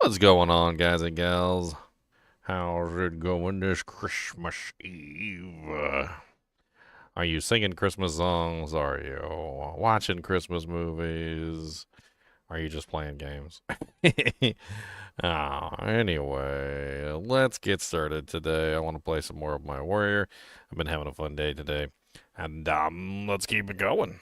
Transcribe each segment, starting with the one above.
What's going on, guys and gals? How's it going this Christmas Eve? Are you singing Christmas songs? Are you watching Christmas movies? Are you just playing games? Anyway, let's get started today. I want to play some more of my Warrior. I've been having a fun day today. And let's keep it going.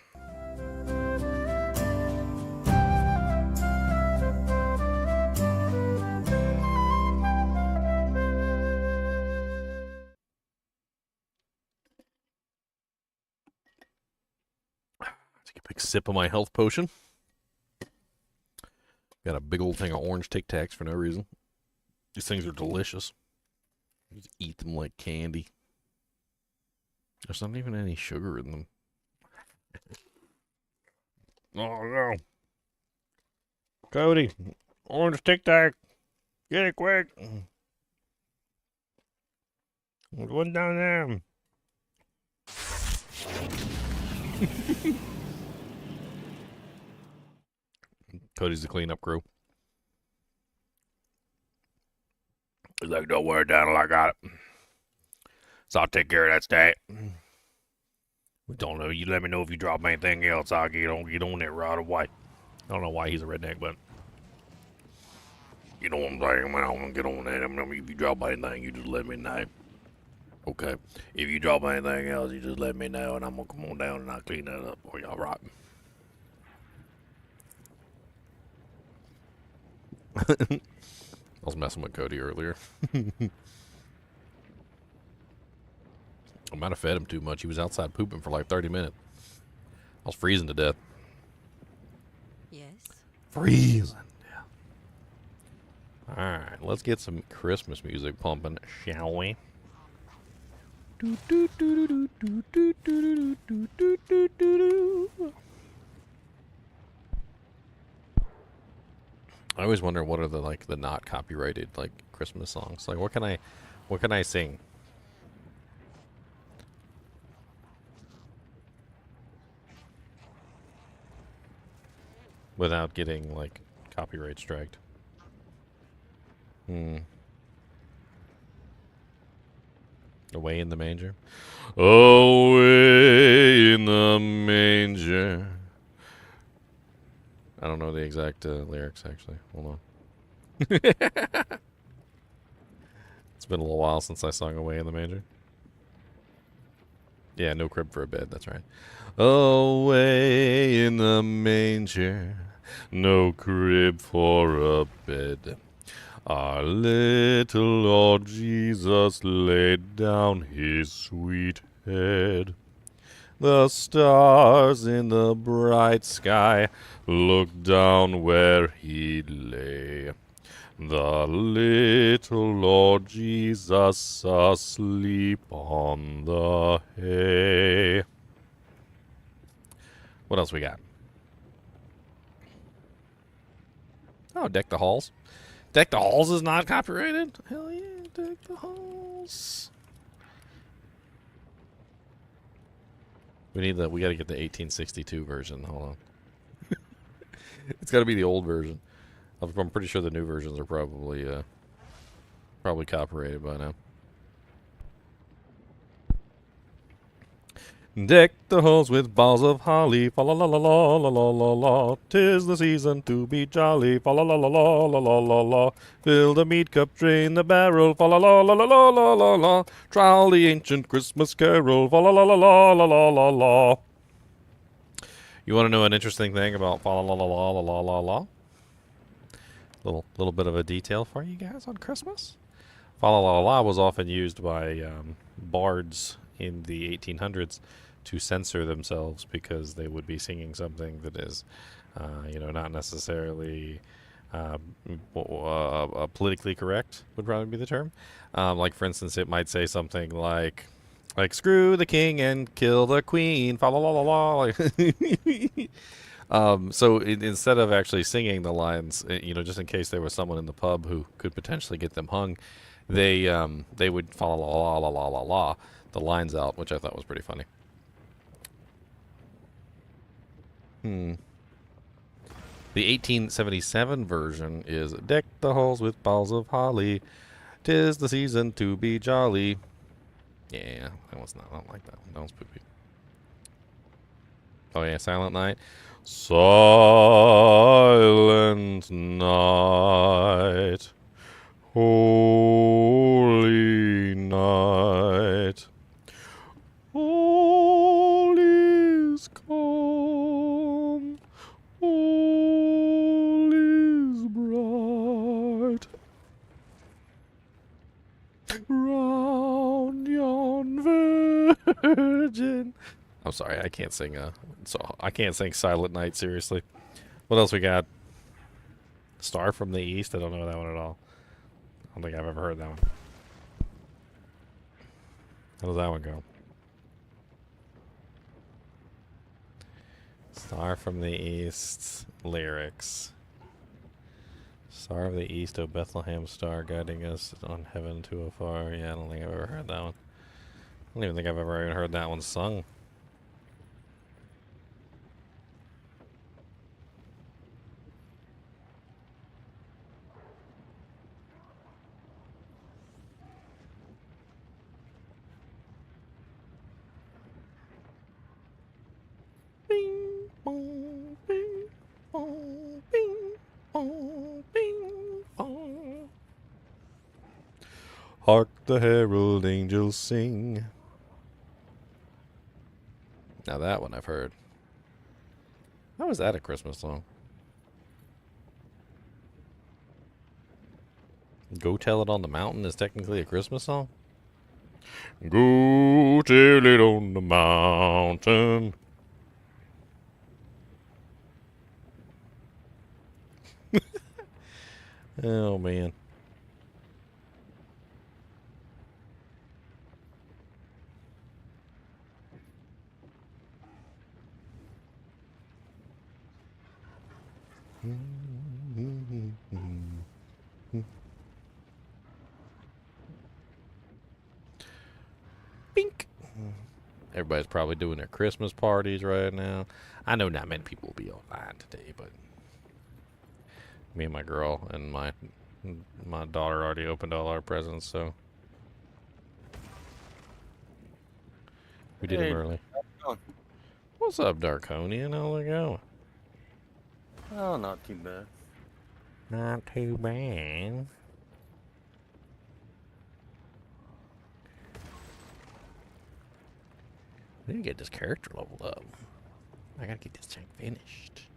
Take a big sip of my health potion. Got a big old thing of orange Tic Tacs for no reason. These things are delicious. Just eat them like candy. There's not even any sugar in them. Oh no. Cody, orange Tic Tac. Get it quick. There's one down there. Cody's the cleanup crew. He's like, don't worry, Donald, I got it. So I'll take care of that stat. Don't know. You let me know if you drop anything else. I'll get on it right away. I don't know why he's a redneck, but you know what I'm saying, man. I'm gonna get on that. I mean, if you drop anything, you just let me know. Okay. If you drop anything else, you just let me know, and I'm gonna come on down and I'll clean that up for you. All right. I was messing with Cody earlier. I might have fed him too much. He was outside pooping for like 30 minutes. I was freezing to death. Yes. Freezing. Yeah. Alright, let's get some Christmas music pumping, shall we? I always wonder what are the not copyrighted Christmas songs. Like what can I sing? Without getting copyright striked. Away in the manger. Away in the manger. I don't know the exact lyrics actually. Hold on. It's been a little while since I sung Away in the Manger. Yeah, no crib for a bed, that's right. Away in the manger, no crib for a bed. Our little Lord Jesus laid down his sweet head. The stars in the bright sky looked down where he lay. The little Lord Jesus asleep on the hay. What else we got? Oh, Deck the Halls. Deck the Halls is not copyrighted? Hell yeah, Deck the Halls. We gotta get the 1862 version. Hold on. It's gotta be the old version. I'm pretty sure the new versions are probably copyrighted by now. Deck the halls with boughs of holly, fa la la la la la la la la. 'Tis the season to be jolly, fa la la la la la la la la. Fill the mead cup, drain the barrel, fa la la la la la la la la. Trowl the ancient Christmas carol, fa la la la la la la la la. You want to know an interesting thing about fa la la la la la la la la? Little bit of a detail for you guys on Christmas. Fa la la la was often used by bards in the 1800s to censor themselves because they would be singing something that is, not necessarily politically correct would probably be the term. Like for instance, it might say something like screw the king and kill the queen. Fa la la la la. So instead of actually singing the lines, just in case there was someone in the pub who could potentially get them hung, they would fa la la la la la la the lines out, which I thought was pretty funny. The 1877 version is Deck the halls with balls of holly. 'Tis the season to be jolly. Yeah, that one's not. I don't like that one. That one's poopy. Oh yeah, Silent Night. Silent night. Holy night. All is calm. All is bright. Round yon virgin. I'm sorry, I can't sing. I can't sing Silent Night. Seriously. What else we got? Star from the East. I don't know that one at all. I don't think I've ever heard that one. How does that one go? Star from the East lyrics. Star of the East, O Bethlehem star, guiding us on heaven to afar. Yeah, I don't think I've ever heard that one. I don't even think I've ever even heard that one sung. Bing, bong, bing, bong, bing, bong, bing, bong. Hark the herald angels sing. Now that one I've heard. How is that a Christmas song? Go Tell It on the Mountain is technically a Christmas song? Go tell it on the mountain. Oh, man. Bink. Everybody's probably doing their Christmas parties right now. I know not many people will be online today, but me and my girl and my daughter already opened all our presents, so we did them early. What's up, Darkonian? How's it going? Oh, not too bad. Not too bad. I need to get this character leveled up. I gotta get this thing finished.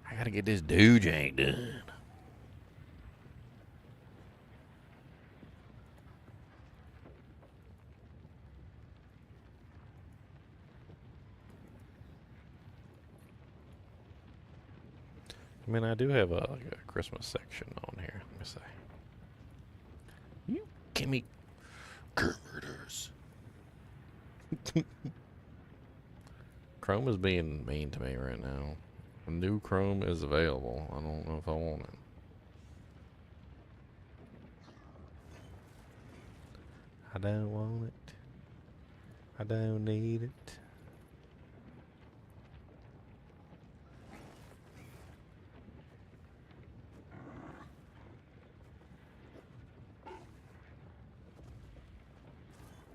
I gotta get this Doojang done. I mean, I do have like a Christmas section on here. Let me see. You give me murders. Chrome is being mean to me right now. A new Chrome is available. I don't know if I want it. I don't want it. I don't need it.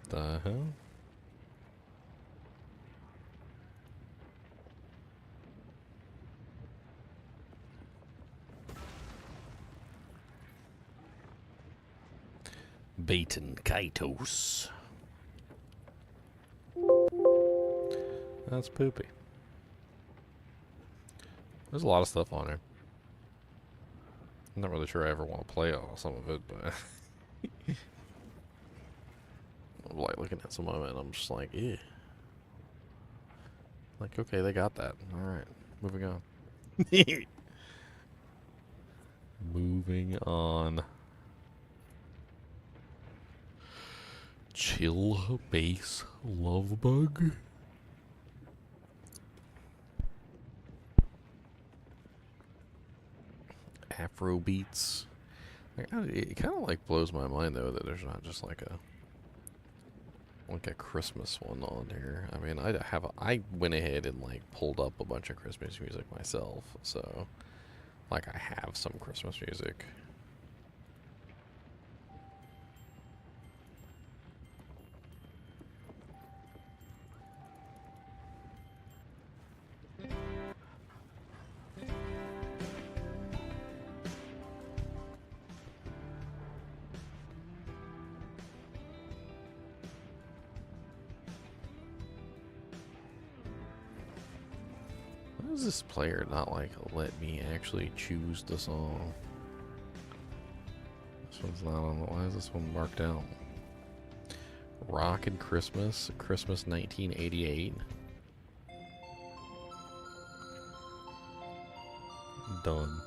The hell? Beaten Kaitos. That's poopy. There's a lot of stuff on there. I'm not really sure I ever want to play all some of it, but I'm like looking at some of it and I'm just like, yeah. Like, okay, they got that. Alright, moving on. Moving on. Chill bass love bug. Afro beats. It kind of like blows my mind though that there's not just like a like a Christmas one on here. I mean, I went ahead and like pulled up a bunch of Christmas music myself, so like I have some Christmas music. Why does this player not like let me actually choose the song? This one's not on. Why is this one marked out? Rockin' Christmas, Christmas 1988. Done.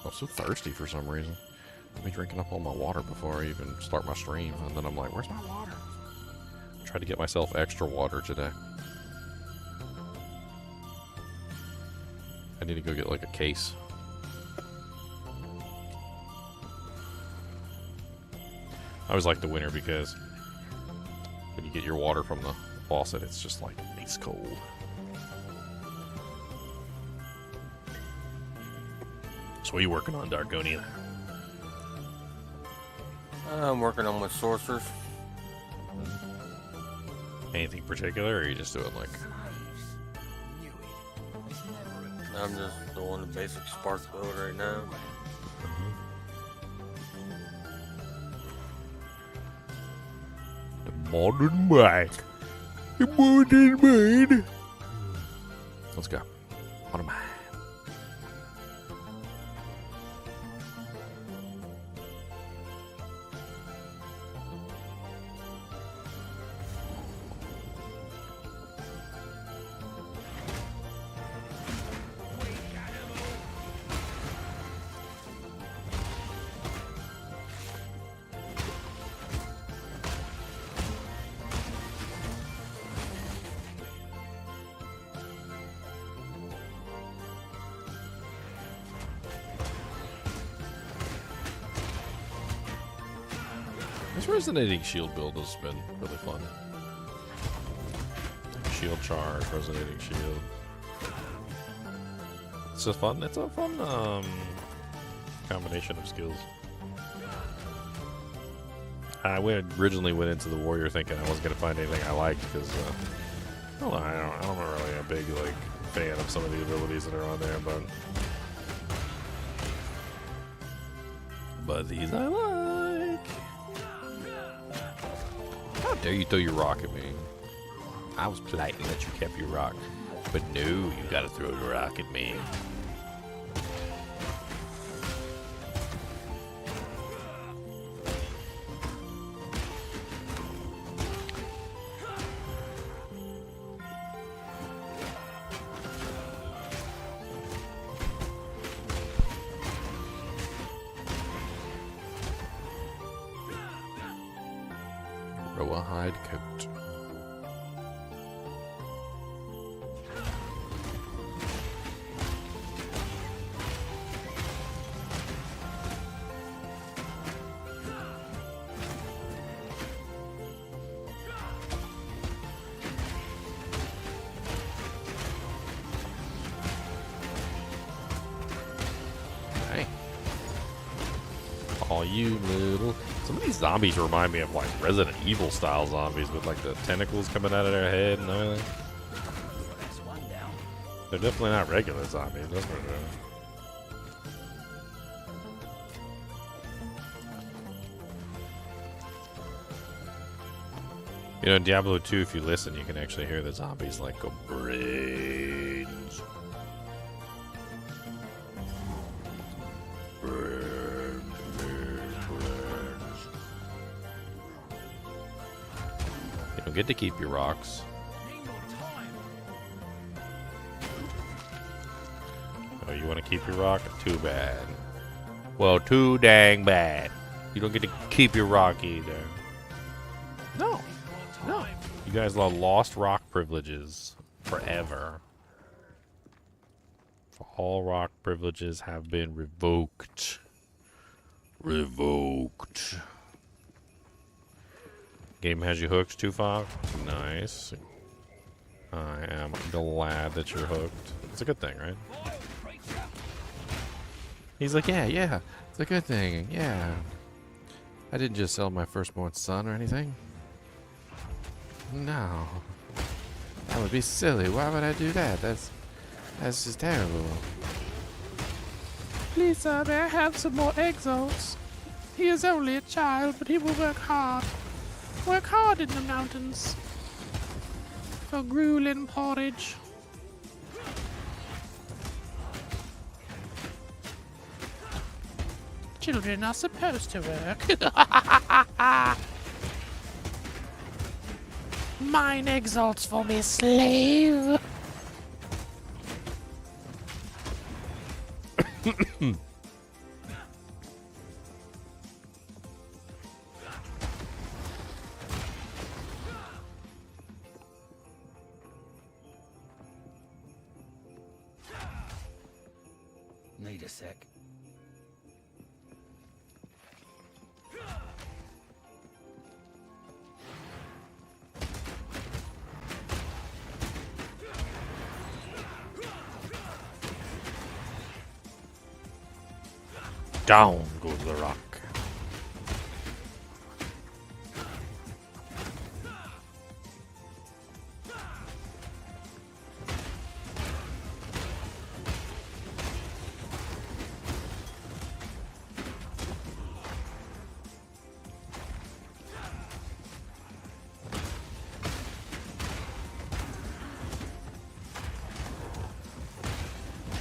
I'm so thirsty for some reason. I'll be drinking up all my water before I even start my stream, and then I'm like, where's my water? I tried to get myself extra water today. I need to go get like a case. I always like the winter because when you get your water from the faucet, it's just like ice cold. So what are you working on, Dargonian? I'm working on my sorcerers. Anything particular, or are you just doing like... I'm just doing the basic spark build right now. The modern mind. The modern mind. Let's go. Modern mind. This resonating shield build has been really fun. Shield charge, resonating shield. It's just fun. It's a fun combination of skills. I originally went into the warrior thinking I wasn't gonna find anything I liked because I don't know, I'm not really a big like fan of some of the abilities that are on there, but these I like. How dare you throw your rock at me? I was polite and let you keep your rock, but no, you gotta throw the rock at me. Roa hide coat. Hey. All you little... Some of these zombies remind me of like Resident Evil style zombies with like the tentacles coming out of their head and everything. They're definitely not regular zombies, that's what they're doing. You know, in Diablo 2, if you listen, you can actually hear the zombies like go brains. You don't get to keep your rocks. Oh, you want to keep your rock? Too bad. Well, too dang bad. You don't get to keep your rock either. No. No. You guys lost rock privileges forever. All rock privileges have been revoked. Revoked. Game has you hooked, 2-5. Nice. I am glad that you're hooked. It's a good thing, right? He's like, yeah, it's a good thing, yeah. I didn't just sell my firstborn son or anything. No. That would be silly. Why would I do that? That's just terrible. Please, sir, may I have some more exalts? He is only a child, but he will work hard. Work hard in the mountains. For gruel and porridge. Children are supposed to work. Mine exalts for me, slave. Need a sec. Down goes the rock.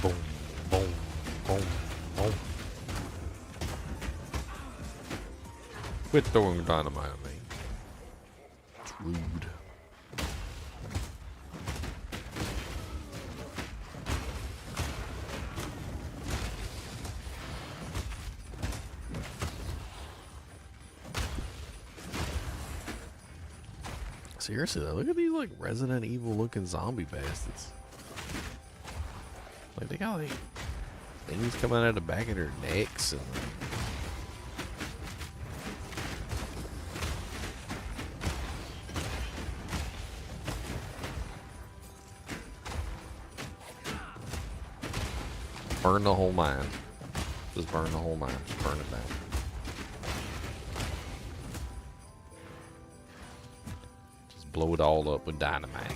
Boom, boom, boom, boom. Quit throwing dynamite at me. It's rude. Seriously though, look at these like Resident Evil looking zombie bastards. Like they got like things coming out of the back of their necks and burn the whole mine. Just burn the whole mine. Just burn it down. Just blow it all up with dynamite.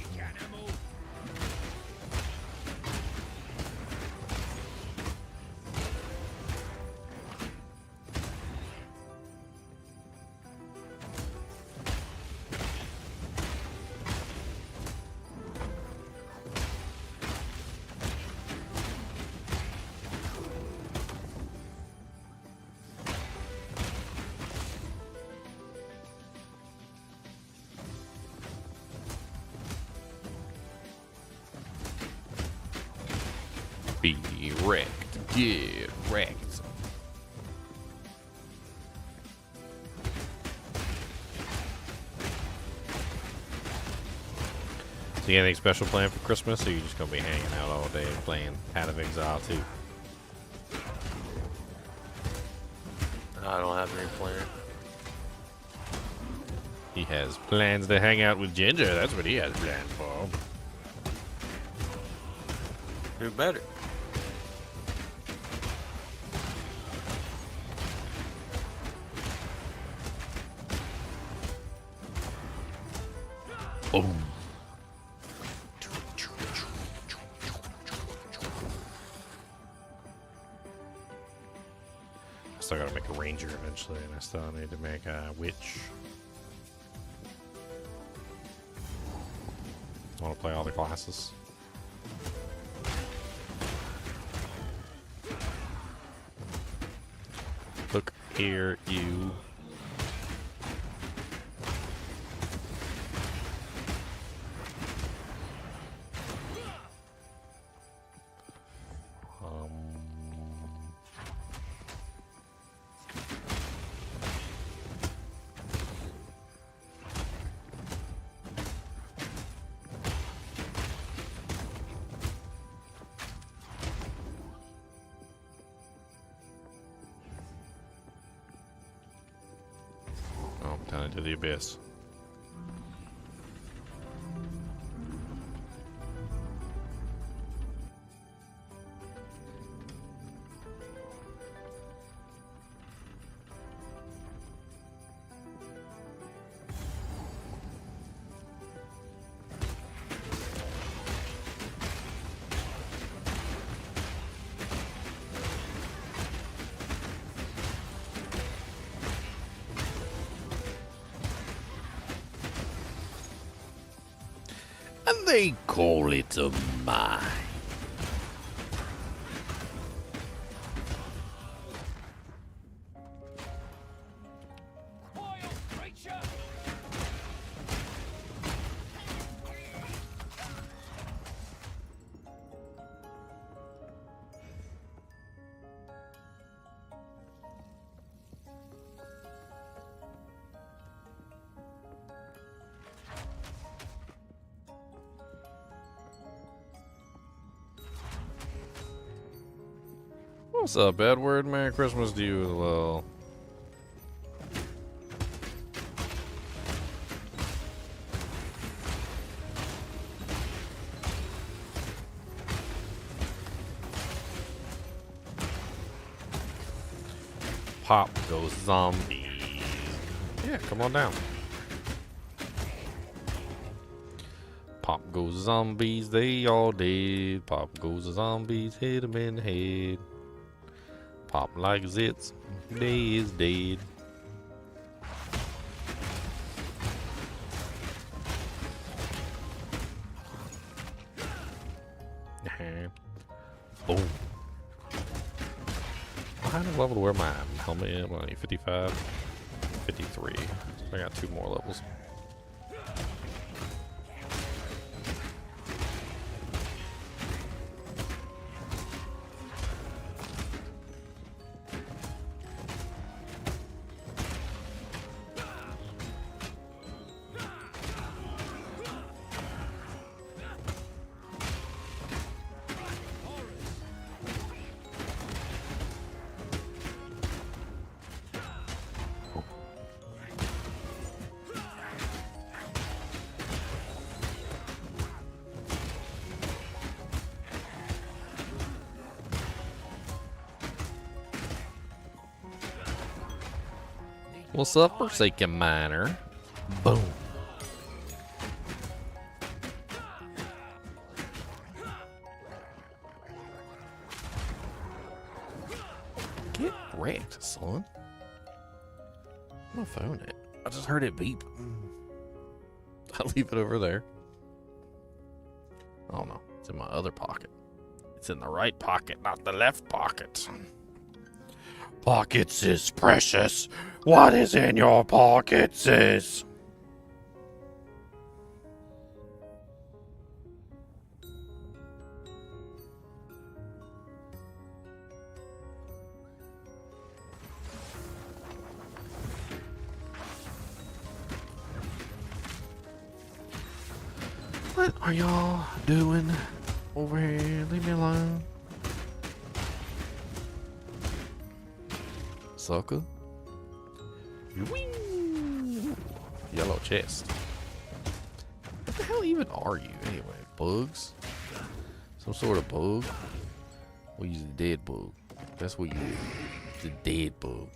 Be wrecked. Get wrecked. So you got anything special planned for Christmas, or you just gonna be hanging out all day and playing Path of Exile 2? I don't have any plan. He has plans to hang out with Ginger. That's what he has planned for. Who better? Boom. I still gotta make a ranger eventually, and I still need to make a witch. I want to play all the classes. Look here, you. Down into the abyss. And they call it a mine. What's up, Edward? Merry Christmas to you as well. Pop goes zombies. Yeah, come on down. Pop goes zombies, they all dead. Pop goes zombies, hit 'em in the head. Pop like zits, they is dead. Boom. What kind of level to wear my helmet in? What, I need 55? 53. I got 2 more levels. What's up, Forsaken Miner? Boom. Get wrecked, son. My phone it. I just heard it beep. I'll leave it over there. Oh no, it's in my other pocket. It's in the right pocket, not the left pocket. Pockets is precious. What is in your pockets is... What are y'all doing over here? Leave me alone. Sucker. Whee! Yellow chest. What the hell even are you anyway? Bugs? Some sort of bug? We use the dead bug. That's what you use. The dead bug.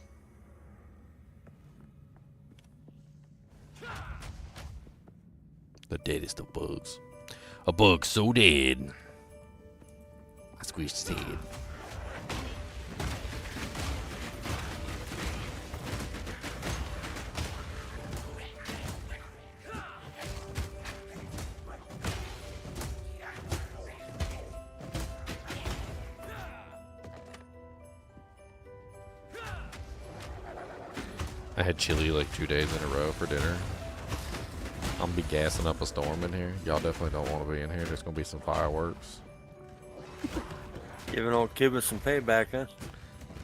The deadest of bugs. A bug so dead. I squished his head. I had chili like 2 days in a row for dinner. I'm gonna be gassing up a storm in here. Y'all definitely don't want to be in here. There's gonna be some fireworks. Giving old Cuba some payback, huh?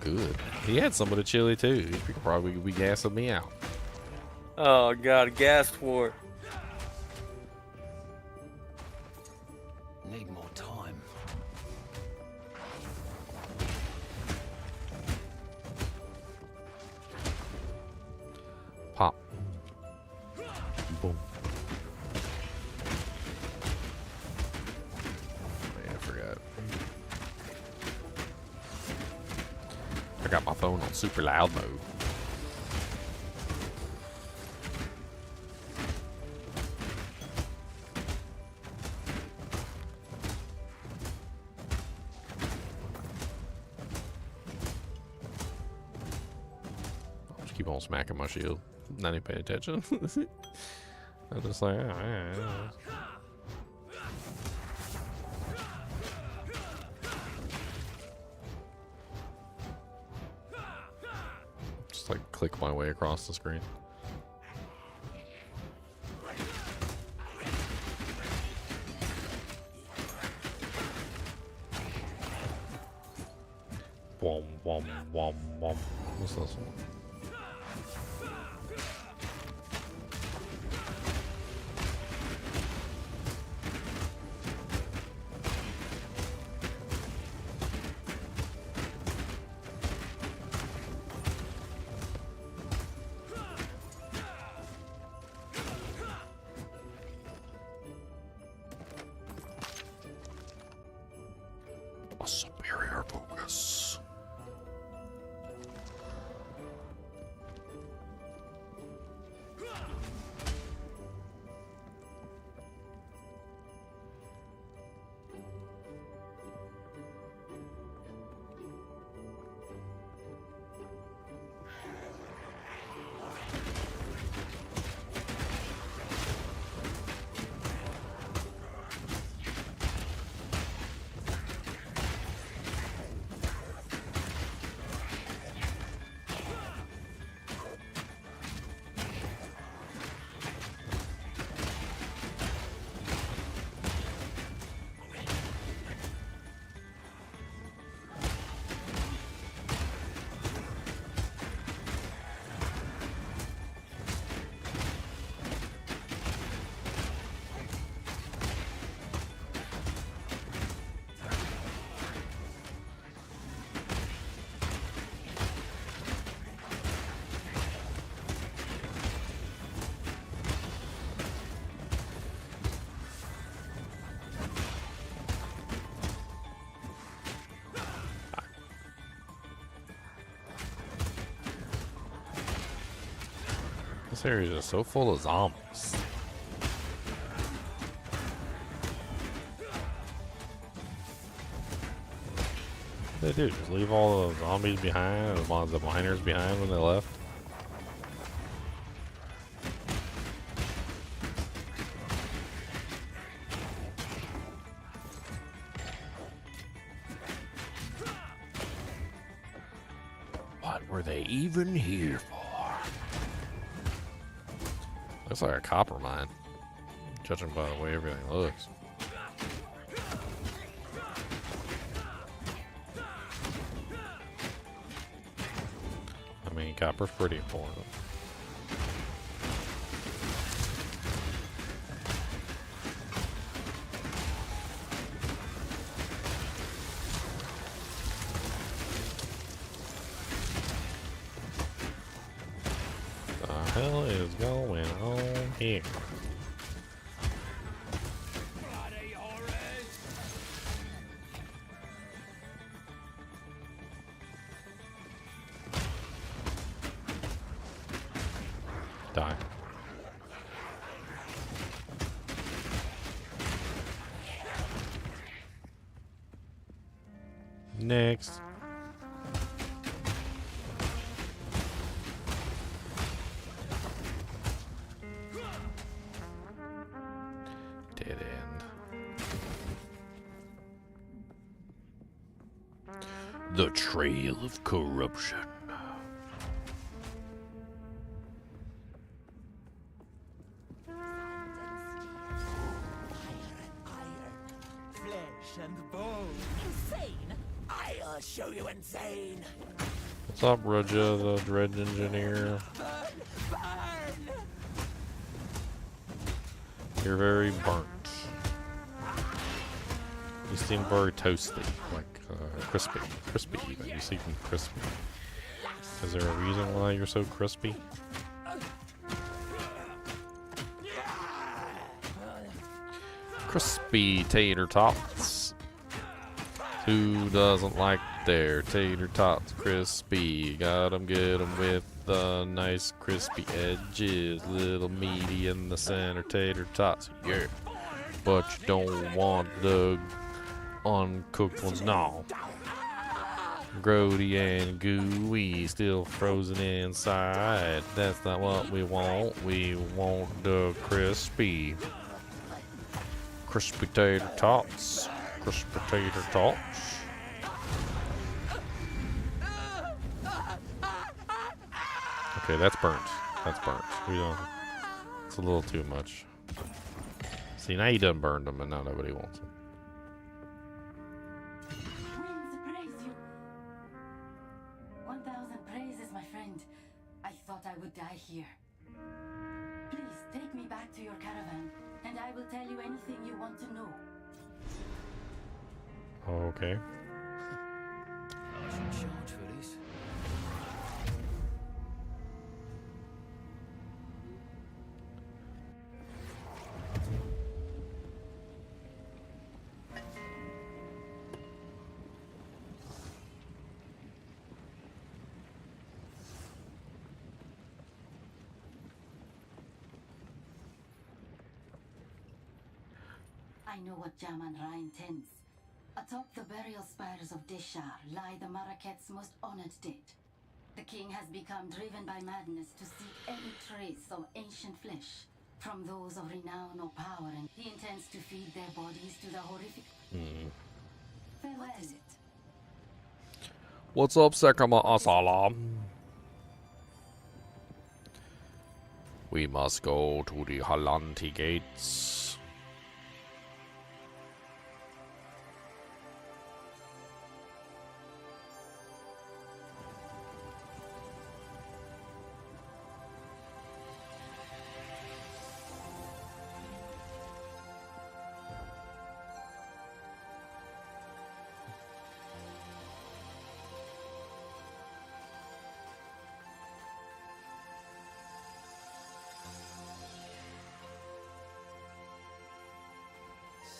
Good. He had some of the chili too. He could probably be gassing me out. Oh god, gas for it. Need more time. Pop. got my phone on super loud mode. I'll just keep on smacking my shield. Not even paying attention. I'm just like, just like click my way across the screen. Wom wom wom wom. What's this one? A superior focus. This area is just so full of zombies. They do just leave all the zombies behind, and the miners behind when they left. What were they even here for? Looks like a copper mine, judging by the way everything looks. I mean, copper's pretty important. What the hell is going on here? Die. Next. Dead end. The Trail of Corruption. What's up, Roger, the Dredge Engineer? You're very burnt. You seem very toasty, like crispy. Crispy even. You seem crispy. Is there a reason why you're so crispy? Crispy tater tots. Who doesn't like their tater tots crispy? Got 'em, get 'em with the nice crispy edges. Little meaty in the center tater tots, yeah. But you don't want the uncooked ones, no. Grody and gooey, still frozen inside. That's not what we want. We want the crispy tater tots. Crispy tater tots. Okay, that's burnt. That's burnt. We don't. It's a little too much. See, now you done burned them, and now nobody wants them. Winds praise you. 1,000 praises, my friend. I thought I would die here. Please take me back to your caravan, and I will tell you anything you want to know. Okay. I should charge for this. I know what Jaman Ra intends. Atop the burial spires of Deshar lie the Maraket's most honored dead. The king has become driven by madness to seek any trace of ancient flesh from those of renown or power, and he intends to feed their bodies to the horrific. Farewell. What is it? What's up, Sekama Asala? We must go to the Halanti gates.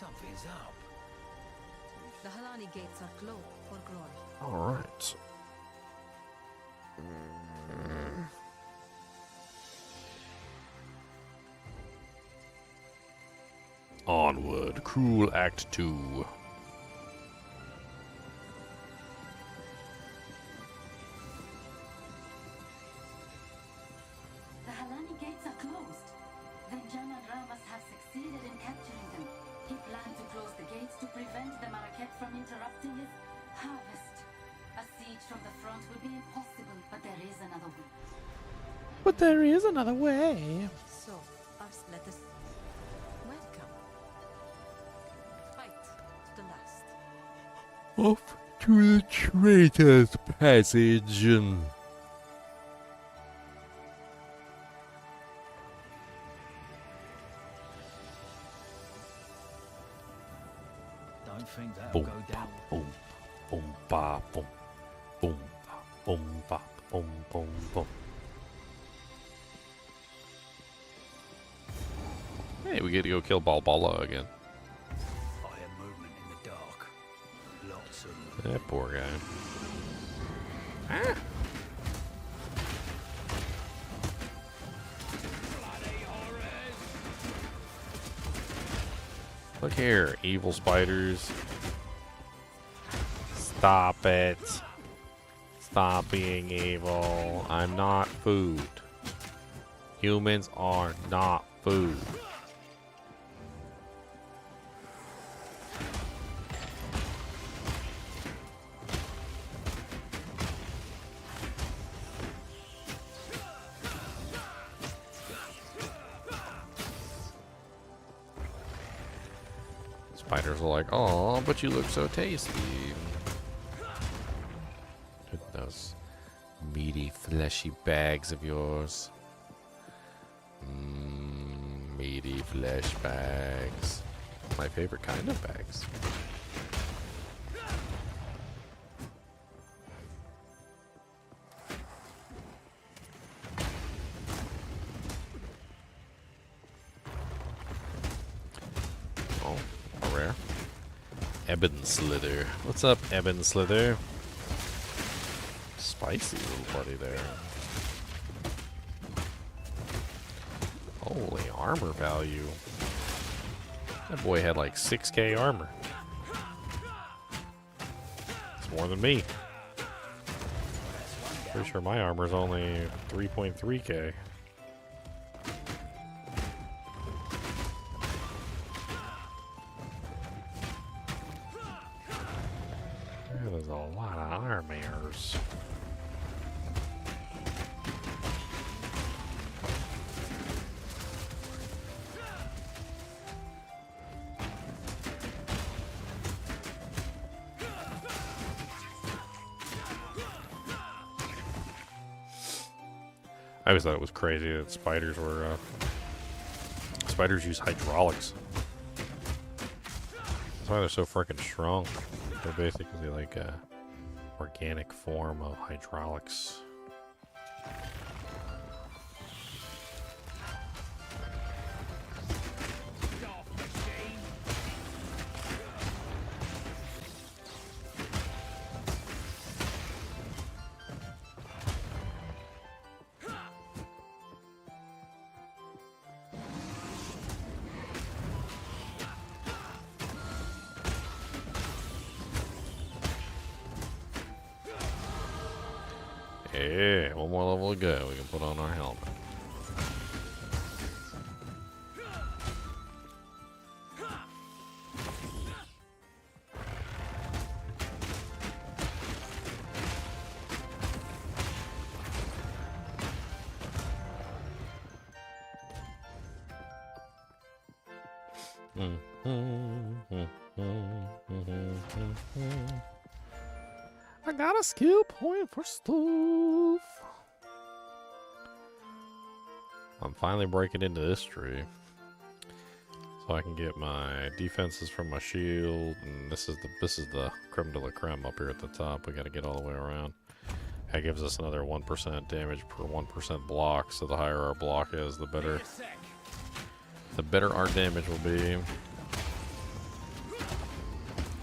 Something's up. The Halani gates are closed for glory. All right. Onward, Cruel Act 2. The Halani gates are closed. Then Jaman Ra must have succeeded in capturing them. He planned to close the gates to prevent the Maraket from interrupting his harvest. A siege from the front would be impossible, but there is another way. But there is another way. So, let us welcome. Fight to the last. Off to the traitor's passage. Don't think that'll Boom, go ba, down. boom, boom, ba, boom, boom, ba, boom, ba, boom, boom, boom. Hey, we get to go kill Balbala again. I hear movement in the dark. Lots of them. That poor guy. Ah. Look here, evil spiders. Stop it. Stop being evil. I'm not food. Humans are not food. Spiders are like, "Oh, but you look so tasty." Those meaty, fleshy bags of yours. Meaty flesh bags. My favorite kind of bags. Oh, rare. Ebon Slither. What's up, Ebon Slither? Spicy little buddy there. Holy armor value. That boy had like 6k armor. It's more than me. Pretty sure my armor's only 3.3k. There's a lot of armors. I always thought it was crazy that spiders were, spiders use hydraulics. That's why they're so freaking strong. They're basically like a organic form of hydraulics. Yeah, one more level to go. We can put on our helmet. I got a skill point for stuff. I'm finally breaking into this tree. So I can get my defenses from my shield, and this is the creme de la creme up here at the top. We gotta get all the way around. That gives us another 1% damage per 1% block, so the higher our block is, the better our damage will be.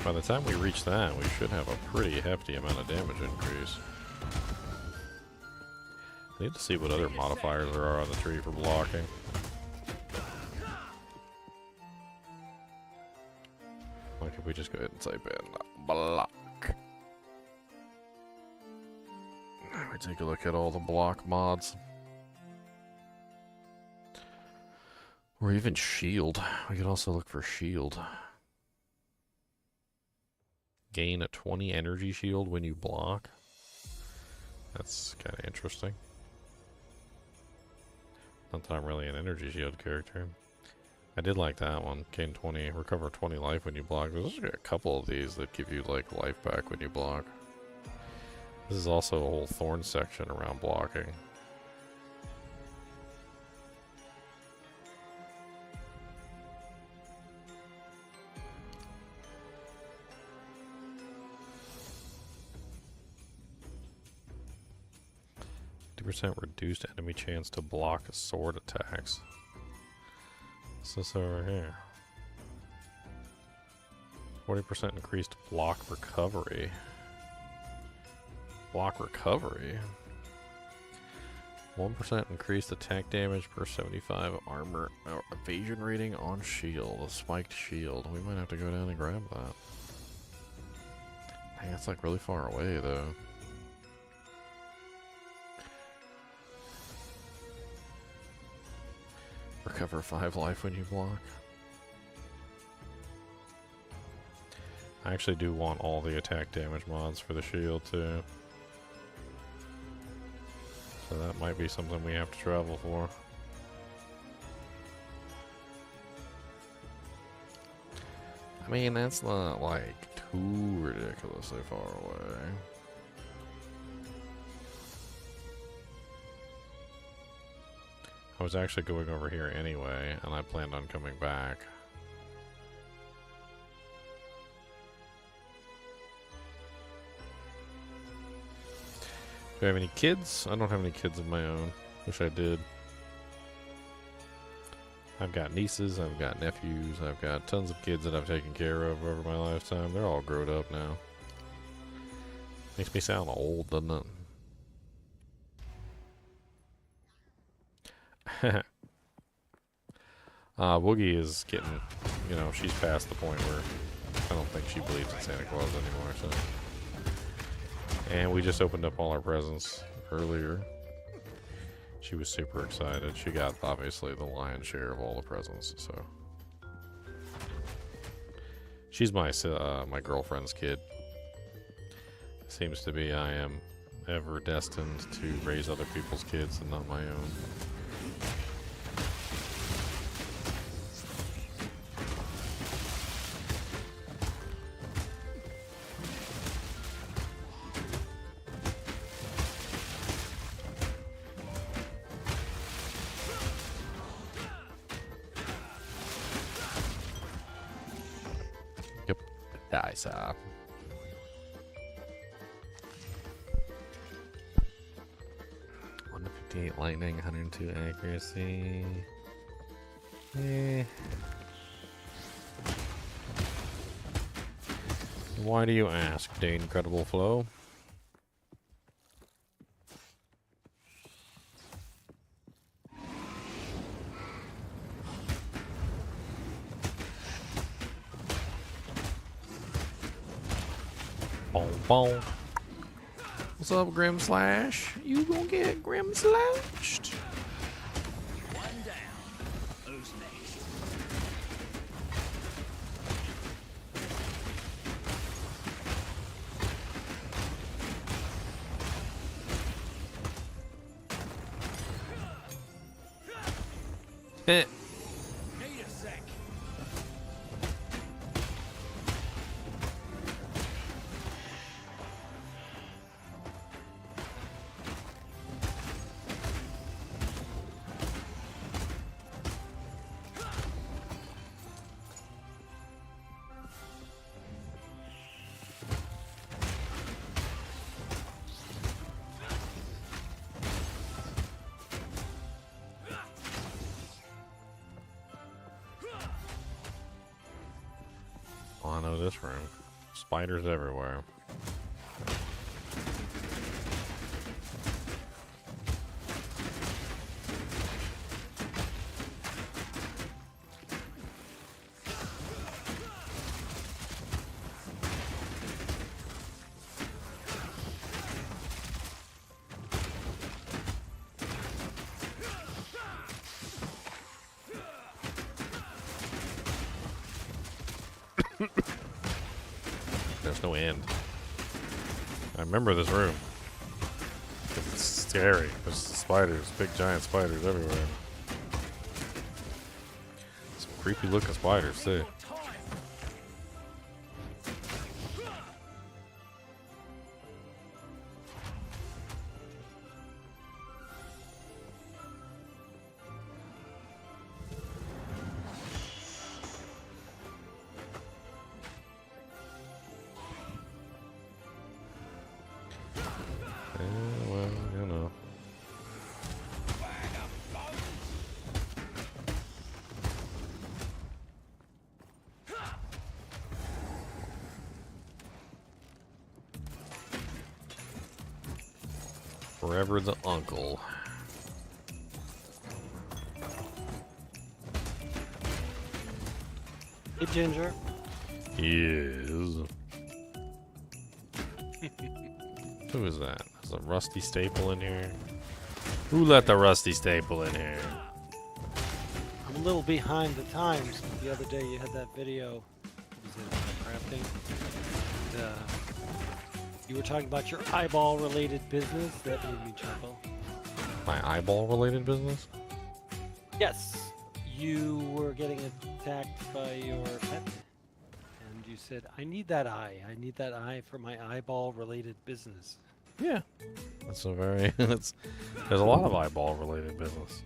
By the time we reach that, we should have a pretty hefty amount of damage increase. I need to see what other modifiers there are on the tree for blocking. Why can't we just go ahead and type in block? Let me take a look at all the block mods. Or even shield. We could also look for shield. Gain a 20 energy shield when you block. That's kind of interesting. Not that I'm really an energy shield character. I did like that one. Gain 20, recover 20 life when you block. There's a couple of these that give you like life back when you block. This is also a whole thorn section around blocking. Percent reduced enemy chance to block sword attacks. What's this over here? 40% increased block recovery. Block recovery. 1% increased attack damage per 75 armor evasion rating on shield. A spiked shield. We might have to go down and grab that. Dang, that's like really far away though. Recover 5 life when you block. I actually do want all the attack damage mods for the shield too. So that might be something we have to travel for. I mean, that's not like too ridiculously far away. I was actually going over here anyway, and I planned on coming back. Do I have any kids? I don't have any kids of my own. Wish I did. I've got nieces, I've got nephews, I've got tons of kids that I've taken care of over my lifetime. They're all grown up now. Makes me sound old, doesn't it? Woogie is getting, you know, she's past the point where I don't think she believes in Santa Claus anymore, so. And we just opened up all our presents earlier. She was super excited. She got, obviously, the lion's share of all the presents, so. She's my girlfriend's kid. Seems to be I am ever destined to raise other people's kids and not my own. Yep, dice up. 158 lightning, 102 accuracy. Why do you ask, the incredible flow? Boom, boom. What's up, Grim Slash? You gonna get Grim Slashed? One down. Who's next? Eh. Need a sec. Oh, I know this room. Spiders everywhere. There's no end. I remember this room. It's scary. There's spiders, big giant spiders everywhere. Some creepy looking spiders too. Well, you know. Forever the uncle. Hey, Ginger. He is. Who is that? There's a rusty staple in here. Who let the rusty staple in here? I'm a little behind the times. The other day you had that video. Was it crafting? And, you were talking about your eyeball-related business. That made me chuckle. My eyeball-related business? Yes. You were getting attacked by your pet. And you said, I need that eye. I need that eye for my eyeball-related business. Yeah. That's a very... there's a lot of eyeball-related business.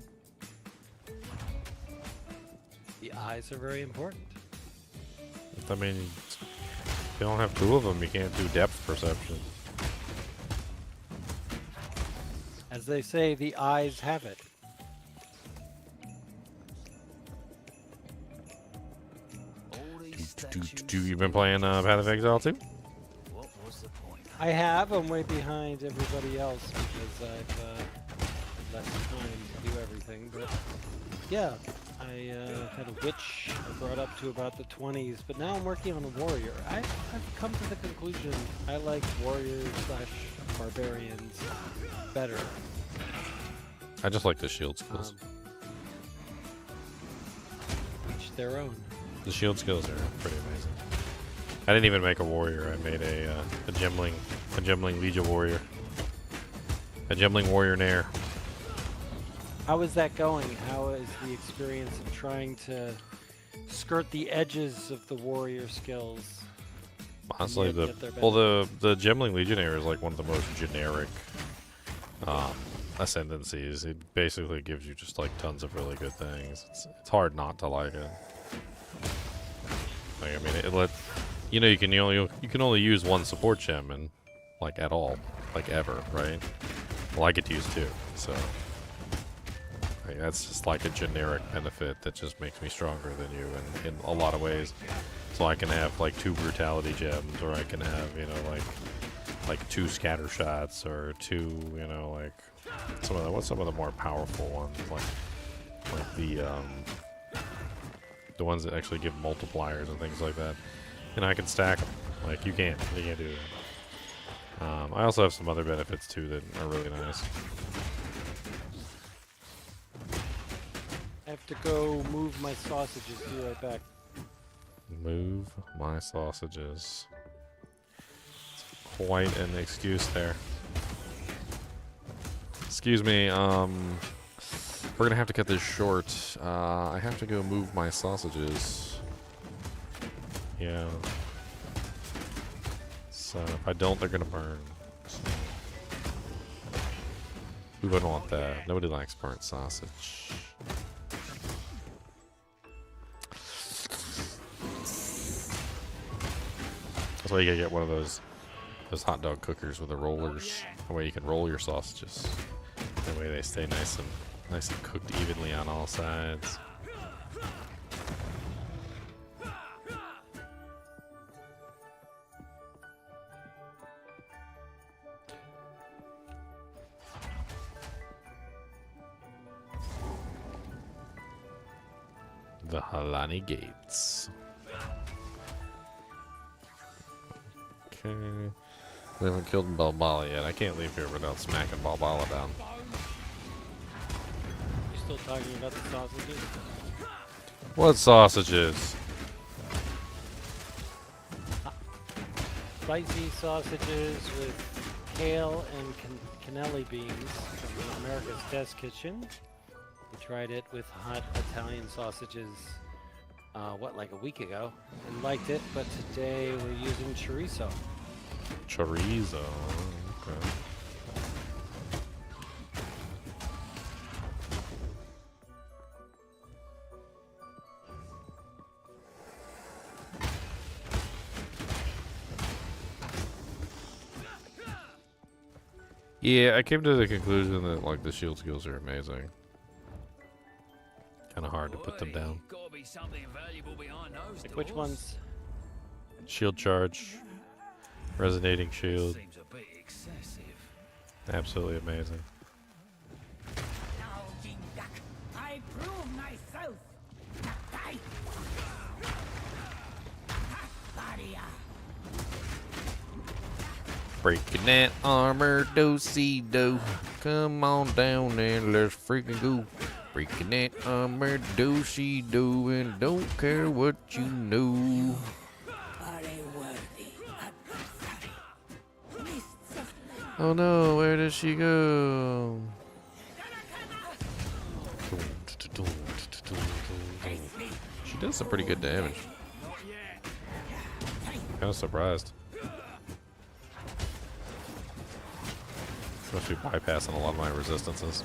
The eyes are very important. I mean, if you don't have two of them, you can't do depth perception. As they say, the eyes have it. You've been playing Path of Exile too? What was the point? I have. I'm way behind everybody else because I've less time to do everything. But yeah, I had a witch I brought up to about the 20s, but now I'm working on a warrior. I've come to the conclusion I like warriors / barbarians better. I just like the shield skills. Each their own. The shield skills are pretty amazing. I didn't even make a warrior. I made a Gemling Legion warrior. A Gemling warrior nair. How is that going? How is the experience of trying to skirt the edges of the warrior skills? Honestly, and the yet get their well, the Gemling Legionnaire is like one of the most generic ascendancies. It basically gives you just like tons of really good things. It's hard not to like it. Like, I mean, you can only use one support gem and like at all, like ever, right? Well, I get to use two, so like, that's just like a generic benefit that just makes me stronger than you in a lot of ways. So I can have like 2 brutality gems, or I can have, you know, like 2 scatter shots, or 2, you know, like some of the more powerful ones, like the ones that actually give multipliers and things like that. And I can stack them. Like you can't do that. I also have some other benefits too that are really nice. I have to go move my sausages. Be right back. Move my sausages. It's quite an excuse there. Excuse me, we're gonna have to cut this short. I have to go move my sausages. Yeah. So if I don't, they're gonna burn. So. Who wouldn't want that? Nobody likes burnt sausage. That's why you gotta get one of those hot dog cookers with the rollers. That way you can roll your sausages. That way they stay nice and cooked evenly on all sides. The Halani Gates. Okay. We haven't killed Balbala yet. I can't leave here without smacking Balbala down. You still talking about the sausages? What sausages? Spicy sausages with kale and cannelli beans from America's Test Kitchen. We tried it with hot Italian sausages, like a week ago, and liked it, but today we're using chorizo. Chorizo. Okay. Yeah, I came to the conclusion that like the shield skills are amazing. Kind of hard to put them down. Like which ones? Shield charge, resonating shield. Seems a bit excessive. Absolutely amazing. Now, Jindak, I prove myself. I... Breaking that armor, do-si-do. Come on down and let's freaking go. Breaking that armor, do-si-do. And don't care what you know. Oh no, where does she go? She does some pretty good damage. Kind of surprised. Must be bypassing a lot of my resistances.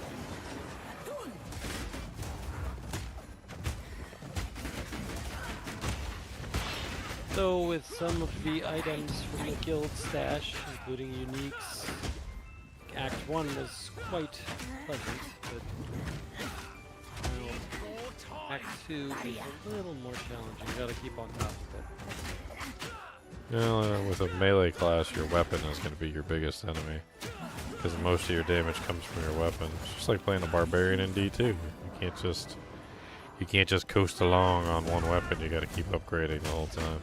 So with some of the items from the guild stash, including uniques, Act 1 was quite pleasant, but Act 2 is a little more challenging. You gotta keep on top of it. You know, with a melee class, your weapon is going to be your biggest enemy. Because most of your damage comes from your weapon. It's just like playing a barbarian in D2. You can't just coast along on one weapon. You got to keep upgrading the whole time.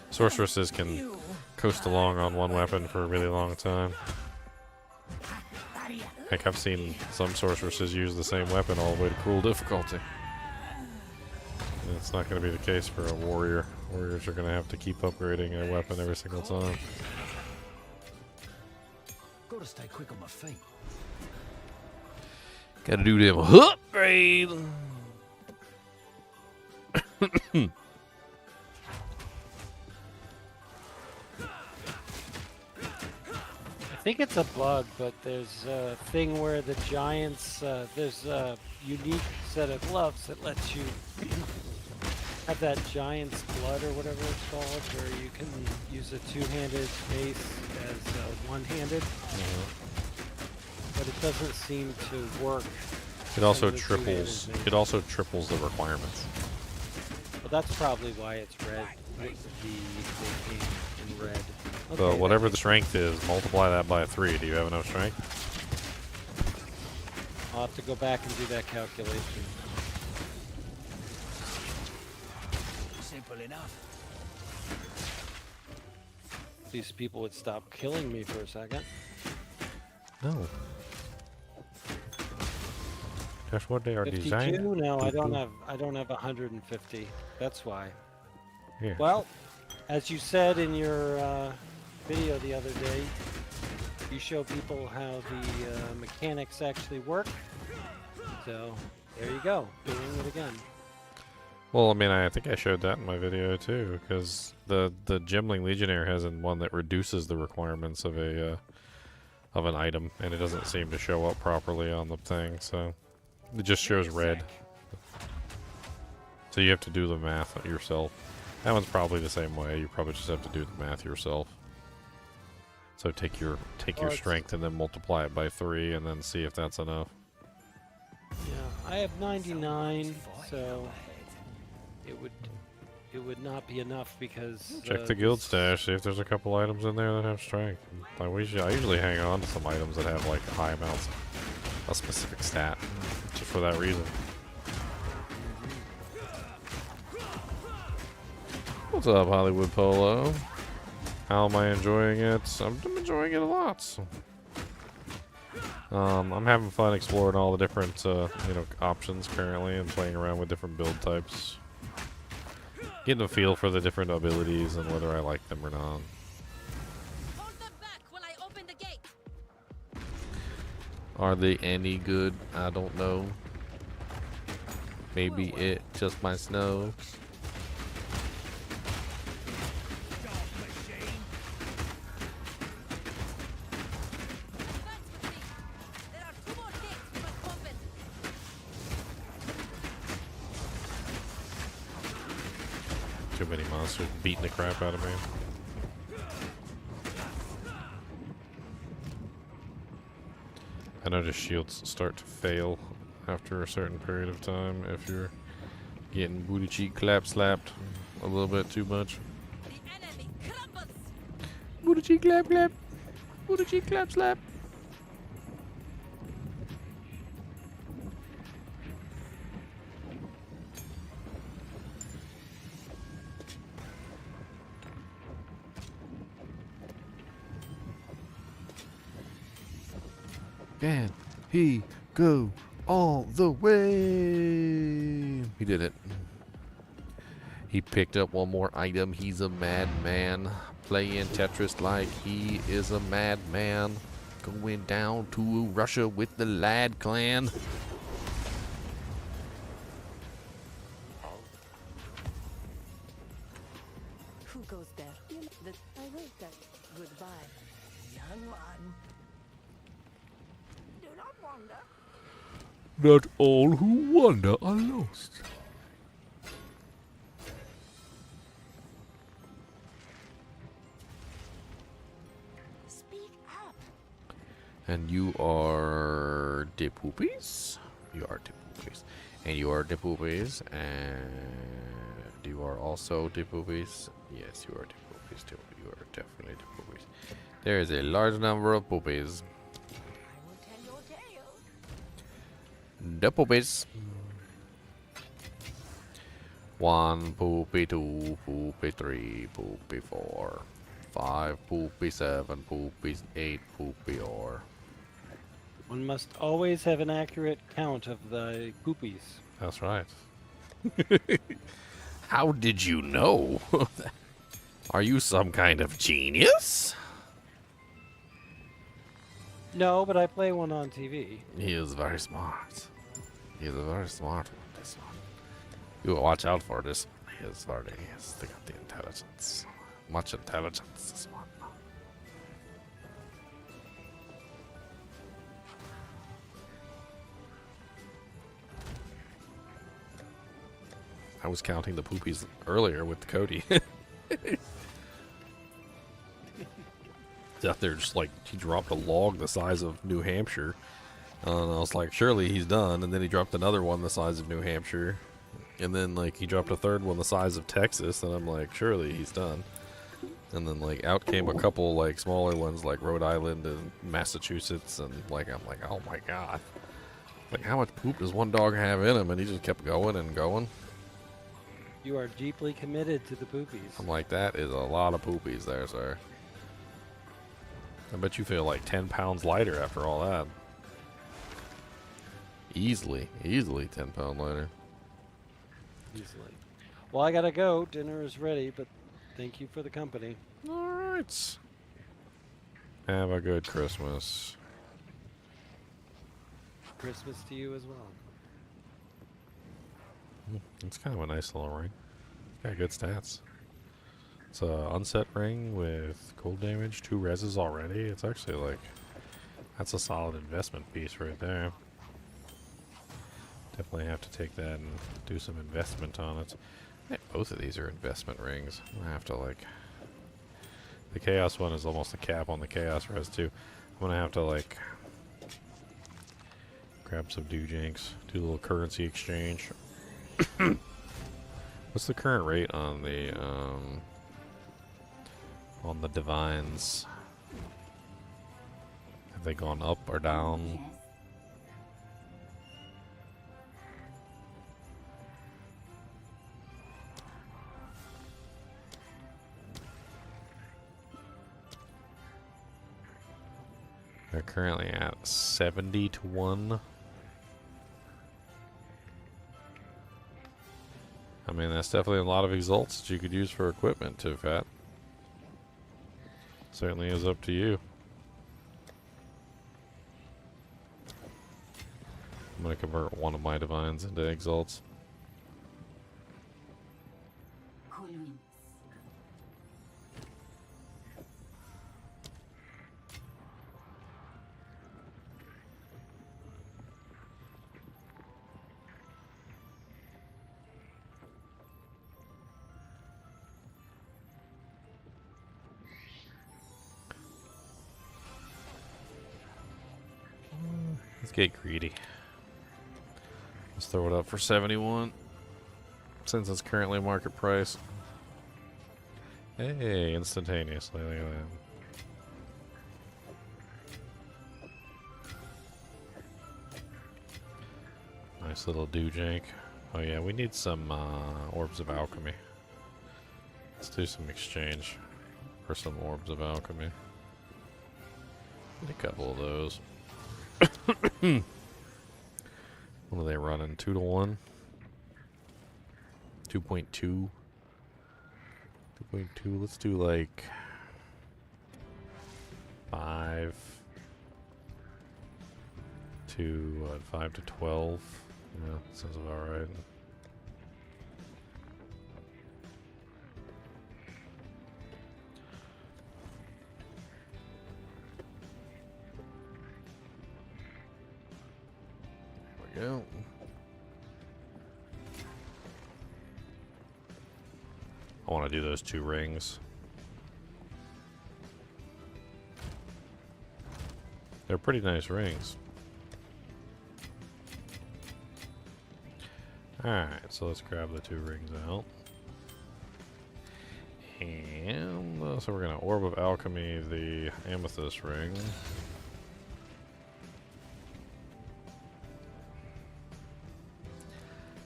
Sorceresses can coast along on one weapon for a really long time. Heck, I've seen some sorceresses use the same weapon all the way to cruel difficulty. And it's not going to be the case for a warrior. Warriors are going to have to keep upgrading their weapon every single time. Gotta stay quick on my feet. Got to do them upgrade. I think it's a bug, but there's a thing where the giants, there's a unique set of gloves that lets you have that giant's blood or whatever it's called, where you can use a two-handed mace as one-handed, but it doesn't seem to work. It also as a two-handed triples. mace. It also triples the requirements. Well, that's probably why it's red. They came in red. So Okay, whatever the strength is, multiply that by 3. Do you have enough strength? I'll have to go back and do that calculation. Simple enough. These people would stop killing me for a second. No. That's what they are 52? designed. No, to I don't do. have 150. That's why. Here. Well, as you said in your video the other day, you show people how the mechanics actually work. So there you go, doing it again. Well, I mean, I think I showed that in my video too, because the Gemling Legionnaire has one that reduces the requirements of an item, and it doesn't seem to show up properly on the thing, so it just shows red. So you have to do the math yourself. That one's probably the same way. You probably just have to do the math yourself. So take your strength and then multiply it by 3, and then see if that's enough. Yeah, I have 99, so it would not be enough because Check the guild stash, see if there's a couple items in there that have strength. I usually hang on to some items that have like high amounts, a specific stat, just for that reason. What's up, Hollywood Polo? How am I enjoying it? I'm enjoying it a lot. I'm having fun exploring all the different options currently and playing around with different build types. Getting a feel for the different abilities and whether I like them or not. Hold them back while I open the gate. Are they any good? I don't know. Maybe it just my snow. There are 2 more gates we must open. Too many monsters beating the crap out of me. I noticed shields start to fail after a certain period of time if you're getting booty cheek clap slapped a little bit too much. The enemy crumbles. Booty cheek clap clap. Booty cheek clap slap. Can he go all the way? He did it. He picked up one more item. He's a madman. Playing Tetris like he is a madman. Going down to Russia with the Lad clan. Who goes there? I will that. Goodbye. Young one. Do not wander. Not all who wander are lost. Speak up. And you are de poopies? You are de poopies. And you are de poopies. And are also the poopies. Yes, you are the poopies too. You are definitely the poopies. There is a large number of poopies. I will tell your tale. The poopies. 1 poopy, 2 poopy, 3 poopy, 4 5 poopy, 7 poopy, 8 poopy, or. One must always have an accurate count of the poopies. That's right. How did you know? Are you some kind of genius? No, but I play one on TV. He is very smart. He is a very smart one, this one. You watch out for this. He is very, he has got the intelligence. Much intelligence, this one. I was counting the poopies earlier with Cody. He's out there just like, he dropped a log the size of New Hampshire. And I was like, surely he's done. And then he dropped another one the size of New Hampshire. And then like he dropped a third one the size of Texas. And I'm like, surely he's done. And then like out came a couple like smaller ones like Rhode Island and Massachusetts. And like, I'm like, oh my God. Like how much poop does one dog have in him? And he just kept going and going. You are deeply committed to the poopies. I'm like, that is a lot of poopies there, sir. I bet you feel like 10 pounds lighter after all that. Easily 10 pound lighter. Easily. Well, I gotta go. Dinner is ready, but thank you for the company. Alright. Have a good Christmas. Christmas to you as well. It's kind of a nice little ring. Got good stats. It's a unset ring with cold damage, 2 reses already. It's actually like, that's a solid investment piece right there. Definitely have to take that and do some investment on it. Yeah, both of these are investment rings. I'm gonna have to like, the chaos one is almost a cap on the chaos res too. I'm gonna have to like grab some doojanks, do a little currency exchange. What's the current rate on the divines? Have they gone up or down? Yes. They're currently at 70 to 1. I mean, that's definitely a lot of exalts that you could use for equipment too, Fat. Certainly is up to you. I'm going to convert one of my divines into exalts. Cool winds. Let's get greedy. Let's throw it up for 71. Since it's currently market price. Hey, instantaneously. Look at that. Nice little doojank. Oh yeah, we need some orbs of alchemy. Let's do some exchange for some orbs of alchemy. Need a couple of those. What are they running? 2 to 1? 2.2? 2.2. Let's do like 5 to 5 to 12. Yeah, sounds about right. There we go. I want to do those 2 rings. They're pretty nice rings. Alright, so let's grab the 2 rings out. And so we're gonna Orb of Alchemy the Amethyst Ring.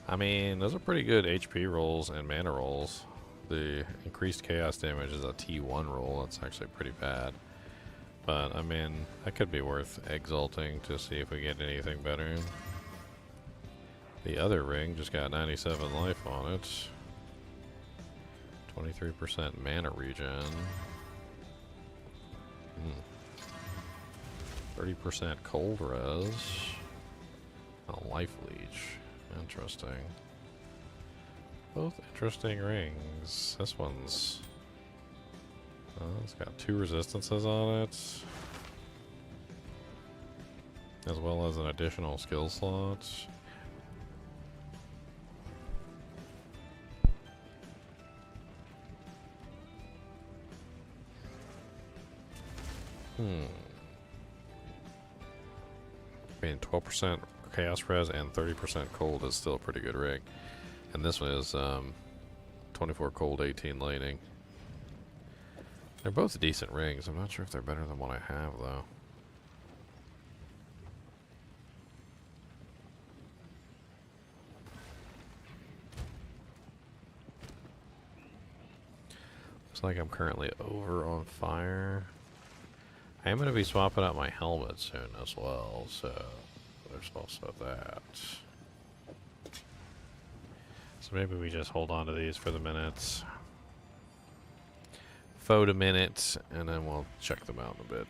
I mean, those are pretty good HP rolls and mana rolls. The increased chaos damage is a T1 roll. That's actually pretty bad. But, I mean, that could be worth exalting to see if we get anything better. The other ring just got 97 life on it. 23% mana regen. 30% cold res. A life leech. Interesting. Both interesting rings. This one's... it's got 2 resistances on it. As well as an additional skill slot. I mean, 12% chaos res and 30% cold is still a pretty good rig. And this one is 24 cold, 18 lightning. They're both decent rings. I'm not sure if they're better than what I have, though. Looks like I'm currently over on fire. I am going to be swapping out my helmet soon as well, so there's also that. So maybe we just hold on to these for the minutes. Photo minutes, and then we'll check them out in a bit.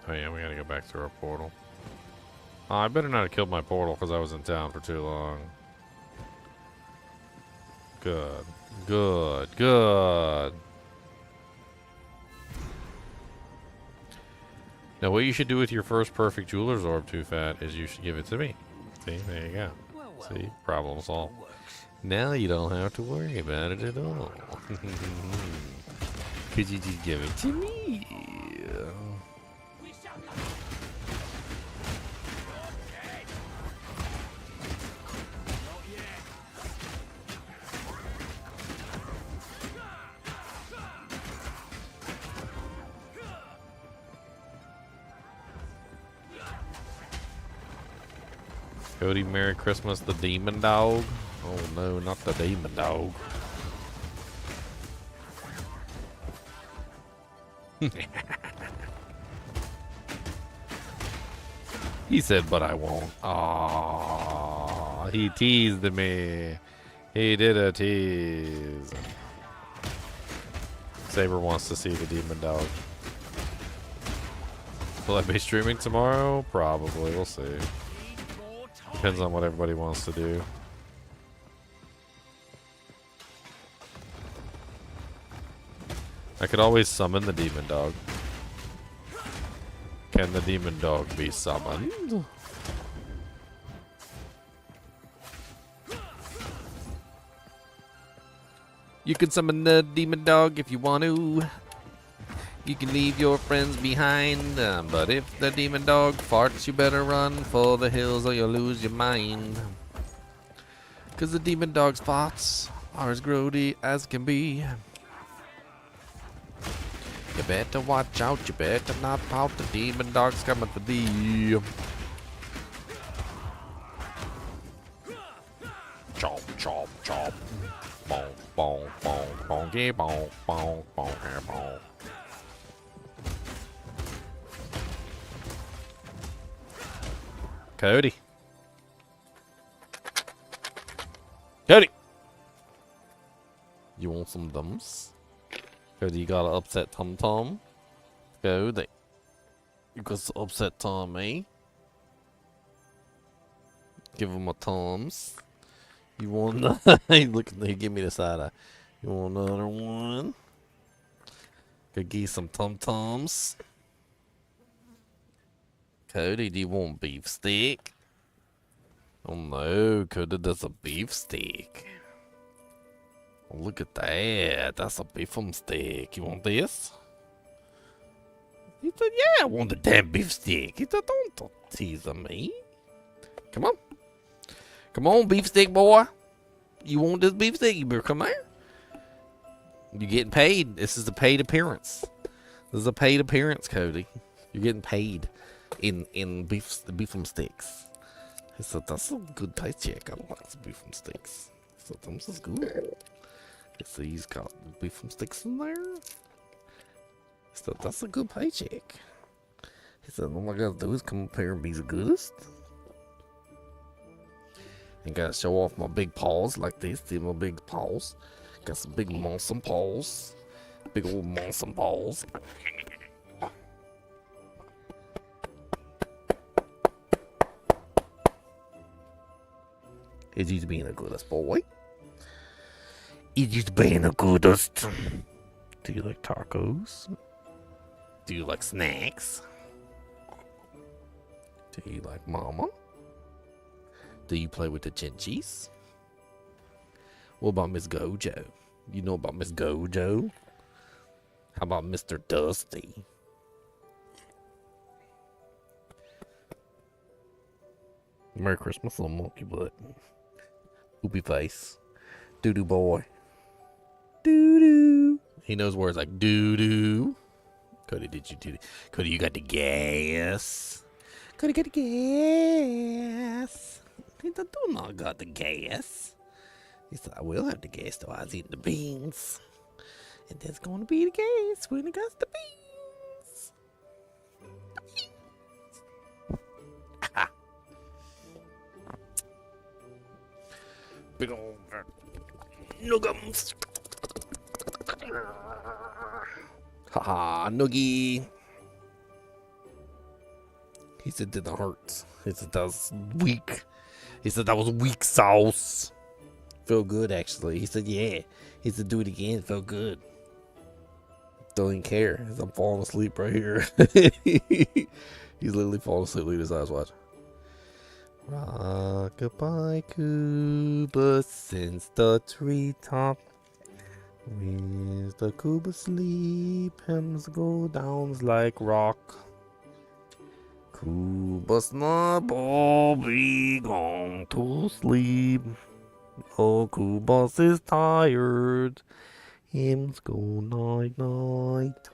Oh yeah, we gotta go back through our portal. I better not have killed my portal because I was in town for too long. Good. Good. Good. Now what you should do with your first perfect jeweler's orb, Too Fat, is you should give it to me. See? There you go. See? Problem solved. Now you don't have to worry about it at all. Could you just give it to me? Cody, Merry Christmas, the demon dog. Oh no, not the demon dog. He said, but I won't. Aww, he teased me. He did a tease. Saber wants to see the demon dog. Will I be streaming tomorrow? Probably, we'll see. Depends on what everybody wants to do. I could always summon the demon dog. Can the demon dog be summoned? You can summon the demon dog if you want to. You can leave your friends behind, but if the demon dog farts, you better run for the hills or you'll lose your mind. 'Cause the demon dog's farts are as grody as can be. You better watch out, you better not pout, the demon dog's coming for thee. Chomp, chomp, chomp. Bong, bong, bong, bongy, bong, bong, bong, bong. Cody. Cody! You want some dums? Cody, you got an upset tum-tum? Cody. You got some upset tummy? Give him a tums. You want he looking, he give me the side eye. You want another one? Could give some tum-tums. Cody, do you want beef stick? Oh no, Coda, that's a beefsteak. Oh, look at that. That's a beefsteak. You want this? He said, yeah, I want the damn beefsteak. He said, don't tease me. Come on. Come on, beefsteak boy. You want this beefsteak? You better come here. You're getting paid. This is a paid appearance. This is a paid appearance, Cody. You're getting paid in beefsteaks. He said, that's a good paycheck. I like the beefsteaks. He said, this is good. He said, he's got beefsteaks in there. He said, that's a good paycheck. He said, all I gotta do is come up here and be the goodest. And gotta show off my big paws like this. See my big paws. Got some big monster paws. Big old monster paws. Is you being the goodest boy? Is you being the goodest? Do you like tacos? Do you like snacks? Do you like mama? Do you play with the chinchies? What about Miss Gojo? You know about Miss Gojo? How about Mr. Dusty? Merry Christmas, little monkey butt. Poopy face. Doo-doo boy. Doo-doo. He knows words like doo-doo. Cody, did you do it? Cody, you got the gas. Cody got the gas. He said, do not got the gas. He said, I will have the gas, though. I was eating the beans. And that's going to be the gas when it got the beans. Big old nuggums. Haha, noogie. He said that hurts. He said that was weak. He said that was weak sauce. Felt good, actually. He said, yeah. He said, do it again. Felt good. Don't even care. I'm falling asleep right here. He's literally falling asleep. Look at his eyes. Watch. Rock-a-bye, Cuba, since the treetop. With the Cuba sleep, hymns go down like rock. Cuba's not all be gone to sleep. Oh, Cuba's is tired. Hymns go night night.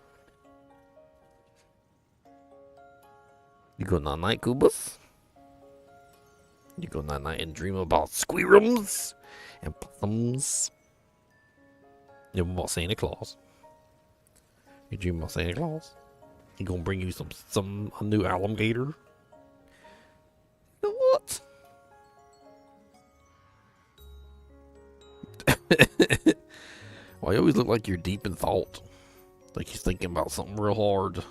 You go night night, Cubas? You go night night and dream about squirrels and possums. You dream about Santa Claus. You dream about Santa Claus. He gonna bring you a new alligator. What? Why you always look like you're deep in thought? Like he's thinking about something real hard.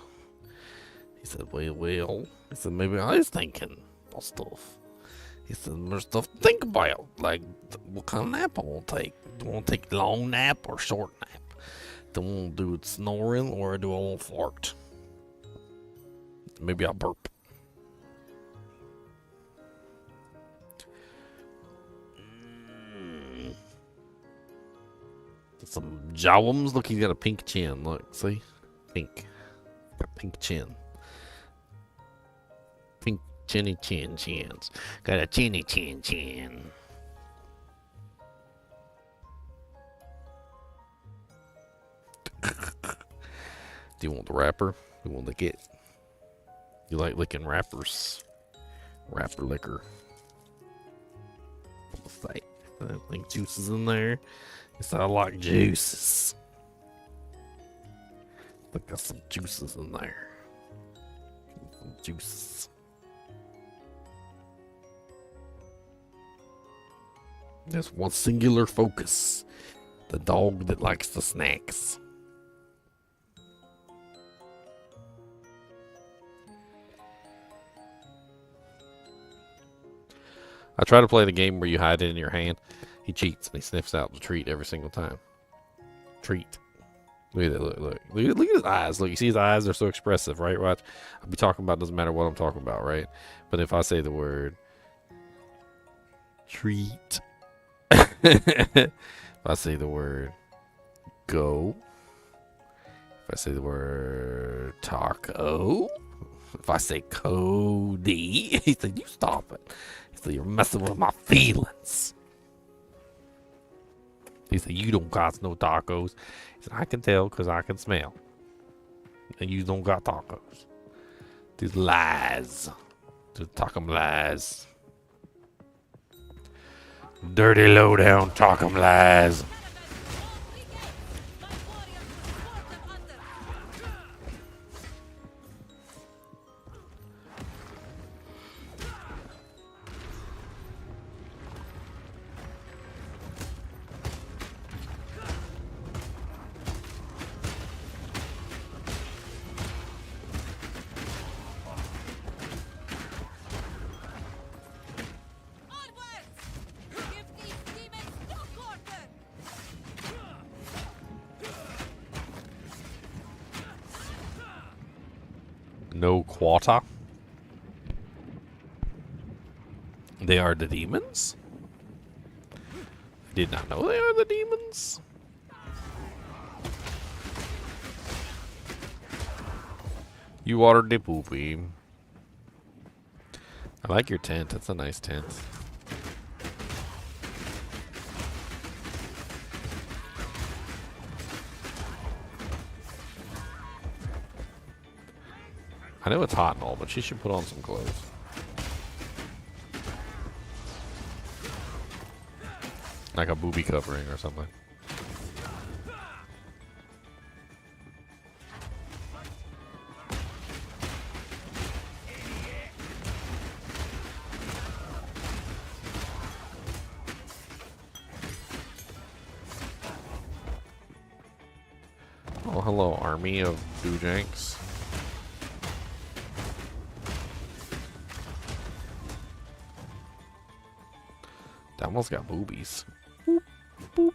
He said, well. He said, maybe I was thinking about stuff. He said, there's stuff to think about. Like, what kind of nap I want to take. Do I want to take a long nap or short nap? Do I want to do it snoring or do I want to fart? Maybe I'll burp. Some jowls. Look, he's got a pink chin. Look, see? Pink. Got a pink chin. Pink chinny chin chins. Got a chinny chin chin. Do you want the wrapper? You want to lick it? You like licking wrappers? Wrapper liquor. What's that? I think juices in there. Yes, I like juices. Look, got some juices in there. Some juices. There's one singular focus. The dog that likes the snacks. I try to play the game where you hide it in your hand. He cheats and he sniffs out the treat every single time. Treat. Look at that. Look at his eyes. Look, you see his eyes? They're so expressive, right? Watch. I'll be talking about, doesn't matter what I'm talking about, right? But if I say the word treat. If I say the word go. If I say the word taco. If I say Cody. He said, you stop it. He said, you're messing with my feelings. He said, you don't got no tacos. He said, I can tell because I can smell. And you don't got tacos. These lies. To talk 'em lies. Dirty lowdown talk 'em lies. No quarter. They are the demons? I did not know they are the demons. You watered the poopy. I like your tent. That's a nice tent. I know it's hot and all, but she should put on some clothes. Like a booby covering or something. Oh, hello, army of Doojanks. That almost got boobies. Boop, boop.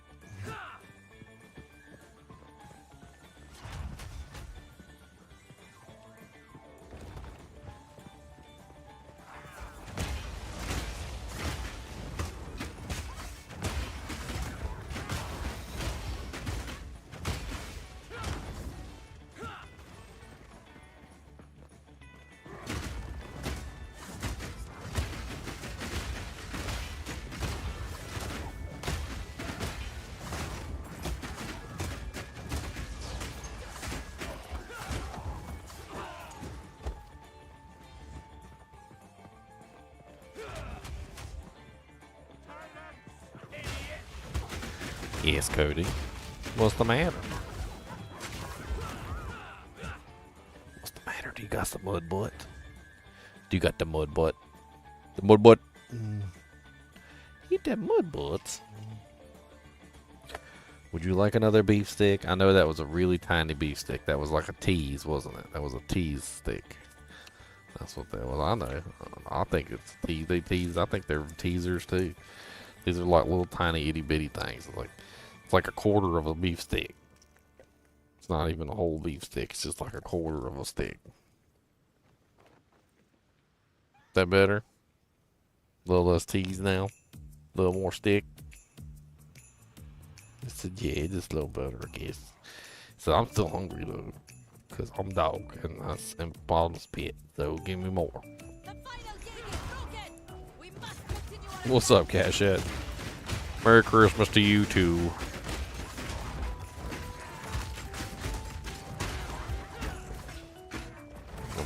Yes, Cody. What's the matter? What's the matter? Do you got the mud butt? Do you got the mud butt? The mud butt? Eat that mud butt. Would you like another beef stick? I know that was a really tiny beef stick. That was like a tease, wasn't it? That was a tease stick. That's what that was. I know. I think it's tease. They tease. I think they're teasers too. These are like little tiny itty bitty things. It's like a quarter of a beef stick. It's not even a whole beef stick. It's just like a quarter of a stick. That better? A little less tease now. A little more stick. I said, yeah, just a little better, I guess. So I'm still hungry though, cause I'm dog and I'm bottomless pit. So give me more. What's up, Cashette? Merry Christmas to you too.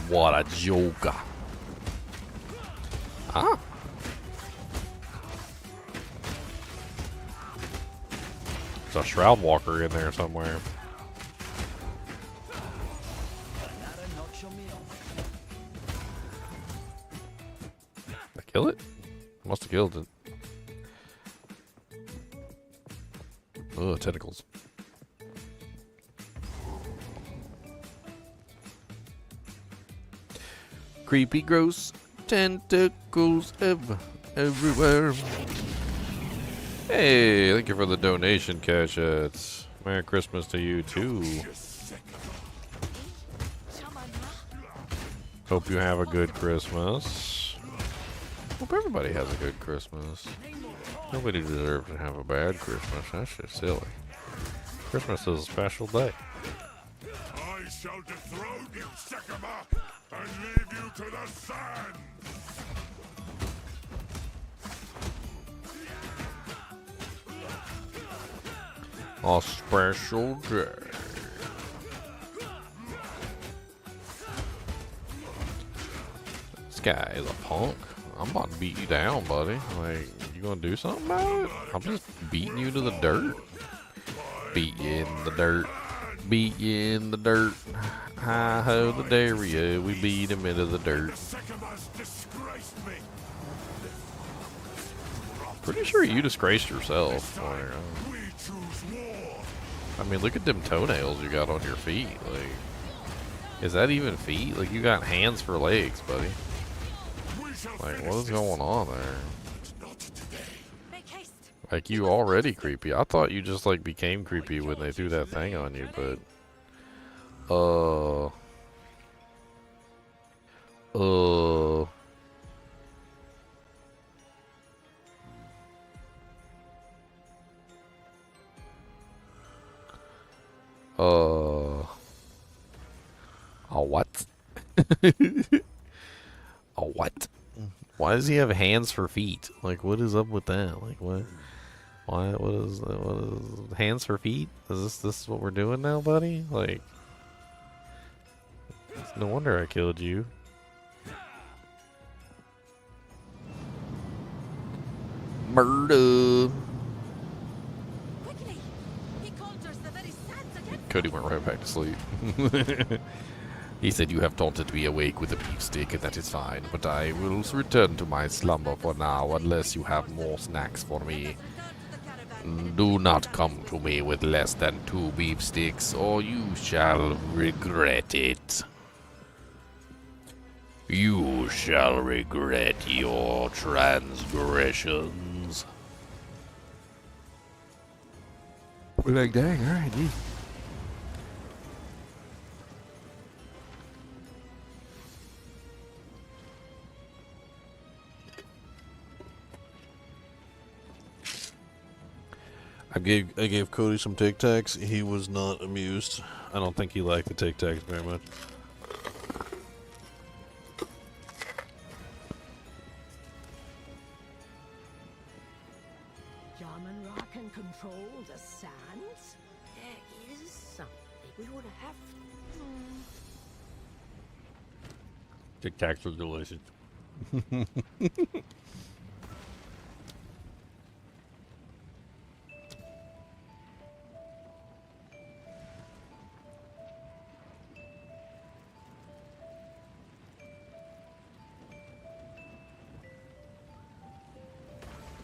What a joker. Ah. There's a Shroud Walker in there somewhere. Did I kill it? Must have killed it. Oh, tentacles. Creepy, gross tentacles everywhere. Hey, thank you for the donation, Cashets. Merry Christmas to you, too. Hope you have a good Christmas. Hope everybody has a good Christmas. Nobody deserves to have a bad Christmas. That's just silly. Christmas is a special day. I shall dethrone you, Sycamore, and leave you to the sand! A special day. This guy is a punk. I'm about to beat you down, buddy. Like, you gonna do something about it? I'm just beating you to the dirt. Beat you in the dirt. Beat you in the dirt. Hi ho the dairy, we beat him into the dirt. Sycamore's disgraced me! Pretty sure you disgraced yourself. Like, We choose war! I mean, look at them toenails you got on your feet. Like, is that even feet? Like, you got hands for legs, buddy. Like, what is going on there? Make haste. Like, you already creepy. I thought you just, like, became creepy when they threw that thing on you, but... A what? A what? Why does he have hands for feet? Like, what is up with that? Like, what? Why? What is hands for feet? Is this what we're doing now, buddy? Like, it's no wonder I killed you. Murder. Quickly. He conjures the very sands again. Cody went right back to sleep. He said, "You have taunted me awake with a beefsteak, and that is fine, but I will return to my slumber for now, unless you have more snacks for me. Do not come to me with less than 2 beefsteaks, or you shall regret it. You shall regret your transgressions." We're like, dang, alright, geez. I gave Cody some Tic Tacs. He was not amused. I don't think he liked the Tic Tacs very much. Yaman Ra can control the sands? There is something we would have. Tic Tacs are delicious.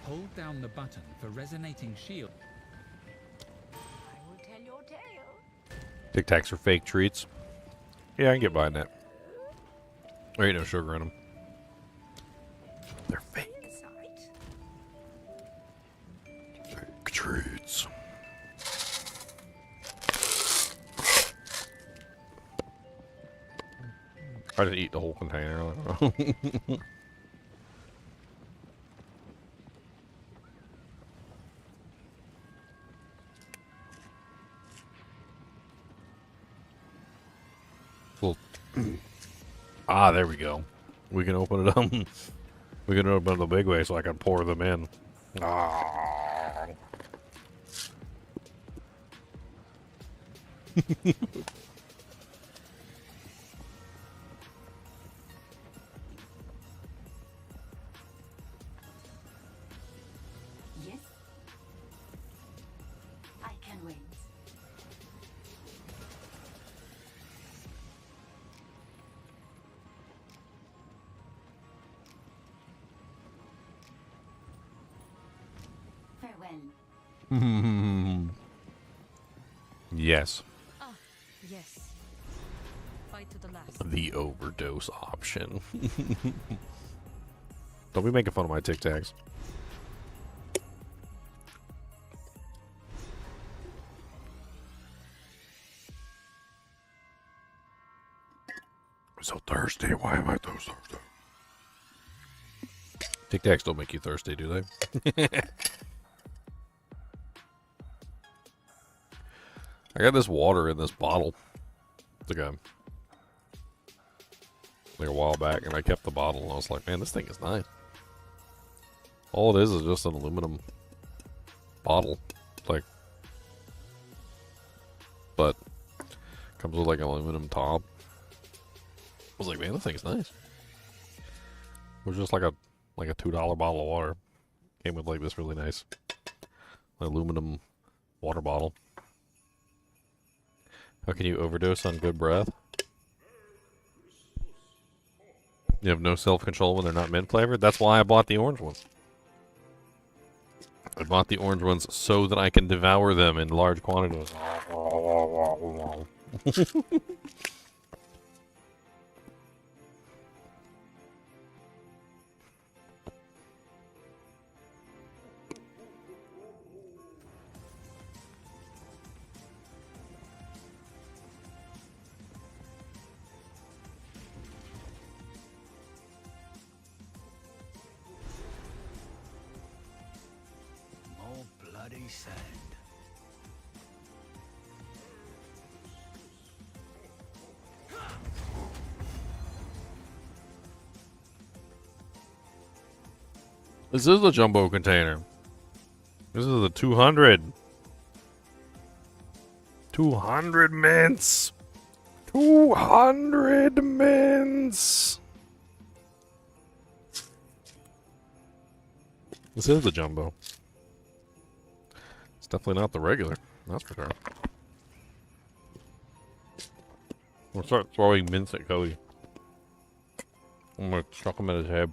Hold down the button for resonating shield. I will tell your tale. Tic Tacs are fake treats. Yeah, I can get behind that. There ain't no sugar in them. They're fake. Insight. Fake treats. I just eat the whole container. Well, there we go. We can open it up. We can open it the big way so I can pour them in. Ah. Yes? I can wait. Farewell. Yes. Ah, yes. Fight to the last. The overdose option. Don't be making fun of my Tic Tacs. I'm so thirsty. Why am I so thirsty? Tic Tacs don't make you thirsty, do they? I got this water in this bottle. It's like a while back, and I kept the bottle, and I was like, man, this thing is nice. All it is just an aluminum bottle. Like, but comes with like an aluminum top. I was like, man, this thing's nice. It was just like a $2 bottle of water. Came with like this really nice aluminum water bottle. How can you overdose on good breath? You have no self-control when they're not mint flavored? That's why I bought the orange ones. I bought the orange ones so that I can devour them in large quantities. More bloody sand. This is the jumbo container. This is the 200. 200 mints. 200 mints. This is the jumbo. It's definitely not the regular. That's for sure. We'll start throwing mints at Cody. I'm gonna chuck him at his head.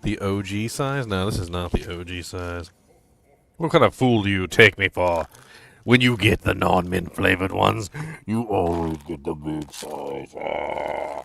The OG size? No, this is not the OG size. What kind of fool do you take me for? When you get the non-mint flavored ones, you always get the big size. Ah.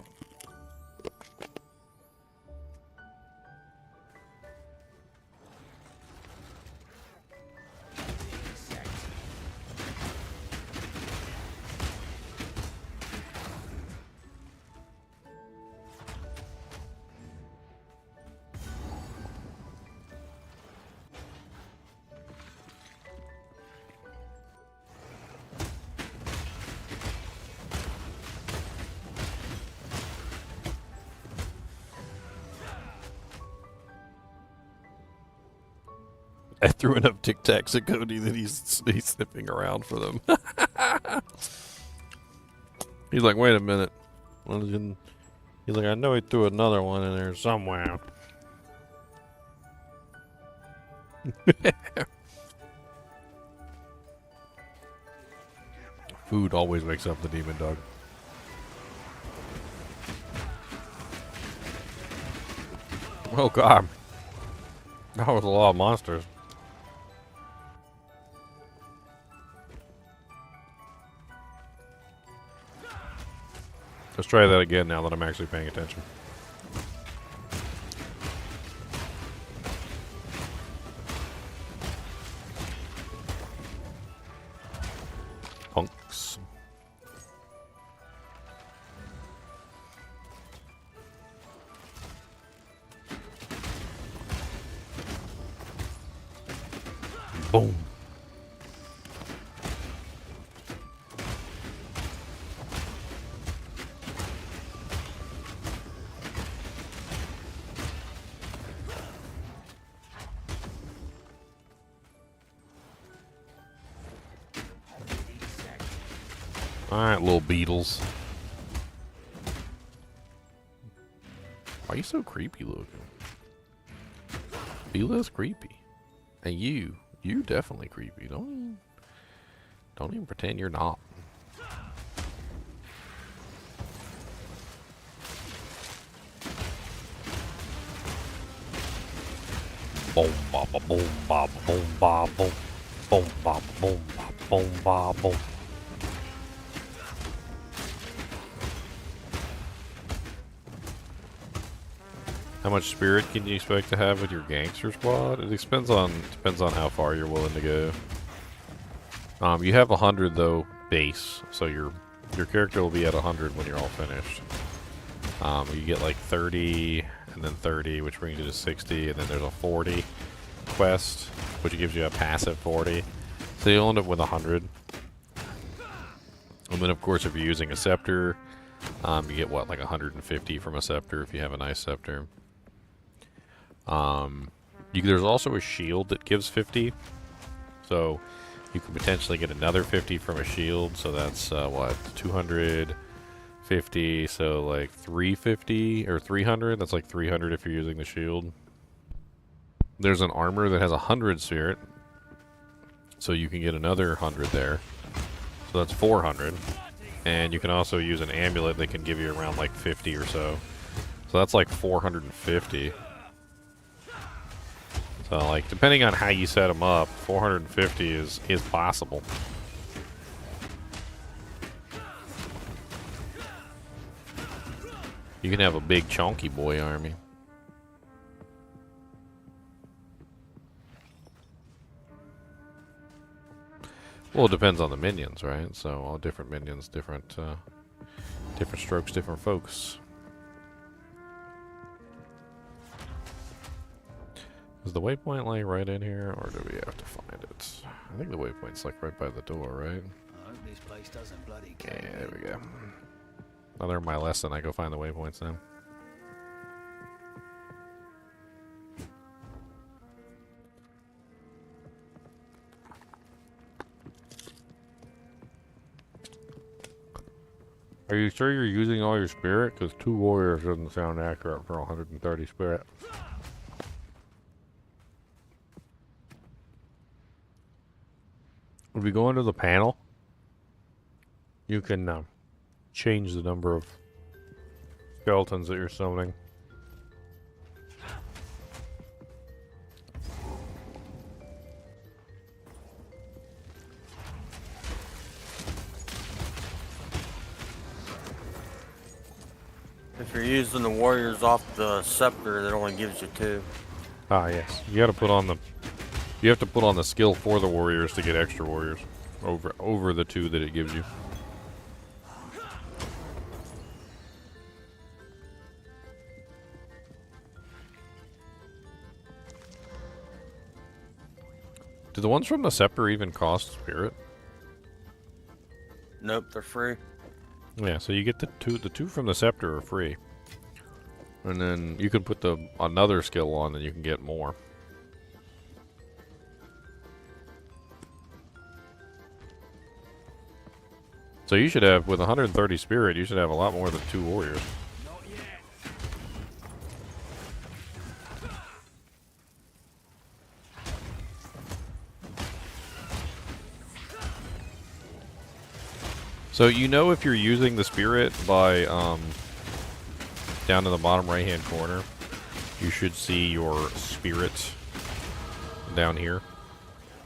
I threw enough Tic Tacs at Cody that he's sniffing around for them. He's like, wait a minute. He's like, I know he threw another one in there somewhere. Food always wakes up the demon dog. Oh god. That was a lot of monsters. Let's try that again now that I'm actually paying attention. Punks. Boom. Alright, little beetles. Why are you so creepy looking? Be less creepy. And you definitely creepy. Don't even pretend you're not. Boom ba ba boom ba ba boom ba boom. Boom ba ba boom ba boom ba boom. How much spirit can you expect to have with your gangster squad? It depends on how far you're willing to go. You have 100 though base, so your character will be at 100 when you're all finished. You get like 30 and then 30, which brings you to 60, and then there's a 40 quest, which gives you a passive 40. So you'll end up with 100. And then of course if you're using a scepter, you get what, like 150 from a scepter if you have a nice scepter. There's also a shield that gives 50, so you can potentially get another 50 from a shield, so that's what, 250, so like 350 or 300, that's like 300 if you're using the shield. There's an armor that has 100 spirit, so you can get another 100 there, so that's 400. And you can also use an amulet that can give you around like 50 or so, so that's like 450. So, like, depending on how you set them up, 450 is possible. You can have a big chunky boy army. Well, it depends on the minions, right? So, all different minions, different strokes, different folks. Is the waypoint like right in here, or do we have to find it? I think the waypoint's like right by the door, right? I hope this place doesn't bloody Yeah, there we go. I learned my lesson. I go find the waypoints now. Are you sure you're using all your spirit? Because 2 warriors doesn't sound accurate for 130 spirit. If you go into the panel, you can change the number of skeletons that you're summoning. If you're using the warriors off the scepter, that only gives you 2. Ah, yes. You have to put on the skill for the warriors to get extra warriors over the 2 that it gives you. Do the ones from the scepter even cost spirit? Nope, they're free. Yeah, so you get the two from the scepter are free. And then you can put another skill on and you can get more. So you should have, with 130 spirit, you should have a lot more than 2 warriors. So you know if you're using the spirit by down in the bottom right hand corner, you should see your spirit down here.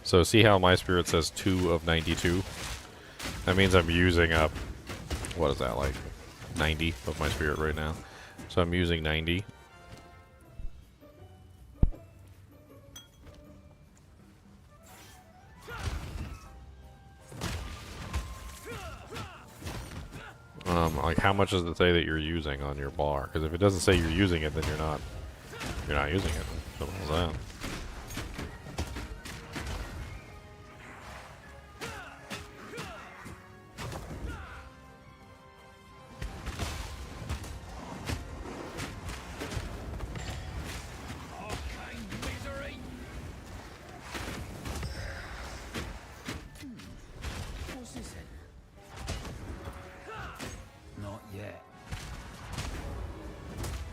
So see how my spirit says 2 of 92? That means I'm using up, what is that, like 90 of my spirit right now. So I'm using 90. Like how much does it say that you're using on your bar? Because if it doesn't say you're using it, then you're not using it. Simple as that. Not yet.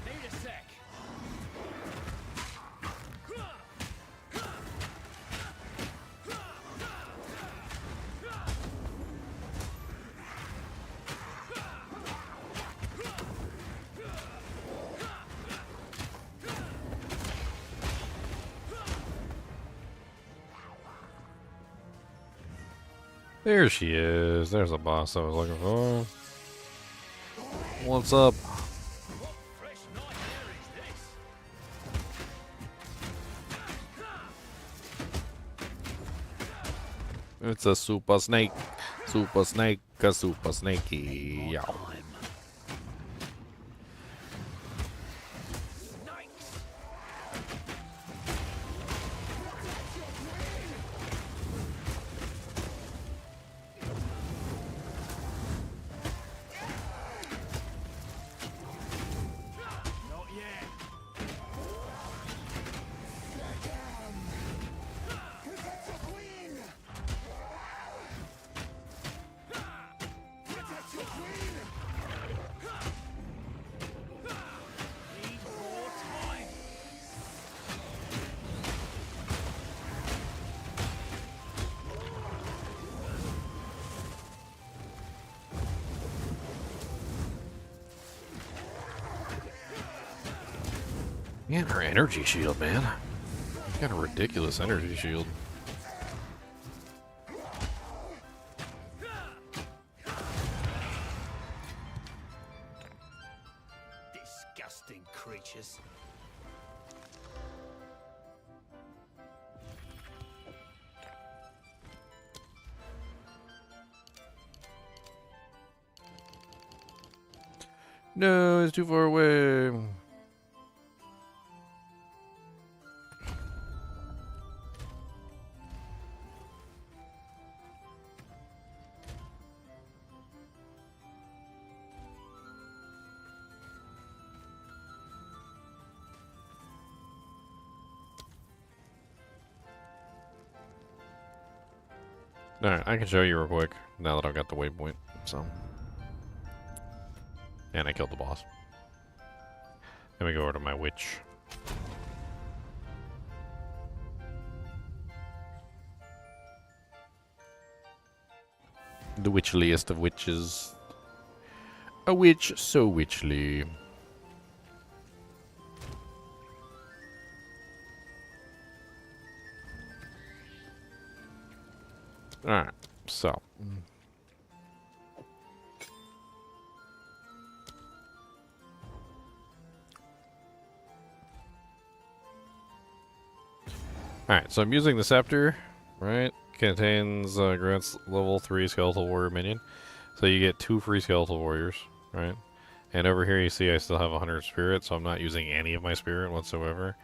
Need a sec. There she is. There's a boss I was looking for. What's up? It's a super snake. Super snake, a super snakey. Yeah. Man, her energy shield, man. She's got a ridiculous energy shield. Disgusting creatures. No, it's too far away. Alright, I can show you real quick now that I've got the waypoint, so. And I killed the boss. Let me go over to my witch. The witchliest of witches. A witch so witchly. Alright, so. Alright, so I'm using the scepter, right? Contains, grants level 3 skeletal warrior minion. So you get 2 free skeletal warriors, right? And over here you see I still have 100 spirit, so I'm not using any of my spirit whatsoever.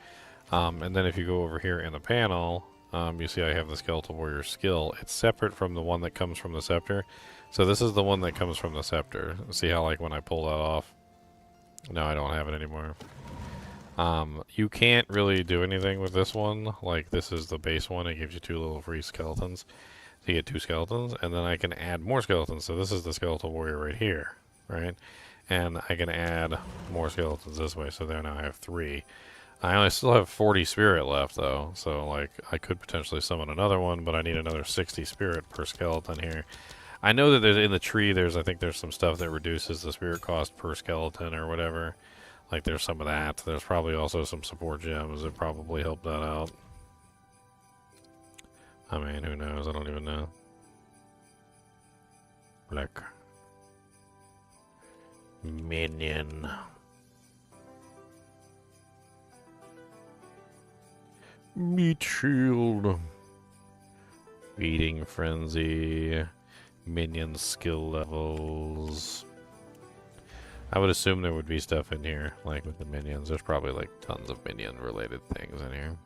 And then if you go over here in the panel, you see I have the skeletal warrior skill. It's separate from the one that comes from the scepter. So this is the one that comes from the scepter. See how like when I pull that off, no, I don't have it anymore. You can't really do anything with this one. Like this is the base one. It gives you 2 little free skeletons. So you get 2 skeletons, and then I can add more skeletons. So this is the skeletal warrior right here, right? And I can add more skeletons this way. So there now I have 3. I only still have 40 spirit left though, so like I could potentially summon another one, but I need another 60 spirit per skeleton here. I know that there's in the tree I think there's some stuff that reduces the spirit cost per skeleton or whatever. Like there's some of that. There's probably also some support gems that probably help that out. I mean, who knows? I don't even know. Like Minion. Meat shield. Feeding frenzy. Minion skill levels. I would assume there would be stuff in here, like with the minions. There's probably like tons of minion related things in here.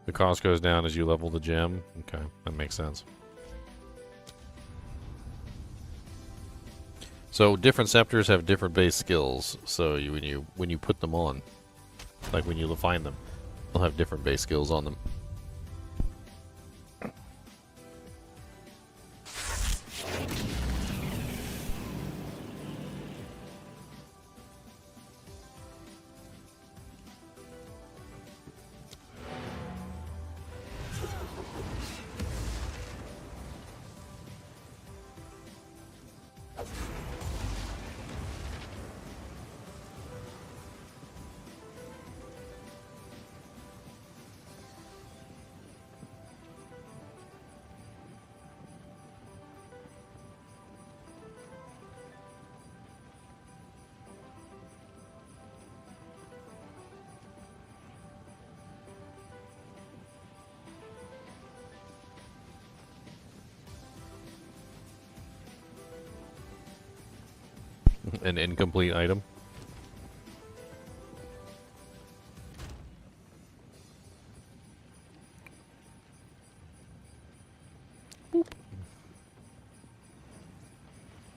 The cost goes down as you level the gem. Okay, that makes sense. So different scepters have different base skills. So when you put them on, like when you find them, they'll have different base skills on them. An incomplete item.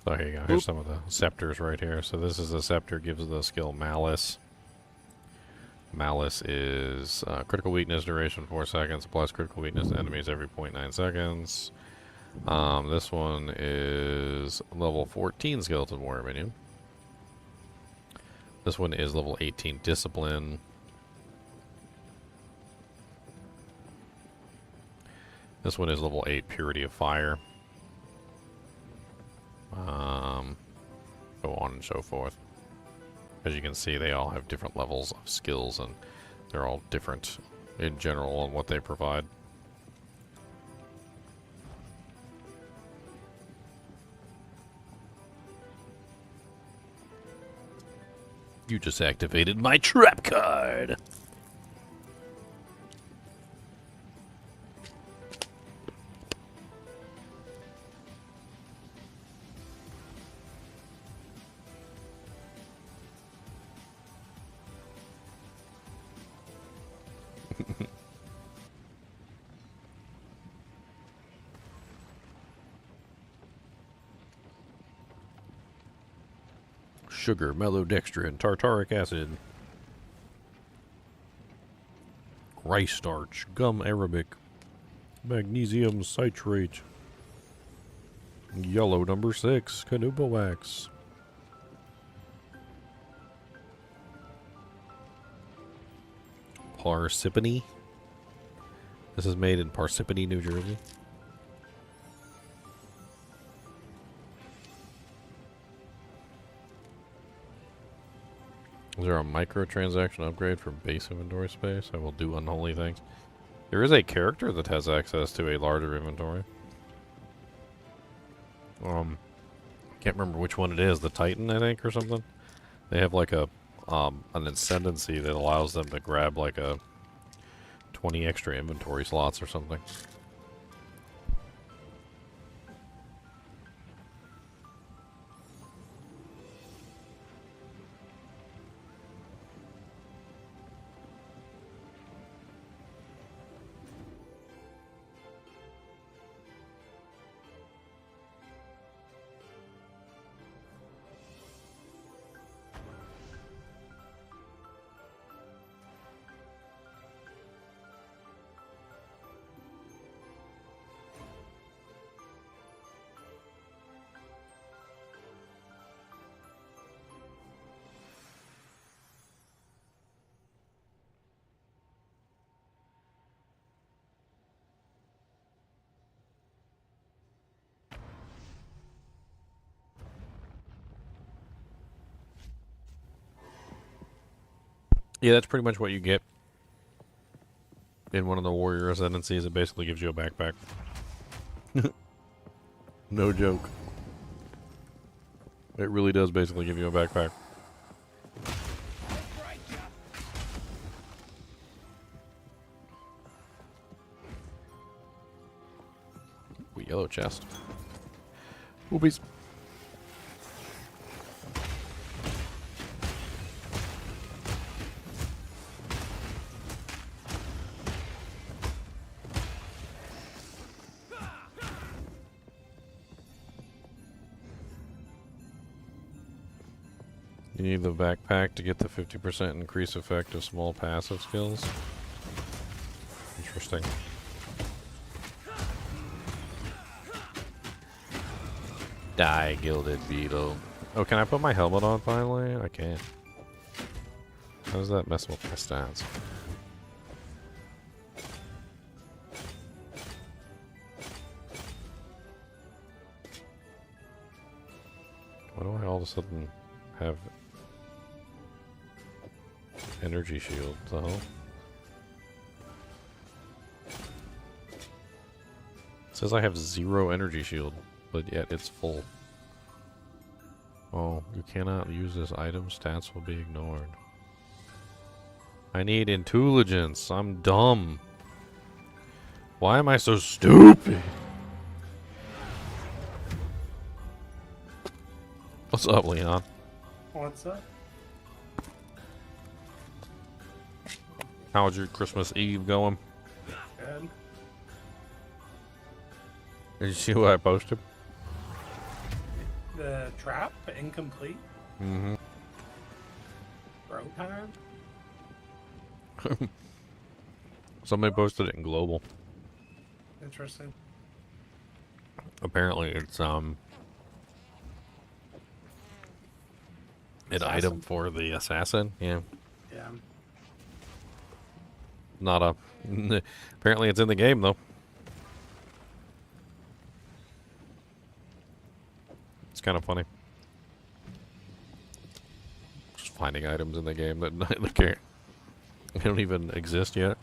So here you go. Here's some of the scepters right here. So this is the scepter, gives the skill Malice. Malice is critical weakness, duration 4 seconds, applies critical weakness to enemies every 0.9 seconds. This one is level 14 skeleton warrior minion. This one is level 18 discipline. This one is level 8 purity of fire. So on and so forth. As you can see, they all have different levels of skills, and they're all different in general on what they provide. You just activated my trap card! Sugar, maltodextrin, tartaric acid, rice starch, gum arabic, magnesium citrate, yellow number 6, canupa wax. Parsippany. This is made in Parsippany, New Jersey. Is there a microtransaction upgrade for base inventory space? I will do unholy things. There is a character that has access to a larger inventory. Can't remember which one it is. The Titan, I think, or something. They have like a an ascendancy that allows them to grab like a 20 extra inventory slots or something. Yeah, that's pretty much what you get in one of the warrior ascendancies. It basically gives you a backpack. No joke. It really does basically give you a backpack. Ooh, yellow chest. Oopies. You need the backpack to get the 50% increase effect of small passive skills. Interesting. Die, gilded beetle. Oh, can I put my helmet on finally? I can't. How does that mess with my stats? Why do I all of a sudden have energy shield, though? It says I have 0 energy shield, but yet it's full. Oh, you cannot use this item. Stats will be ignored. I need intelligence. I'm dumb. Why am I so stupid? What's up, Leon? What's up? How's your Christmas Eve going? Good. Did you see what I posted? The trap incomplete. Mm-hmm. Bro time. Somebody posted it in global. Interesting. Apparently, it's an Assassin? item for the assassin. Yeah. Yeah. Not a. Apparently, it's in the game though. It's kind of funny. Just finding items in the game that they don't even exist yet.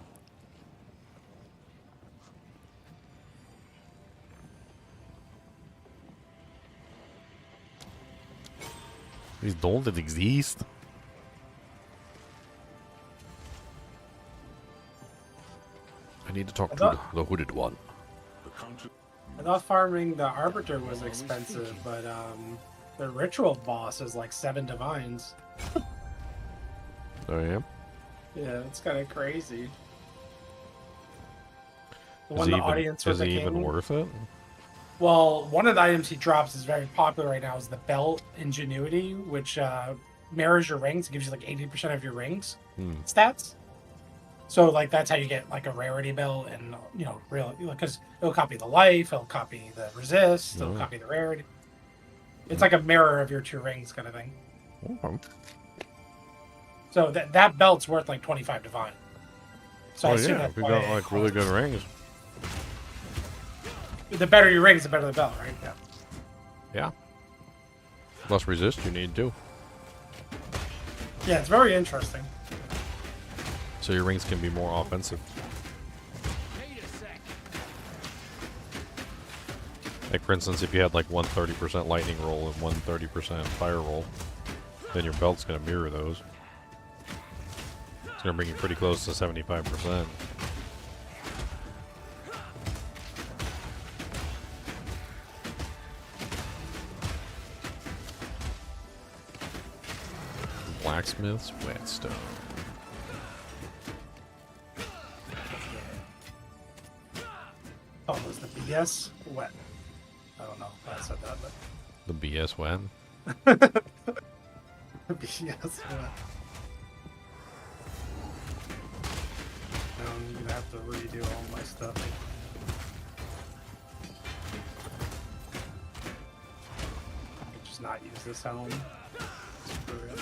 These don't exist. I need to talk to the hooded one. I thought farming the Arbiter was expensive, but the ritual boss is like 7 divines. Oh yeah. Yeah, it's kind of crazy. The Is one he the even, audience is with he the even king. worth it? Well, one of the items he drops is very popular right now is the belt ingenuity, which mirrors your rings. It gives you like 80% of your rings stats. So like that's how you get like a rarity belt, and real because it'll copy the life, it'll copy the resist, it'll copy the rarity. It's like a mirror of your 2 rings kind of thing. Okay. So that belt's worth like 25 divine. So I assume yeah, that's if you why got it like really good rings. The better your rings, the better the belt, right? Yeah. Yeah. Less resist you need too. Yeah, it's very interesting. So your rings can be more offensive. Like for instance, if you had like 130% lightning roll and 130% fire roll, then your belt's gonna mirror those. It's gonna bring you pretty close to 75%. Blacksmith's whetstone. Oh, it was the BS wet. I don't know if I said that, but The BS when? BS wet. I'm gonna have to redo all my stuff. I could just not use this helm. Screw it.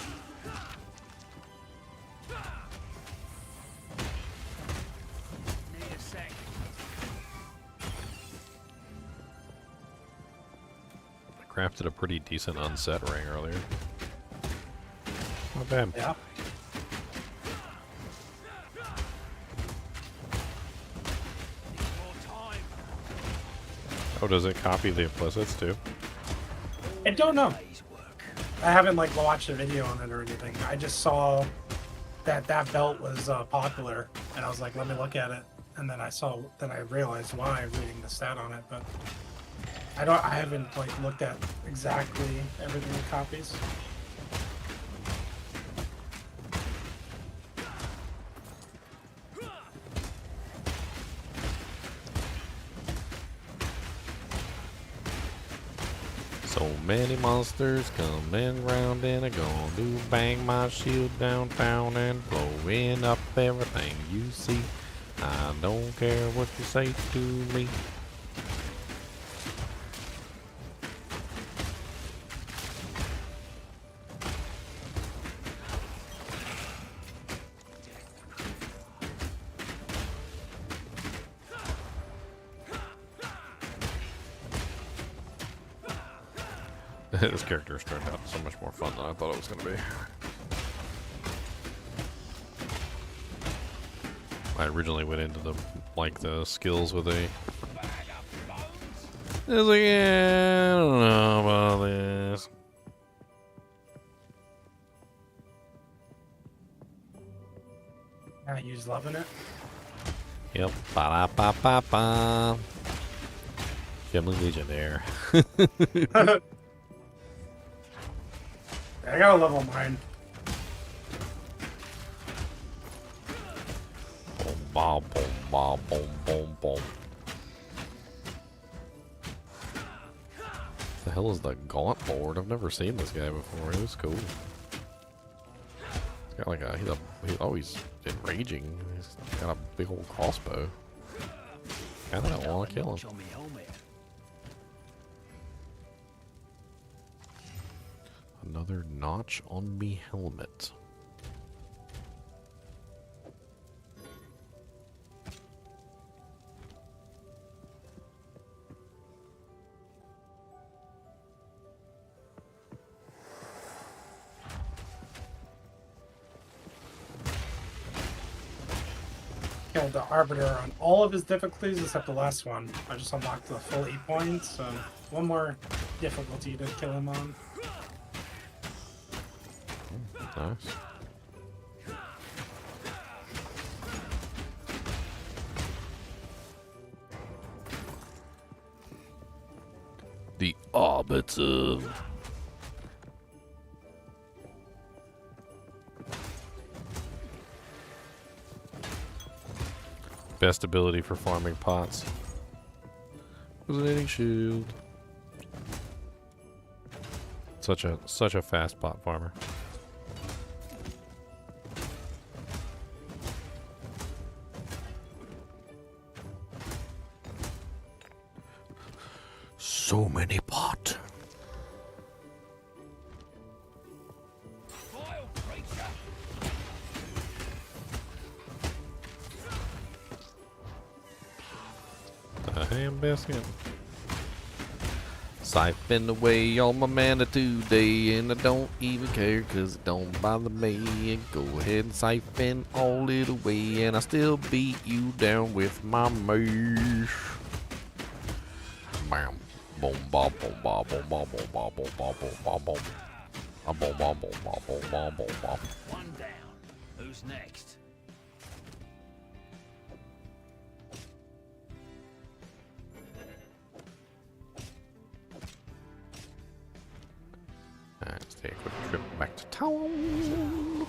I crafted a pretty decent unset ring earlier. Not bad. Yeah. Oh, does it copy the implicits too? I don't know. I haven't like watched a video on it or anything. I just saw that belt was popular, and I was like, let me look at it. And then I realized why reading the stat on it, but I haven't like looked at exactly everything it copies. So many monsters coming round and a-gonna do bang my shield downtown and blowing up everything you see. I don't care what you say to me. This character has turned out so much more fun than I thought it was going to be. I originally went into the skills with a. I was like, yeah, I don't know about this. I use loving it. Yep. Ba ba ba ba. Family Legionnaire. Yeah, I gotta level mine. Boom, ba, boom, ba, boom, boom, boom. The hell is the Gaunt Lord? I've never seen this guy before. He was cool. He's got like he's always enraging. He's got a big old crossbow. I don't want to kill him. Another notch on me helmet. Killed the Arbiter on all of his difficulties except the last one. I just unlocked the full 8 points, so one more difficulty to kill him on. Nice. The Arbiter. Best ability for farming pots. Resonating shield. Such a fast pot farmer. So many pot. A ham basket. Siphon away all my mana today, and I don't even care cause it don't bother me. Go ahead and siphon all it away, and I still beat you down with my mace. Bam. Boom, ba, boom, ba, boom, ba, boom, ba, boom, ba, boom, ba, boom. A boom, ba, boom, ba, boom, ba, boom, ba. One down. Who's next? Alright, let's take a quick trip back to town.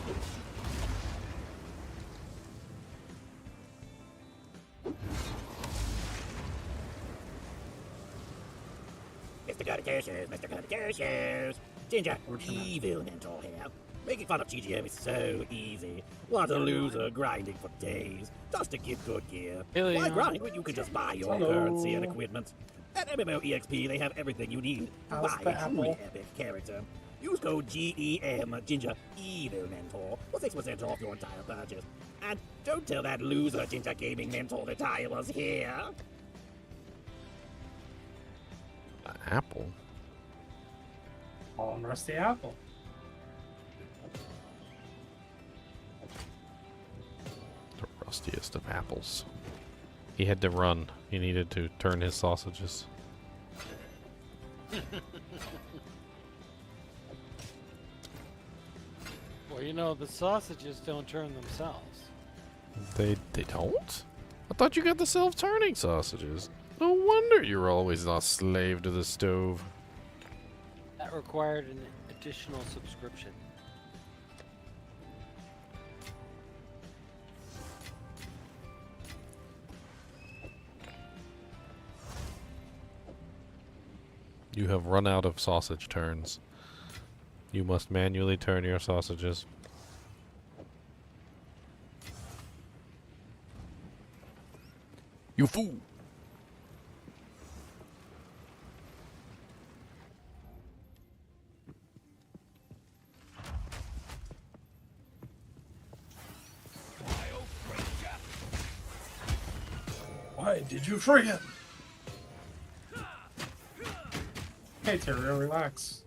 Mr. Goody-Two-Shoes, Mr. Goody-Two-Shoes. Ginger, evil mentor here. Making fun of GGM is so easy. What a loser grinding for days just to get good gear. Why grind when you can just buy your currency and equipment? At MMO EXP, they have everything you need to buy a truly epic character. Use code GEM, Ginger, Evil Mentor, for 6% off your entire purchase. And don't tell that loser Ginger Gaming Mentor that I was here. Apple? Oh, rusty apple. The rustiest of apples. He had to run. He needed to turn his sausages. Well, you know, the sausages don't turn themselves. They don't? I thought you got the self-turning sausages. No wonder you're always a slave to the stove. That required an additional subscription. You have run out of sausage turns. You must manually turn your sausages. You fool! Why did you free him? Hey, Tyrael, relax.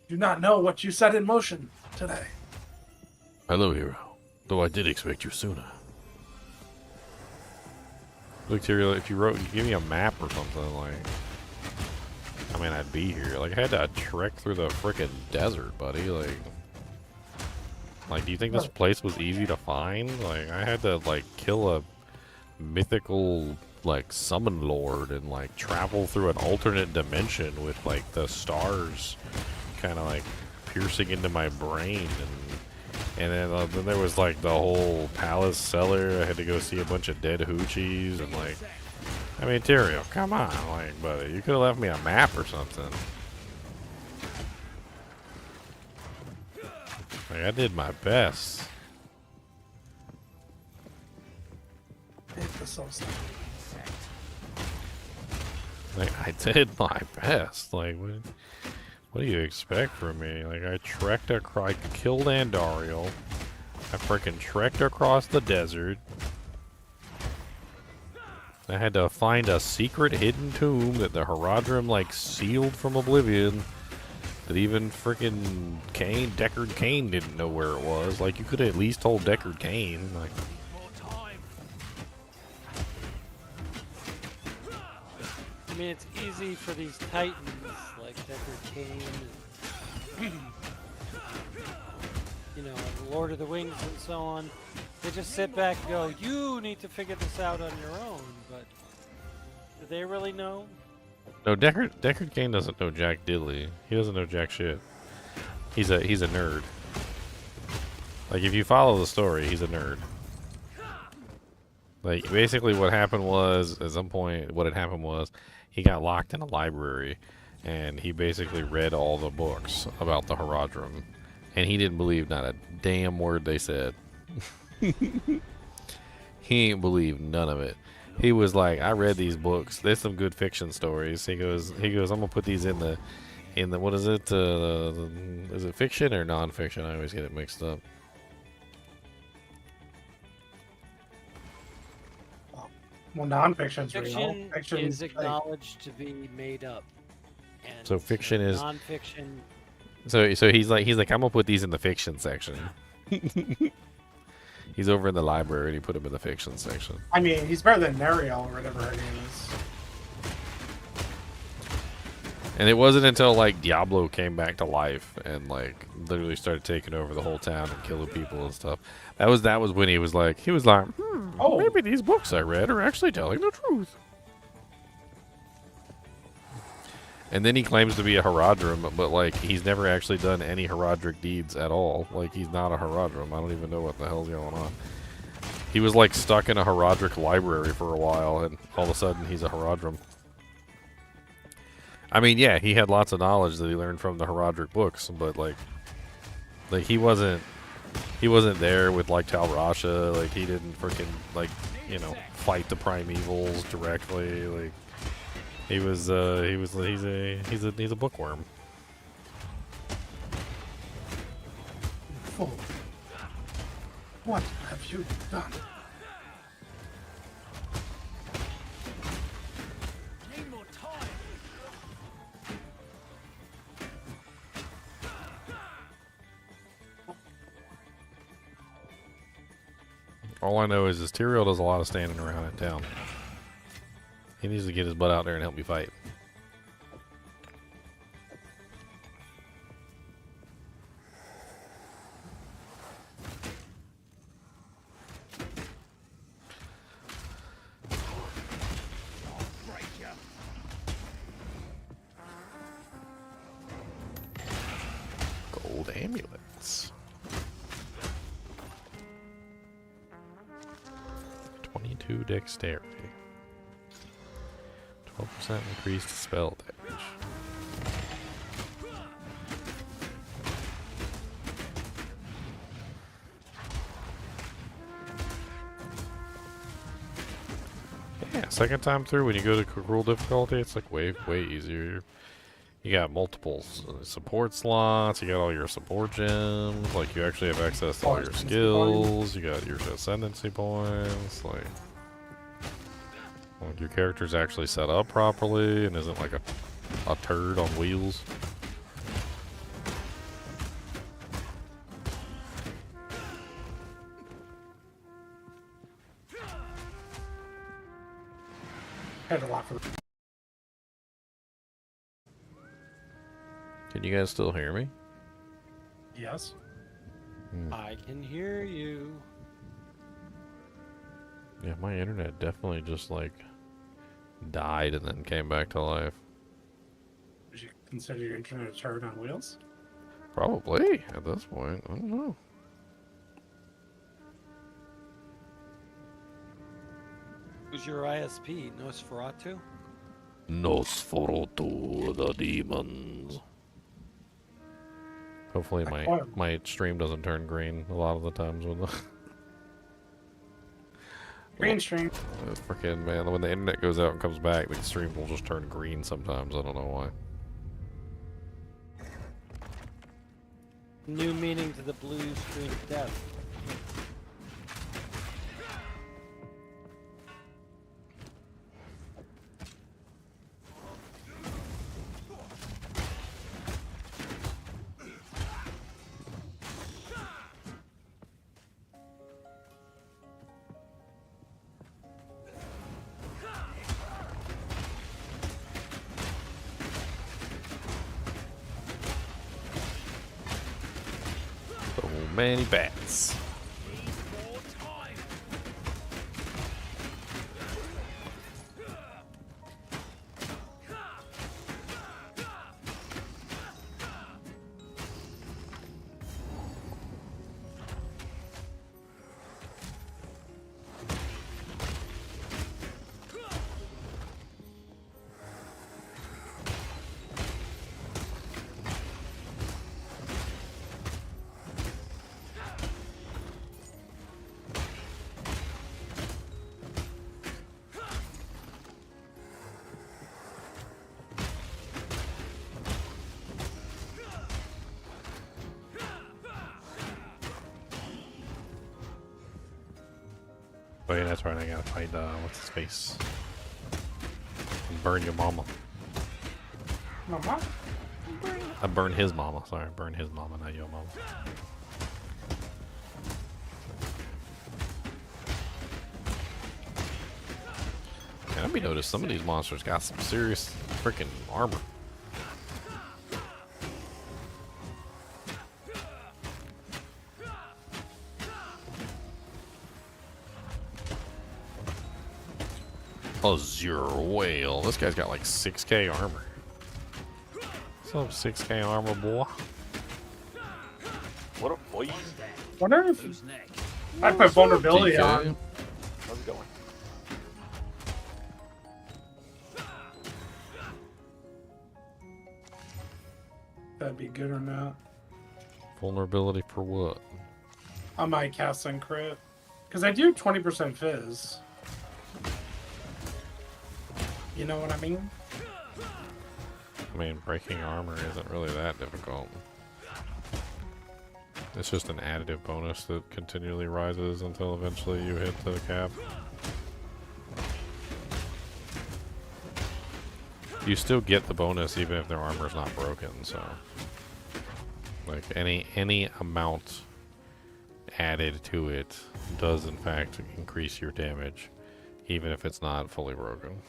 Do not know what you set in motion today. Hello, hero. Though I did expect you sooner. Look, Tyrael, if you give me a map or something, like... I mean, I'd be here. Like, I had to trek through the frickin' desert, buddy. Like, do you think this place was easy to find? Like, I had to, like, kill a mythical like summon lord and like travel through an alternate dimension with like the stars kind of like piercing into my brain, and then there was like the whole palace cellar. I had to go see a bunch of dead hoochies and like, I mean, Tyrael, come on, like, buddy, you could have left me a map or something. Like, I did my best. Like, I did my best. Like, what do you expect from me? Like, I trekked across, I killed Andariel. I freaking trekked across the desert. I had to find a secret hidden tomb that the Haradrim, like, sealed from oblivion. That even freaking Deckard Cain didn't know where it was. Like, you could have at least told Deckard Cain. Like, I mean, it's easy for these titans like Deckard Cain and, you know, and Lord of the Wings and so on. They just sit back and go, you need to figure this out on your own, but do they really know? no, Deckard Cain doesn't know jack diddly. He doesn't know jack shit. He's a nerd. Like, if you follow the story, he's a nerd. Like, basically what happened was, at some point, what had happened was, he got locked in a library, and he basically read all the books about the Haradrim, and he didn't believe not a damn word they said. He ain't believed none of it. He was like, I read these books. There's some good fiction stories. He goes, I'm gonna put these in the, what is it? Is it fiction or non-fiction? I always get it mixed up. Well, non-fiction's real. Fiction Fiction's is acknowledged to be made up. And So fiction is non-fiction. So he's like I'm gonna put these in the fiction section. He's over in the library and he put them in the fiction section. I mean, he's better than Nariel or whatever her name is. And it wasn't until like Diablo came back to life and like literally started taking over the whole town and killing people and stuff. That was when he was like oh, maybe these books I read are actually telling the truth. And then he claims to be a Haradrim, but like he's never actually done any Haradric deeds at all. Like, he's not a Haradrim. I don't even know what the hell's going on. He was like stuck in a Haradric library for a while, and all of a sudden he's a Haradrim. I mean, yeah, he had lots of knowledge that he learned from the Haradric books, but like he wasn't there with like Tal Rasha. Like, he didn't freaking like, fight the primevals directly. Like, he's a bookworm. Fool. What have you done? Need more time. All I know is Tyrael does a lot of standing around in town. He needs to get his butt out there and help me fight. Gold amulets. 22 dexterity. 12% increased spell damage. Yeah, second time through when you go to cruel difficulty, it's like way easier. You got multiple support slots, you got all your support gems, like you actually have access to all your skills, you got your ascendancy points, like your character's actually set up properly and isn't like a turd on wheels. Had a lot for. Can you guys still hear me? Yes. I can hear you. Yeah, my internet definitely just like died and then came back to life. Would you consider your internet a turd on wheels? Probably at this point. I don't know. Who's your ISP? Nosferatu? Nosferatu, the demons. Hopefully my stream doesn't turn green a lot of the times when the Green stream. freaking man, when the internet goes out and comes back, the stream will just turn green sometimes. I don't know why. New meaning to the blue screen of death. So many bats. Oh yeah, that's right, I gotta fight, what's his face? And burn your mama. Mama? I burn his mama, sorry, burn his mama, not your mama. Yeah, I've noticed some of these monsters got some serious freaking armor. Azure whale. This guy's got like 6k armor. What's up, 6k armor, boy? What up, boy? Wonder if I put vulnerability on. How's it going? That'd be good or not. Vulnerability for what? I might cast on crit. Because I do 20% fizz. You know what I mean? I mean, breaking armor isn't really that difficult. It's just an additive bonus that continually rises until eventually you hit the cap. You still get the bonus even if their armor's not broken, so like any amount added to it does in fact increase your damage, even if it's not fully broken.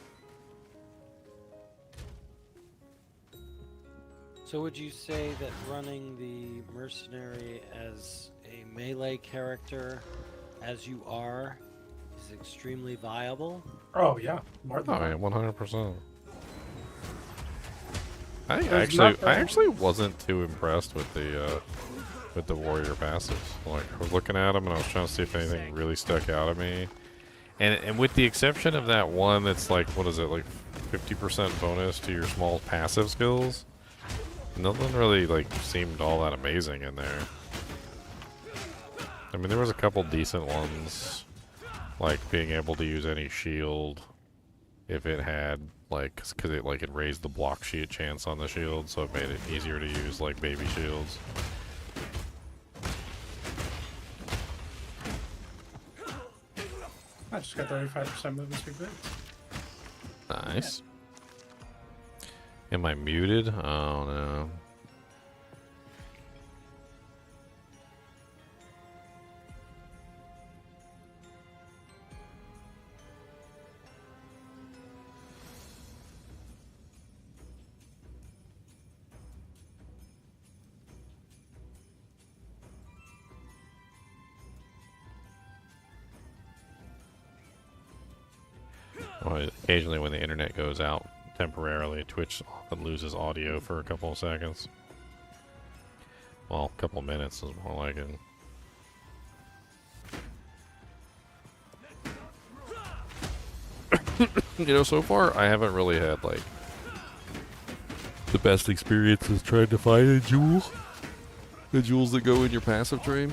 So would you say that running the mercenary as a melee character, as you are, is extremely viable? Oh yeah, more than Oh yeah, 100%. I There's actually wasn't too impressed with the warrior passives. Like I was looking at them and I was trying to see if anything really stuck out at me. And with the exception of that one that's like, what is it, like 50% bonus to your small passive skills, nothing really like seemed all that amazing in there. I mean, there was a couple decent ones, like being able to use any shield if it had like, because it like it raised the block sheet chance on the shield, so it made it easier to use like baby shields. I just got 35% movement speed. Nice. Am I muted? Oh no. Well, occasionally when the internet goes out temporarily, Twitch often loses audio for a couple of seconds. Well, a couple of minutes is more like it. You know, so far I haven't really had like the best experiences trying to find a jewel. The jewels that go in your passive tree. I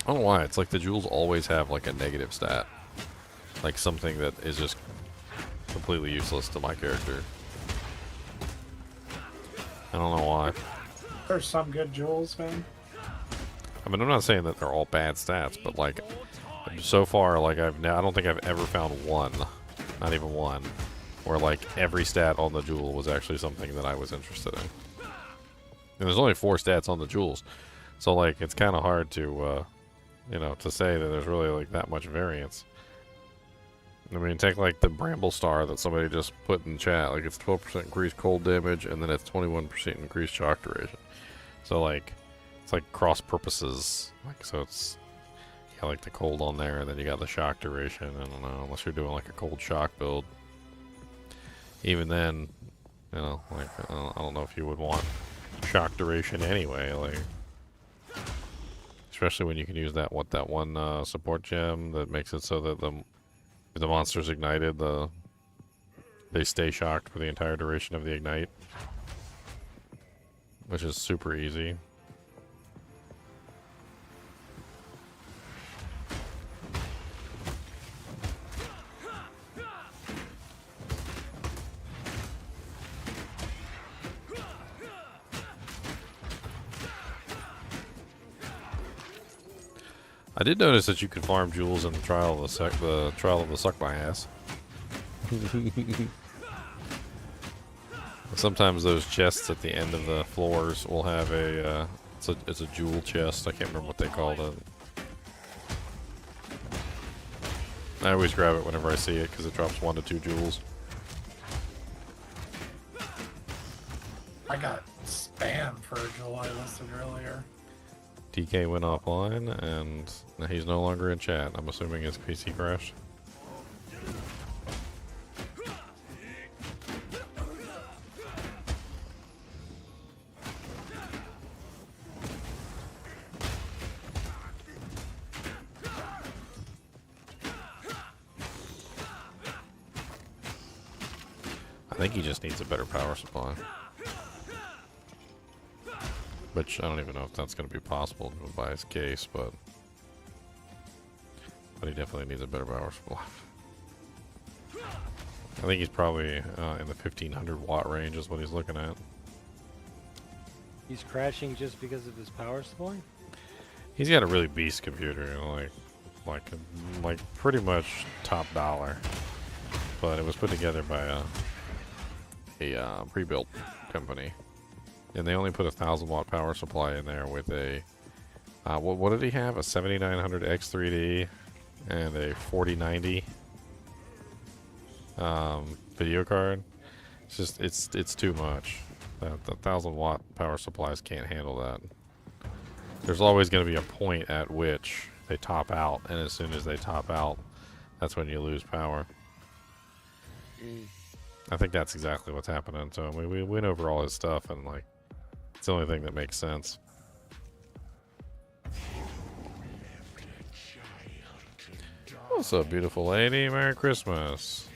don't know why. It's like the jewels always have like a negative stat. Like something that is just completely useless to my character. I don't know why. There's some good jewels, man. I mean, I'm not saying that they're all bad stats, but like so far, like I don't think I've ever found one, not even one, where like every stat on the jewel was actually something that I was interested in. And there's only 4 stats on the jewels, so like it's kind of hard to, you know, to say that there's really like that much variance. I mean, take like the Bramble Star that somebody just put in chat. Like it's 12% increased cold damage, and then it's 21% increased shock duration. So like, it's like cross purposes. Like so, it's you got like the cold on there, and then you got the shock duration. I don't know, unless you're doing like a cold shock build. Even then, you know, like I don't know if you would want shock duration anyway. Like, especially when you can use that one support gem that makes it so that if the monster's ignited, they stay shocked for the entire duration of the ignite, which is super easy. I did notice that you could farm jewels in the trial of the suck my ass. Sometimes those chests at the end of the floors will have a it's a jewel chest. I can't remember what they called it. I always grab it whenever I see it because it drops 1 to 2 jewels. I got spam for a jewel I listed earlier. TK went offline, and he's no longer in chat. I'm assuming his PC crashed. I think he just needs a better power supply. Which I don't even know if that's going to be possible by his case, but he definitely needs a better power supply. I think he's probably in the 1500 watt range is what he's looking at. He's crashing just because of his power supply? He's got a really beast computer, you know, like pretty much top dollar. But it was put together by a pre-built company. And they only put a 1000 watt power supply in there with a what did he have? A 7900 X3D and a 4090 video card. It's just it's too much. The 1000 watt power supplies can't handle that. There's always going to be a point at which they top out, and as soon as they top out, that's when you lose power. I think that's exactly what's happening to him. We went over all his stuff, and like, it's the only thing that makes sense. What's up, beautiful lady? Merry Christmas.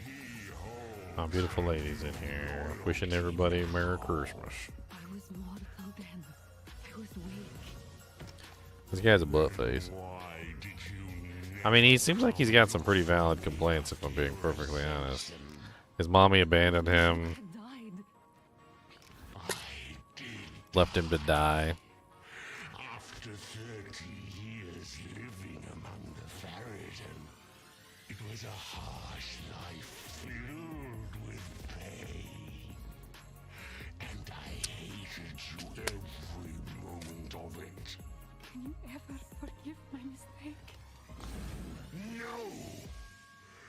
Oh, beautiful ladies in here. Wishing everybody Merry Christmas. I was mortal then. I was weak. This guy's a butt face. I mean, he seems like he's got some pretty valid complaints, if I'm being perfectly honest. His mommy abandoned him. Left him to die. After 30 years living among the Faradin, it was a harsh life filled with pain. And I hated you every moment of it. Can you ever forgive my mistake? No!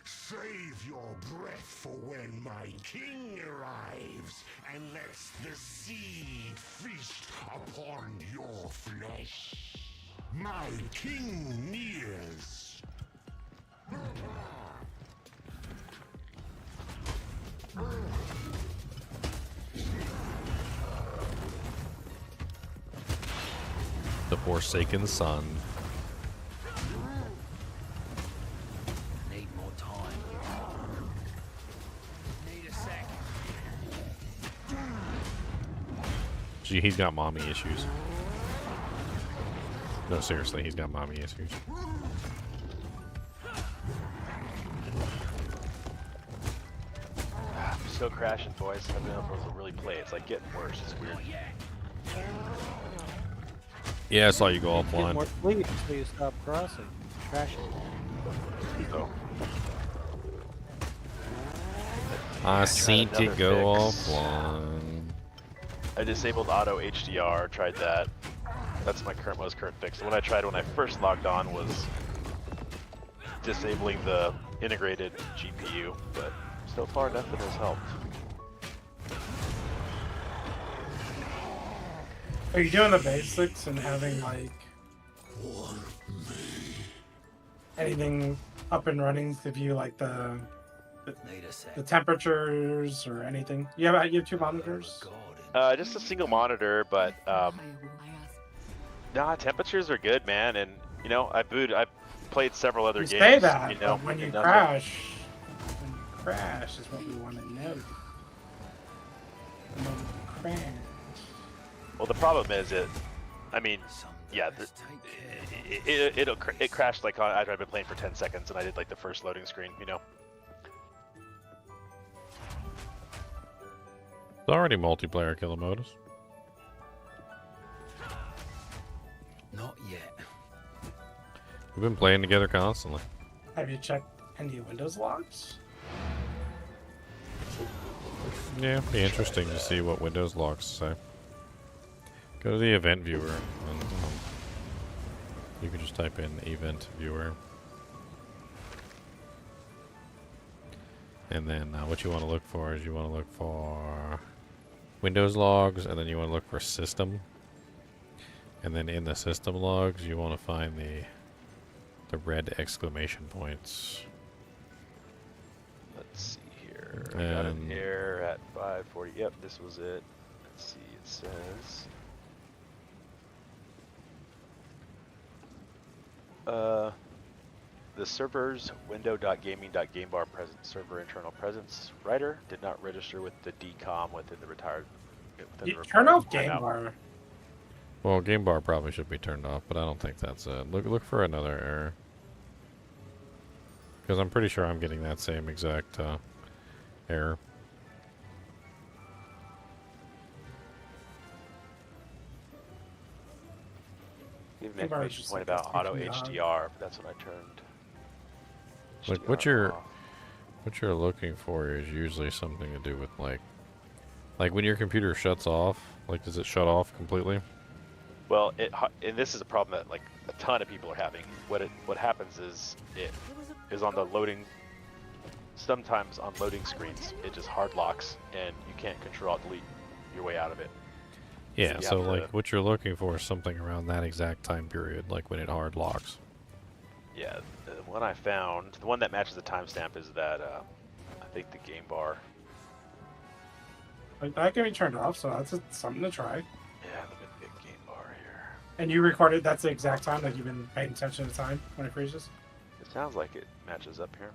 Save your breath for when my king arrives and lets the seed feast upon your flesh. My king nears. Forsaken Son. Need more time. Need a sec. Gee, he's got mommy issues. No, seriously, he's got mommy issues. I'm still crashing, boys. I've been able to really play. It's like getting worse. It's weird. Yeah, I saw you go Get offline. more sleep so you stop crossing. Crashing. So, I seen another it go fix. offline. I disabled auto HDR. Tried that. That's my most current fix. The one I tried when I first logged on was disabling the integrated GPU, but so far nothing has helped. Are you doing the basics and having like anything up and running to view like the Need a sec. temperatures or anything? You have 2 monitors? Just a single monitor, but nah, temperatures are good, man. And you know, I played several other You games. say that, you know, but when you and crash is what we want to know. When you crash. Well, the problem is I mean, yeah, it crashed like after I've been playing for 10 seconds and I did like the first loading screen, you know. It's already multiplayer killer modus. Not yet. We've been playing together constantly. Have you checked any Windows logs? Yeah, it'd be interesting to see what Windows logs say. Go to the event viewer, and you can just type in event viewer. And then what you want to look for is you want to look for Windows logs, and then you want to look for system. And then in the system logs, you want to find the red exclamation points. Let's see here. I got an error at 540. Yep, this was it. Let's see. It says the server's window.gaming.gamebar present server internal presence writer did not register with the DCOM within the retired. Turn off game bar. Well, game bar probably should be turned off, but I don't think that's it. Look for another error. Because I'm pretty sure I'm getting that same exact error. Even an exclamation point about auto HDR, but that's what I turned. Like what you're looking for is usually something to do with like when your computer shuts off. Like, does it shut off completely? Well, and this is a problem that like a ton of people are having. What happens is it is on the loading. Sometimes on loading screens, it just hard locks, and you can't Control-Delete your way out of it. Yeah, so like what you're looking for is something around that exact time period, like when it hard locks. Yeah, the one I found, the one that matches the timestamp is that I think the game bar. Like that can be turned off, so that's something to try. Yeah, look at the game bar here. And you recorded that's the exact time, like you've been paying attention to the time when it freezes? It sounds like it matches up here.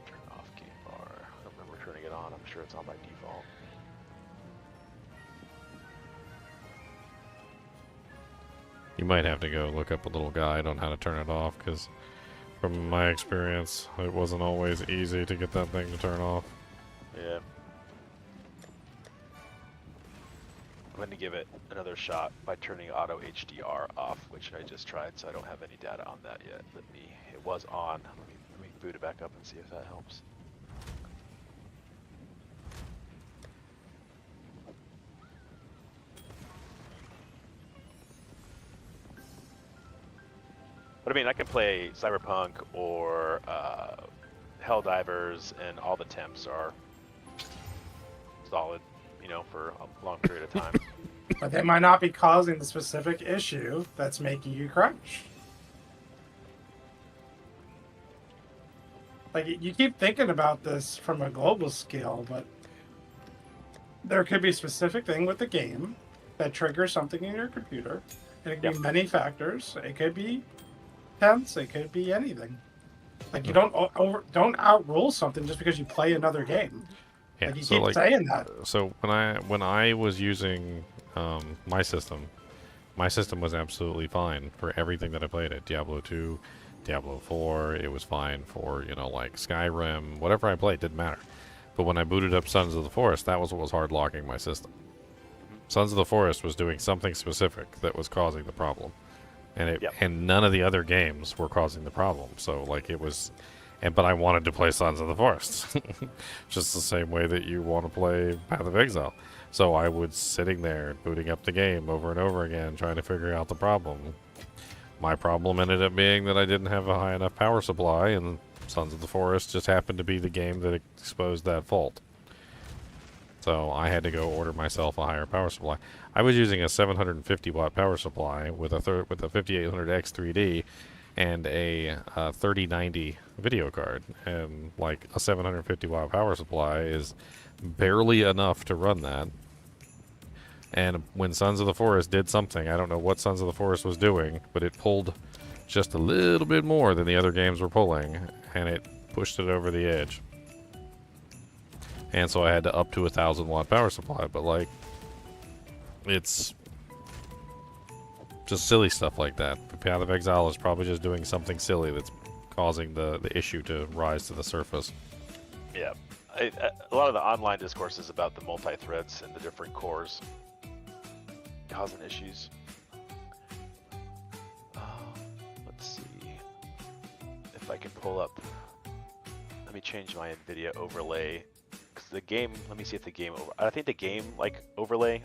Turn off game bar. I don't remember turning it on. I'm sure it's on by default. You might have to go look up a little guide on how to turn it off, because from my experience, it wasn't always easy to get that thing to turn off. Yeah. I'm going to give it another shot by turning auto HDR off, which I just tried, so I don't have any data on that yet. It was on. Let me boot it back up and see if that helps. But I mean, I can play Cyberpunk or Helldivers, and all the temps are solid, you know, for a long period of time. But they might not be causing the specific issue that's making you crash. Like, you keep thinking about this from a global scale, but there could be a specific thing with the game that triggers something in your computer. And it could be many factors. It could be tense. It could be anything. Like, you don't outrule something just because you play another game. Yeah, Like, you so keep like, saying that. so when I was using my system was absolutely fine for everything that I played at Diablo 2, Diablo 4. It was fine for, you know, like Skyrim, whatever I played didn't matter. But when I booted up Sons of the Forest, that was what was hard locking my system. Sons of the Forest was doing something specific that was causing the problem, and and none of the other games were causing the problem. So like it was, but I wanted to play Sons of the Forest, just the same way that you want to play Path of Exile. So I was sitting there booting up the game over and over again, trying to figure out the problem. My problem ended up being that I didn't have a high enough power supply, and Sons of the Forest just happened to be the game that exposed that fault. So I had to go order myself a higher power supply. I was using a 750 watt power supply with a 5800X 3D and a 3090 video card, and like a 750 watt power supply is barely enough to run that. And when Sons of the Forest did something, I don't know what Sons of the Forest was doing, but it pulled just a little bit more than the other games were pulling, and it pushed it over the edge. And so I had to up to a 1000 watt power supply, but like, it's just silly stuff like that. Path of Exile is probably just doing something silly that's causing the issue to rise to the surface. Yeah. A lot of the online discourse is about the multi-threads and the different cores causing issues. Let's see if I can pull up. Let me change my NVIDIA overlay, because the game, let me see if the game I think the game like overlay,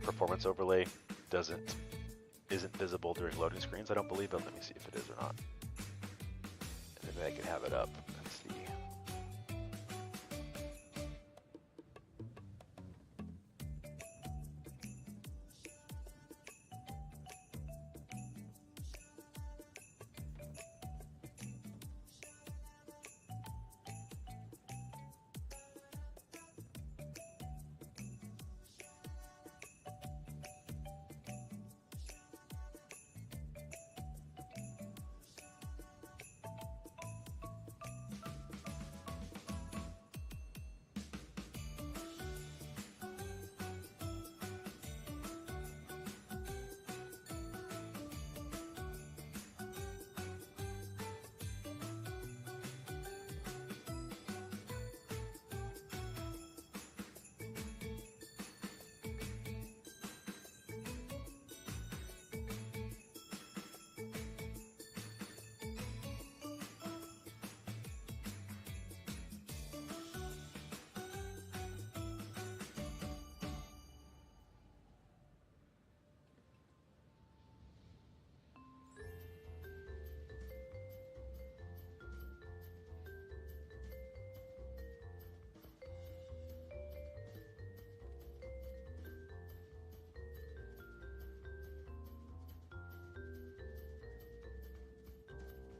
performance overlay isn't visible during loading screens, I don't believe, but let me see if it is or not. And then I can have it up. Let's see.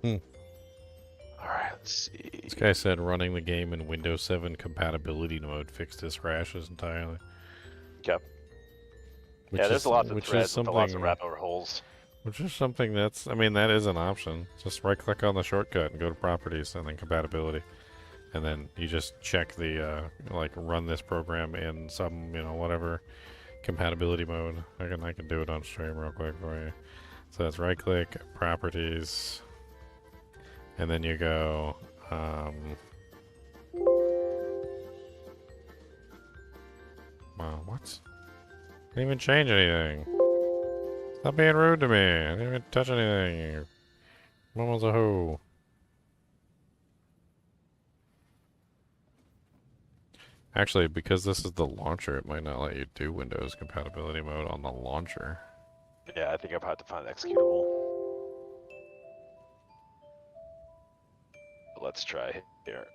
Alright, let's see. This guy said running the game in Windows 7 compatibility mode fixed his crashes entirely. Yep. Which Yeah, there's is, lots of which is threads with lots of something- wrap over holes. Which is something that's, I mean, that is an option. Just right click on the shortcut and go to properties and then compatibility. And then you just check the, like, run this program in some, you know, whatever compatibility mode. I can do it on stream real quick for you. So that's right click, properties, and then you go, wow, what? Didn't even change anything. Stop being rude to me. I didn't even touch anything. Mama's a hoe. Actually, because this is the launcher, it might not let you do Windows compatibility mode on the launcher. Yeah, I think I've had to find an executable. But let's try here.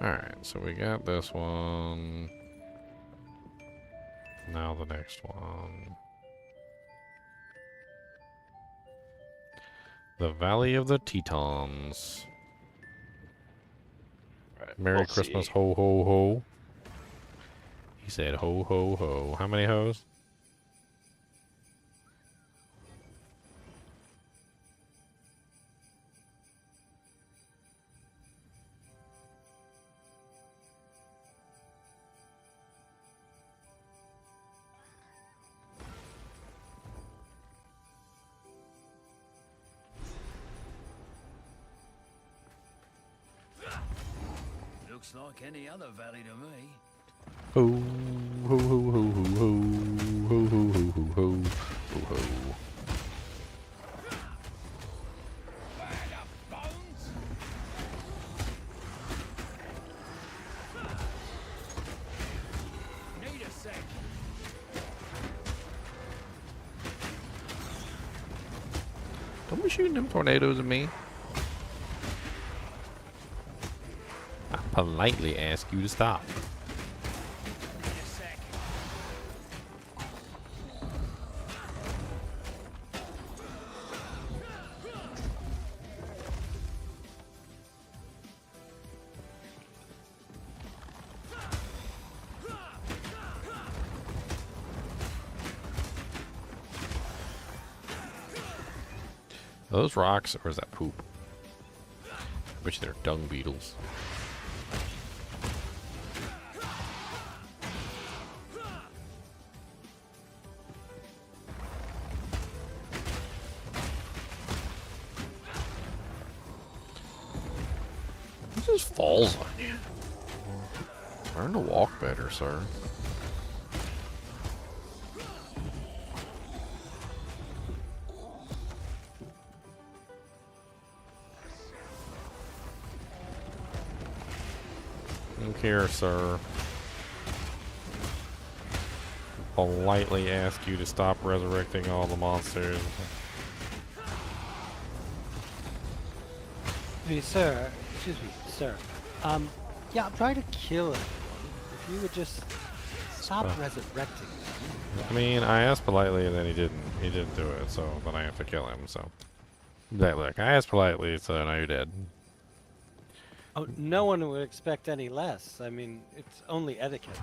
Alright, so we got this one. Now the next one. The Valley of the Tetons. Right, Merry we'll Christmas, see. ho ho ho. He said ho ho ho. How many hoes? Looks like any other valley to me. Ho ho ho ho ho ho ho ho ho ho ho ho ho. Need a sec. Don't be shooting them tornadoes at me. I politely ask you to stop. Need a sec. Are those rocks or is that poop? I bet you they're dung beetles. It just falls on you. Learn to walk better, sir. Look here, sir. Politely ask you to stop resurrecting all the monsters. Hey, sir. Excuse me, sir. Yeah, I'm trying to kill him. If you would just stop resurrecting them. I mean, I asked politely and then he didn't. He didn't do it, so then I have to kill him, so. That look, I asked politely, so now you're dead. Oh, no one would expect any less. I mean, it's only etiquette.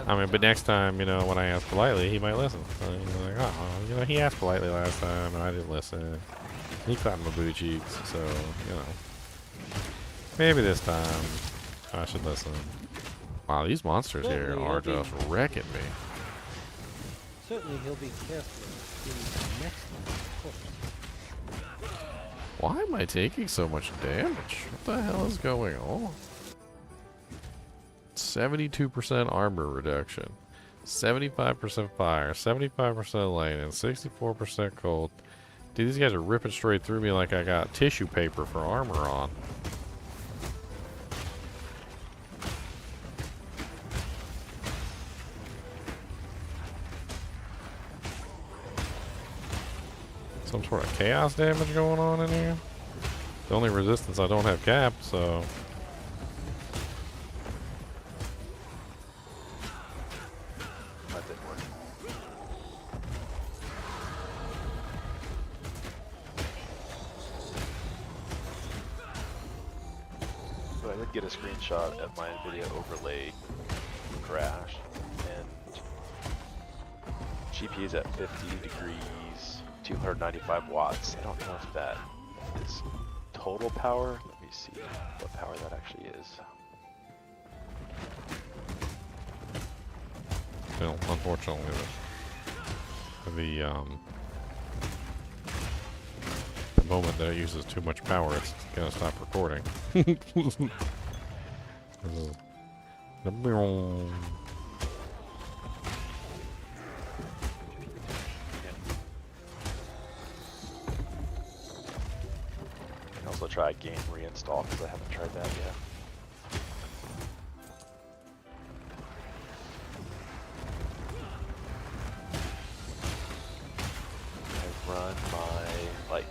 I mean, but next time, you know, when I ask politely, he might listen. So you're like, oh, you know, he asked politely last time and I didn't listen. He clapped my booty cheeks, so, you know. Maybe this time I should listen. Wow, these monsters here are just wrecking me. Certainly he'll be careful in the next one, of course. Why am I taking so much damage? What the hell is going on? 72% armor reduction, 75% fire, 75% lightning, 64% cold. Dude, these guys are ripping straight through me like I got tissue paper for armor on. Some sort of chaos damage going on in here. The only resistance I don't have capped, so. That didn't work. So I did get a screenshot of my NVIDIA overlay crash, and GPU's at 50 degrees, 295 watts. I don't know if that is total power. Let me see what power that actually is. Well, unfortunately, the moment that it uses too much power, it's gonna stop recording. I can also try game reinstall because I haven't tried that yet. I run my like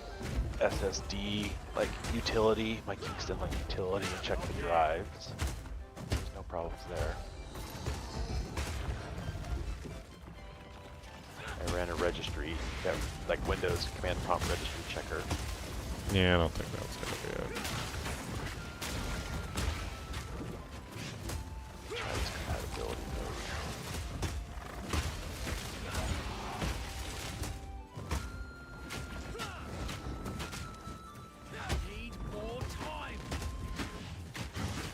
SSD like utility, my Kingston like utility, and check the drives. There's no problems there. I ran a registry, that, like Windows command prompt registry checker. Yeah, I don't think that's gonna be it. Try this compatibility mode.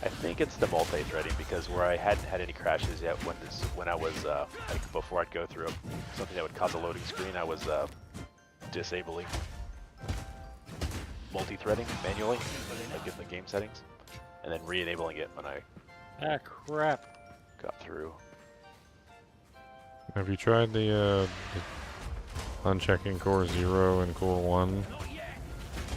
I think it's the multi-threading because where I hadn't had any crashes yet when I was like before I'd go through something that would cause a loading screen, I was disabling multi-threading manually, like in the game settings, and then re-enabling it when I crap. got through. Have you tried the unchecking core 0 and core 1?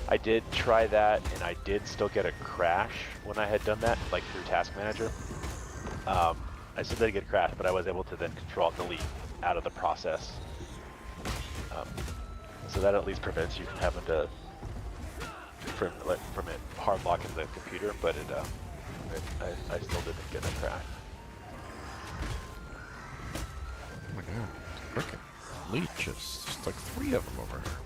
I did try that, and I did still get a crash when I had done that, like through Task Manager. I still did get a crash, but I was able to then Control-Delete out of the process. So that at least prevents you from having to from it hard locking the computer, but I still didn't get a crash. Oh my god, frickin' leeches. There's like 3 of them over here.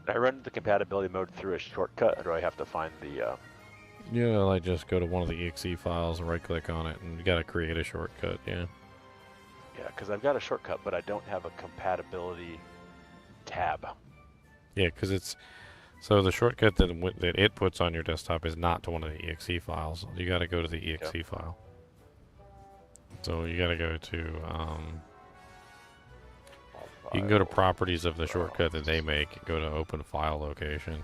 I run the compatibility mode through a shortcut, or do I have to find the... Yeah, like just go to one of the exe files and right click on it, and you gotta create a shortcut, yeah. Yeah, because I've got a shortcut, but I don't have a compatibility tab. Yeah, because it's... So the shortcut that it puts on your desktop is not to one of the exe files. You gotta go to the exe file. So you gotta go to... you can go to properties of the shortcut that they make, go to open file location,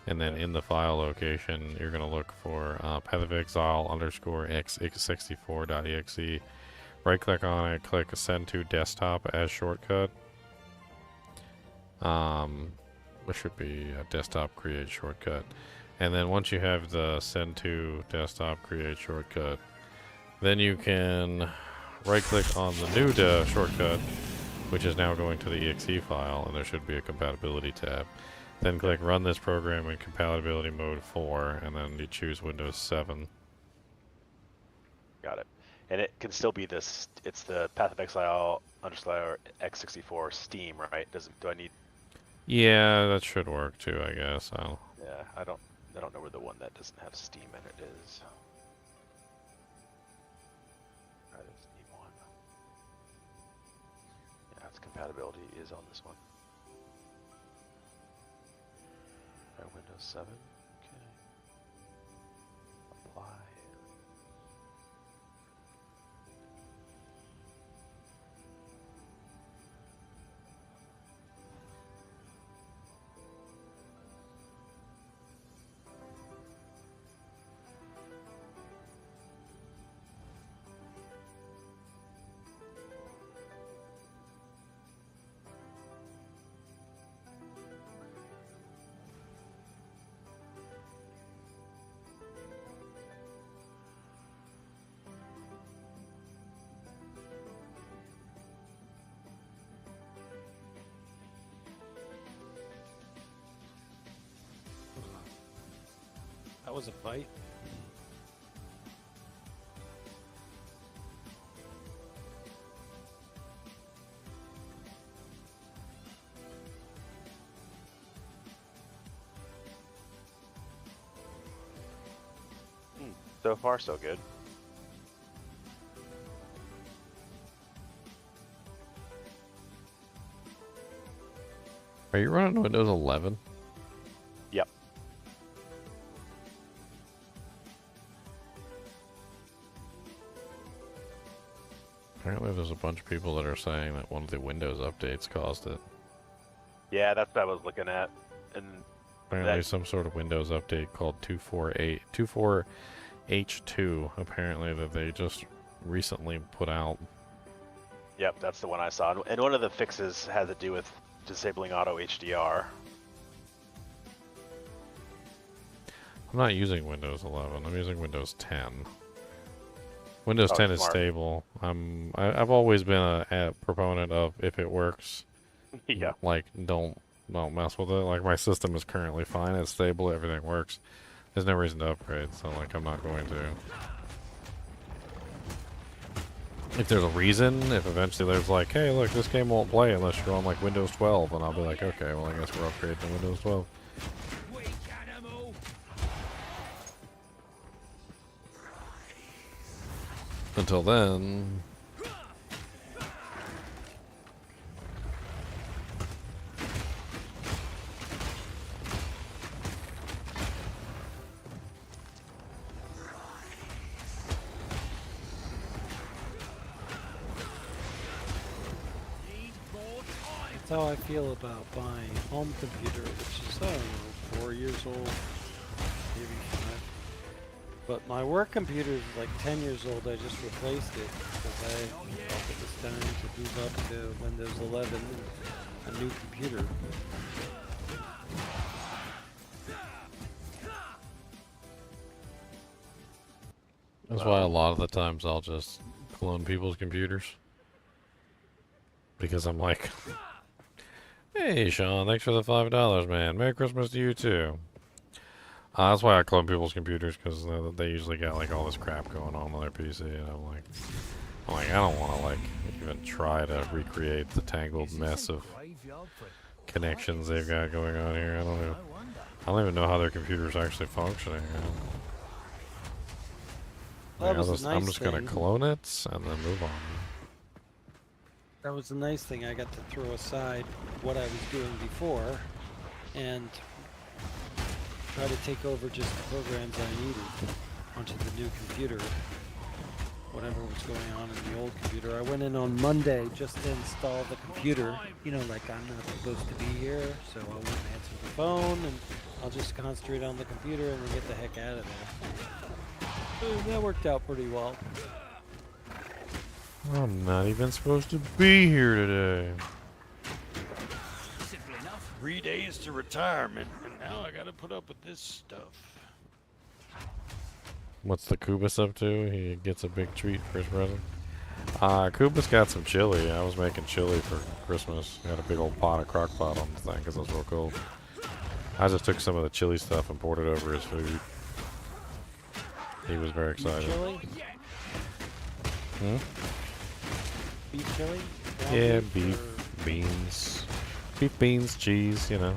and then in the file location you're going to look for path of exile _ x64.exe. Right click on it, click send to desktop as shortcut. There should be a desktop create shortcut, and then once you have the send to desktop create shortcut, then you can right click on the new shortcut, which is now going to the exe file, and there should be a compatibility tab. Then click run this program in compatibility mode 4, and then you choose Windows 7. Got it. And it can still be this, it's the path of exile _ x64 Steam, right? Do I need... Yeah, that should work too, I guess. Yeah, I don't know where the one that doesn't have Steam in it is. That is Steam 1. Yeah, its compatibility is on this one. Windows 7. Okay. Apply. That was a fight. So far, so good. Are you running Windows 11? Yep. Apparently there's a bunch of people that are saying that one of the Windows updates caused it. Yeah, that's what I was looking at. And Apparently some sort of Windows update called 24H2, apparently, that they just recently put out. Yep, that's the one I saw. And one of the fixes had to do with disabling auto HDR. I'm not using Windows 11. I'm using Windows 10. Windows 10 is smart. stable. I've always been a proponent of, if it works, Yeah. like don't mess with it. Like, my system is currently fine. It's stable. Everything works. There's no reason to upgrade. So, like, I'm not going to. If there's a reason, if eventually there's like, hey, look, this game won't play unless you're on like Windows 12, and I'll be like, okay, well, I guess we're upgrading to Windows 12. Until then, That's how I feel about my home computer, which is, I don't know, 4 years old, maybe 5. But my work computer is like 10 years old. I just replaced it because I felt it was time to move up to Windows 11, a new computer. that's why a lot of the times I'll just clone people's computers. Because I'm like, hey, Sean, thanks for the $5, man. Merry Christmas to you, too. That's why I clone people's computers, because they usually got, like, all this crap going on their PC, and I'm like, I don't want to, like, even try to recreate the tangled mess of connections they've got going on here. I don't even know how their computer's actually functioning. Well, that was a nice I'm just going thing. to clone it, and then move on. That was the nice thing. I got to throw aside what I was doing before and try to take over just the programs I needed onto the new computer. Whatever was going on in the old computer. I went in on Monday just to install the computer. You know, like I'm not supposed to be here, so I won't answer the phone and I'll just concentrate on the computer and then get the heck out of there. So that worked out pretty well. I'm not even supposed to be here today. Simple enough. 3 days to retirement, and now I gotta put up with this stuff. What's the Kubus up to? He gets a big treat for his present. Kubus got some chili. I was making chili for Christmas. I had a big old pot of crock pot on the thing because it was real cold. I just took some of the chili stuff and poured it over his food. He was very excited. Chili? Hmm? Beef chili? Yeah, Ground beef, or- beans. Beef, beans, cheese, you know.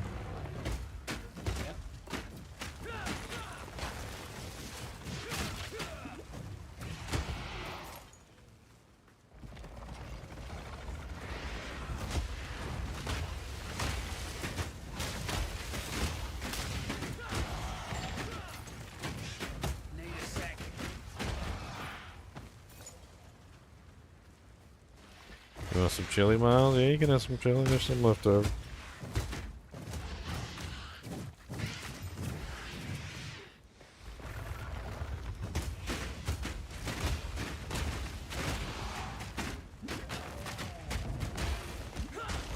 Need a sec. You want some chili, Miles? Yeah, you can have some chili. There's some left over.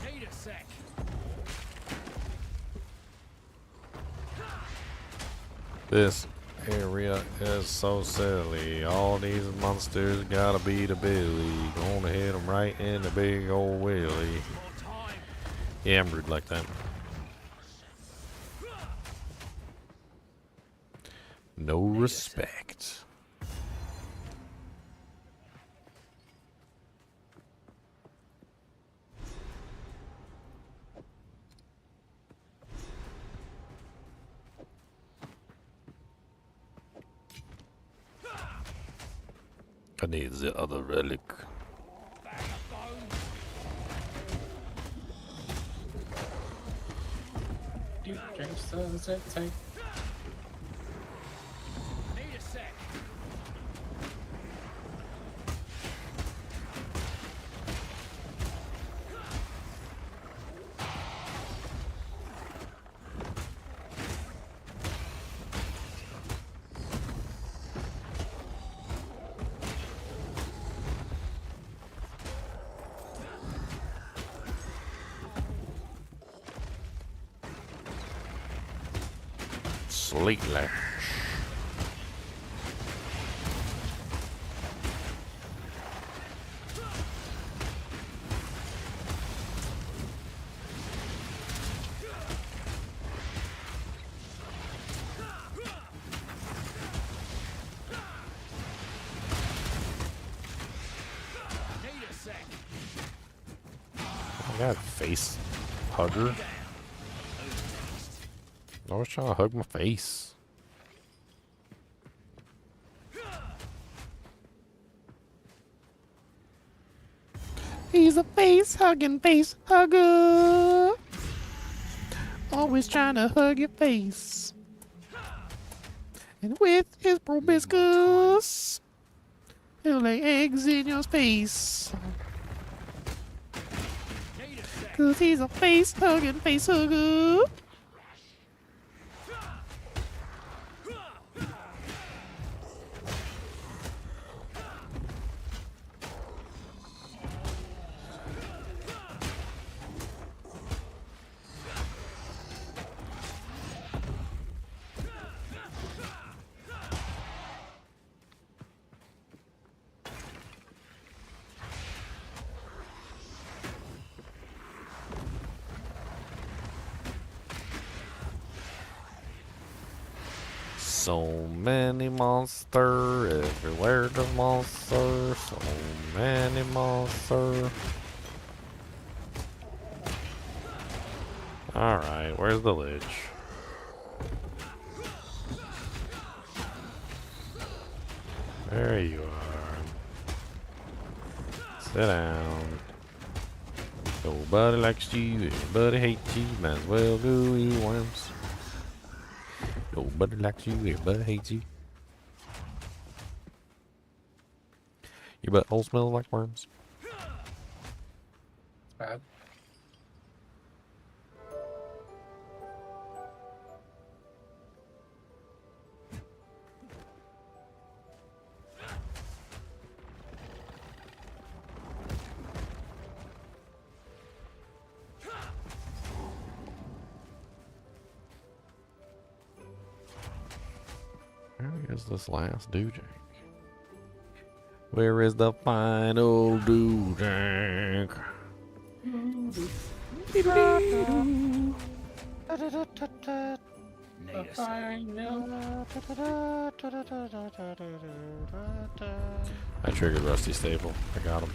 Need a sec. This area is so silly. All these monsters gotta be the Billy. Gonna hit them right in the big old willy. Yeah, I'm rude like that. No respect. I need the other relic. Deep drinks does it take? Need a sec. Sleet lash. Need a sec. I got face hugger. I was trying to hug my face. He's a face hugger. Always trying to hug your face. And with his proboscis, he'll lay eggs in your face. Cause he's a face hugger. So many monsters, everywhere the monsters, so many monsters. Alright, where's the lich? There you are. Sit down. Nobody likes you, everybody hates you, might as well go eat worms. Nobody likes you, everybody hates you. Your butthole smells like worms. Bad. Where is this last doojank? Where is the final doojank? Need a sec. I triggered Rusty Staple. I got him.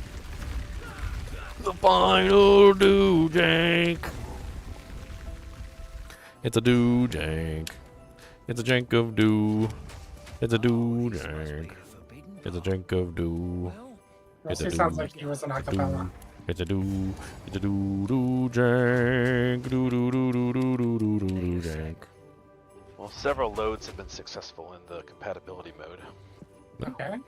The final doojank. It's a doojank. It's a jank of doo. It's a doojank. It's a jank of doo. It's a Rusty sounds like he was an acapella. It's a doo. It's a doo doo jank. Doo doo doo doo doo doo doo doo jank. Well, several loads have been successful in the compatibility mode. Okay.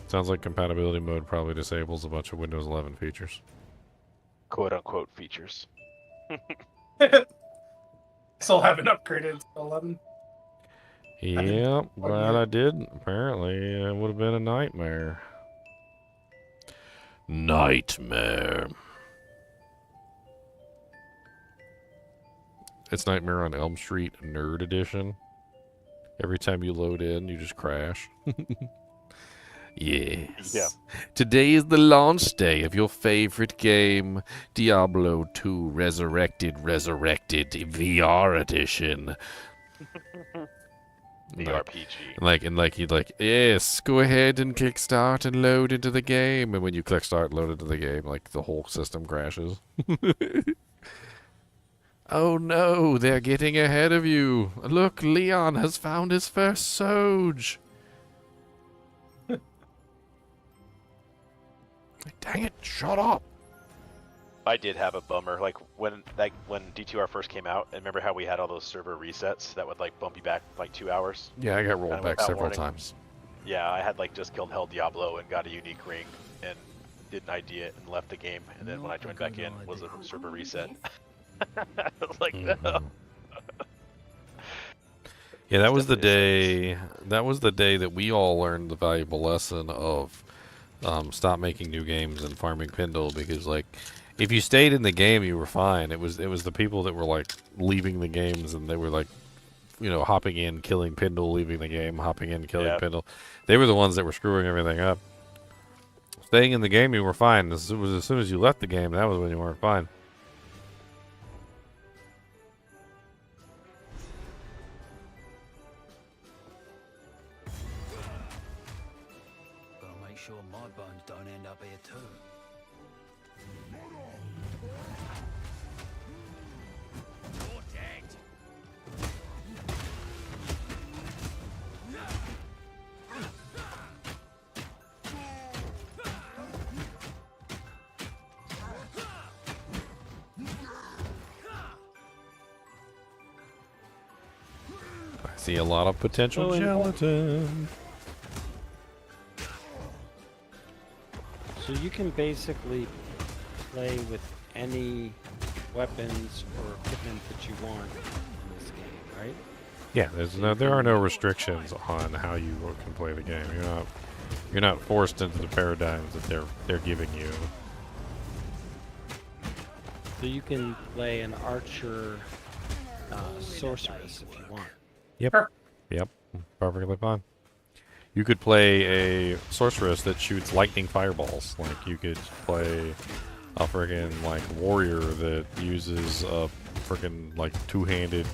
Sounds like compatibility mode probably disables a bunch of Windows 11 features. Quote unquote features. Still haven't upgraded to 11. Yep, glad I didn't. Apparently, it would have been a nightmare. Nightmare. It's Nightmare on Elm Street Nerd Edition. Every time you load in, you just crash. Yes. Yeah. Today is the launch day of your favorite game, Diablo 2 Resurrected VR Edition. The RPG. He'd like, yes, go ahead and click start and load into the game. And when you click start and load into the game, like the whole system crashes. Oh no, they're getting ahead of you. Look, Leon has found his first Soge. Dang it! Shut up. I did have a bummer, like when D2R first came out. And remember how we had all those server resets that would like bump you back like 2 hours? Yeah, I got rolled Kinda back without several warning. times. Yeah, I had like just killed Hell Diablo and got a unique ring and didn't ID it and left the game. And then when I joined back in, was a server reset. I was like, no. Yeah, that was the day. That was the day that we all learned the valuable lesson of stop making new games and farming Pindle, because like if you stayed in the game, you were fine. It was the people that were like leaving the games and they were like, you know, hopping in, killing Pindle, leaving the game, hopping in, killing Pindle. They were the ones that were screwing everything up. Staying in the game, you were fine. As soon as you left the game, that was when you weren't fine. Gotta make sure my bones don't end up here too. I see a lot of potential gelatin. So you can basically play with any weapons or equipment that you want in this game, right? Yeah, there are no restrictions on how you can play the game. You're not forced into the paradigms that they're giving you. So you can play an archer, sorceress if you want. Yep. Yep. Perfectly fine. You could play a sorceress that shoots lightning fireballs. Like you could play a friggin' like warrior that uses a friggin' like two-handed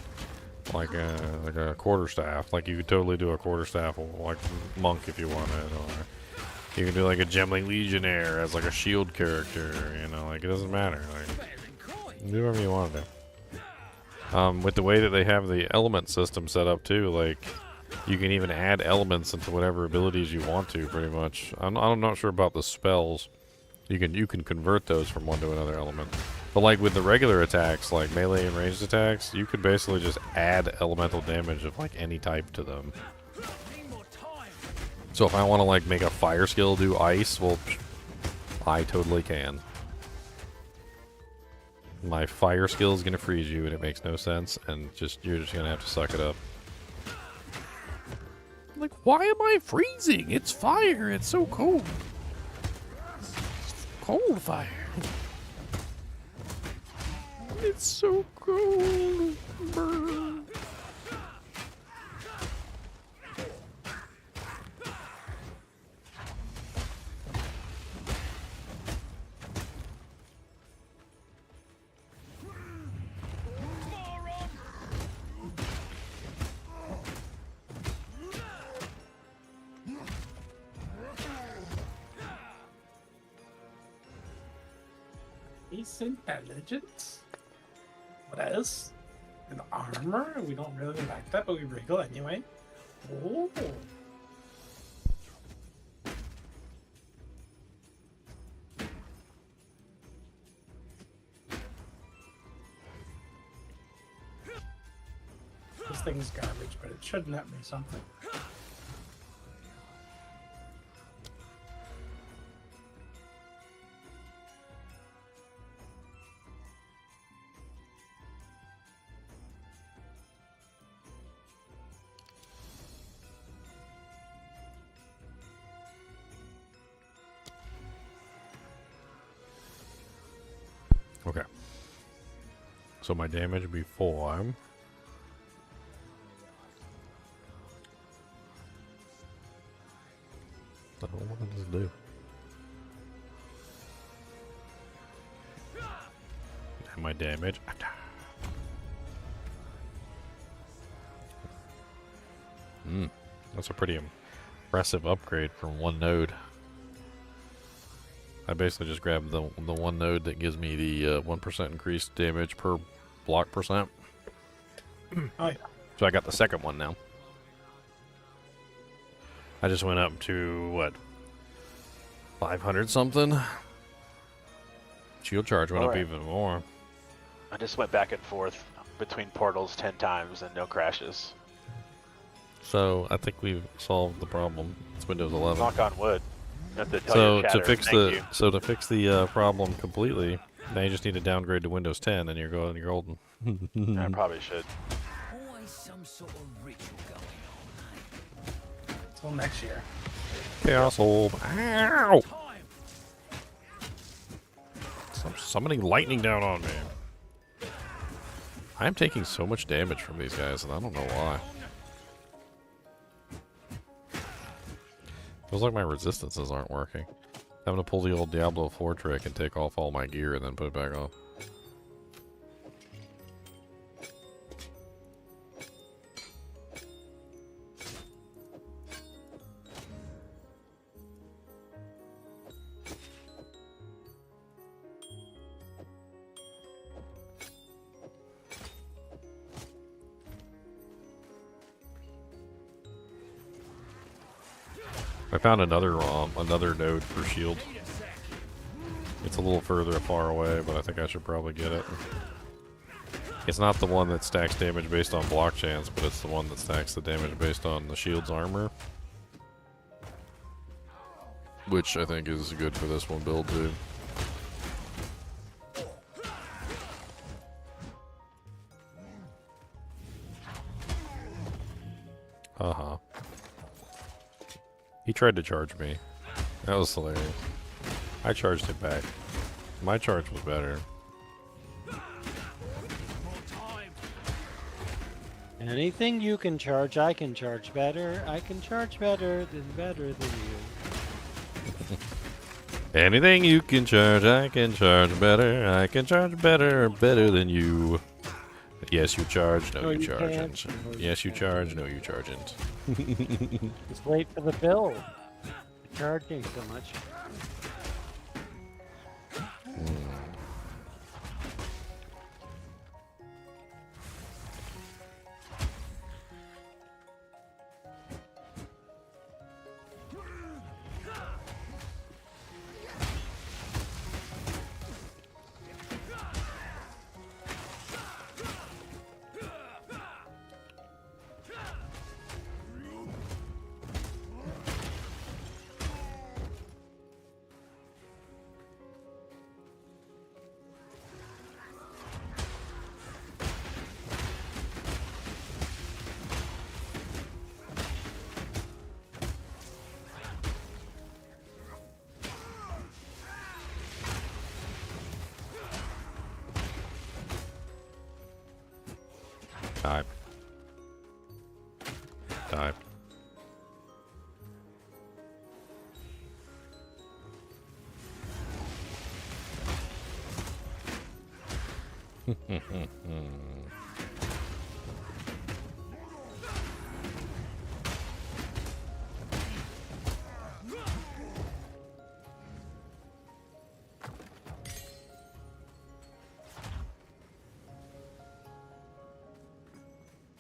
like a quarterstaff. Like you could totally do a quarterstaff like monk if you wanted, or you can do like a Gemling Legionnaire as like a shield character. You know, like it doesn't matter. Like do whatever you want to do. With the way that they have the element system set up too, like you can even add elements into whatever abilities you want to, pretty much. I'm not sure about the spells. You can convert those from one to another element. But like with the regular attacks, like melee and ranged attacks, you could basically just add elemental damage of like any type to them. So if I want to like make a fire skill do ice, well, I totally can. My fire skill is gonna freeze you, and it makes no sense, and you're just gonna have to suck it up. Like, why am I freezing? It's fire. It's so cold. It's cold fire. It's so cold. Burn. Base intelligence? What else? An armor? We don't really like that, but we wriggle anyway. Oh. This thing's garbage, but it should net me something. Okay. So my damage before. What does this do? And my damage. That's a pretty impressive upgrade from one node. I basically just grabbed the one node that gives me the 1% increased damage per block percent. Oh yeah. So I got the second one now. I just went up to what? 500 something. Shield charge went up Alright. even more. I just went back and forth between portals 10 times and no crashes. So I think we've solved the problem. It's Windows 11. Knock on wood. You have to tell So your chatter, to fix thank you. the problem completely, now you just need to downgrade to Windows 10, and you're golden. I probably should. Always some sort of ritual going on. Until next year. Chaos Orb. Ow! Summoning lightning down on me. I'm taking so much damage from these guys, and I don't know why. Feels like my resistances aren't working. Having to pull the old Diablo 4 trick and take off all my gear and then put it back on. I found another node for shield. It's a little further far away, but I think I should probably get it. It's not the one that stacks damage based on block chance, but it's the one that stacks the damage based on the shield's armor. Which I think is good for this one build too. Haha. He tried to charge me. That was hilarious. I charged him back. My charge was better. Anything you can charge, I can charge better. I can charge better than you. Anything you can charge, I can charge better. I can charge better than you. Yes, you charge. No, you chargent. Yes, you charge. No, you chargent. Just wait for the bill. You're charging so much. Die. Die.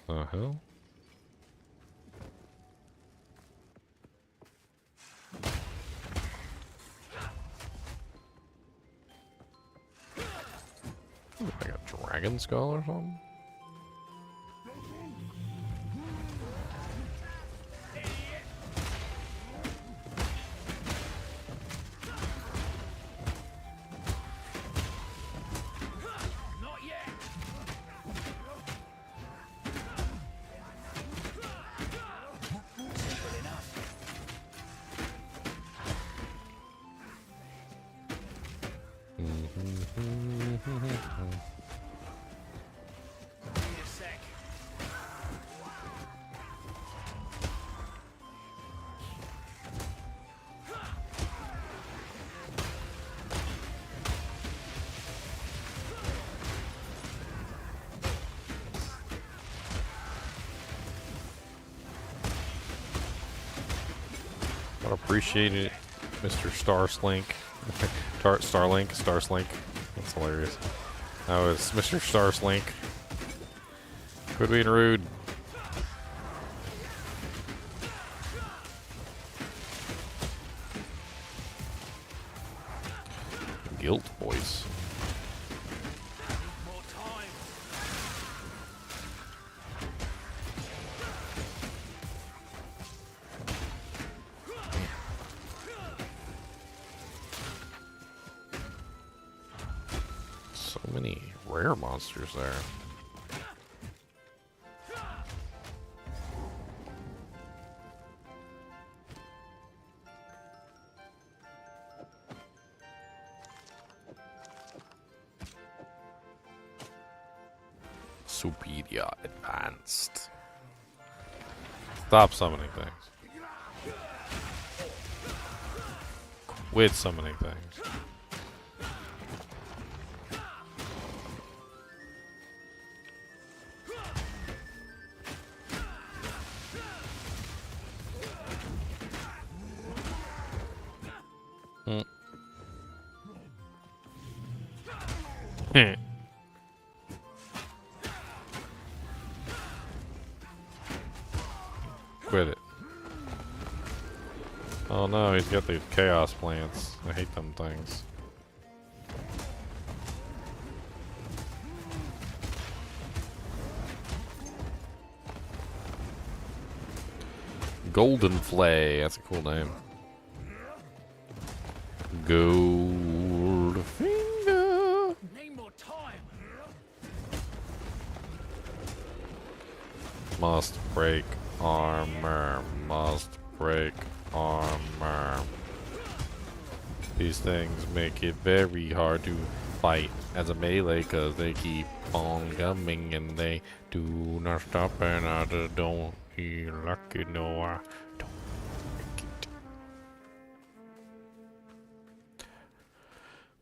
The hell? Like a dragon skull or something? I'd appreciate it, Mr. Starslink. Starslink. That's hilarious. Oh, it's Mr. Starslink. Quit being rude. guilt voice. So many rare monsters there. Superior advanced. Stop summoning things. Quit summoning things. Quit it. Oh no, he's got these chaos plants. I hate them things. Golden Flay, that's a cool name. Gold Finger. Need more time. Must break armor. Must break armor. These things make it very hard to fight as a melee because they keep on coming and they do not stop, and I just don't feel lucky. No, I don't like it.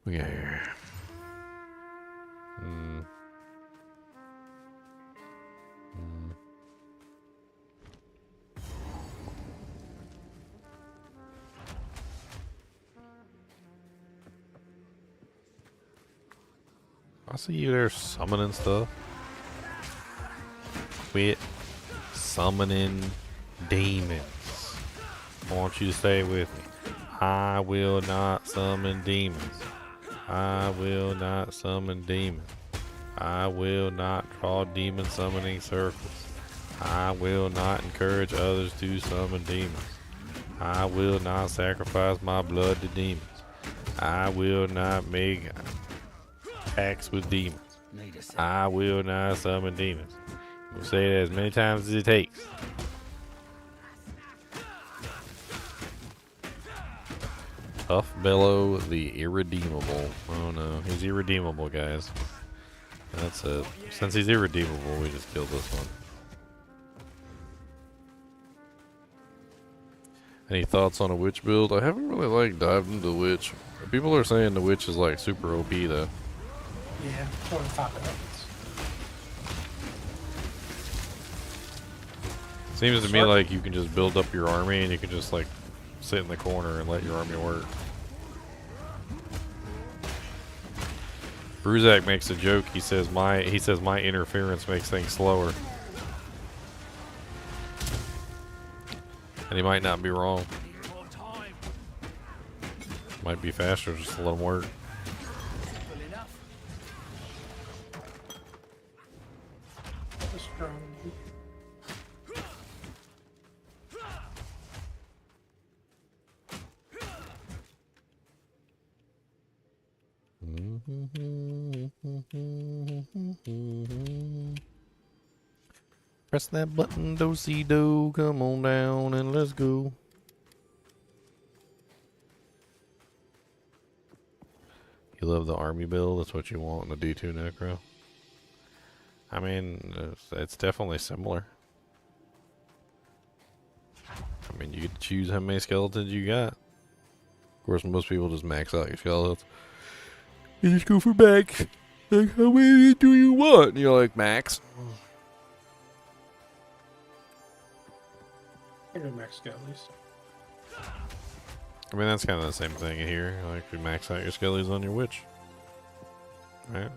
We got here. I see you there summoning stuff. Quit summoning demons. I want you to stay with me. I will not summon demons. I will not summon demons. I will not draw demon summoning circles. I will not encourage others to summon demons. I will not sacrifice my blood to demons. I will not make pacts with demons. I will not summon demons. We'll say that as many times as it takes. Tough Bellow the Irredeemable. Oh no, he's irredeemable, guys. That's it. Since he's irredeemable, we just killed this one. Any thoughts on a witch build? I haven't really like dived into the witch. People are saying the witch is like super OP though. Yeah, what we talk about. Seems to me like you can just build up your army and you can just like sit in the corner and let your army work. Bruzak makes a joke. He says my interference makes things slower. And he might not be wrong. Might be faster, just to let him work. Press that button, do-si-do, come on down and let's go. You love the army build, that's what you want in the D2 Necro. I mean, it's definitely similar. I mean, you get to choose how many skeletons you got. Of course, most people just max out your skeletons. You just go for max. Like, how many do you want? And you're like, max. I can max go at least. I mean, that's kind of the same thing here. Like, you max out your skellies on your witch. Right?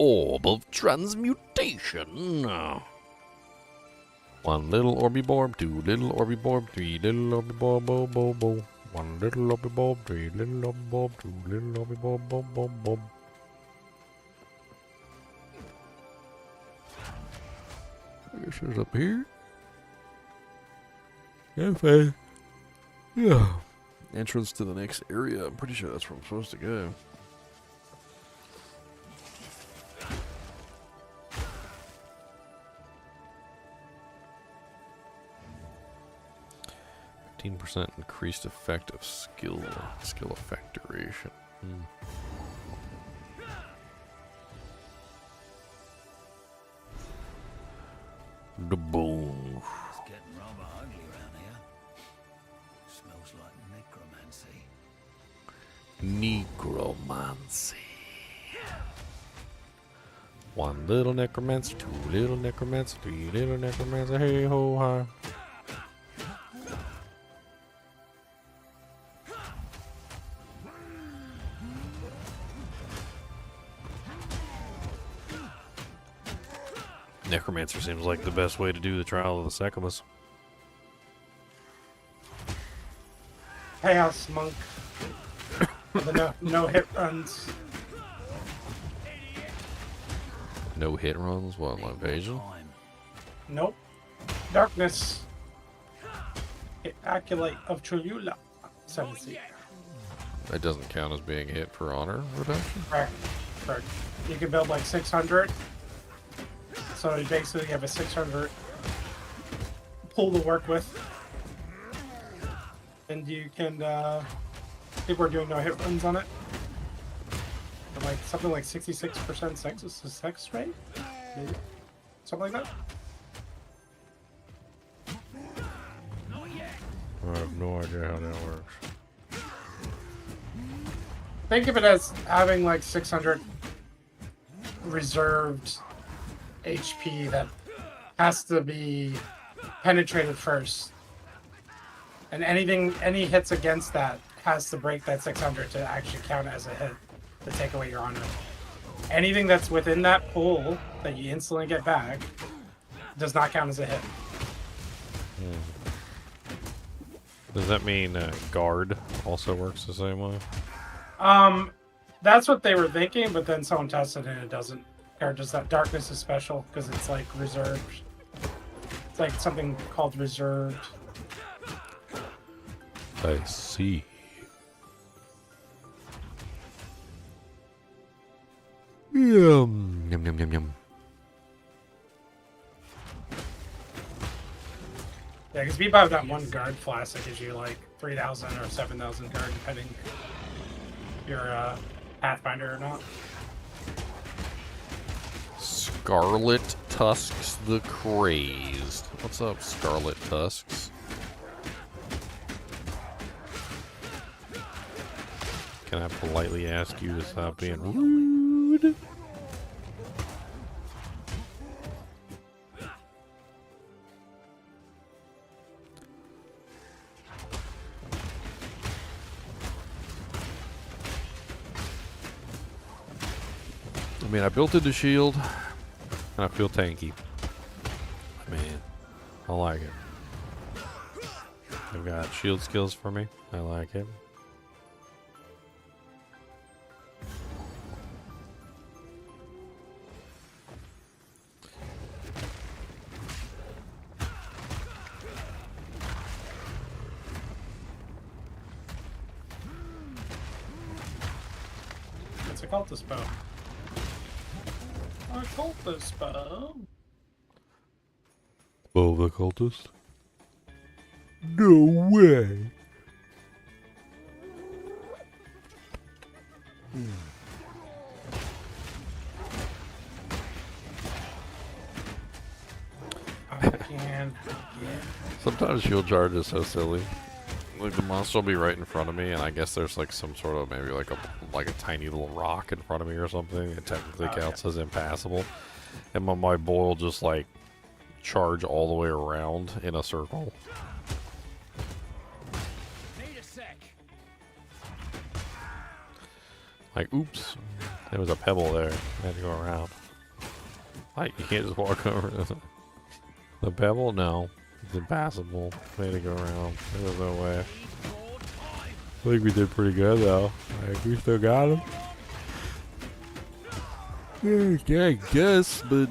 orb of transmutation. One little orby borb, two little orby borb, three little orby borb, bo bo bo. One little orby borb, three little orby borb, two little orby borb, bo bo bo. This is up here. Okay. Yeah. Entrance to the next area. I'm pretty sure that's where I'm supposed to go. %, increased effect of skill effect duration. The boom. It's getting rather ugly around here. Smells like necromancy. Necromancy. One little necromancer, two little necromancer, three little necromancer, hey ho hi. Necromancer seems like the best way to do the Trial of the Secumus. Chaos Monk. The no hit runs. No hit runs? What, evasion? Nope. Darkness. Acolyte of Chinchilla. 7C. That doesn't count as being hit for honor reduction? Correct. Correct. You can build like 600. So you basically have a 600 pool to work with. And you can, people are doing no hit runs on it. And like something like 66% success rate? Maybe. Something like that. I have no idea how that works. Think of it as having like 600 reserved HP that has to be penetrated first. And any hits against that has to break that 600 to actually count as a hit to take away your honor. Anything that's within that pool that you instantly get back does not count as a hit. Does that mean guard also works the same way? That's what they were thinking, but then someone tested it and it doesn't. Or does that darkness is special because it's like reserved. It's like something called reserved. I see. Yum yum yum yum yum. Yeah, because we buy that one guard flask that gives you like 3,000 or 7,000 guard, depending if you're a Pathfinder or not. Scarlet Tusks the Crazed. What's up, Scarlet Tusks? Can I politely ask you to stop being rude? I mean, I built it to shield, and I feel tanky. Man, I like it. They've got shield skills for me. I like it. It's a cultist bow. A cultist bow. Oh, the cultist? No way. Sometimes shield charge is so silly. Like the monster will be right in front of me, and I guess there's like some sort of maybe like a tiny little rock in front of me or something. It technically counts as impassable, and my boy will just like charge all the way around in a circle. Need a sec. Like, oops, There was a pebble there. I had to go around. Like, you can't just walk over the pebble? No. It's impassable. We had to go around. There was no way. I think we did pretty good, though. Like, we still got him. Yeah, I guess, but...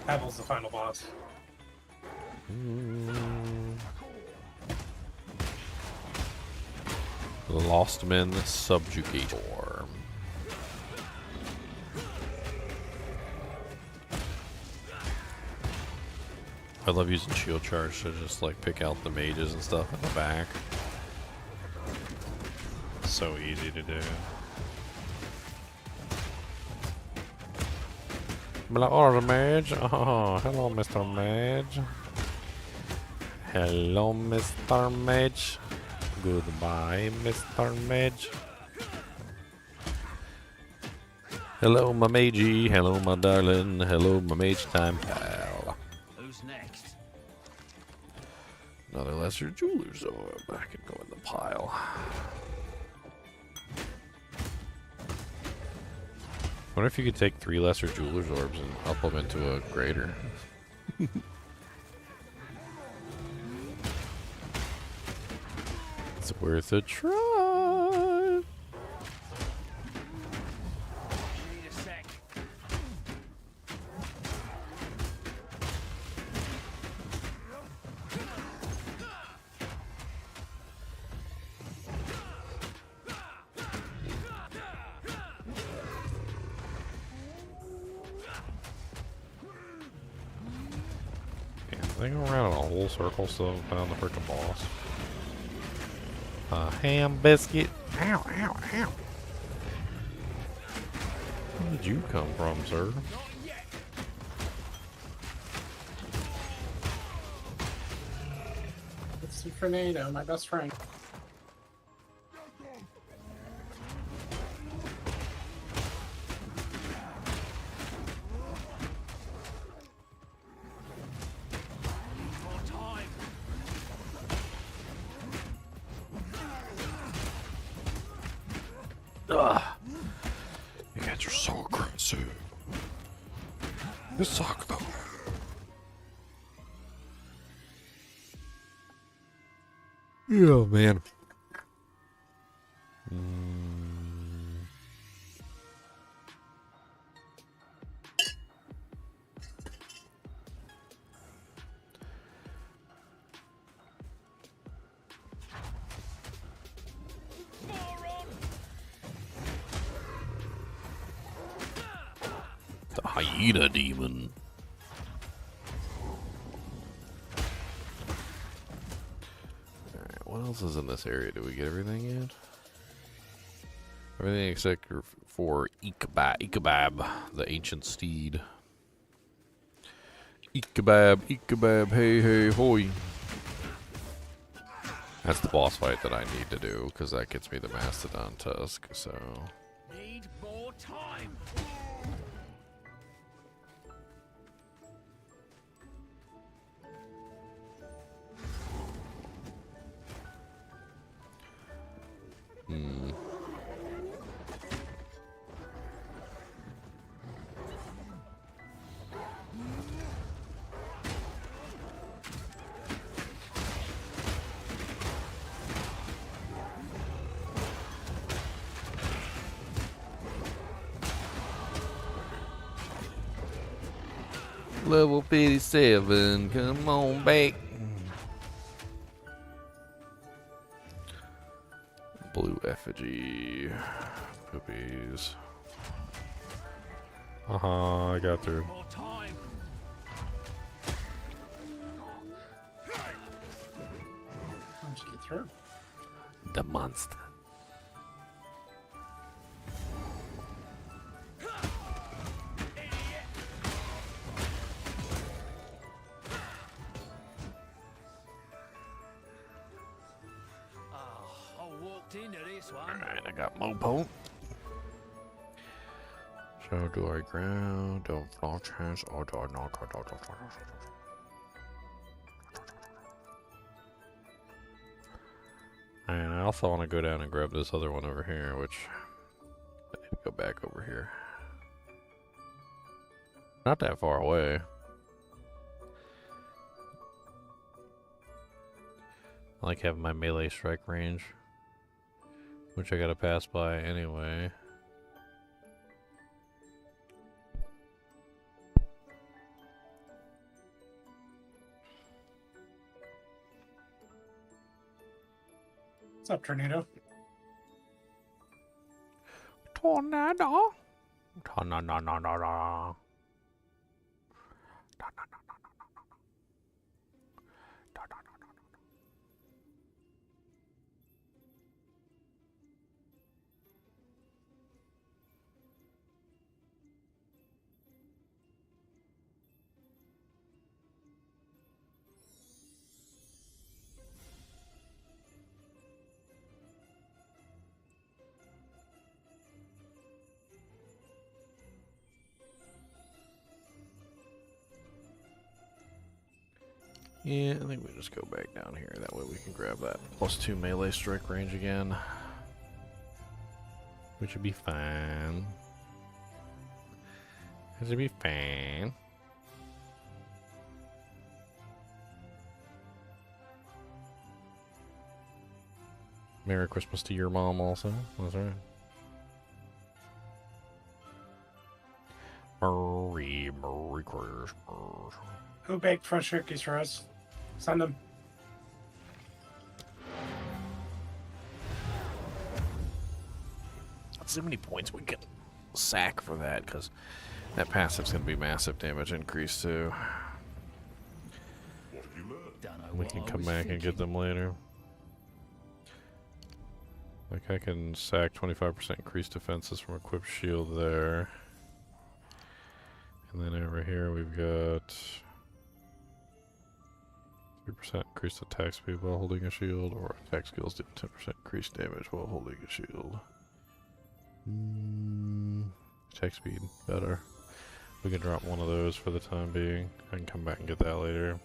Pebble's the final boss. The Lost Men Subjugator. I love using shield charge to just like pick out the mages and stuff in the back. So easy to do. Hello, Mage. Oh, hello, Mr. Mage. Hello, Mr. Mage. Goodbye, Mr. Mage. Hello, my magey. Hello, my darling. Hello, my mage time pal. Who's next? Another lesser jeweler's orb. I can go in the pile. Wonder if you could take 3 lesser jeweler's orbs and up them into a greater. It's worth a try. Need a sec. They go around in a whole circle still found the freaking boss. A ham biscuit. Ow, ow, ow. Where did you come from, sir? It's Fernando, my best friend. Ugh. You guys are so aggressive. You suck though. Yeah, man. The hyena demon. Alright, what else is in this area? Did we get everything yet? Everything except for Ikabab, the ancient steed. Ikabab, hey, hey, hoy. That's the boss fight that I need to do, because that gets me the Mastodon Tusk, so... Need more time. Level 57, come on back. Blue effigy. Poopies. I got through. More time. How'd you get through? The monster. Into this one. Alright, I got Mopo. So do I ground, do I fall chance, or do I not? And I also want to go down and grab this other one over here, which I need to go back over here. Not that far away. I like having my melee strike range, which I gotta pass by anyway. What's up, Tornado? Tornado. Tornado. Yeah, I think we just go back down here. That way we can grab that +2 melee strike range again. Which would be fine. Which would be fine. Merry Christmas to your mom also. That's right. Merry Christmas. Who baked fresh cookies for us? Send them. Let's see how many points we can sack for that, because that passive's going to be massive damage increase too. We can come back and get them later. Like I can sack 25% increased defenses from equipped shield there. And then over here we've got 3% increased attack speed while holding a shield, or attack skills do 10% increased damage while holding a shield. Attack speed, better. We can drop one of those for the time being. I can come back and get that later.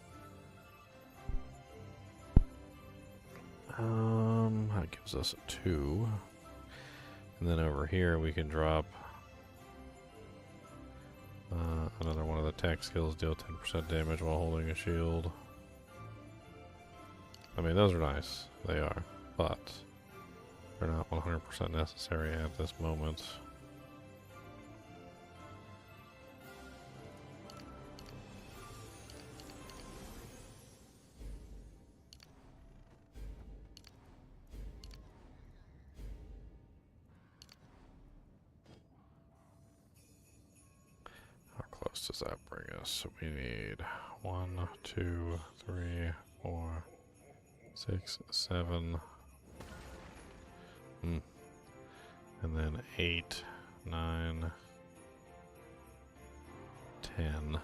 That gives us a 2. And then over here we can drop another one of the attack skills, deal 10% damage while holding a shield. I mean, those are nice. They are. But they're not 100% necessary at this moment. How close does that bring us? So we need 1, 2, 3, 4, 6, 7, and then 8, 9, 10.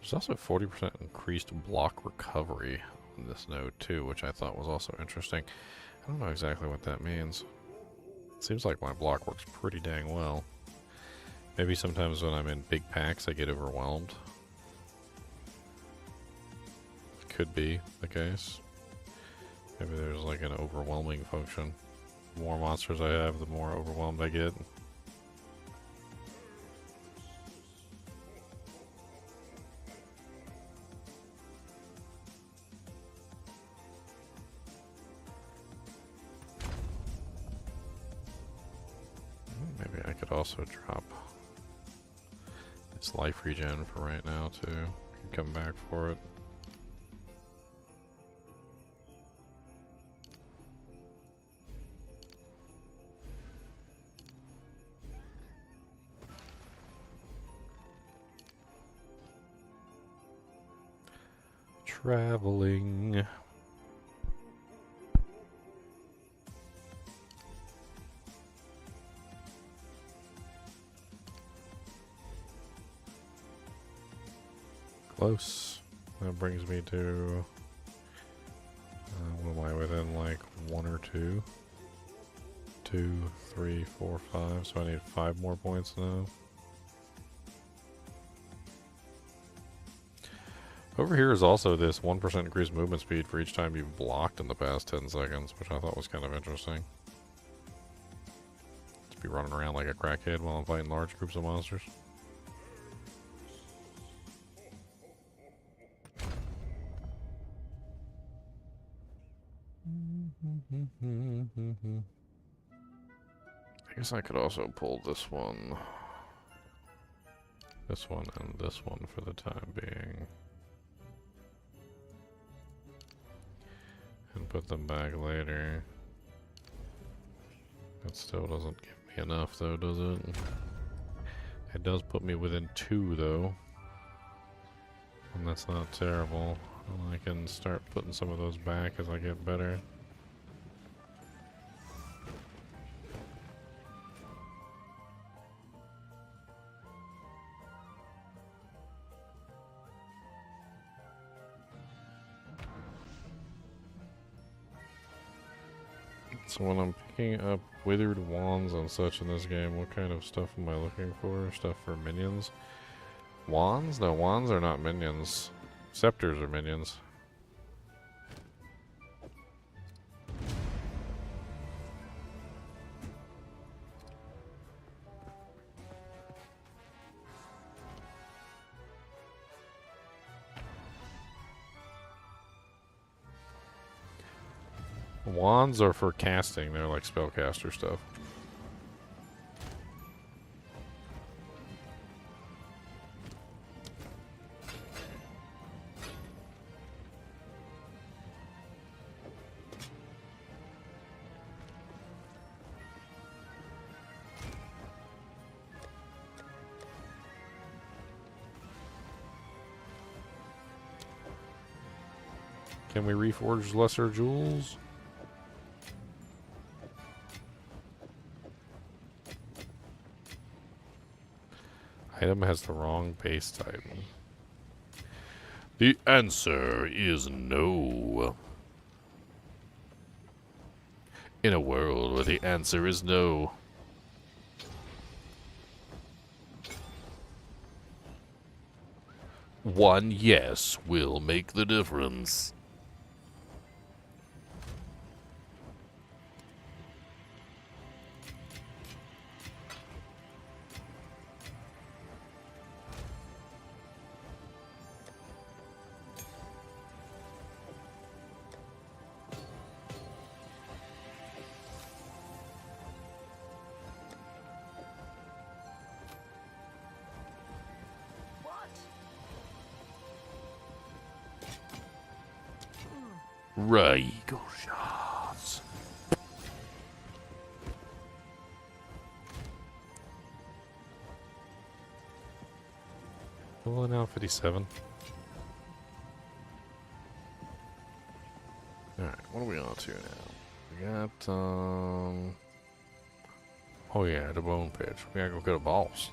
There's also 40% increased block recovery on this node too, which I thought was also interesting. I don't know exactly what that means. It seems like my block works pretty dang well. Maybe sometimes when I'm in big packs I get overwhelmed. Could be the case. Maybe there's like an overwhelming function. The more monsters I have, the more overwhelmed I get. Maybe I could also drop its life regen for right now too. I can come back for it. Traveling. Close. That brings me to what am I within, like 1 or 2? 2, 3, 4, 5. So I need 5 more points now. Over here is also this 1% increased movement speed for each time you've blocked in the past 10 seconds, which I thought was kind of interesting. Just be running around like a crackhead while I'm fighting large groups of monsters. I guess I could also pull this one, and this one for the time being. And put them back later. That still doesn't give me enough though, does it? It does put me within 2 though. And that's not terrible. And I can start putting some of those back as I get better. So when I'm picking up withered wands and such in this game, what kind of stuff am I looking for? Stuff for minions? Wands? No, wands are not minions. Scepters are minions. Wands are for casting, they're like spellcaster stuff. Can we reforge lesser jewels? Item has the wrong base type. The answer is no. In a world where the answer is no. One yes will make the difference. Regal shots. Well, now 57. Alright, what are we on to now? We got, oh yeah, the bone pitch. We gotta go get a boss.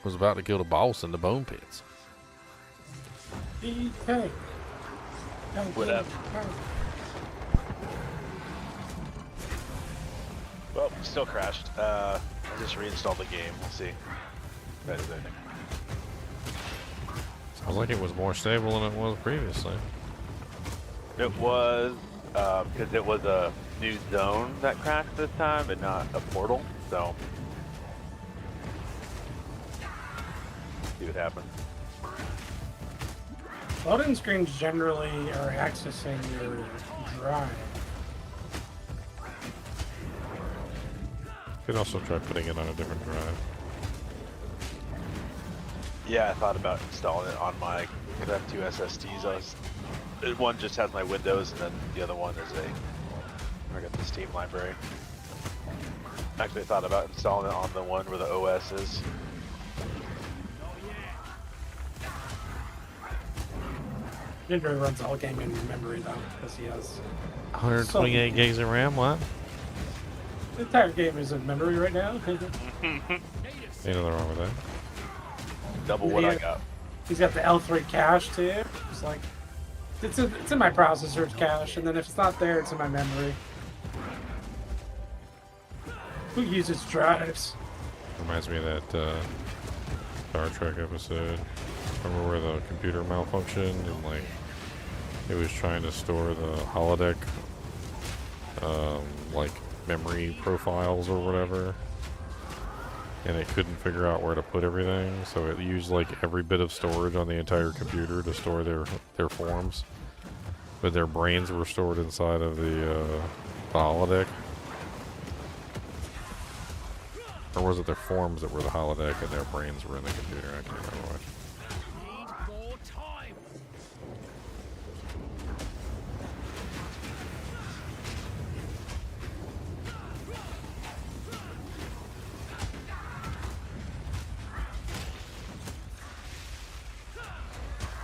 Was about to kill the boss in the bone pits. DK. Whatever. Well, still crashed. I just reinstalled the game. We'll see if that is anything. Sounds like it was more stable than it was previously. It was, because it was a new zone that crashed this time and not a portal, so. See what happens. Loading screens generally are accessing your drive. You could also try putting it on a different drive. Yeah, I thought about installing it on my, because I have 2 SSDs. One just has my Windows, and then the other one is I got the Steam library. Actually, I thought about installing it on the one where the OS is. Ninja runs the whole game in memory though, because he has 128 gigs of RAM, what? The entire game is in memory right now. Ain't nothing wrong with that. Double what I got. He's got the L3 cache too. It's like, it's in my processor's cache, and then if it's not there, it's in my memory. Who uses drives? Reminds me of that Star Trek episode. Remember where the computer malfunctioned and like it was trying to store the holodeck like memory profiles or whatever, and it couldn't figure out where to put everything, so it used like every bit of storage on the entire computer to store their forms, but their brains were stored inside of the holodeck. Or was it their forms that were the holodeck and their brains were in the computer? I can't remember which.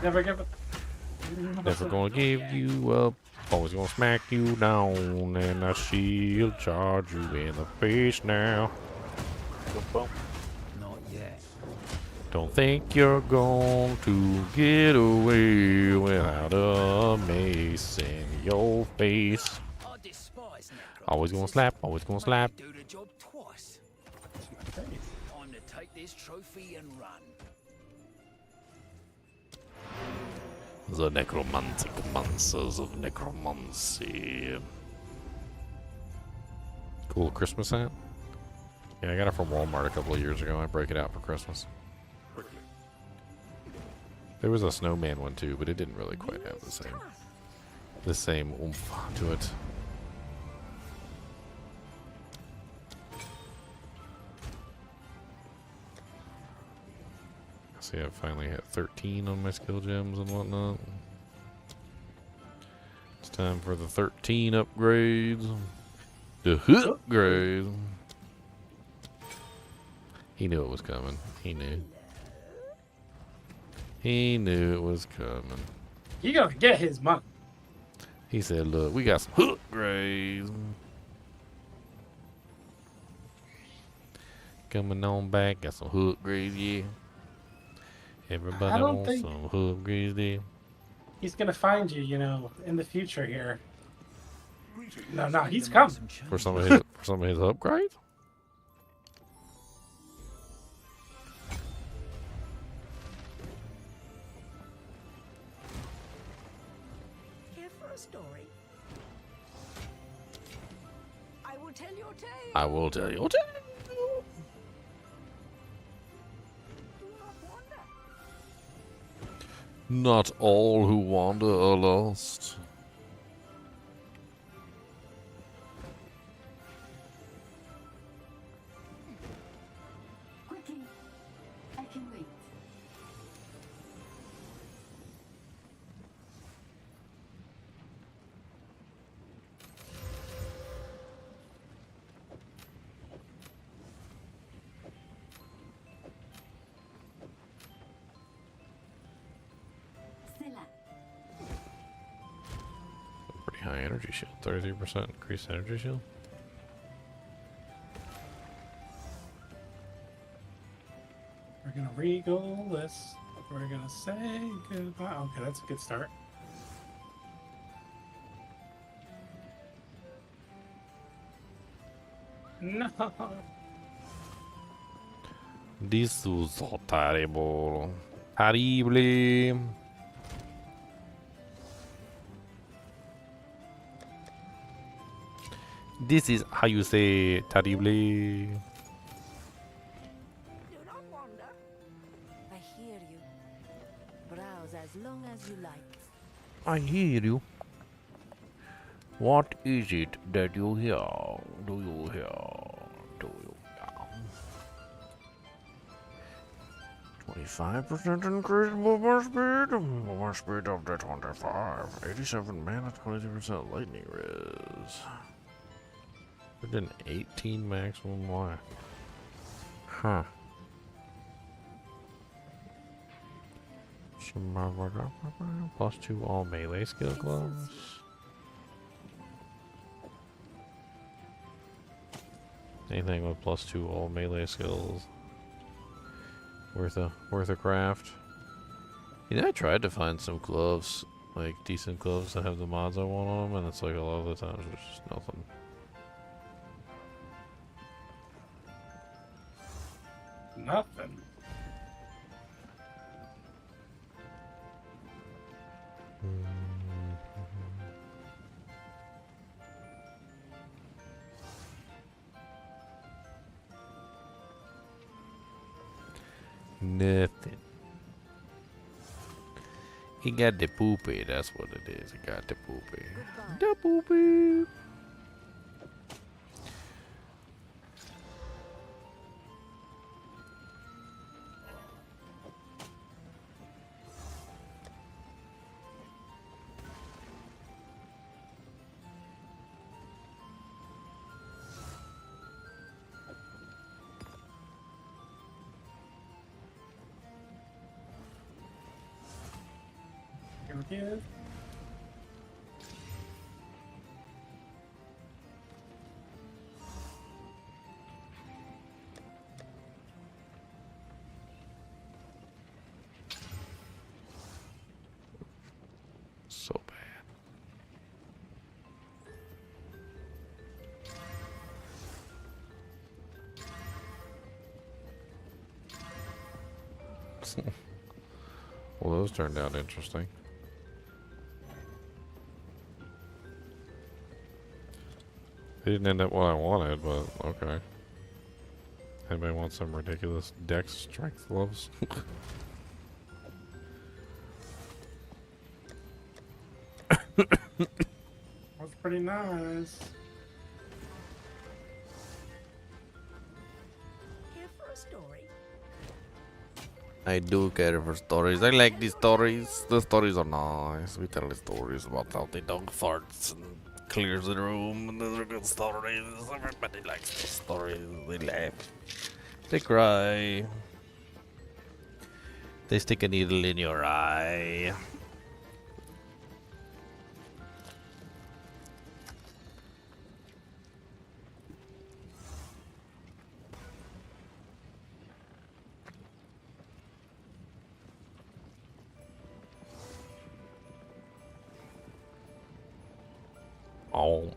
Never give up. Never gonna give you up. Always gonna smack you down, and I shield charge you in the face now. Not yet. Don't think you're going to get away without a mace in your face. I despise Always gonna slap, always gonna slap. do the job twice. Time to take this trophy and run. The necromantic monsters of necromancy. Cool Christmas hat? Yeah, I got it from Walmart a couple of years ago. I break it out for Christmas. There was a snowman one too, but it didn't really quite have the same oomph to it. See, I finally hit 13 on my skill gems and whatnot. It's time for the 13 upgrades. The upgrades. He knew it was coming. He knew. He knew it was coming. He gonna get his money. He said, look, we got some upgrades. Coming on back, got some upgrades, yeah. Everybody wants some upgrades there. He's gonna find you, you know, in the future here. No, he's coming. For some of his upgrades? Care for a story? I will tell your tale. I will tell you. Not all who wander are lost. Quickly, I can wait. Pretty high energy shield. 33% increased energy shield. We're gonna regal this. We're gonna say goodbye. Okay, that's a good start. No. This was so terrible. Terrible. This is how you say terrible. Do not wander. I hear you. Browse as long as you like. I hear you. What is it that you hear? Do you hear? Do you hear? 25% increase movement speed. Movement speed up to 25. 87 mana, 22% lightning res. Within 18 maximum life. Huh. Plus 2 all melee skill gloves. Anything with plus 2 all melee skills. Worth a craft. You know, I tried to find some gloves, like decent gloves that have the mods I want on them, and it's like a lot of the times there's just nothing. Nothing. Nothing. He got the poopy, that's what it is. He got the poopy. The poopy. Yeah. So bad. Well, those turned out interesting. They didn't end up what I wanted, but okay. Anybody want some ridiculous dex strength gloves? That's pretty nice. Here for a story. I do care for stories. I like these stories. The stories are nice. We tell the stories about how the dog farts and clears the room, and those are good stories. Everybody likes those stories. They laugh. They cry. They stick a needle in your eye. Oh.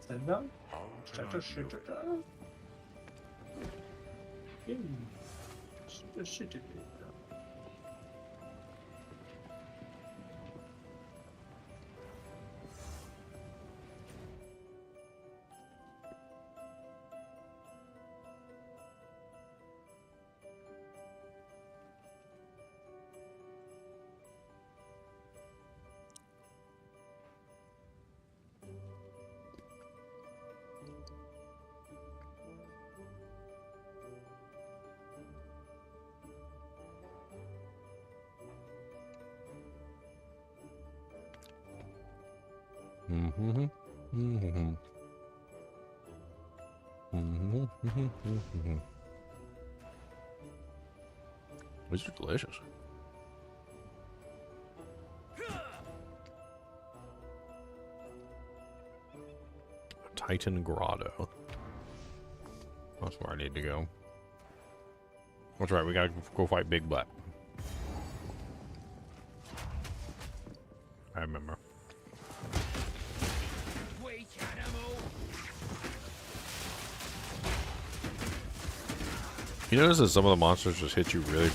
Zelda? Mm-hmm. Mm-hmm. Mm-hmm. Mm-hmm. These are delicious. Titan Grotto. That's where I need to go. That's right, we gotta go fight Big Butt. I remember. You notice that some of the monsters just hit you really,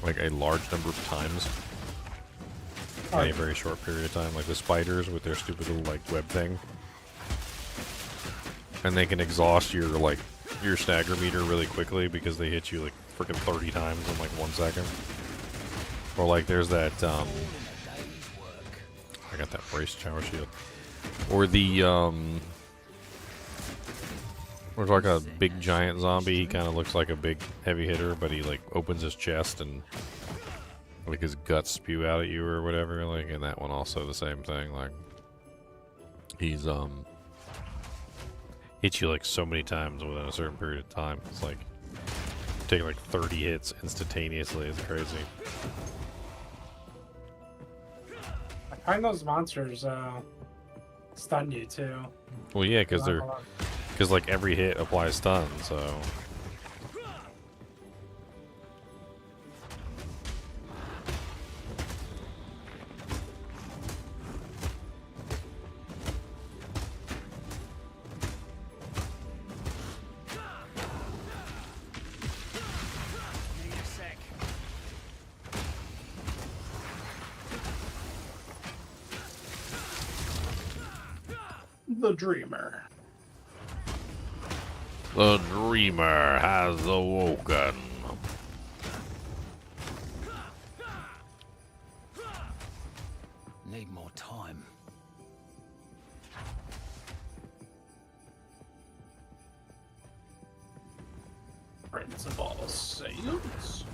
like a large number of times in a very short period of time, like the spiders with their stupid little like web thing, and they can exhaust your your stagger meter really quickly because they hit you like freaking 30 times in like 1 second. Or like there's that I got that brace shower shield, or the there's like a big giant zombie. He kind of looks like a big heavy hitter, but he like opens his chest and like his guts spew out at you or whatever. Like, and that one also the same thing. Like, he's hits you like so many times within a certain period of time. It's like taking like 30 hits instantaneously. It's crazy. I find those monsters stun you too. Well, yeah, because like every hit applies stun, so. The Dreamer. The dreamer has awoken. Need more time. Principal Saiyans.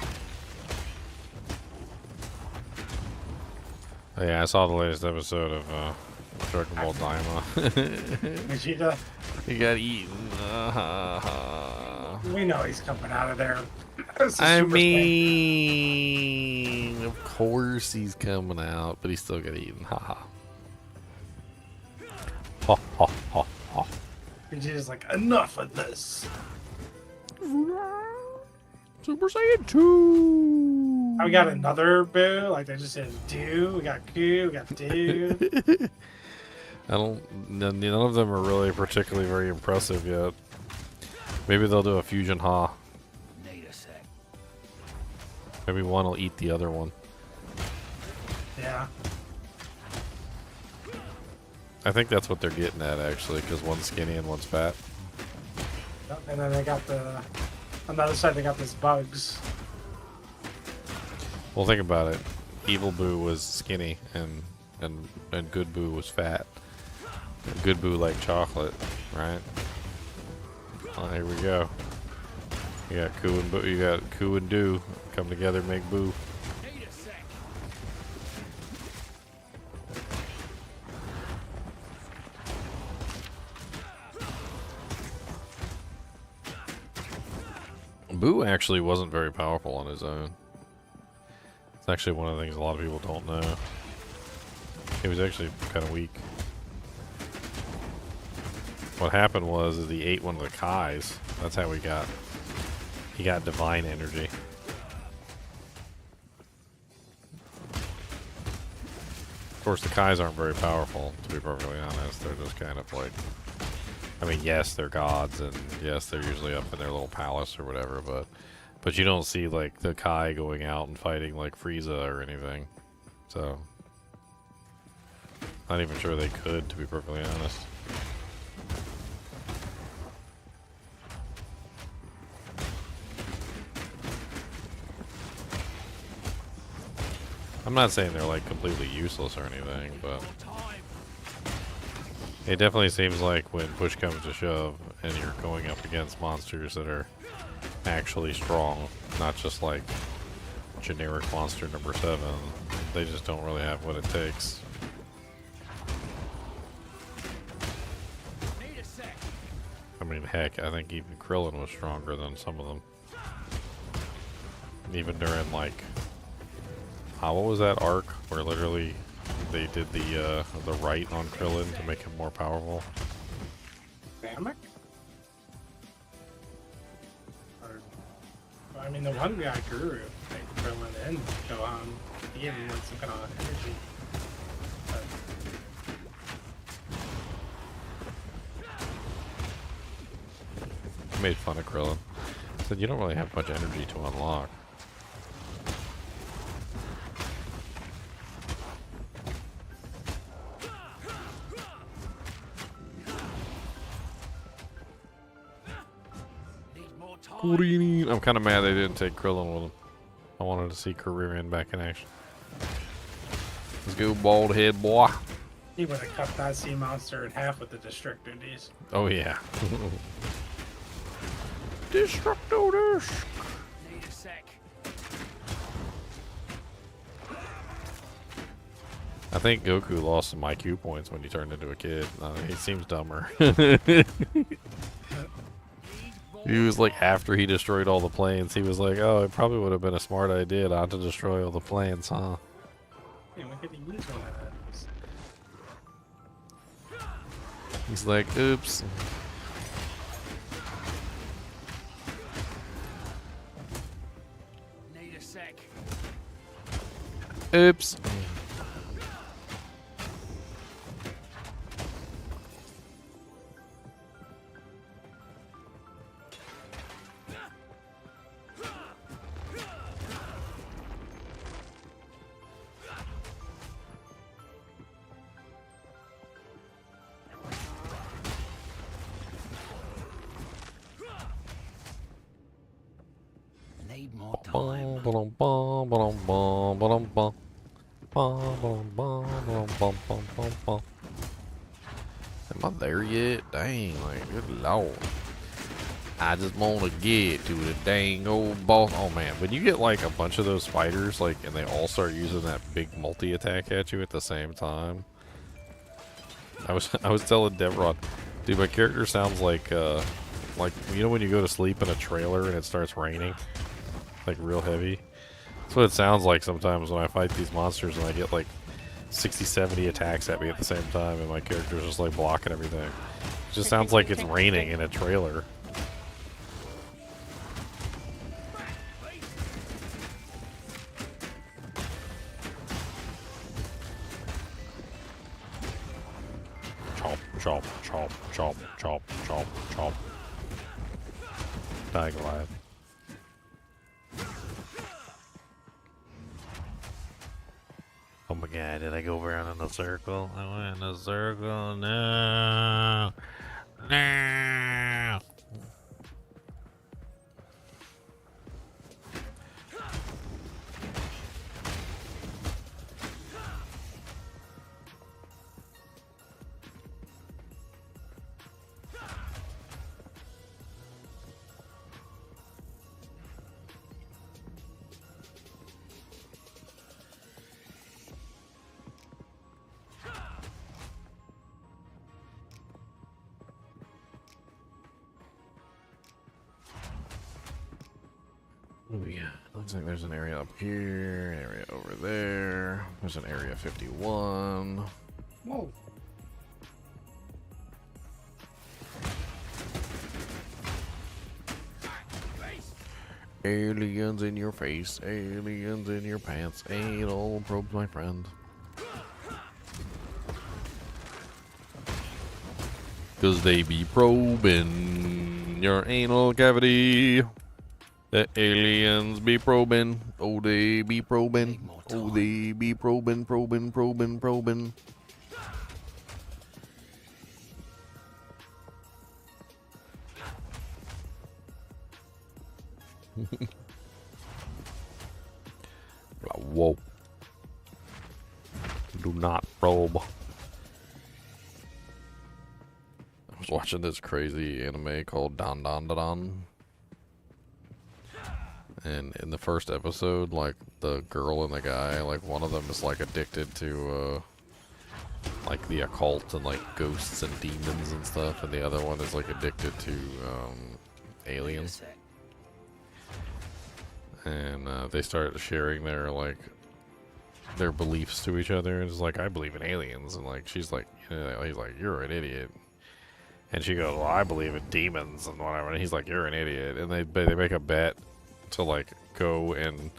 Oh, yeah, I saw the latest episode of Dragon Ball Daima. Vegeta. He got eaten. We know he's coming out of there. This is I Super Saiyan. mean, of course he's coming out, but he still got eaten. Haha. Ha ha ha ha. Vegeta's like, enough of this. Super Saiyan 2. We got another boo. Like they just said, do. We got Goo. We got dude. None of them are really particularly very impressive yet. Maybe they'll do a fusion ha. Need a sec. Maybe one will eat the other one. Yeah. I think that's what they're getting at actually, because one's skinny and one's fat. And then they got on the other side, they got these bugs. Well, think about it. Evil Boo was skinny, and Good Boo was fat. And Good Boo liked chocolate, right? Oh, here we go. You got Coo and Boo. You got Coo and Do come together, make Boo. Need a sec. Boo actually wasn't very powerful on his own. It's actually one of the things a lot of people don't know. He was actually kind of weak. What happened was is he ate one of the Kais. That's how he got divine energy. Of course, the Kais aren't very powerful, to be perfectly honest. They're just kind of like, I mean, yes, they're gods, and yes, they're usually up in their little palace or whatever, but you don't see like the Kai going out and fighting like Frieza or anything. So, not even sure they could, to be perfectly honest. I'm not saying they're like completely useless or anything, but it definitely seems like when push comes to shove and you're going up against monsters that are actually strong, not just like generic monster number 7, they just don't really have what it takes. I mean, heck, I think even Krillin was stronger than some of them. Even during like, what was that arc where literally they did the right on Krillin to make him more powerful? Namek? I mean, the one guy Guru, like Krillin and Gohan, he gave him like some kind of energy. I made fun of Krillin. I said, you don't really have much energy to unlock. I'm kind of mad they didn't take Krillin with them. I wanted to see Kuririn back in action. Let's go, bald head boy. He would have cut that sea monster in half with the Destructo Disc. Oh yeah. Destructo Disc. Need a sec. I think Goku lost some IQ points when he turned into a kid. He seems dumber. He was like, after he destroyed all the planes, he was like, oh, it probably would have been a smart idea not to destroy all the planes, huh? Hey, why couldn't he use one of those? He's like, oops. Need a sec. Oops. more time. Am I there yet? Dang, like, good lord. I just want to get to the dang old boss. Oh man, when you get like a bunch of those fighters, like, and they all start using that big multi-attack at you at the same time. I was telling Devron, dude, my character sounds like you know when you go to sleep in a trailer and it starts raining, like real heavy. That's what it sounds like sometimes when I fight these monsters and I get like 60, 70 attacks at me at the same time, and my character's just like blocking everything. It just sounds like it's raining in a trailer. Chop, chop, chop, chop, chop, chop. Die, Goliath. Oh my god, did I go around in a circle? I went in a circle. No. No. Oh yeah, looks like there's an area up here, an area over there. There's an area 51. Whoa. Aliens in your face, aliens in your pants, anal probes, my friend. Cause they be probing your anal cavity. The aliens be probing, oh they be probing, oh they be probing, probing, probing, probing. Whoa. Do not probe. I was watching this crazy anime called Dan Dan Dan Dan. And in the first episode, like, the girl and the guy, like, one of them is, like, addicted to, like, the occult and, like, ghosts and demons and stuff, and the other one is, like, addicted to, aliens. And, they start sharing their, like, their beliefs to each other, and it's like, I believe in aliens, and, like, she's like, you know, he's like, you're an idiot. And she goes, well, I believe in demons and whatever, and he's like, you're an idiot. And they make a bet to like go and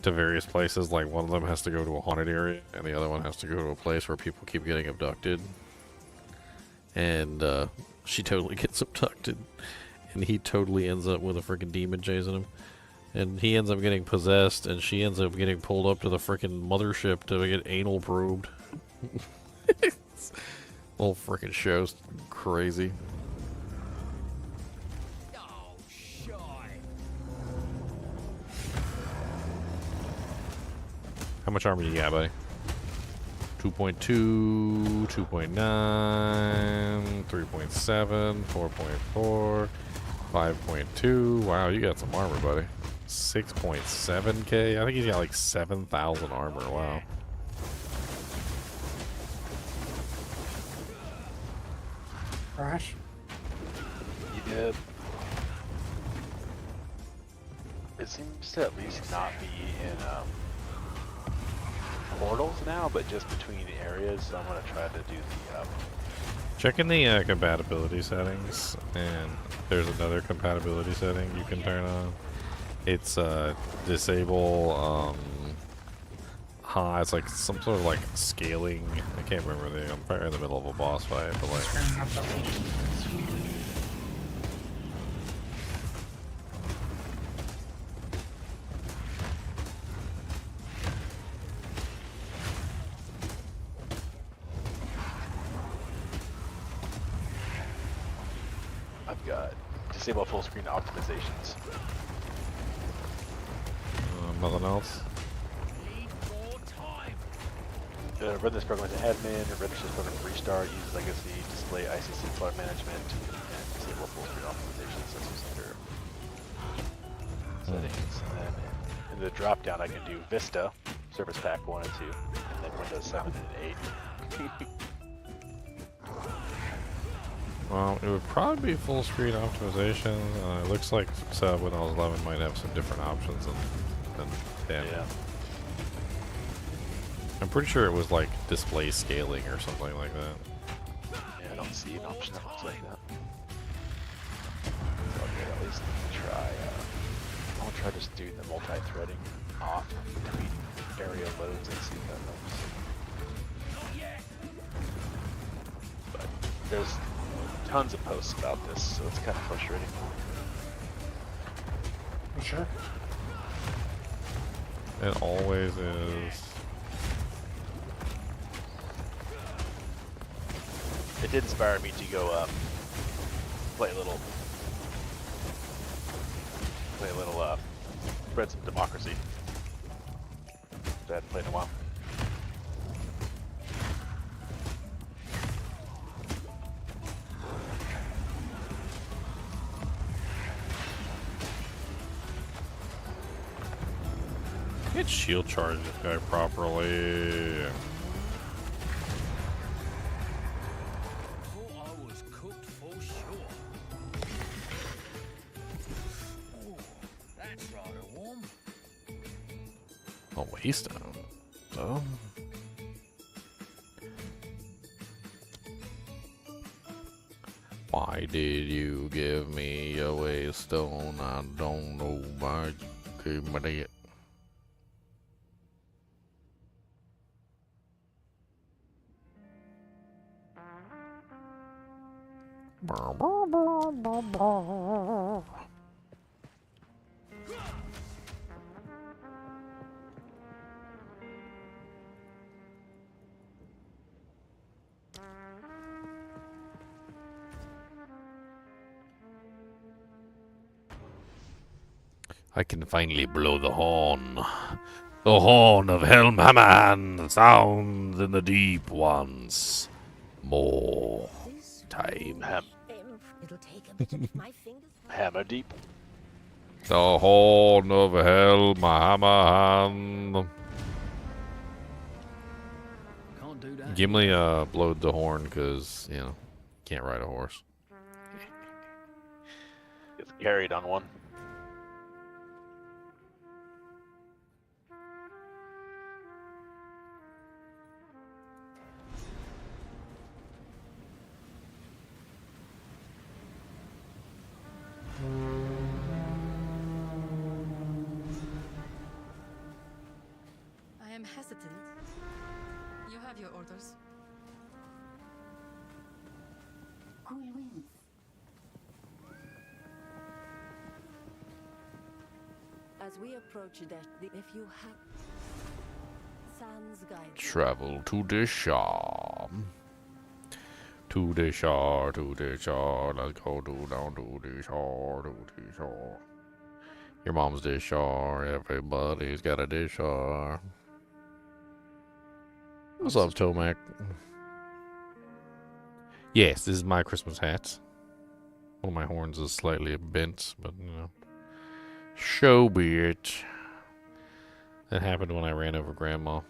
to various places. Like one of them has to go to a haunted area and the other one has to go to a place where people keep getting abducted, and she totally gets abducted and he totally ends up with a freaking demon chasing him, and he ends up getting possessed and she ends up getting pulled up to the freaking mothership to get anal probed. Whole freaking show's crazy. How much armor you got, buddy? 2.2, 2.9, 3.7, 4.4, 5.2. Wow, you got some armor, buddy. 6.7k. I think he's got like 7,000 armor. Wow. Crash. Yeah. It seems to at least not be in portals now, but just between areas. So I'm gonna try to do the Checking the compatibility settings, and there's another compatibility setting you can turn on. It's disable high. It's like some sort of like scaling. I can't remember the. I'm probably in the middle of a boss fight, but like. I've got disable full screen optimizations. Nothing else? Run this program as an admin, run this program restart, use Legacy, display ICC file management, and disable full screen optimization. So this is under settings. And then in the drop down, I can do Vista, Service Pack 1 and 2, and then Windows 7 and 8. Well, it would probably be full screen optimization. It looks like Windows 11 might have some different options than 10. Yeah. I'm pretty sure it was like display scaling or something like that. Yeah, I don't see an option that looks like that. So I'll at least try. I'll try just doing the multi-threading off between area loads and see if that helps. But there's tons of posts about this, so it's kind of frustrating. Sure. It always is. It did inspire me to go play a little, spread some democracy. Which I hadn't played in a while. Can't shield charge this guy properly. A waystone. Oh. Why did you give me a waystone? I don't know why you gave me that. I can finally blow the horn. The horn of Helmhaman sounds in the deep once more. Time. Hammer deep. The horn of Helmhaman. Can't do that. Gimli blowed the horn because, you know, can't ride a horse. Gets carried on one. I am hesitant. You have your orders. Cool winds. As we approach that, if you have Sans guide. Travel to the shore. To the shore, to the shore. Let's go down to the shore, to the shore. Your mom's dish shore. Everybody's got a dish shore. What's up, Tomac? Yes, this is my Christmas hat. One of my horns is slightly bent, but you know. So be it. That happened when I ran over Grandma.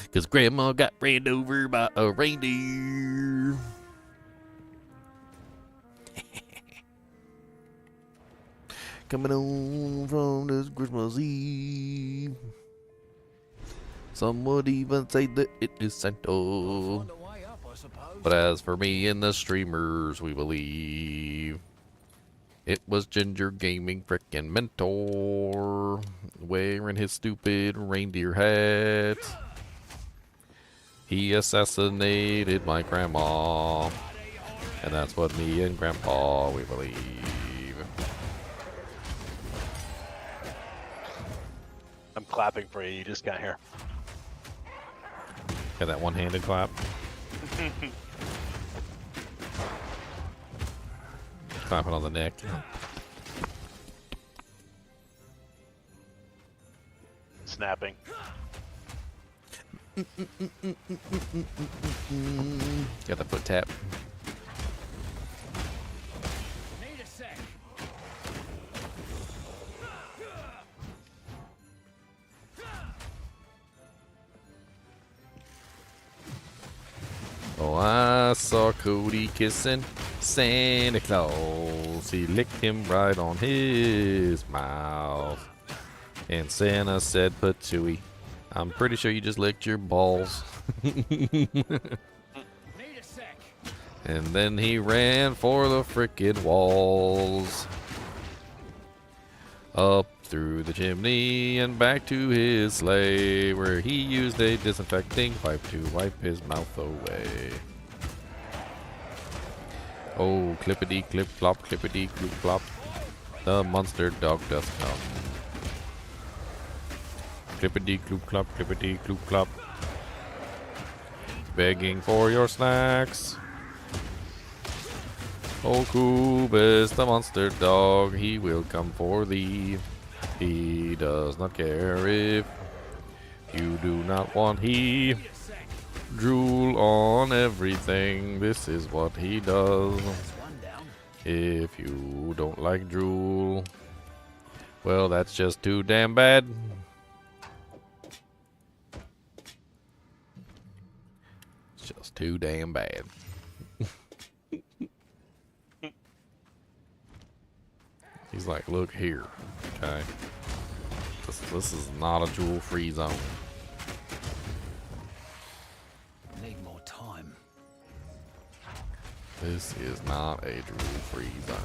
Because Grandma got ran over by a reindeer. Coming on from this Christmas Eve. Some would even say that it is Santa. But as for me and the streamers, we believe it was Ginger Gaming frickin' Mentor wearing his stupid reindeer hat. He assassinated my grandma, and that's what me and Grandpa we believe. I'm clapping for you. You just got here. Got that one-handed clap. Clapping on the neck. snapping. Got the foot tap. Need a sec. Oh, I saw Cody kissing Santa Claus. He licked him right on his mouth. And Santa said, Patooey, I'm pretty sure you just licked your balls. Need a sec. And then he ran for the frickin' walls. Up through the chimney and back to his sleigh, where he used a disinfecting wipe to wipe his mouth away. Oh, clippity clip clop, clippity cloop clop, the monster dog doth come. Clippity cloop clop, clippity cloop clop, begging for your snacks. Oh, Kubis, the monster dog, he will come for thee. He does not care if you do not want. He drool on everything. This is what he does. If you don't like drool, well, that's just too damn bad. It's just too damn bad. He's like, look here, okay? This is not a jewel-free zone. Need more time. This is not a jewel-free zone.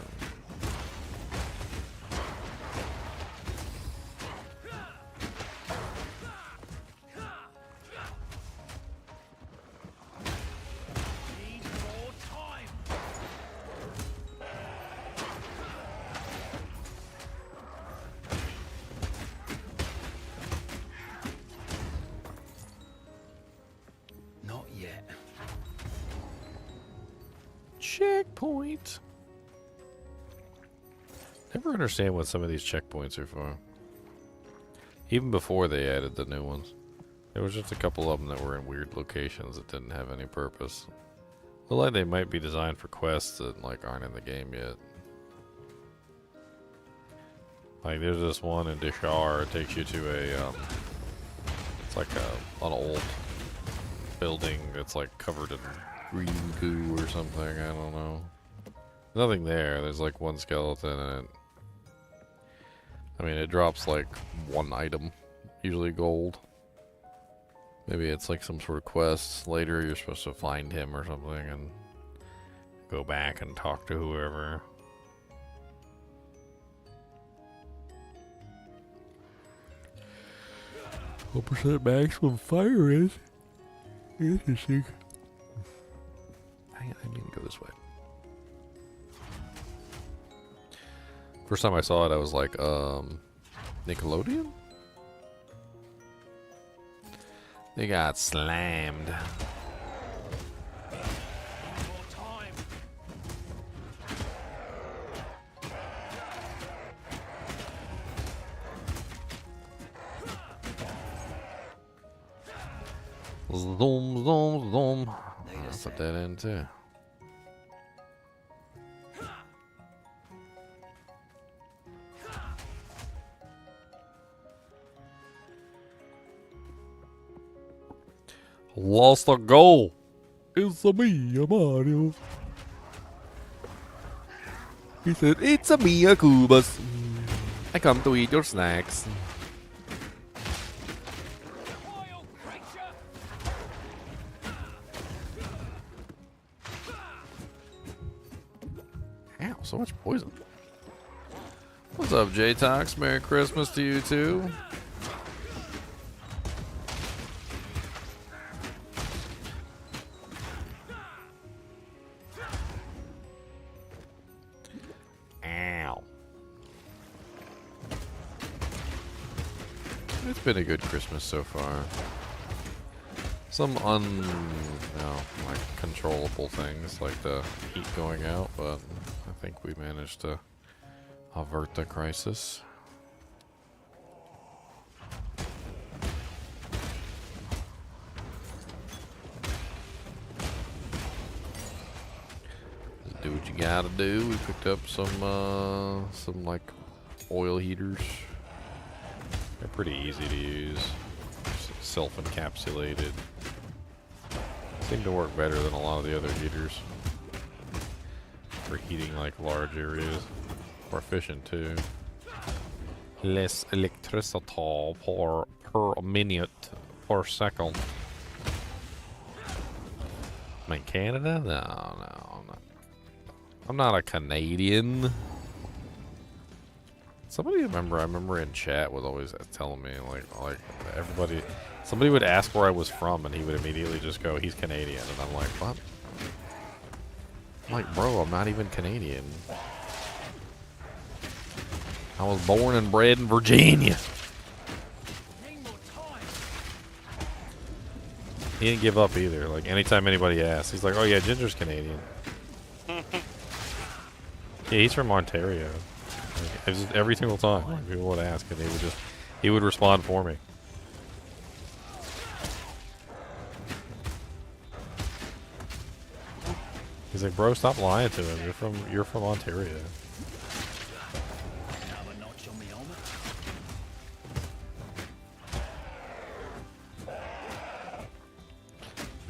Not yet. Checkpoint. Never understand what some of these checkpoints are for. Even before they added the new ones. There was just a couple of them that were in weird locations that didn't have any purpose. Look like they might be designed for quests that like aren't in the game yet. Like there's this one in Dishar. It takes you to a it's like an old building that's like covered in green goo or something. I don't know. Nothing there. There's like one skeleton and it, I mean, it drops like one item, usually gold. Maybe it's like some sort of quest. Later you're supposed to find him or something and go back and talk to whoever. What percent maximum fire is? Interesting. I need to go this way. First time I saw it, I was like, Nickelodeon? They got slammed. Zoom, zoom, zoom. I'll put that in too. Lost a goal. It's a me, Mario. He said, it's a me, Kubas. I come to eat your snacks. Ow, so much poison. What's up, J-Tox? Merry Christmas to you too. Ow. It's been a good Christmas so far. Some like controllable things like the heat going out, but I think we managed to avert the crisis. Do what you gotta do. We picked up some like oil heaters. They're pretty easy to use. Self-encapsulated. Seem to work better than a lot of the other heaters for heating like large areas. More efficient too. Less electricity per minute per second. I'm in Canada? No, I'm not. I'm not a Canadian. Somebody I remember in chat was always telling me like everybody, somebody would ask where I was from and he would immediately just go, he's Canadian, and I'm like, what? I'm like, bro, I'm not even Canadian. I was born and bred in Virginia. He didn't give up either. Like anytime anybody asks, he's like, oh yeah, Ginger's Canadian. Yeah, he's from Ontario. Like, just every single time like, people would ask, and he would respond for me. He's like, bro, stop lying to him. You're from Ontario.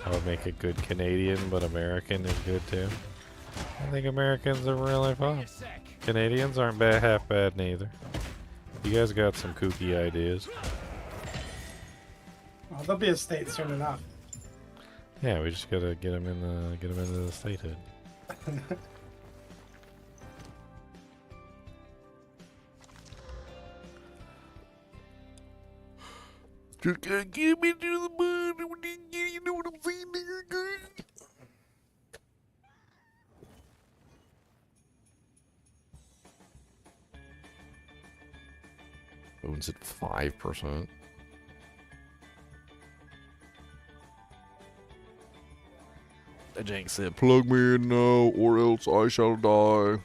I would make a good Canadian, but American is good too. I think Americans are really fun. Canadians aren't bad, half bad neither. You guys got some kooky ideas. Well, they'll be a state soon enough. Yeah, we just gotta get them into the statehood. Just gotta get me to the moon. You know what I'm saying, nigga? Owns at 5%. The Jank said, plug me in now, or else I shall die.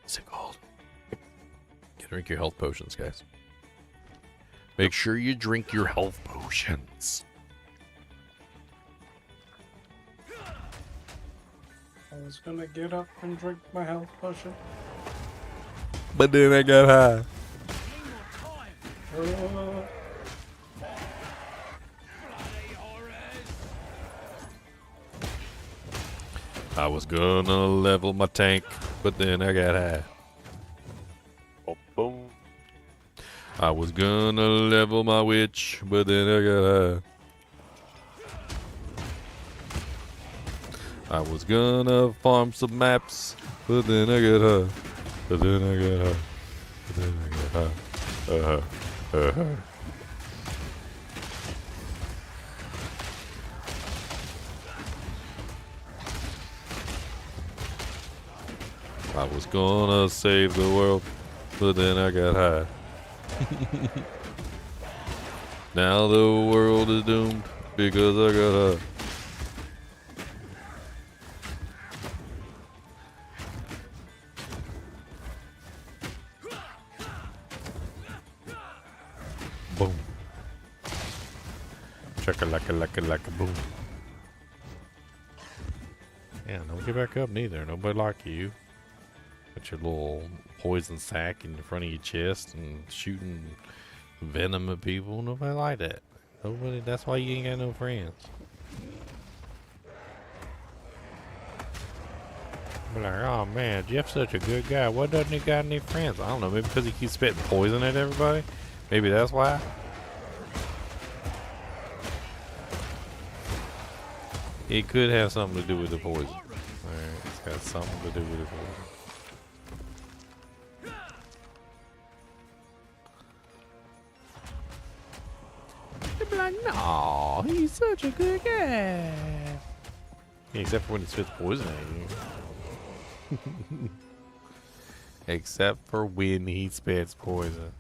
What's it called? Drink your health potions, guys. Make sure you drink your health potions. I was gonna get up and drink my health potion. But then I got high. I was gonna level my tank, but then I got high. Oh, boom. I was gonna level my witch, but then I got high. I was gonna farm some maps, but then I got high. But then I got high. But then I got high. I was gonna save the world, but then I got high. Now the world is doomed because I got high. Boom. Chaka-laka-laka-laka boom. Yeah, don't get back up neither. Nobody like you. Got your little poison sack in the front of your chest and shooting venom at people. Nobody like that. Nobody. That's why you ain't got no friends. Be like, oh man, Jeff's such a good guy. Why doesn't he got any friends? I don't know. Maybe because he keeps spitting poison at everybody. Maybe that's why. It could have something to do with the poison. Alright, it's got something to do with the poison. They'd be like, no, he's such a good guy. Yeah, except for when he spits poison at you. Except for when he spits poison.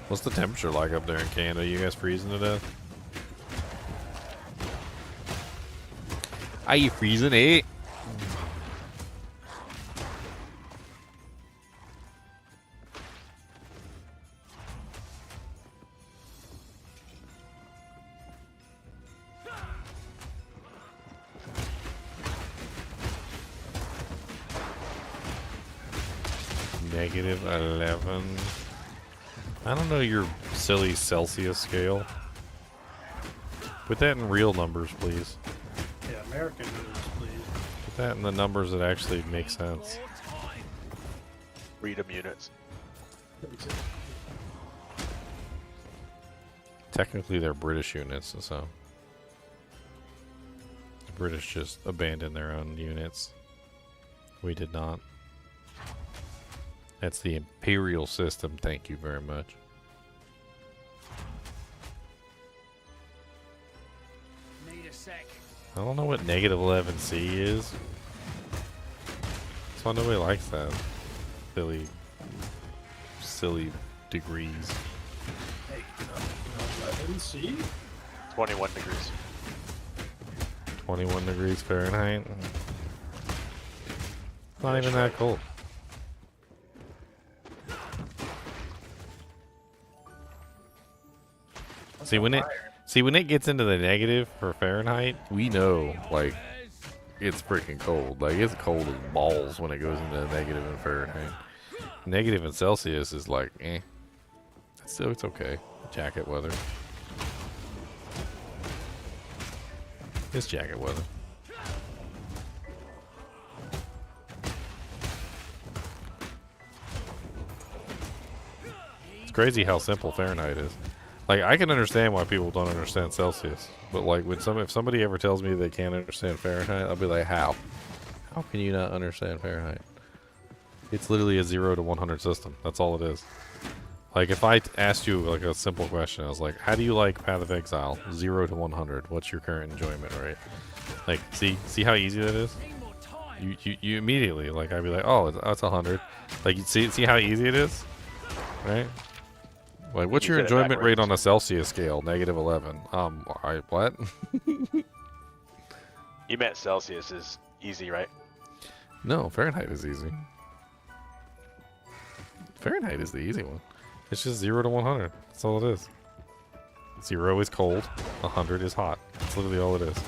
What's the temperature like up there in Canada? You guys freezing to death? Are you freezing, eh? -11. I don't know your silly Celsius scale. Put that in real numbers, please. Yeah, American numbers, please. Put that in the numbers that actually make sense. Freedom units. Technically, they're British units, so the British just abandoned their own units. We did not. That's the imperial system. Thank you very much. Need a sec. I don't know what -11C is. So nobody likes that. Silly degrees. Hey, 11C? 21 degrees. 21 degrees Fahrenheit. Not even that cold. See when it gets into the negative for Fahrenheit, we know like it's freaking cold. Like it's cold as balls when it goes into the negative in Fahrenheit. Negative in Celsius is like Still, it's okay. Jacket weather. It's jacket weather. It's crazy how simple Fahrenheit is. Like, I can understand why people don't understand Celsius, but like when if somebody ever tells me they can't understand Fahrenheit, I'll be like, how? How can you not understand Fahrenheit? It's literally a 0 to 100 system. That's all it is. Like, if I asked you like a simple question, I was like, how do you like Path of Exile? 0 to 100. What's your current enjoyment rate? Like, see how easy that is? You immediately, like, I'd be like, oh, it's 100. Like, you see how easy it is, right? Like, what's your enjoyment rate on a Celsius scale? -11. What? You meant Celsius is easy, right? No, Fahrenheit is easy. Fahrenheit is the easy one. It's just 0 to 100. That's all it is. 0 is cold. 100 is hot. That's literally all it is.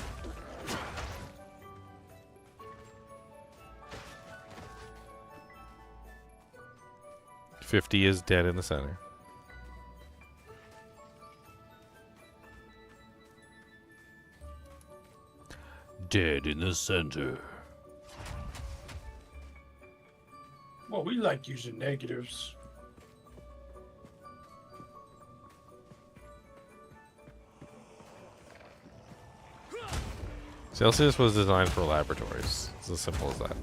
$50 is dead in the center. Dead in the center. Well, we like using negatives. Celsius was designed for laboratories. It's as simple as that. As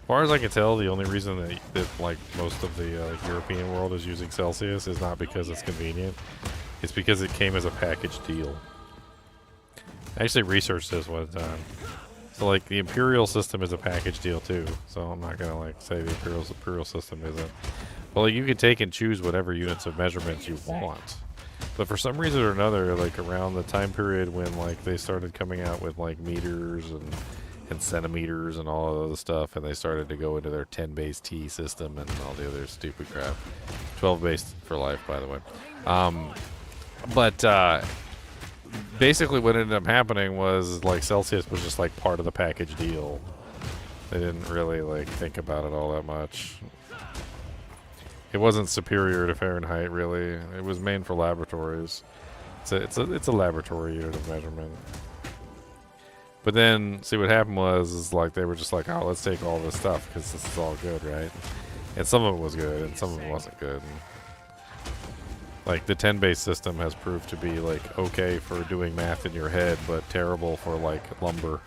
far as I can tell, the only reason that like most of the European world is using Celsius is not because it's convenient. It's because it came as a package deal. I actually researched this one time. So like the Imperial system is a package deal too. So I'm not gonna like say the Imperial system isn't. But like you can take and choose whatever units of measurements you want. But for some reason or another, like around the time period when like they started coming out with like meters and centimeters and all of the stuff, and they started to go into their 10 base T system and all the other stupid crap. 12 base for life, by the way. Basically what ended up happening was like Celsius was just like part of the package deal. They didn't really like think about it all that much. It wasn't superior to Fahrenheit, really. It was made for laboratories. It's a laboratory unit of measurement. But then, see what happened was like they were just like, oh, let's take all this stuff because this is all good, right? And some of it was good, and some of it wasn't good. And, like the 10 base system has proved to be like okay for doing math in your head, but terrible for like lumber.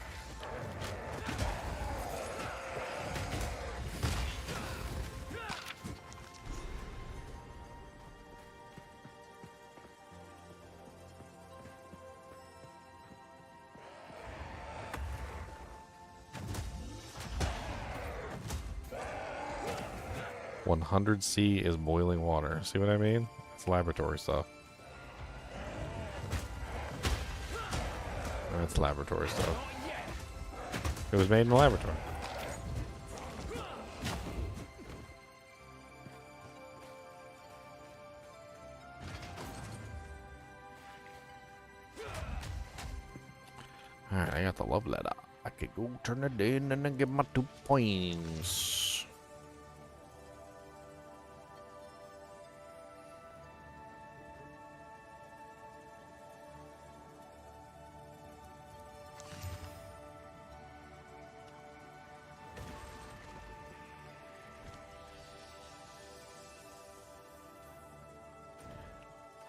$100C is boiling water. See what I mean? It's laboratory stuff. That's laboratory stuff. It was made in the laboratory. Alright, I got the love letter. I could go turn it in and then give my 2 points.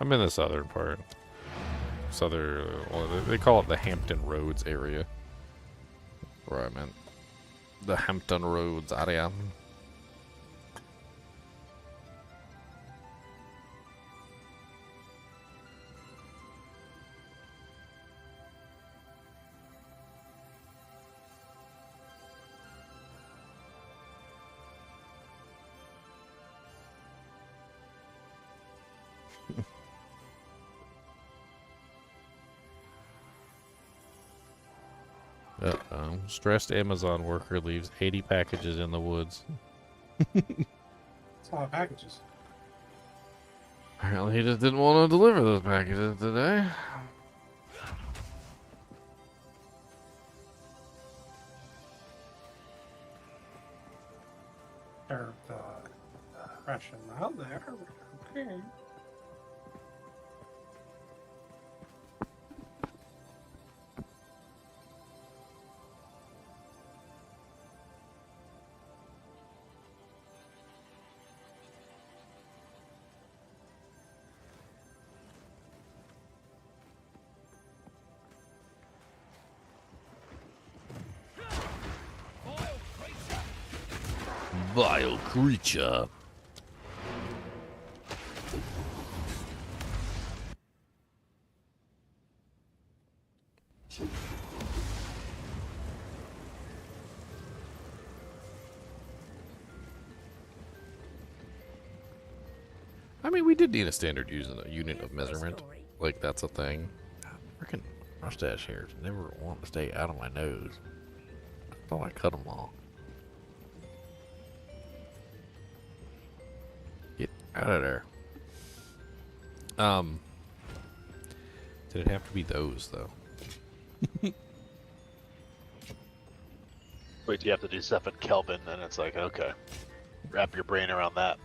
I'm in the southern part. Well, they call it the Hampton Roads area. Where I meant the Hampton Roads area. Uh-oh. Stressed Amazon worker leaves 80 packages in the woods. It's a lot of packages. Apparently he just didn't want to deliver those packages today. Or the Russian out there. Okay. Vile creature. I mean, we did need a standard unit of measurement. Like, that's a thing. Freaking mustache hairs never want to stay out of my nose. I thought I cut them all. Get out of there. Did it have to be those, though? Wait, you have to do stuff in Kelvin, and it's like, okay. Wrap your brain around that.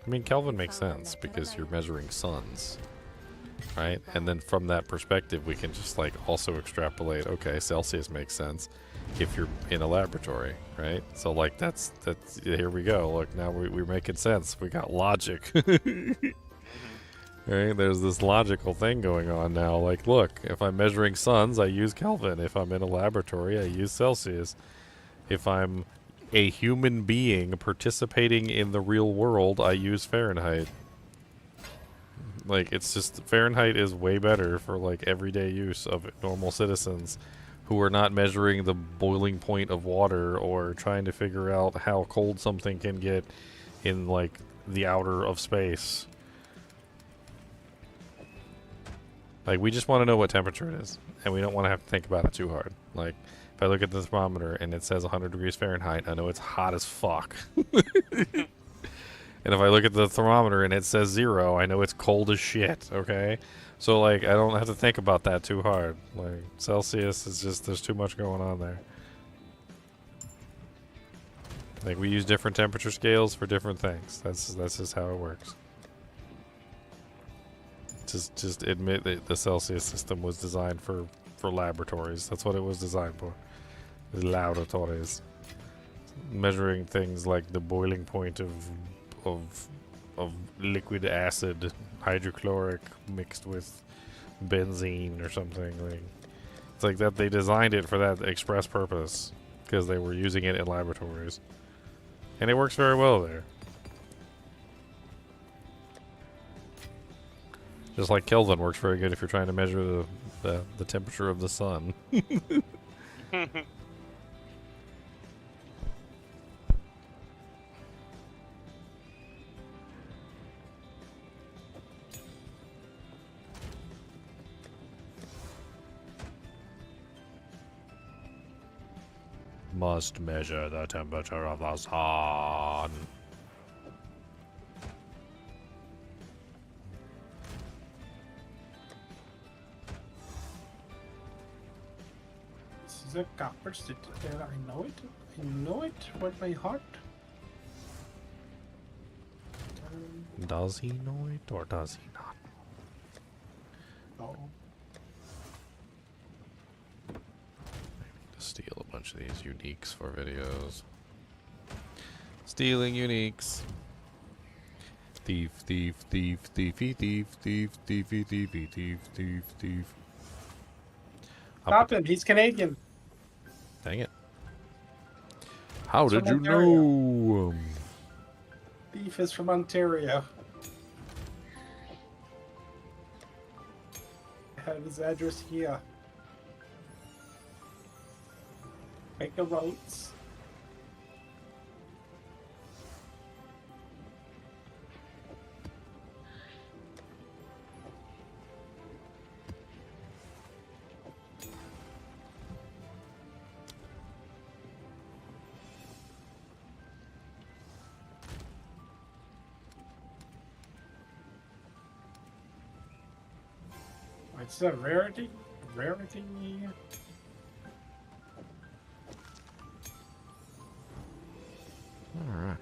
I mean, Kelvin makes sense because you're measuring suns, right? And then from that perspective, we can just like also extrapolate. Okay, Celsius makes sense if you're in a laboratory, right? So like that's here we go. Look, now we're making sense. We got logic, right? There's this logical thing going on now. Like, look, if I'm measuring suns, I use Kelvin. If I'm in a laboratory, I use Celsius. If I'm a human being participating in the real world, I use Fahrenheit. Like, it's just, Fahrenheit is way better for like everyday use of normal citizens who are not measuring the boiling point of water or trying to figure out how cold something can get in like the outer of space. Like, we just want to know what temperature it is, and we don't want to have to think about it too hard. Like, if I look at the thermometer and it says 100 degrees Fahrenheit, I know it's hot as fuck. And if I look at the thermometer and it says 0, I know it's cold as shit, okay? So, like, I don't have to think about that too hard. Like, Celsius is just, there's too much going on there. Like, we use different temperature scales for different things. That's just how it works. Just admit that the Celsius system was designed for laboratories. That's what it was designed for. Laboratories. Measuring things like the boiling point of liquid acid, hydrochloric mixed with benzene or something. Like, it's like that they designed it for that express purpose because they were using it in laboratories. And it works very well there. Just like Kelvin works very good if you're trying to measure the temperature of the sun. must measure the temperature of the sun. This is a copper stick. I know it. I know it with my heart. Does he know it or does he not? Oh. To steal a bunch of these uniques for videos. Stealing uniques. Thief, thief, thief, thiefy, thief, thief, thiefy, thiefy, thief, thief, thief. Stop him, he's Canadian. Dang it. How He's did from you know? Thief is from Ontario. I have his address here. Make the roads. It's a rarity. Rarity. All right.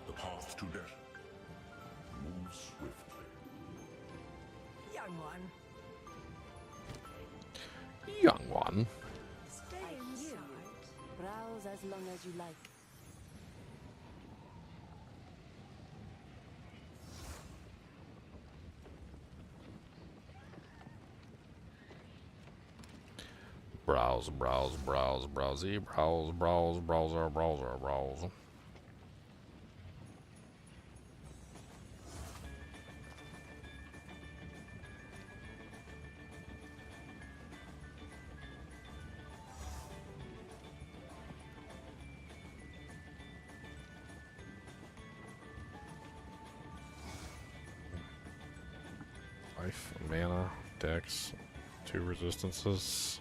The path to death. Move swiftly. Young one. Young one. Stay inside. Browse as long as you like. Browse, browse, browse, browsey, browse, browse, browser, browser, browse. Life, mana, dex, 2 resistances,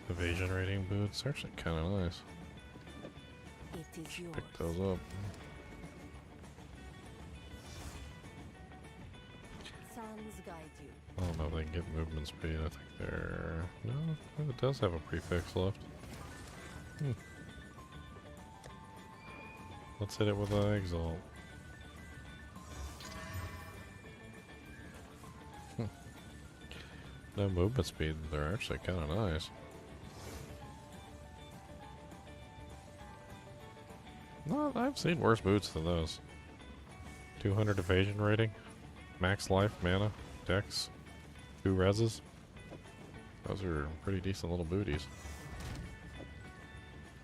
evasion rating boots. They're actually kind of nice. It is yours. Pick those up. Sands guide you. I don't know if they can get movement speed. I think they're... No, it does have a prefix left. Let's hit it with an Exile. No movement speed. They're actually kind of nice. No, I've seen worse boots than those. 200 evasion rating, max life, mana, dex, 2 reses. Those are pretty decent little booties.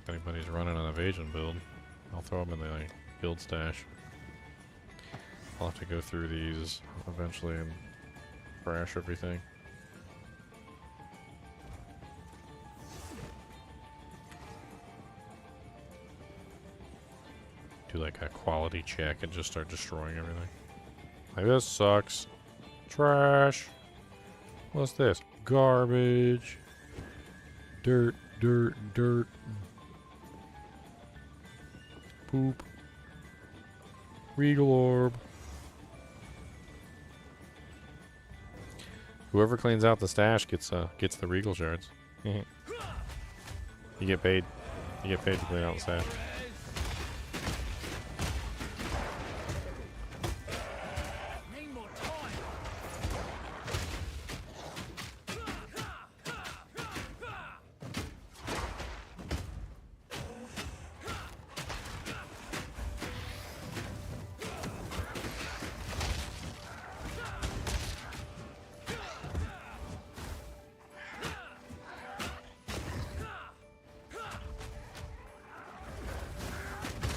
If anybody's running an evasion build, I'll throw them in the guild stash. I'll have to go through these eventually and crash everything. Do like a quality check and just start destroying everything. Like, this sucks. Trash. What's this? Garbage. Dirt, dirt, dirt. Poop. Regal orb. Whoever cleans out the stash gets the regal shards. You get paid. You get paid to clean out the stash.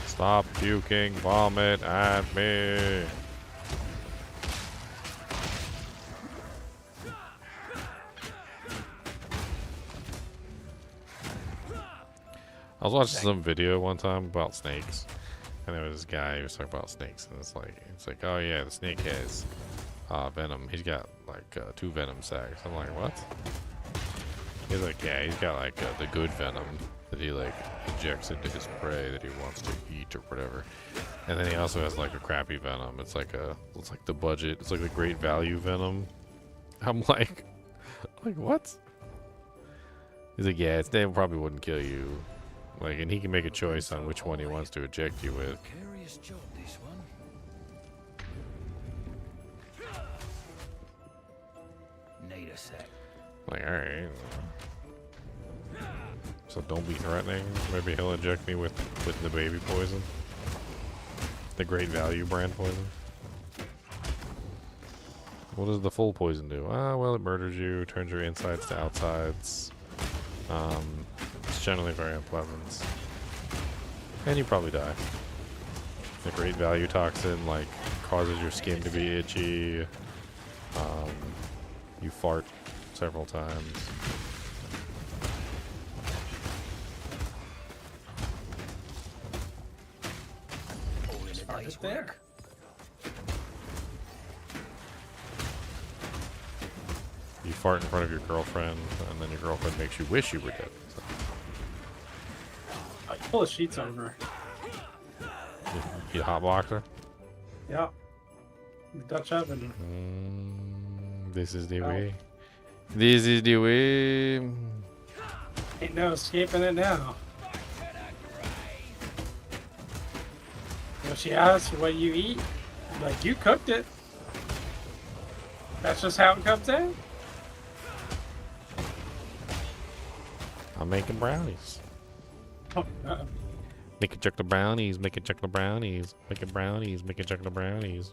Stop puking vomit at me. I was watching some video one time about snakes, and there was this guy who was talking about snakes, and it's like, oh yeah, the snake has venom. He's got like 2 venom sacs. I'm like, what? He's like, yeah, he's got like the good venom that he like injects into his prey that he wants to eat or whatever, and then he also has like a crappy venom. It's like the budget. It's like the great value venom. I'm like what? He's like, yeah, they probably wouldn't kill you. Like, and he can make a choice on which one he wants to eject you with. Curious job, this one. Need a sec. Like, alright. So don't be threatening. Maybe he'll inject me with the baby poison. The great value brand poison. What does the full poison do? Ah, well, it murders you, turns your insides to outsides. It's generally very unpleasant. And you probably die. The great value toxin, like, causes your skin to be itchy. You fart several times. All in a day's work. You fart in front of your girlfriend, and then your girlfriend makes you wish you were dead. So. Pull the sheets over. You hotbox her? Yeah. Dutch oven. This is the way. This is the way. Ain't no escaping it now. When she asks what you eat, like, you cooked it. That's just how it comes out. I'm making brownies. Oh, uh-oh. Making chocolate brownies, making chocolate brownies, making brownies, making chocolate brownies.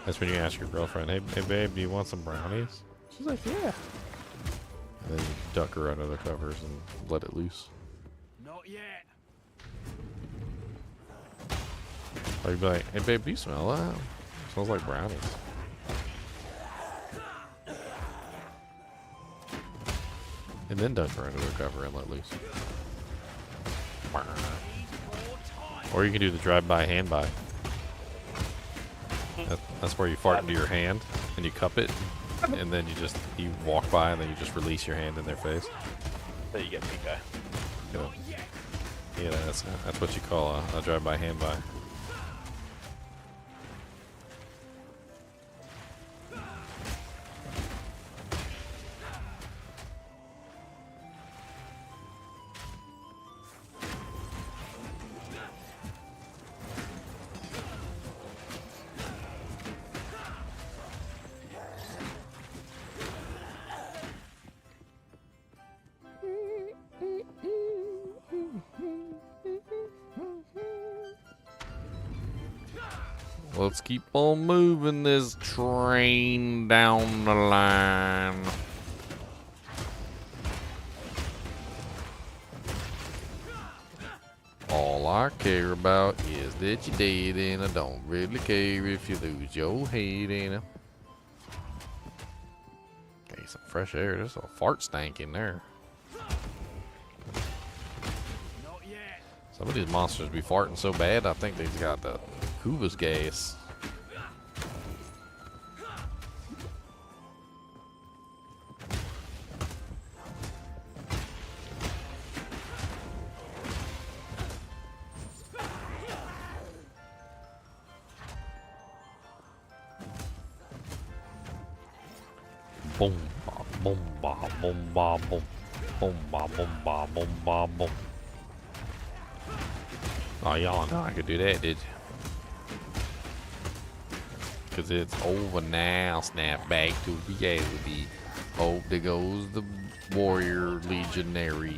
That's when you ask your girlfriend, hey babe, do you want some brownies? She's like, yeah. And then you duck her under the covers and let it loose. Not yet. Or you'd be like, hey babe, do you smell that? It smells like brownies. And then duck her under the cover and let loose. Or you can do the drive-by hand-by. That's where you fart into your hand and you cup it, and then you walk by and then you just release your hand in their face. Then you get pink eye. Yeah, that's what you call a drive-by hand-by. Let's keep on moving this train down the line. All I care about is that you're dead, and I don't really care if you lose your head. And okay, some fresh air. There's a fart stank in there. Some of these monsters be farting so bad, I think they've got the Kuvas gas. Boom, ba, boom, ba, boom, ba, boom, boom, ba, boom, ba, boom, ba, boom. Oh, y'all know I could do that, did you? Because it's over now. Snap back to reality. Oh, there goes the warrior legionary.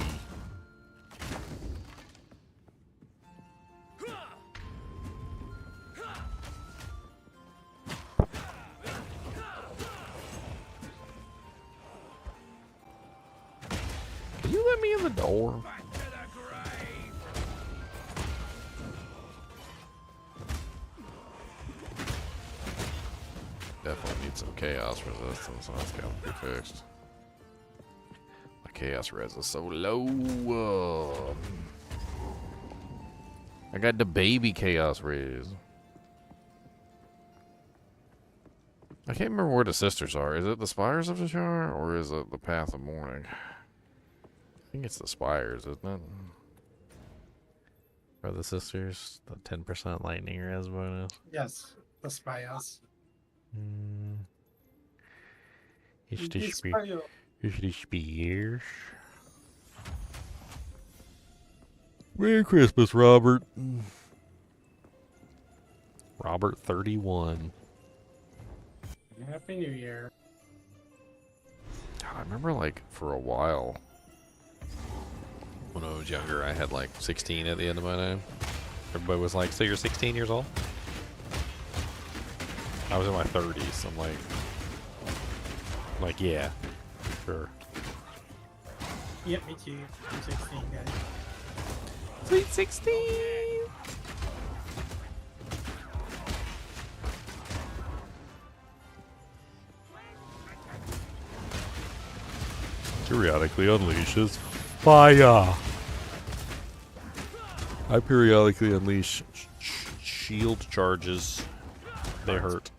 Can you let me in the door? Definitely need some chaos resistance, so that's gotta be fixed. chaos res is so low. I got the baby chaos res. I can't remember where the sisters are. Is it the Spires of the Shire or is it the Path of Morning? I think it's the Spires, isn't it? Are the sisters the 10% lightning res bonus? Yes, the Spires. It's Die the Spire. It's the Spears. Merry Christmas, Robert. Robert 31. Happy New Year. God, I remember, like, for a while, when I was younger, I had, like, 16 at the end of my name. Everybody was like, so you're 16 years old? I was in my 30s. I'm like, yeah, sure. Yep, me too. I'm 16, guys. Sweet 16! Periodically unleashes fire. I periodically unleash shield charges. They hurt.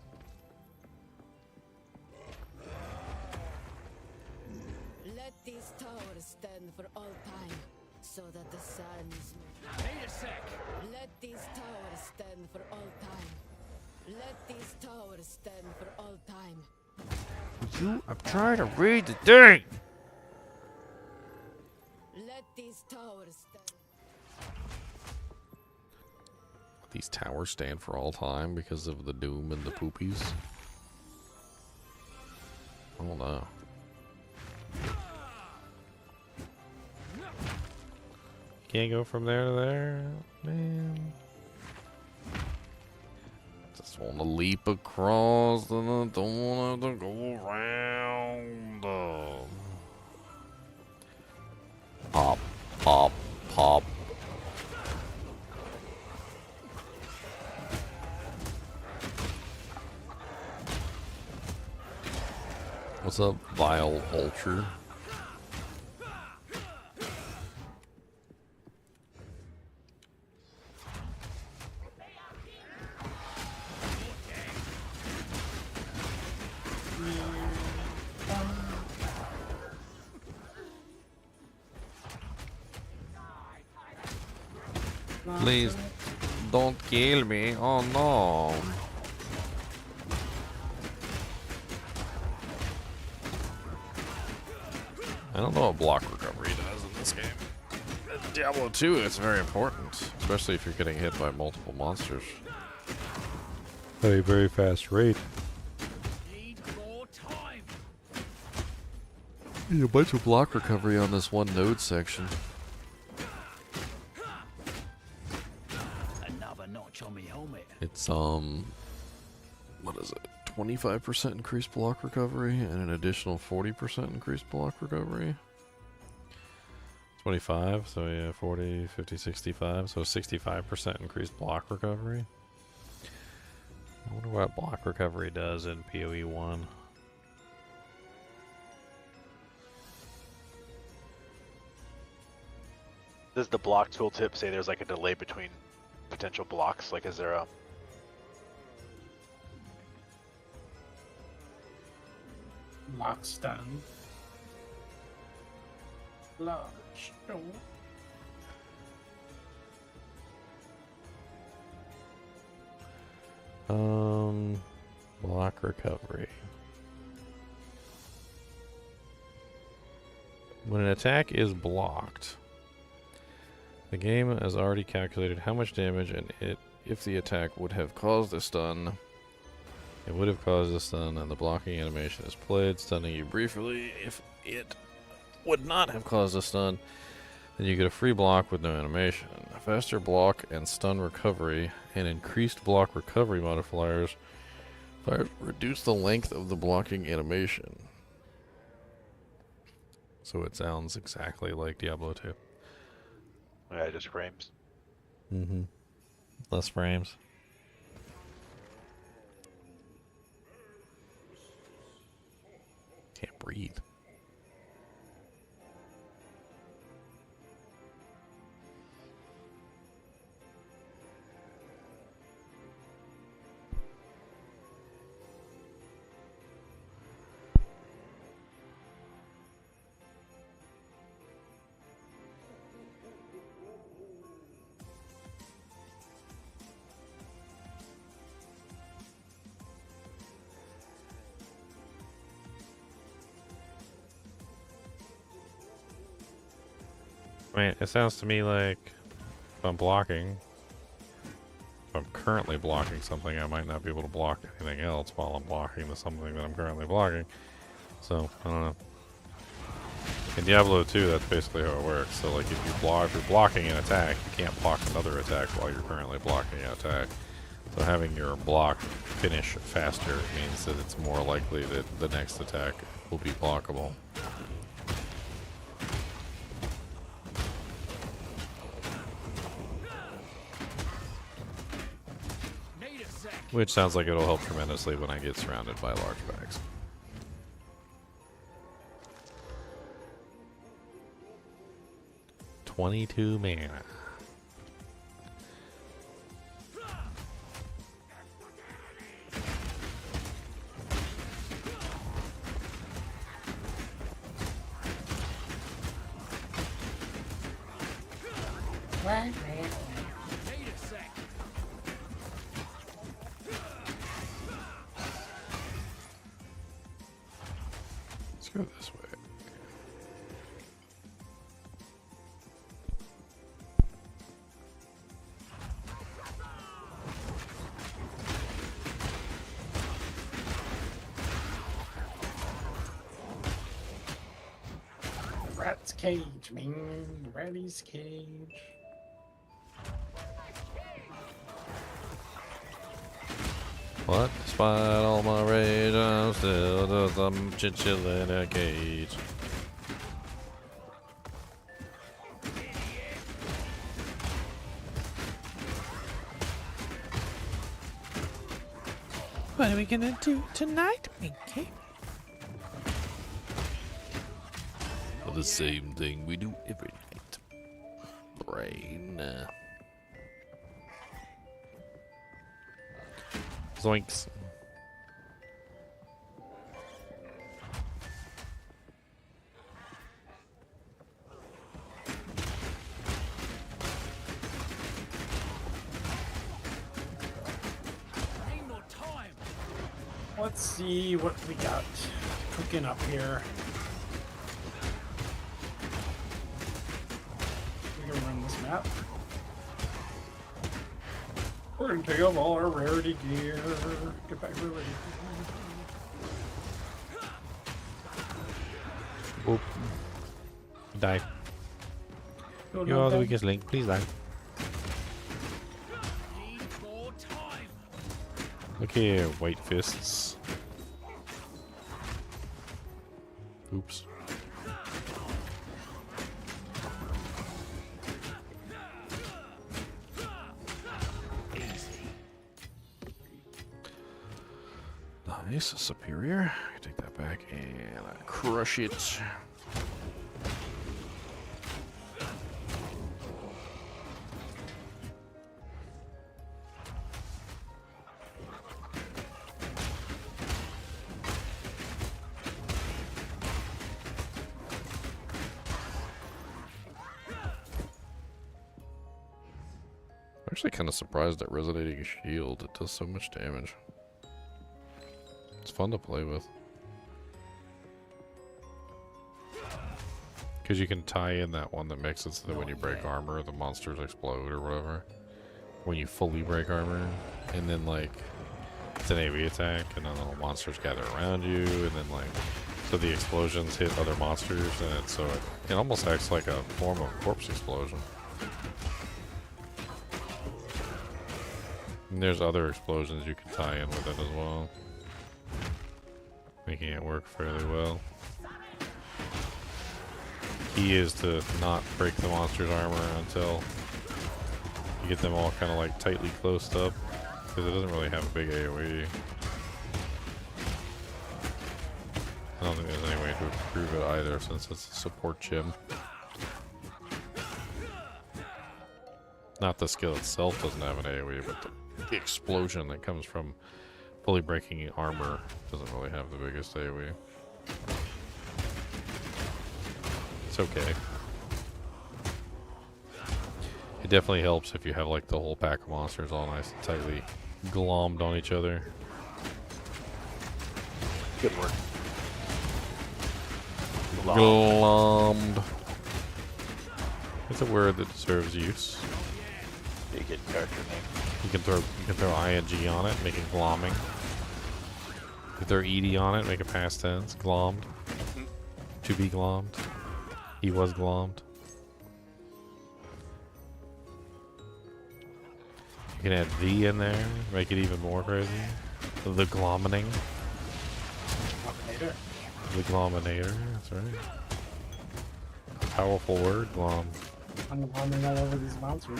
Let these towers stand for all time, so that the sands Wait a sec. Let these towers stand for all time. Let these towers stand for all time. I'm trying to read the thing. Let these towers stand. These towers stand for all time because of the doom and the poopies. I don't know. Can't go from there to there, man. Just want to leap across and I don't want to go around. Pop, pop, pop. What's up, Vile Vulture? Please don't kill me. Oh no. I don't know what block recovery does in this game. In Diablo 2, it's very important, especially if you're getting hit by multiple monsters at a very fast rate. Need more time. Need a bunch of block recovery on this one node section. Another notch on me helmet. It's what is it? 25% increased block recovery and an additional 40% increased block recovery. 25, so yeah, 40, 50, 65, so 65% increased block recovery. I wonder what block recovery does in PoE 1. Does the block tooltip say there's like a delay between potential blocks? Like, is there a... Lock stun. Large door. Block recovery. When an attack is blocked, the game has already calculated how much damage and if the attack would have caused a stun. It would have caused a stun, and the blocking animation is played, stunning you briefly. If it would not have caused a stun, then you get a free block with no animation. A faster block and stun recovery and increased block recovery modifiers reduce the length of the blocking animation. So it sounds exactly like Diablo 2. Yeah, just frames. Mm-hmm. Less frames. Can't breathe. I mean, it sounds to me like if I'm blocking, if I'm currently blocking something, I might not be able to block anything else while I'm blocking the something that I'm currently blocking. So, I don't know. In Diablo 2, that's basically how it works. So, like, if you're blocking an attack, you can't block another attack while you're currently blocking an attack. So having your block finish faster means that it's more likely that the next attack will be blockable. Which sounds like it'll help tremendously when I get surrounded by large bags. $22 mana. Let's go this way. Rat's cage, man. Ratty's cage. What? Despite all my rage, I'm still just a chinchilla in a cage. What are we gonna do tonight, Minky? The same thing we do every night. Brain. Zoinks. Let's see what we got cooking up here. We can run this map. We're gonna take off all our rarity gear. Get back to rarity. Oop. Die. No, You're the die. weakest link. Please die. Look here, white fists. Oops. Nice, superior. I take that back and I crush it. I'm actually kind of surprised at resonating shield. It does so much damage. It's fun to play with. Because you can tie in that one that makes it so that when you break armor, the monsters explode or whatever. When you fully break armor. And then, like, it's an AoE attack, and then the monsters gather around you, and then, like, so the explosions hit other monsters, and so it almost acts like a form of corpse explosion. And there's other explosions you can tie in with it as well, making it work fairly well. Key is to not break the monster's armor until you get them all kind of like tightly closed up, because it doesn't really have a big AoE. I don't think there's any way to improve it either, since it's a support gem. Not the skill itself doesn't have an AoE, but the explosion that comes from fully breaking armor doesn't really have the biggest AoE. It's okay. It definitely helps if you have like the whole pack of monsters all nice and tightly glommed on each other. Good work. Glommed. It's a word that deserves use. You get character name. You can throw ing on it, make it glomming. You can throw ed on it, make it past tense, glommed. To be glommed. He was glommed. You can add the in there, make it even more crazy. The glommining. The glominator, that's right. A powerful word, glom. I'm glomming all over these monsters.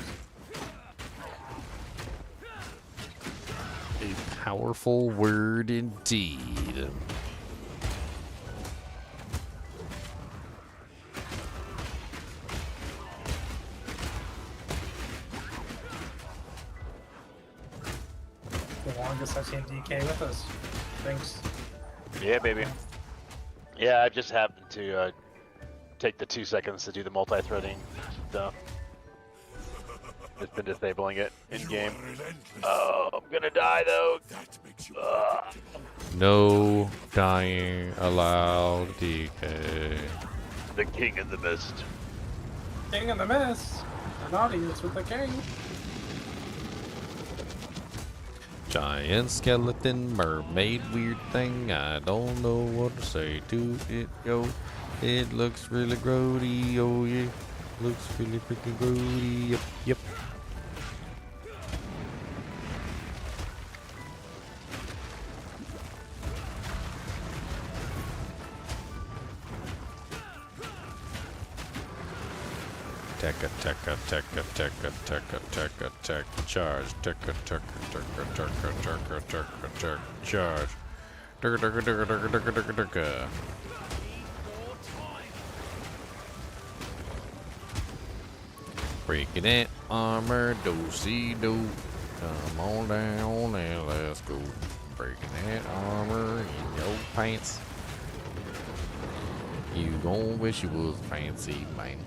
A powerful word indeed. The longest I've seen DK with us. Thanks. Yeah, baby. Yeah, I just happened to take the 2 seconds to do the multi-threading stuff. Just been disabling it in game. Oh, I'm gonna die though. No dying allowed, DK. The king in the mist. King in the mist. An audience with the king. Giant skeleton mermaid weird thing. I don't know what to say to it, yo. It looks really grody, oh yeah. Looks really freaking grody, yep, yep. Tekka, tekka, tekka, tekka, tekka, tekka, tek, charge. Tekka, tekka, tekka, tekka, tekka, tekka, tek, charge. Tekka, tekka, tekka, tekka, tekka, tekka, tekka. Breaking that armor, do-si-do. Come on down and let's go. Breaking that armor in your pants. You gon' wish you was fancy, man.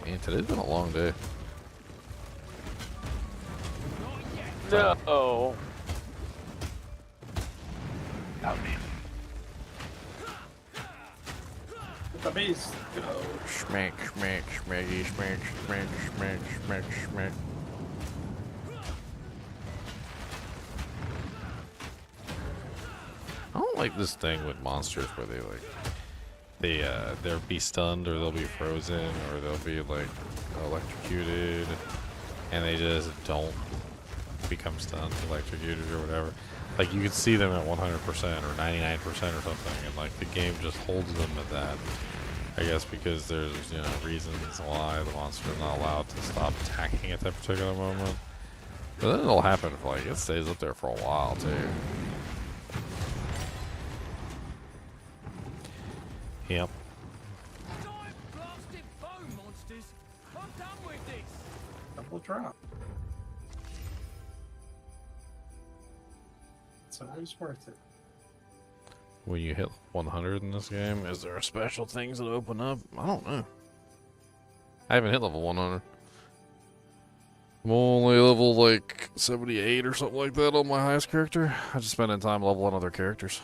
Man, today's been a long day. No. Oh man. The beast. Go. Smack, smack, smacky, smack, smack, smack, smack, smack. I don't like this thing with monsters where they'll be stunned, or they'll be frozen, or they'll be like electrocuted, and they just don't become stunned, electrocuted, or whatever. Like, you can see them at 100% or 99% or something, and like the game just holds them at that. I guess because there's, you know, reasons why the monster is not allowed to stop attacking at that particular moment. But then it'll happen if, like, it stays up there for a while too. Yep. Double drop. It's always worth it. When you hit 100 in this game, is there special things that open up? I don't know. I haven't hit level 100. I'm only level like 78 or something like that on my highest character. I just spending time leveling other characters.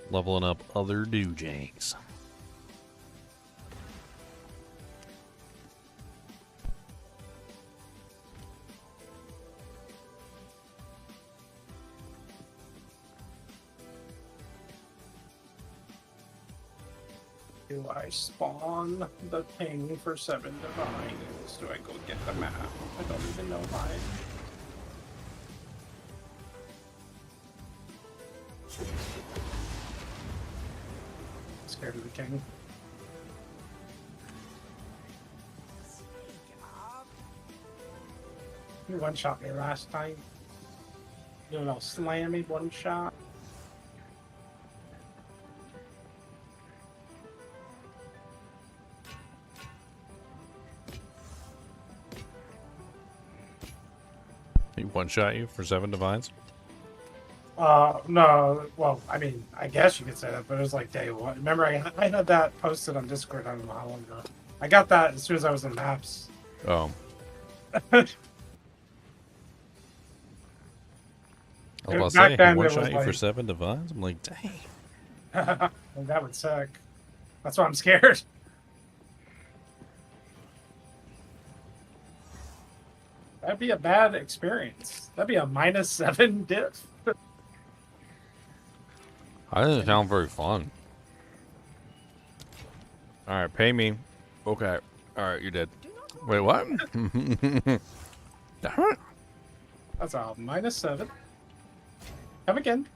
Leveling up other doojangs. Do I spawn the thing for 7 divines? Do I go get the map? I don't even know why. Scared of the king. You one-shot me last time. You know, slam me one shot. He one-shot you for 7 divines? No. Well, I mean, I guess you could say that, but it was like day one. Remember, I had that posted on Discord. I don't know how long ago. I got that as soon as I was in maps. Oh. I was about to say, Back he then, one it was shot you for like 7 divines? I'm like, dang. well, that would suck. That's why I'm scared. That'd be a bad experience. That'd be a -7 diff. That doesn't sound very fun. Alright, pay me. Okay. Alright, you did. Wait, what? Damn it. That's a -7. Come again.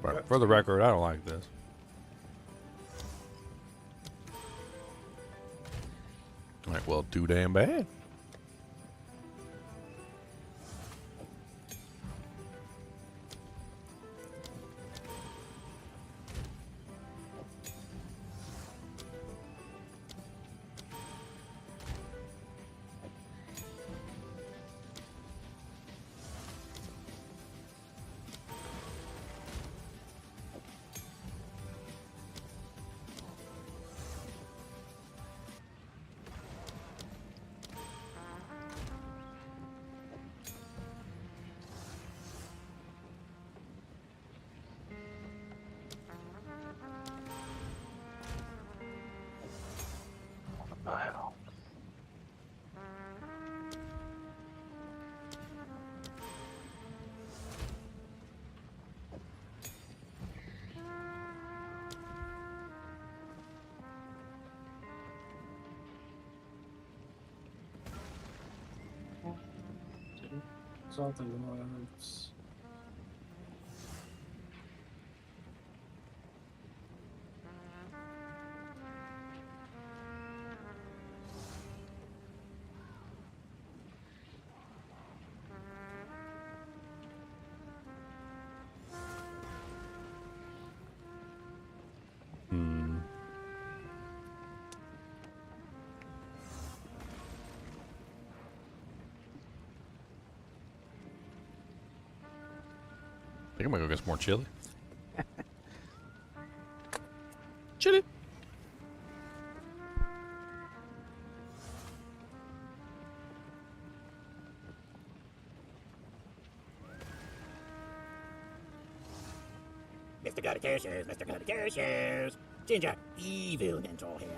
But for the record, I don't like this. Like, well, too damn bad. Something was. I think I'm gonna go get some more chili. Chili. Mr. Goody-Two-Shoes, Mr. Goody-Two-Shoes. Ginger, evil mentor here.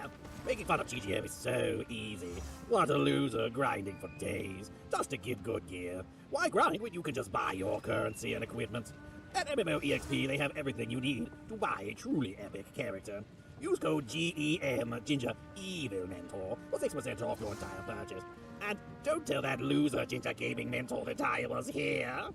Making fun of GGM is so easy. What a loser, grinding for days, just to get good gear. Why grind when you can just buy your currency and equipment? At MMOEXP, they have everything you need to buy a truly epic character. Use code GEM, Ginger, evil mentor, for 6% off your entire purchase. And don't tell that loser Ginger Gaming mentor that I was here.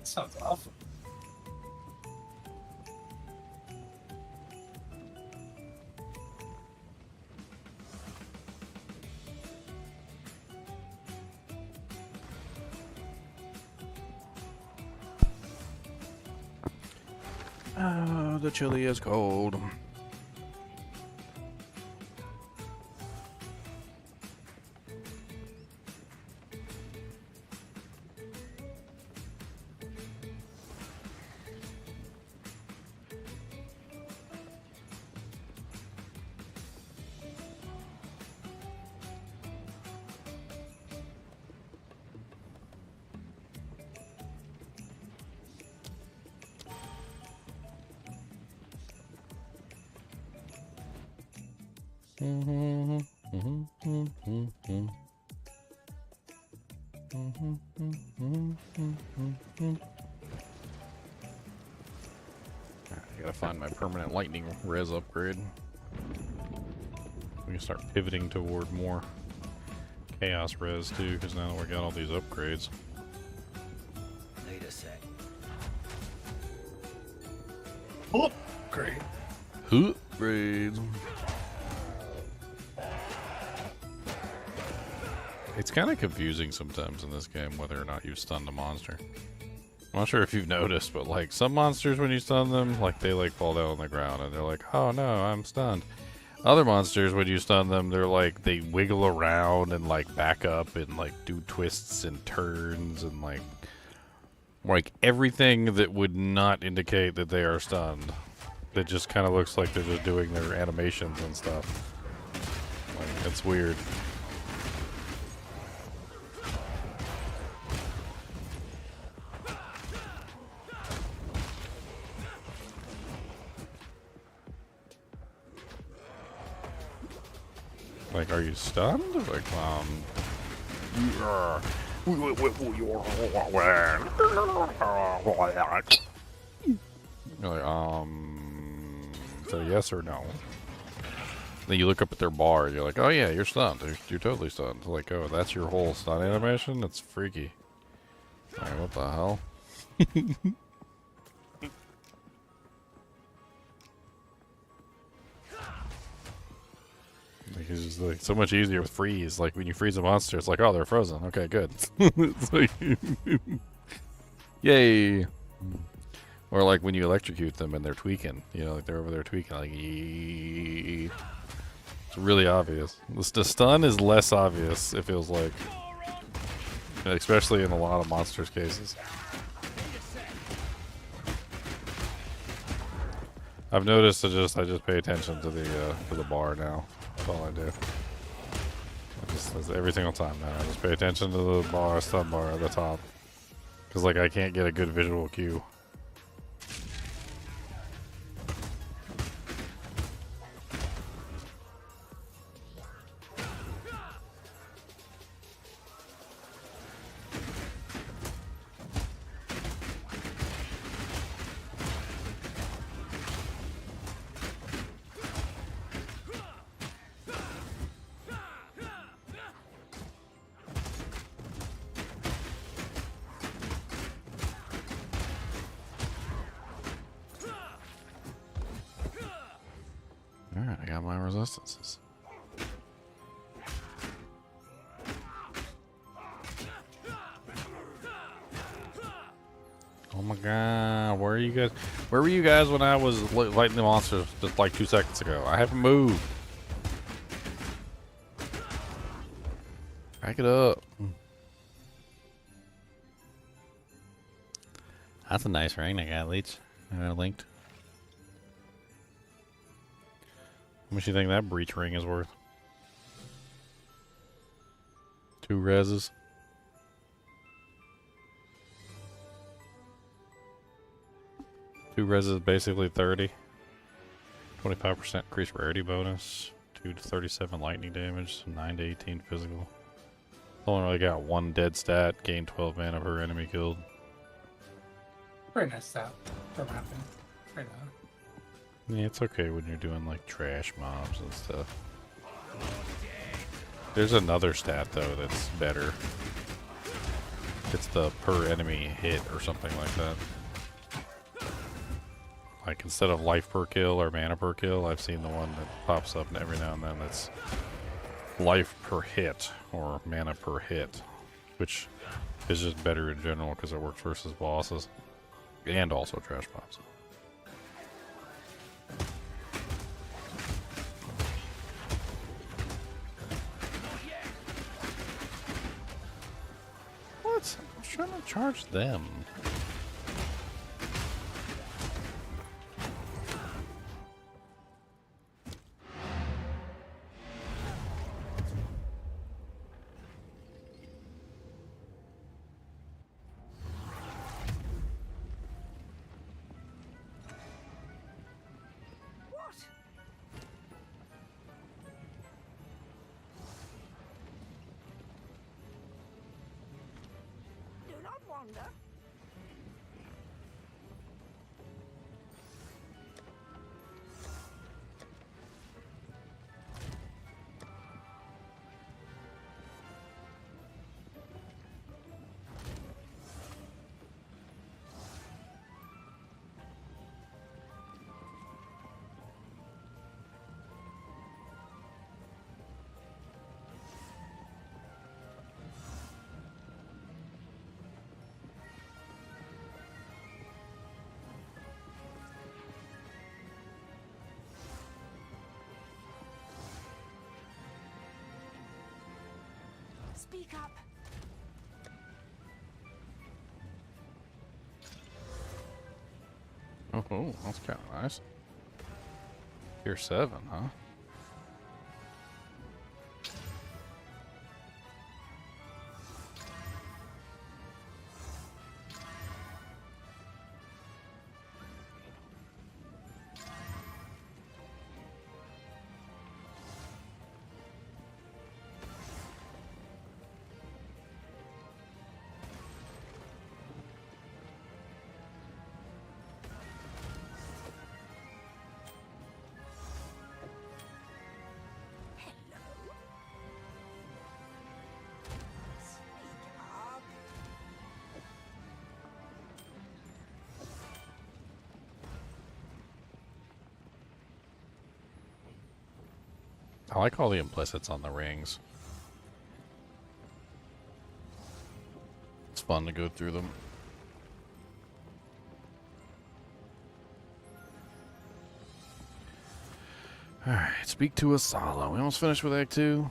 Sounds awful. Oh, the chili is cold. I gotta find my permanent lightning res upgrade. We can start pivoting toward more chaos res too, because now we got all these upgrades. Need a sec. Oh, great. Upgrades. It's kind of confusing sometimes in this game whether or not you stun the monster. I'm not sure if you've noticed, but like some monsters when you stun them, like they like fall down on the ground and they're like, oh no, I'm stunned. Other monsters when you stun them, they're like, they wiggle around and like back up and like do twists and turns and like everything that would not indicate that they are stunned. It just kind of looks like they're just doing their animations and stuff. Like, it's weird. Like, are you stunned? Like, you're like, so yes or no? Then you look up at their bar, you're like, oh yeah, you're stunned. You're totally stunned. Like, oh, that's your whole stun animation? That's freaky. Like, what the hell? Like, it's just like so much easier with freeze. Like when you freeze a monster, it's like, oh, they're frozen. Okay, good. It's like, yay. Or like when you electrocute them and they're tweaking, you know, like they're over there tweaking, like, it's really obvious. The stun is less obvious, it feels like, especially in a lot of monsters cases. I've noticed I just pay attention to the bar now. That's all I do. That's every single time now. I just pay attention to the bar, stun bar at the top. Because, like, I can't get a good visual cue. Alright, I got my resistances. Oh my god, where are you guys? Where were you guys when I was fighting the monsters just like 2 seconds ago? I haven't moved. Back it up. That's a nice ring I got, Leech. Linked. How much do you think that breach ring is worth? 2 reses. Two reses basically 30. 25% increased rarity bonus. 2 to 37 lightning damage. 9 to 18 physical. Only really got 1 dead stat. Gain 12 mana per enemy killed. Very nice stat for mapping. Right now. Yeah, it's okay when you're doing like trash mobs and stuff. There's another stat though that's better. It's the per enemy hit or something like that. Like instead of life per kill or mana per kill, I've seen the one that pops up every now and then that's life per hit or mana per hit, which is just better in general because it works versus bosses and also trash mobs. What? I'm trying to charge them. stronger. Speak up. Oh, that's kind of nice. Tier 7, huh? I like all the implicits on the rings. It's fun to go through them. Alright, speak to Asala. We almost finished with Act 2.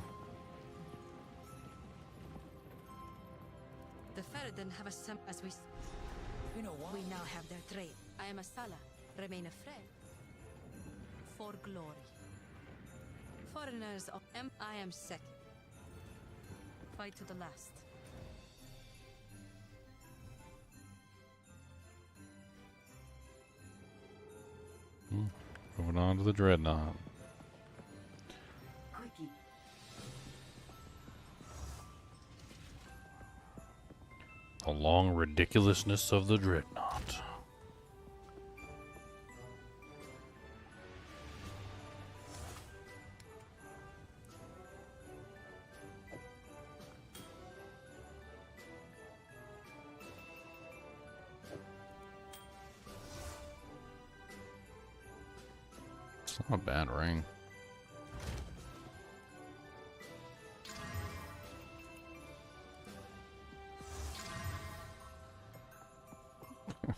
The Ferryden have a as we. You know what? We now have their trade. I am Asala. Remain a friend. For glory. Foreigners of I am second. Fight to the last. Moving on to the Dreadnought. Quickie. The long ridiculousness of the Dreadnought. Not a bad ring. An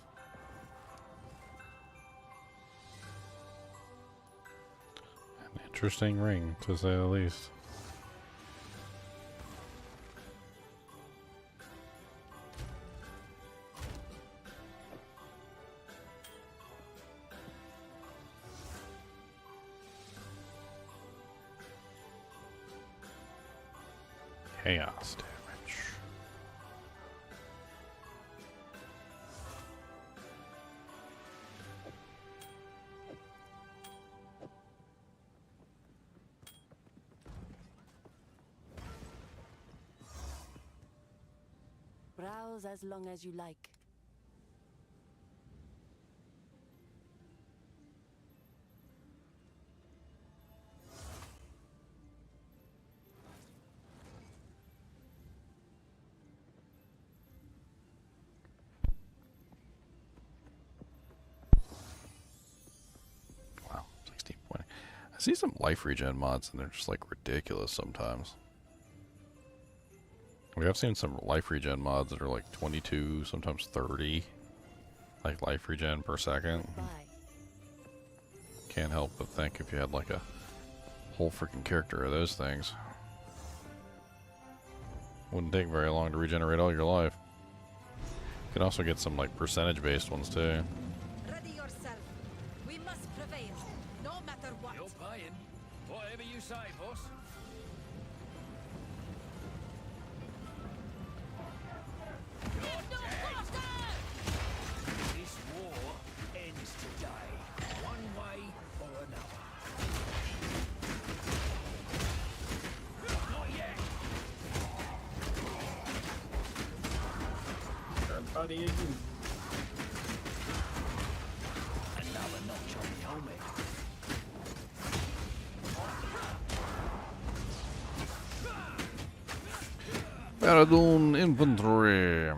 interesting ring, to say the least. Chaos damage. Browse as long as you like. Wow, 16.8. I see some life regen mods and they're just like ridiculous sometimes. We have seen some life regen mods that are like 22, sometimes 30, like life regen per second. Can't help but think if you had like a whole freaking character of those things, wouldn't take very long to regenerate all your life. You can also get some like percentage based ones too. Ready yourself. We must prevail, no matter what. You're paying. Whatever you say, boss. This war ends today, one way or another. Not yet. somebody again. Another notch on the helmet. Paragon inventory.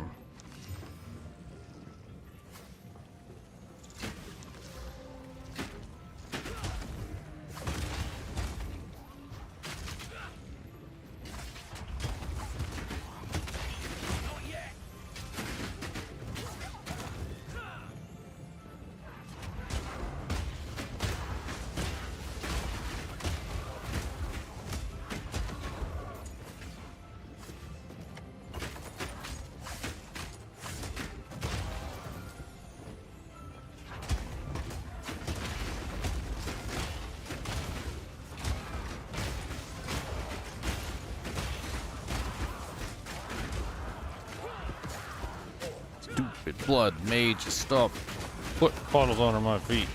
Stupid blood mage, stop putting puddles under my feet.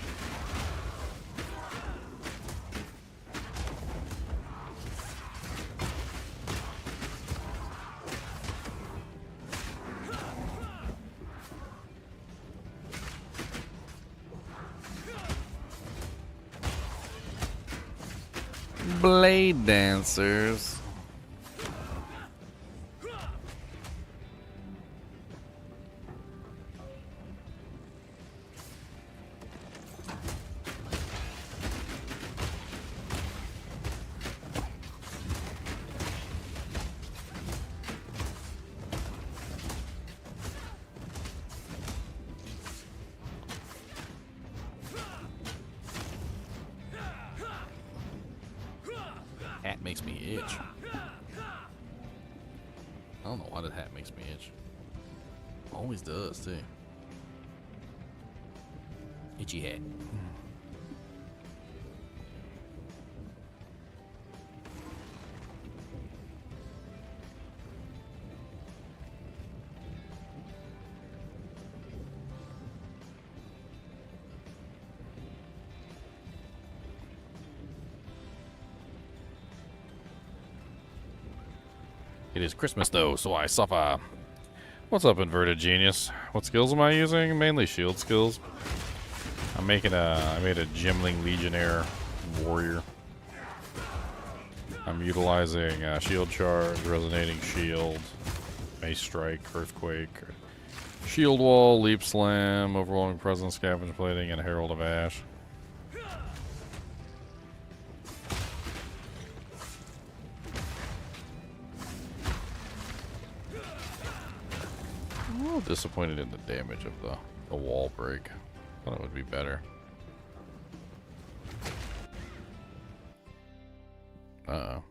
Blade dancers. Hat makes me itch. I don't know why the hat makes me itch. Always does too. Itchy hat. It is Christmas though, so I suffer. What's up, Inverted Genius? What skills am I using? Mainly shield skills. I made a Gimling Legionnaire warrior. I'm utilizing shield charge, resonating shield, mace strike, earthquake, shield wall, leap slam, overwhelming presence, scavenge plating, and herald of ash. I'm a little disappointed in the damage of the wall break. Thought it would be better. Uh-oh.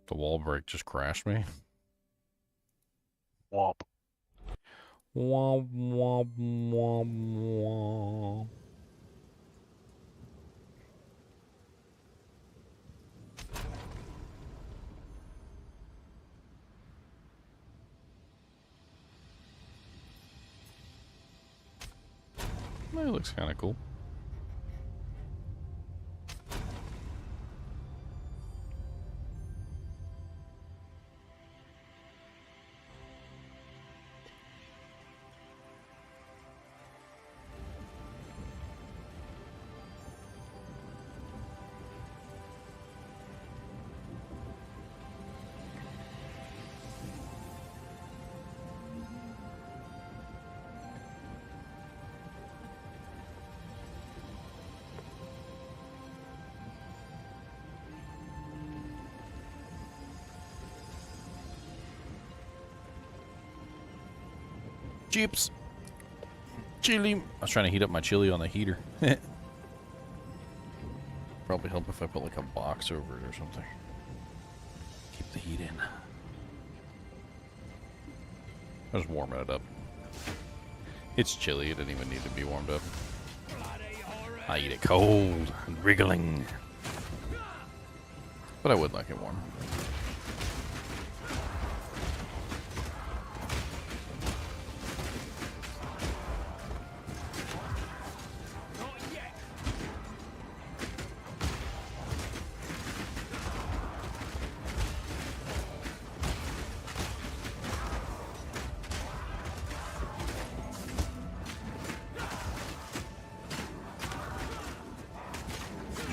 The wall break just crashed me. Womp. Womp, womp, womp, womp. Well, it looks kind of cool. Chips. Chili. I was trying to heat up my chili on the heater. Probably help if I put like a box over it or something. Keep the heat in. I'm just warming it up. It's chilly. It didn't even need to be warmed up. I eat it cold and wriggling. But I would like it warm.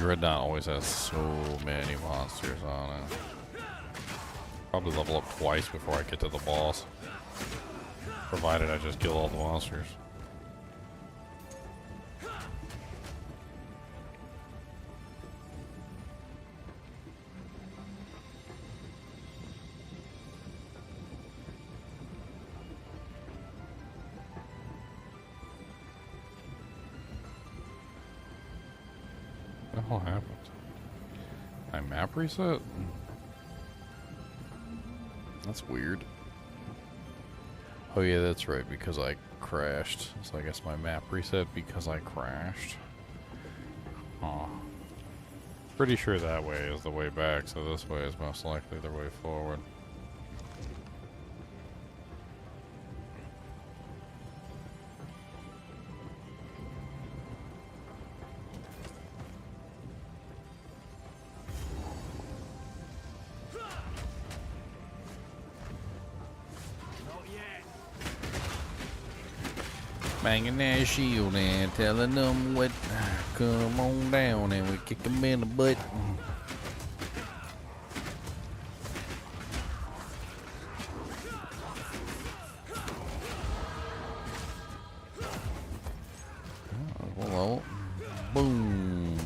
Red Dot always has so many monsters on it. Probably level up twice before I get to the boss. Provided I just kill all the monsters. What the hell happened? My map reset? That's weird. Oh yeah, that's right, because I crashed. So I guess my map reset because I crashed. Huh. Pretty sure that way is the way back, so this way is most likely the way forward. Banging that shield and telling them what, come on down and we kick them in the butt. Oh, hello. Boom.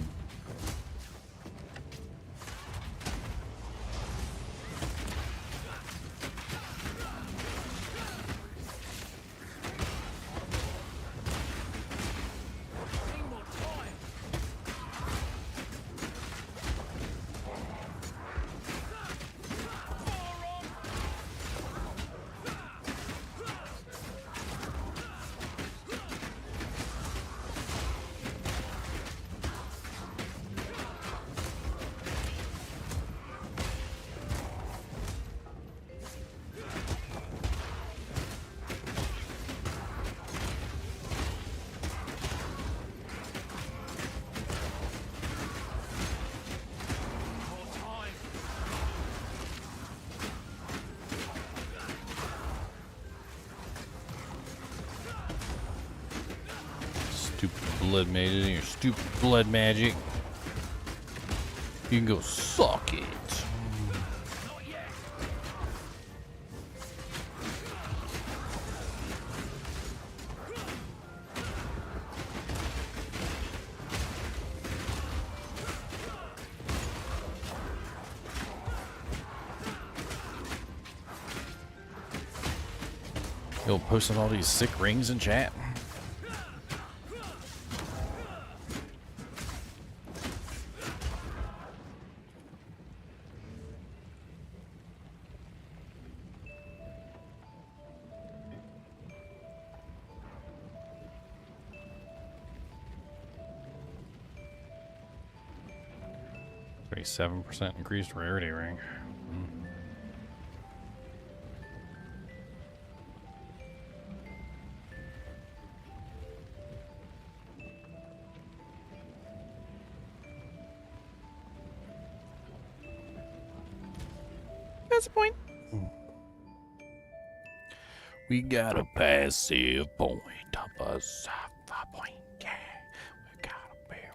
Stupid blood magic and your stupid blood magic. You can go suck it. Yo, posting all these sick rings in chat. A 7% increased rarity ring. That's the point. We got a passive point of a point. Yeah, we got a bear.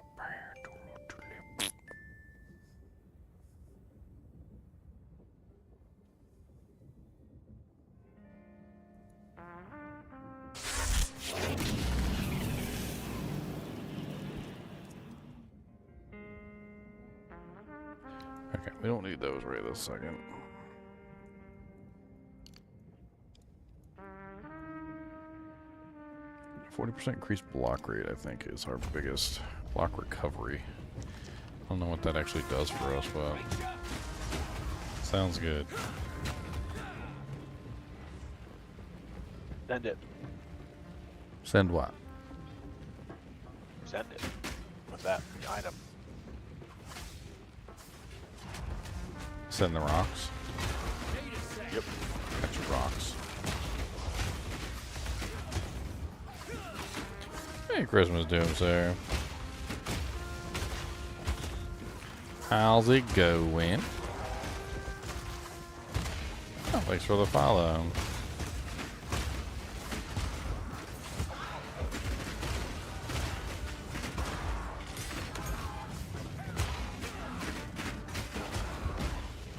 Okay, we don't need those right this second. %40 increased block rate, I think, is our biggest block recovery. I don't know what that actually does for us, but sounds good. Send it. Send what? Send it. With that, the item. Send the rocks? Yep. Got your rocks. Hey, Christmas Doomsayer. How's it going? Oh, thanks for the follow.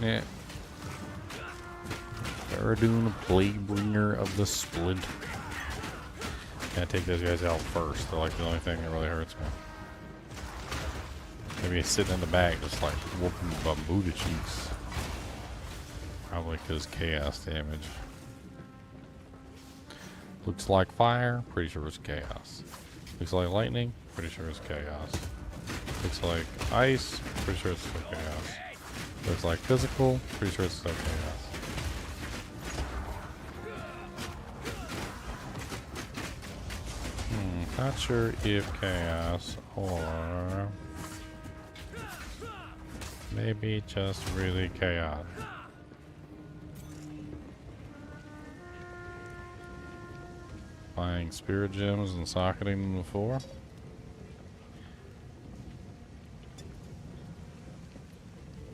Yeah. Faradun, Playbringer of the Splint. Gotta take those guys out first. They're like the only thing that really hurts me. Maybe he's sitting in the back just like whooping bamboo cheeks. Probably because chaos damage. Looks like fire, pretty sure it's chaos. Looks like lightning, pretty sure it's chaos. Looks like ice, pretty sure it's still chaos. Looks like physical, pretty sure it's still chaos. Not sure if chaos or maybe just really chaos. Buying spirit gems and socketing them before.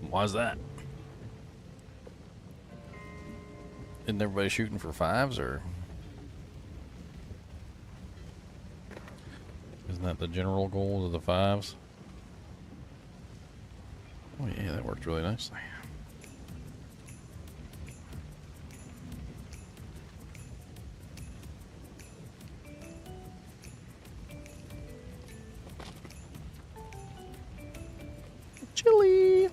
Why's that? Isn't everybody shooting for 5s, or isn't that the general goal of the 5s? Oh yeah, that worked really nicely. Chili.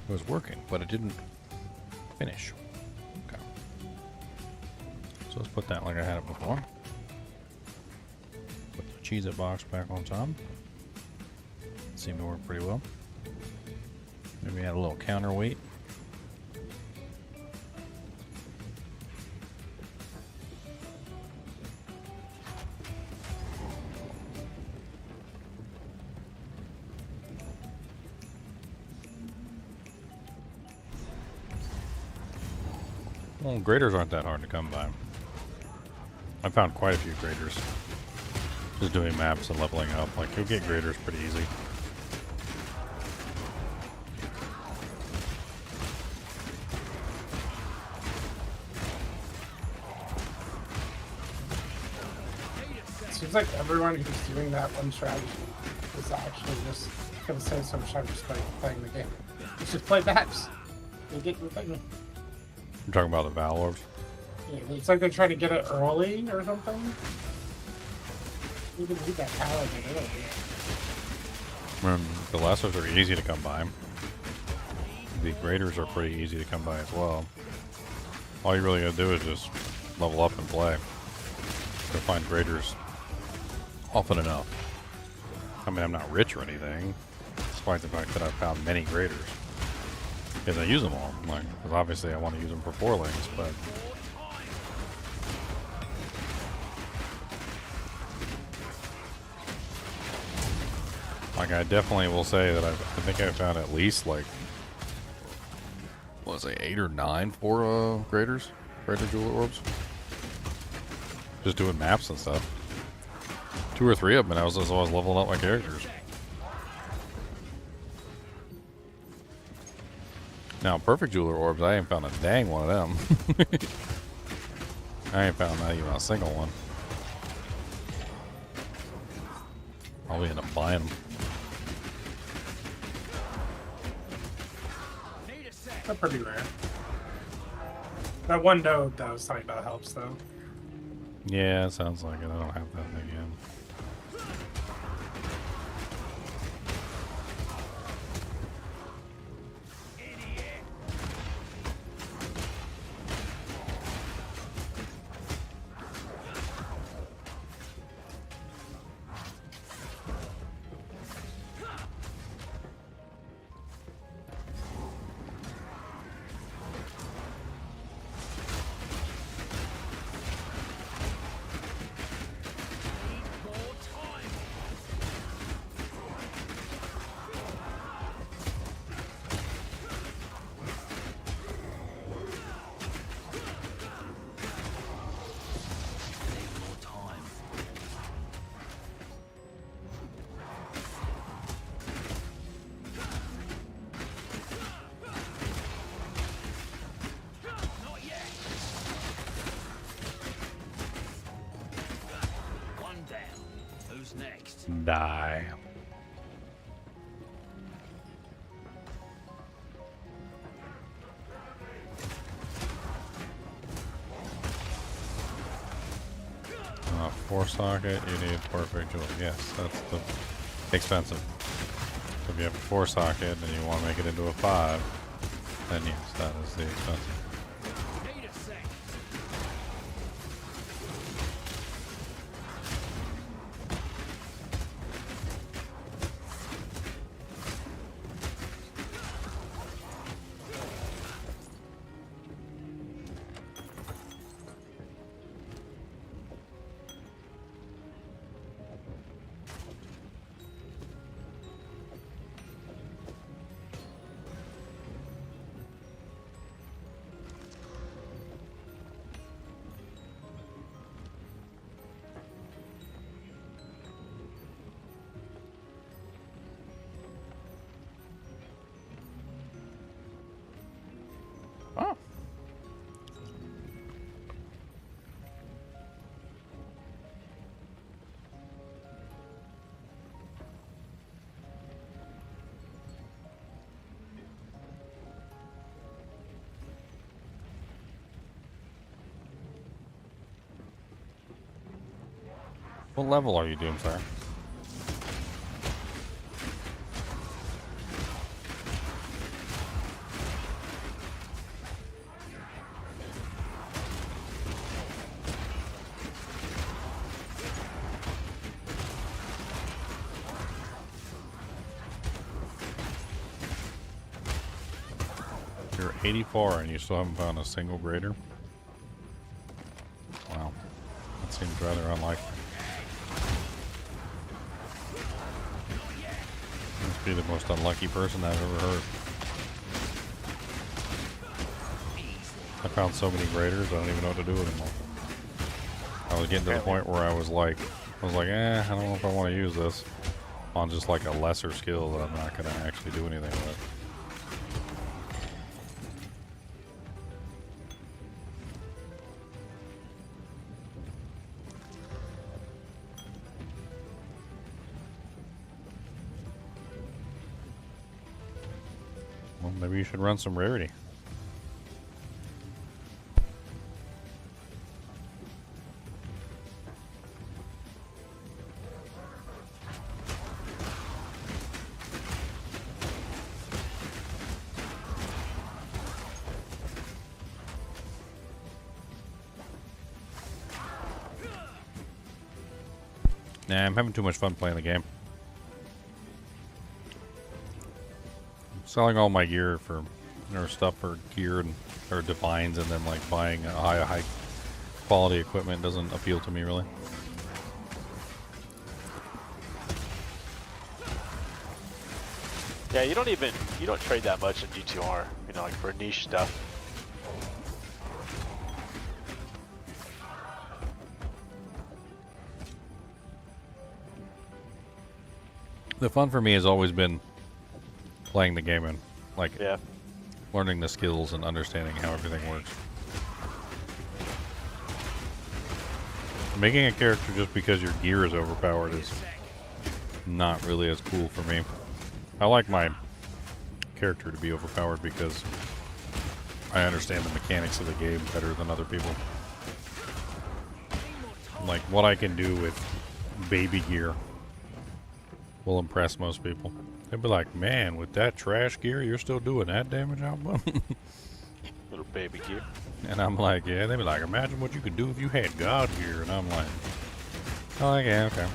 It was working, but it didn't finish. Okay. So let's put that like I had it before. Put the Cheez-It box back on top. Seemed to work pretty well. Maybe add a little counterweight. Well, graders aren't that hard to come by. I found quite a few graders. Just doing maps and leveling up. Like, you'll get graders pretty easy. It seems like everyone who's doing that one strategy is actually just gonna save so much time just playing the game. It's just play maps. You get your thing. I'm talking about the Val Orbs. Yeah, it's like they're trying to get it early or something. You can need that power early. The lessers are easy to come by. The graders are pretty easy to come by as well. All you really gotta do is just level up and play. To find graders often enough. I mean, I'm not rich or anything, despite the fact that I've found many graders. Because I use them all. Like, 'cause obviously I want to use them for 4 lanes, but like, I definitely will say that I think I found at least like, what was it, 8 or 9 for graders, greater jewel orbs. Just doing maps and stuff. 2 or 3 of them, and I was leveling up my characters. Now, perfect jeweler orbs, I ain't found a dang one of them. I ain't found not even a single one. Probably end up buying them. They're pretty rare. That one node that I was talking about helps, though. Yeah, it sounds like it. I don't have that again. Die. Four socket, you need perfect jewel. Yes, that's the expensive. So if you have a 4 socket and you want to make it into a 5, then yes, that is the expensive. Oh. What level are you, Doomsire? You're 84 and you still haven't found a single grader? Wow. That seems rather unlikely. Must be the most unlucky person I've ever heard. I found so many graders, I don't even know what to do with them all. I was getting to the point where I was like, I don't know if I want to use this on just like a lesser skill that I'm not going to actually do anything with. Well, maybe you should run some rarity. Nah, I'm having too much fun playing the game. Selling all my gear for, stuff for gear and or divines, and then like buying a high quality equipment doesn't appeal to me really. Yeah, you don't trade that much in G2R, like for niche stuff. The fun for me has always been playing the game and learning the skills and understanding how everything works. Making a character just because your gear is overpowered is not really as cool for me. I like my character to be overpowered because I understand the mechanics of the game better than other people. Like what I can do with baby gear will impress most people. They'll be like, man, with that trash gear, you're still doing that damage output? Little baby gear. And I'm like, yeah. They'll be like, imagine what you could do if you had God gear. And I'm like, oh, yeah, okay.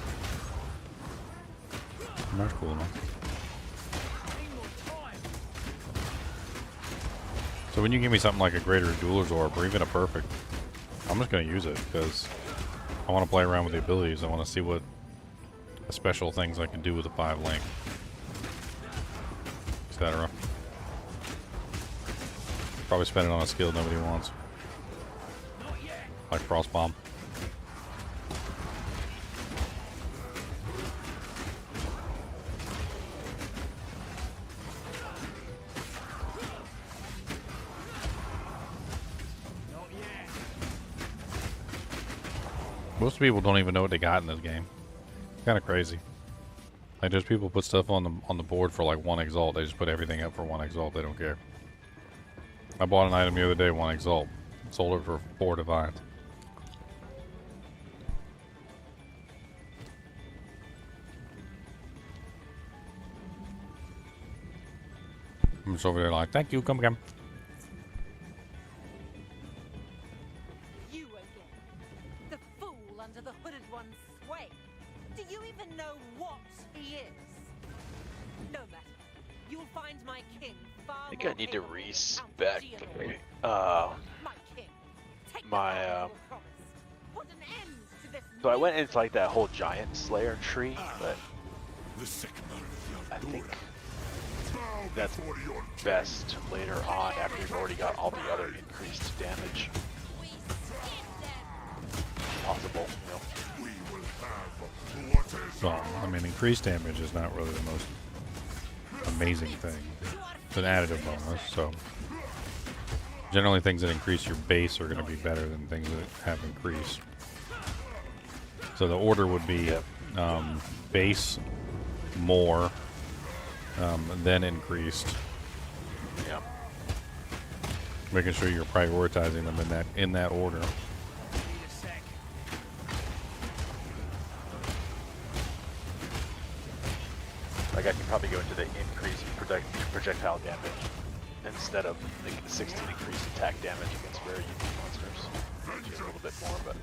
That's cool enough. So when you give me something like a greater jeweler's orb or even a perfect, I'm just going to use it because I want to play around with the abilities. I want to see what special things I can do with the 5 link, etc. Probably spend it on a skill nobody wants, like Frost Bomb. Most people don't even know what they got in this game. Kind of crazy. Like there's people put stuff on the board for like 1 exalt. They just put everything up for 1 exalt. They don't care. I bought an item the other day, 1 exalt. Sold it for 4 divines. I'm just over there like, thank you, come again. You again. The fool under the hooded one's sway. Do you even know what he is? No matter. You'll find my king far I think more I need to capable than respec my king. Take my the power of your promise. Put an end to this. so I went into like that whole giant slayer tree, but I think that's best later on after you've already got all the other increased damage possible, you know. Well, I mean, increased damage is not really the most amazing thing. It's an additive bonus, so generally things that increase your base are going to be better than things that have increased. So the order would be base more, then increased. Yeah. Making sure you're prioritizing them in that order. Like I could probably go into the increased projectile damage instead of the 16 increased attack damage against rare unique monsters. Which is a little bit more, but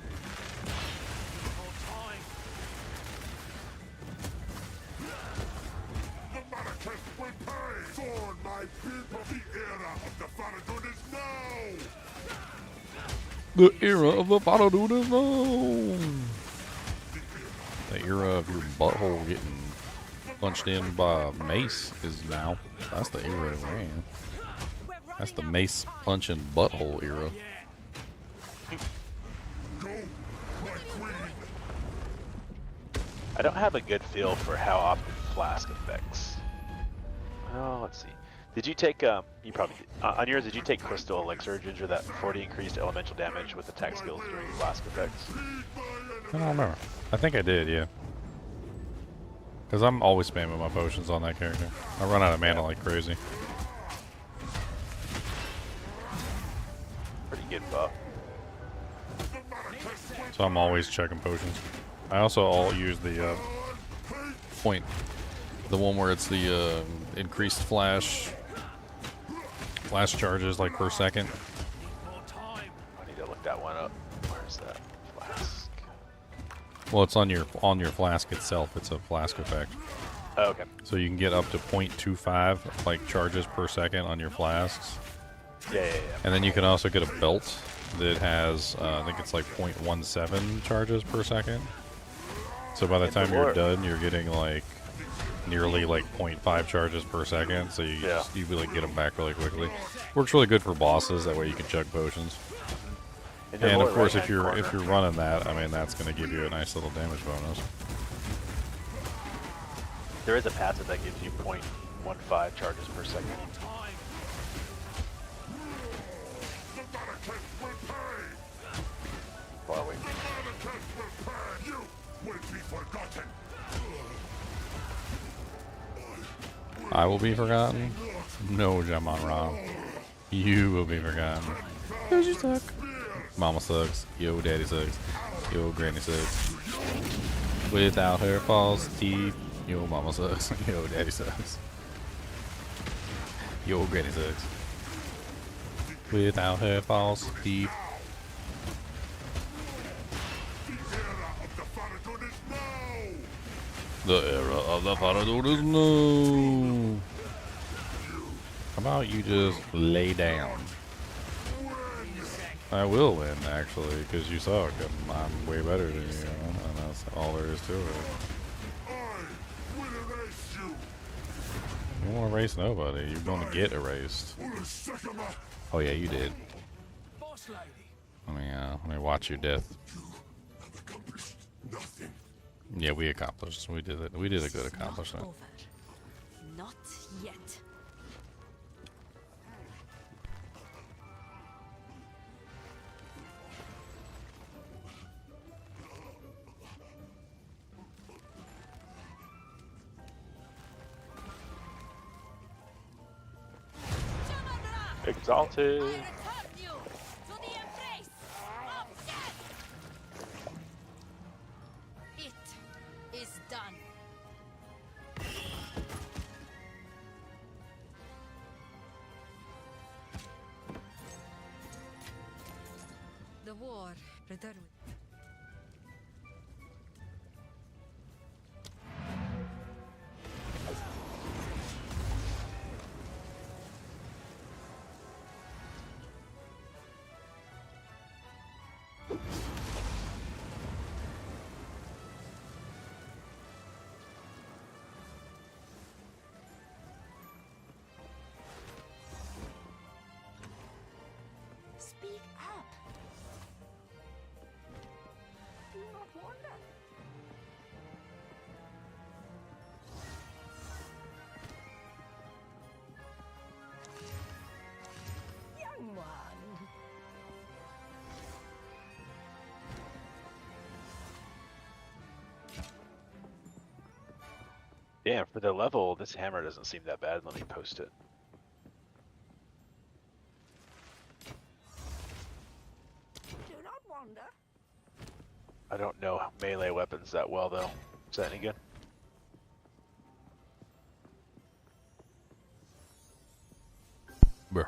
The era of the Faradun is now. The era of your butthole getting punched in by mace is now. That's the era we're in. That's the mace punching butthole era. I don't have a good feel for how often flask affects. Oh, let's see. Did you take, you probably did. On yours, did you take Crystal Elixir, Ginger, that 40 increased elemental damage with attack skills during flask effects? I don't remember. I think I did, yeah. Because I'm always spamming my potions on that character. I run out of mana like crazy. Pretty good buff. So I'm always checking potions. I also all use the point, the one where it's the increased flash charges like per second. I need to look that one up. Where's that flask? Well, it's on your flask itself. It's a flask effect. Oh, okay. So you can get up to 0.25 like charges per second on your flasks. Yeah. And then you can also get a belt that has I think it's like 0.17 charges per second. So by the time you're done, you're getting like nearly like 0.5 charges per second. So you you really get them back really quickly. Works really good for bosses. That way you can chug potions. And of course, if you're running that, I mean that's going to give you a nice little damage bonus. There is a passive that gives you 0.15 charges per second. Well, wait. I will be forgotten? No, Jamon Ram. You will be forgotten. Cause you suck. Mama sucks. Yo, daddy sucks. Yo, granny sucks. Without her false teeth. Yo, mama sucks. Yo, daddy sucks. Yo, granny sucks. Without her false teeth. The era of the Faradun is now. How about you just lay down? I will win, actually, because you suck, and I'm way better than you, and that's all there is to it. You won't erase nobody. You're going to get erased. Oh yeah, you did. Let me watch your death. Yeah, we accomplished. We did it. We did a good accomplishment. Not yet. Exalted. I return you to the embrace of death. It is done. The war returned. Speak up. Do not wonder. Young one. Damn, for the level, this hammer doesn't seem that bad. Let me post it. Do not wonder. I don't know melee weapons that well, though. Is that any good? Bruh.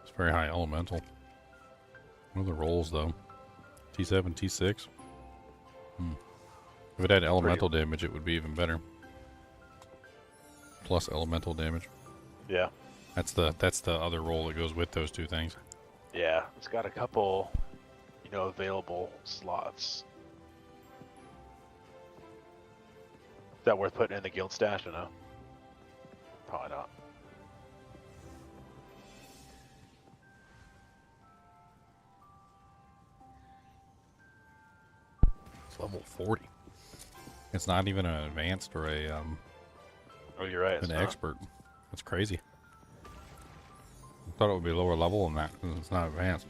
It's very high elemental. What are the rolls, though? T7, T6? If it had elemental damage, it would be even better. Plus elemental damage. Yeah. That's the other roll that goes with those two things. Yeah, it's got a couple, available slots. Is that worth putting in the guild stash or no? Probably not. It's level 40. It's not even an advanced or a Oh, you're right. an expert. That's crazy. I thought it would be lower level than that because it's not advanced.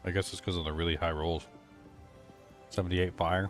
I guess it's because of the really high rolls. 78 fire.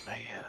Man.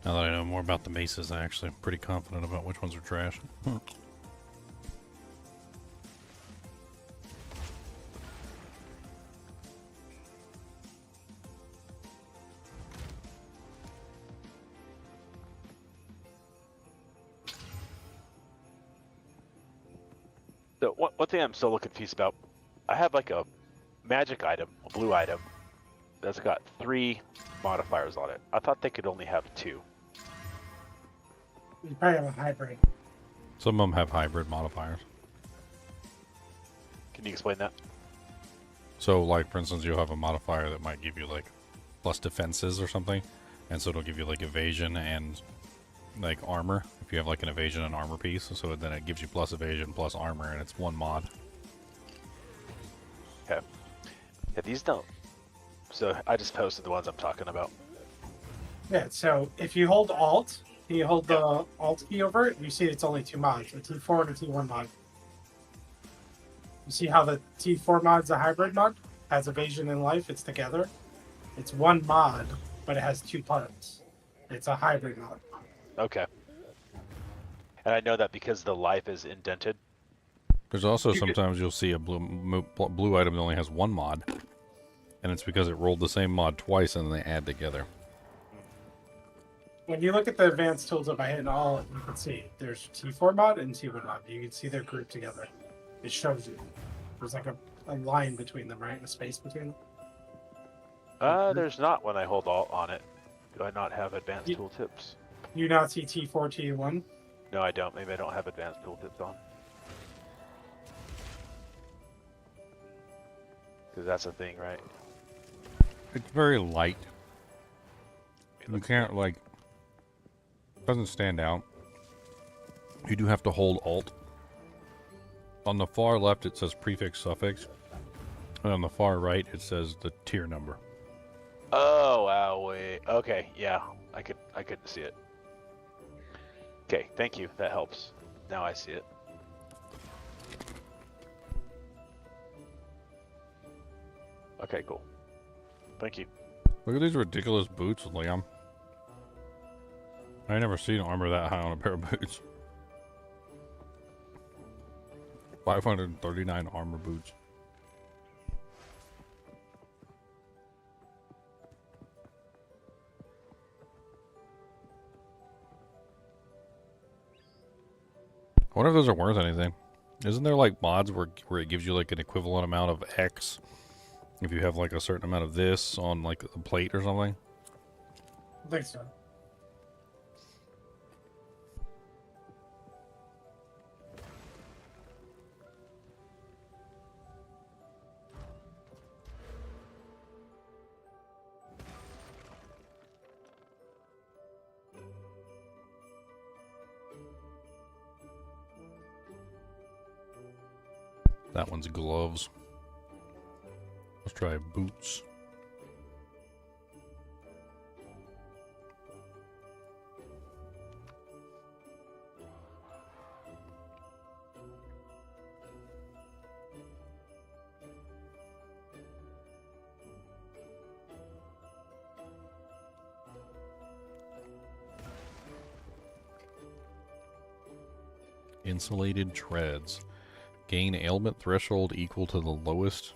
Now that I know more about the maces, I actually am pretty confident about which ones are trash. So one thing I'm still a little confused about, I have like a magic item, a blue item, that's got 3 modifiers on it. I thought they could only have 2. You probably have a hybrid. Some of them have hybrid modifiers. Can you explain that? So, like, for instance, you'll have a modifier that might give you, like, plus defenses or something. And so it'll give you, like, evasion and, like, armor. If you have, like, an evasion and armor piece. So then it gives you plus evasion, plus armor, and it's 1 mod. Okay. Yeah, these don't. So I just posted the ones I'm talking about. Yeah, so if you hold Alt You hold the Alt key over it, you see it's only 2 mods, a T4 and a T1 mod. You see how the T4 mod's a hybrid mod? Has evasion and life, it's together. It's 1 mod, but it has 2 parts. It's a hybrid mod. Okay. And I know that because the life is indented. There's also sometimes you'll see a blue item that only has 1 mod, and it's because it rolled the same mod twice and then they add together. When you look at the advanced tools by hitting all, you can see there's T4 mod and T1 mod. You can see they're grouped together. It shows you. There's like a line between them, right? A space between them. There's not when I hold Alt on it. Do I not have advanced tooltips? You not see T4, T1? No, I don't. Maybe I don't have advanced tooltips on. Because that's a thing, right? It's very light. You can't, like, it doesn't stand out. You do have to hold Alt. On the far left it says prefix, suffix. And on the far right it says the tier number. Oh, wow, wait. Okay, yeah. I couldn't see it. Okay, thank you. That helps. Now I see it. Okay, cool. Thank you. Look at these ridiculous boots, Liam. I never seen armor that high on a pair of boots. 539 armor boots. I wonder if those are worth anything. Isn't there like mods where it gives you like an equivalent amount of X if you have like a certain amount of this on like a plate or something? I think so. That one's gloves. Let's try boots. Insulated treads. Gain ailment threshold equal to the lowest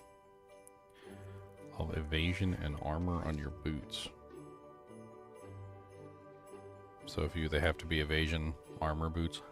of evasion and armor on your boots. So if they have to be evasion armor boots.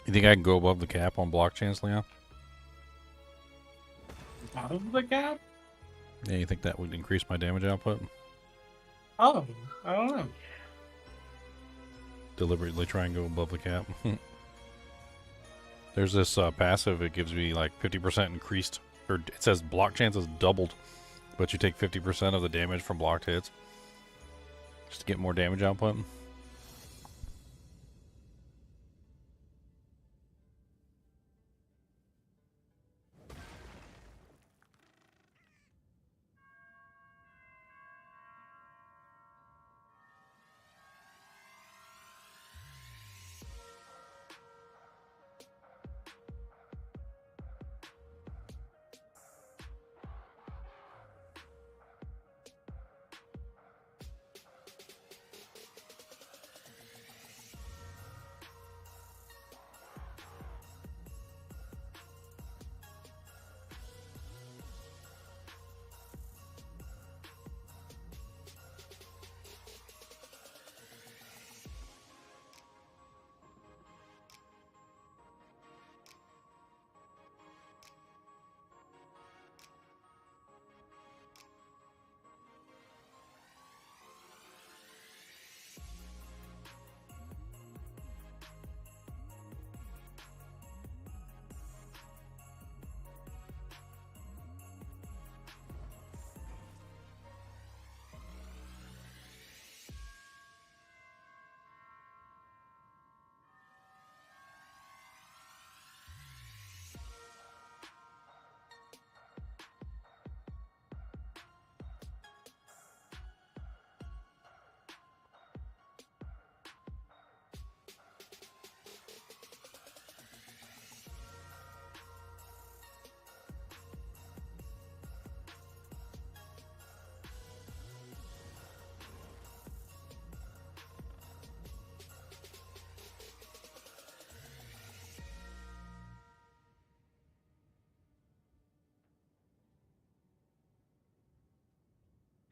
You think I can go above the cap on blockchains, Leon? Above the cap? Yeah, you think that would increase my damage output? Oh, I don't know. Deliberately try and go above the cap. There's this passive. It gives me like 50% increased, or it says block chances doubled, but you take 50% of the damage from blocked hits. Just to get more damage output.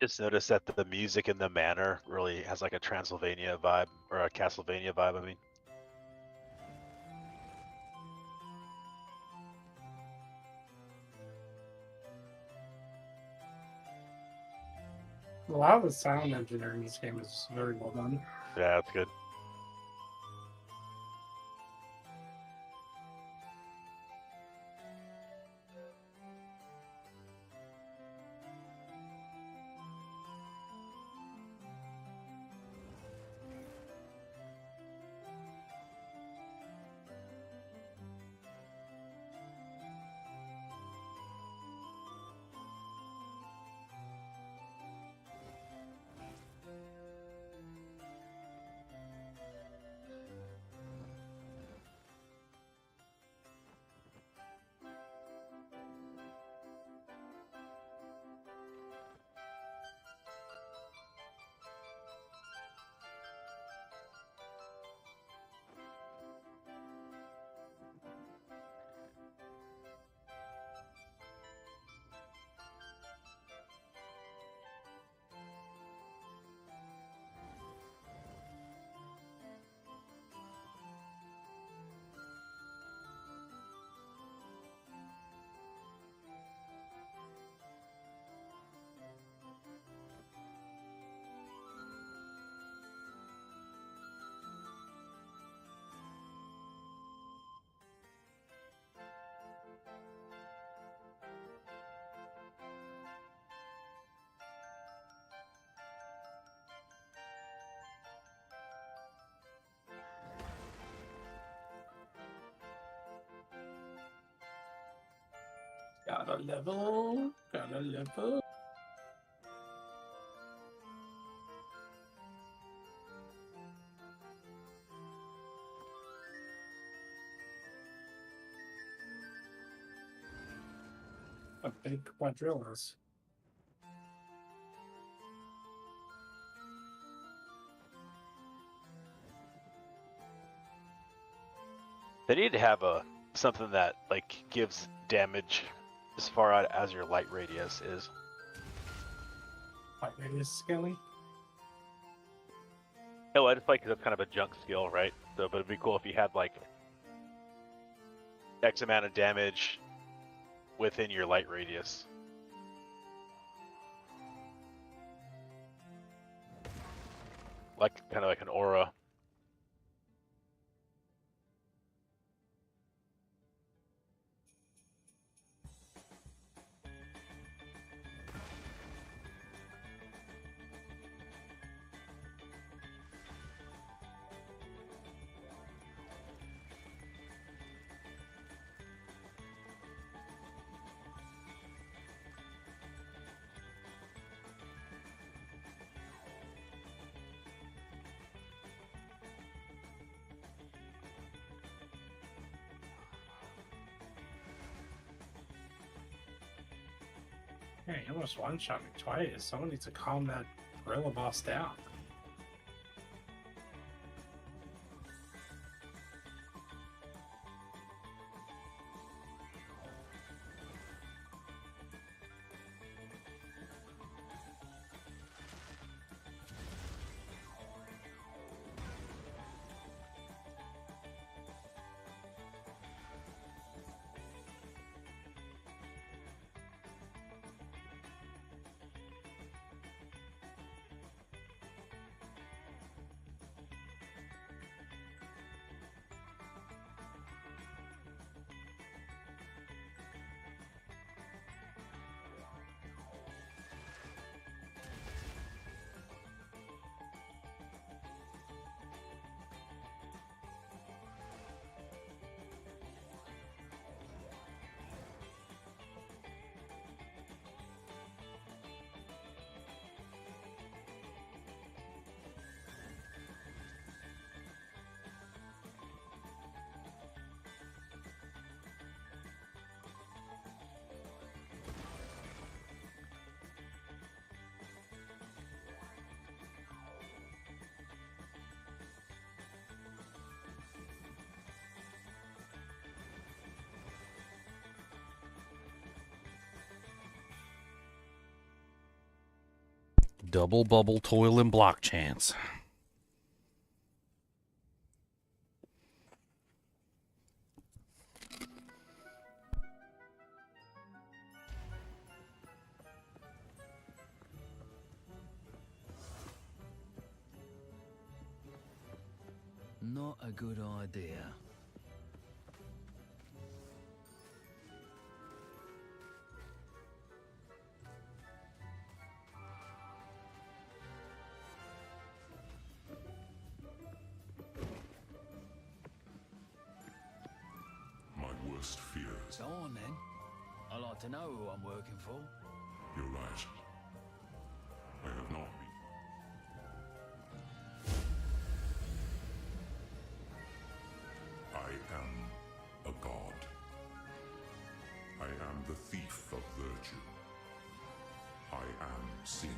Just noticed that the music in the manor really has like a Transylvania vibe, or a Castlevania vibe, I mean. A lot of the sound engineering in this game is very well done. Yeah, that's good. Gotta level, gotta level. A big quadrillas. They need to have a something that like gives damage as far out as your light radius is. Light radius scaling? No, I just like that's kind of a junk skill, right? So, but it'd be cool if you had like X amount of damage within your light radius. Like kind of like an aura. Hey, you almost one-shot me twice. Someone needs to calm that gorilla boss down. Double bubble toil and block chance. Not a good idea. My worst fears. Go on then. I like to know who I'm working for. You're right. I have not been. I am a god. I am the thief of virtue. I am sin.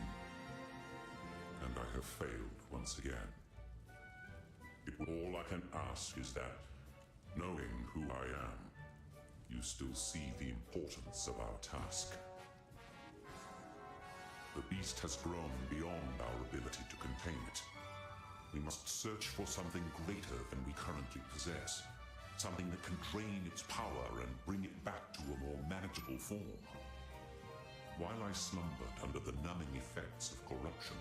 And I have failed once again. All I can ask is that, knowing who I am, you still see the importance of our task. The beast has grown beyond our ability to contain it. We must search for something greater than we currently possess. Something that can drain its power and bring it back to a more manageable form. While I slumbered under the numbing effects of corruption,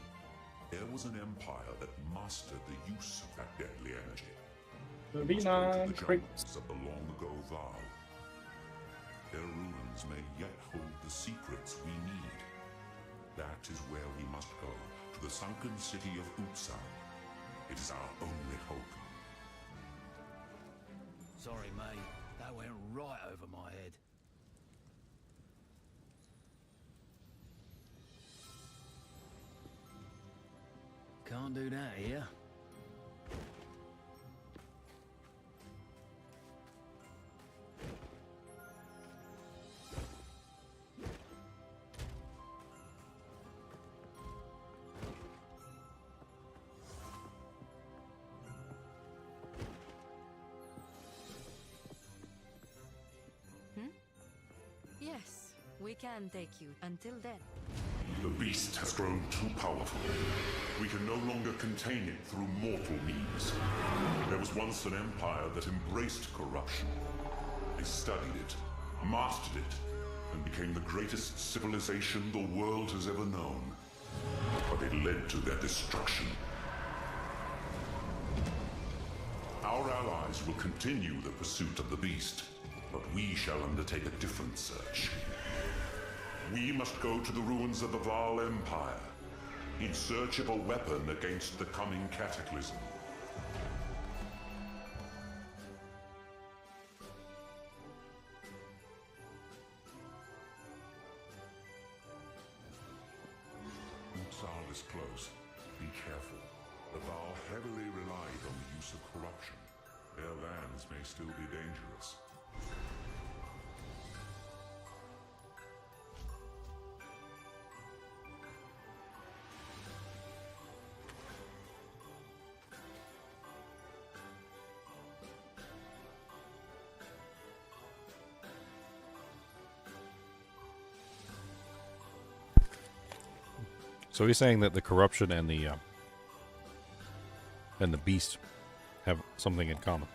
there was an empire that mastered the use of that deadly energy. Moving Let's go to on, the quick. jungles of the long-ago Val. Their ruins may yet hold the secrets we need. That is where we must go, to the sunken city of Utsa. It is our only hope. Sorry, mate. That went right over my head. Can't do that here. Yes, we can take you. Until then. The beast has grown too powerful. We can no longer contain it through mortal means. There was once an empire that embraced corruption. They studied it, mastered it, and became the greatest civilization the world has ever known. But it led to their destruction. Our allies will continue the pursuit of the beast, but we shall undertake a different search. We must go to the ruins of the Val Empire, in search of a weapon against the coming cataclysm. Utsal is close. Be careful. The Val heavily relied on the use of corruption. Their lands may still be dangerous. So he's saying that the corruption and the beast have something in common.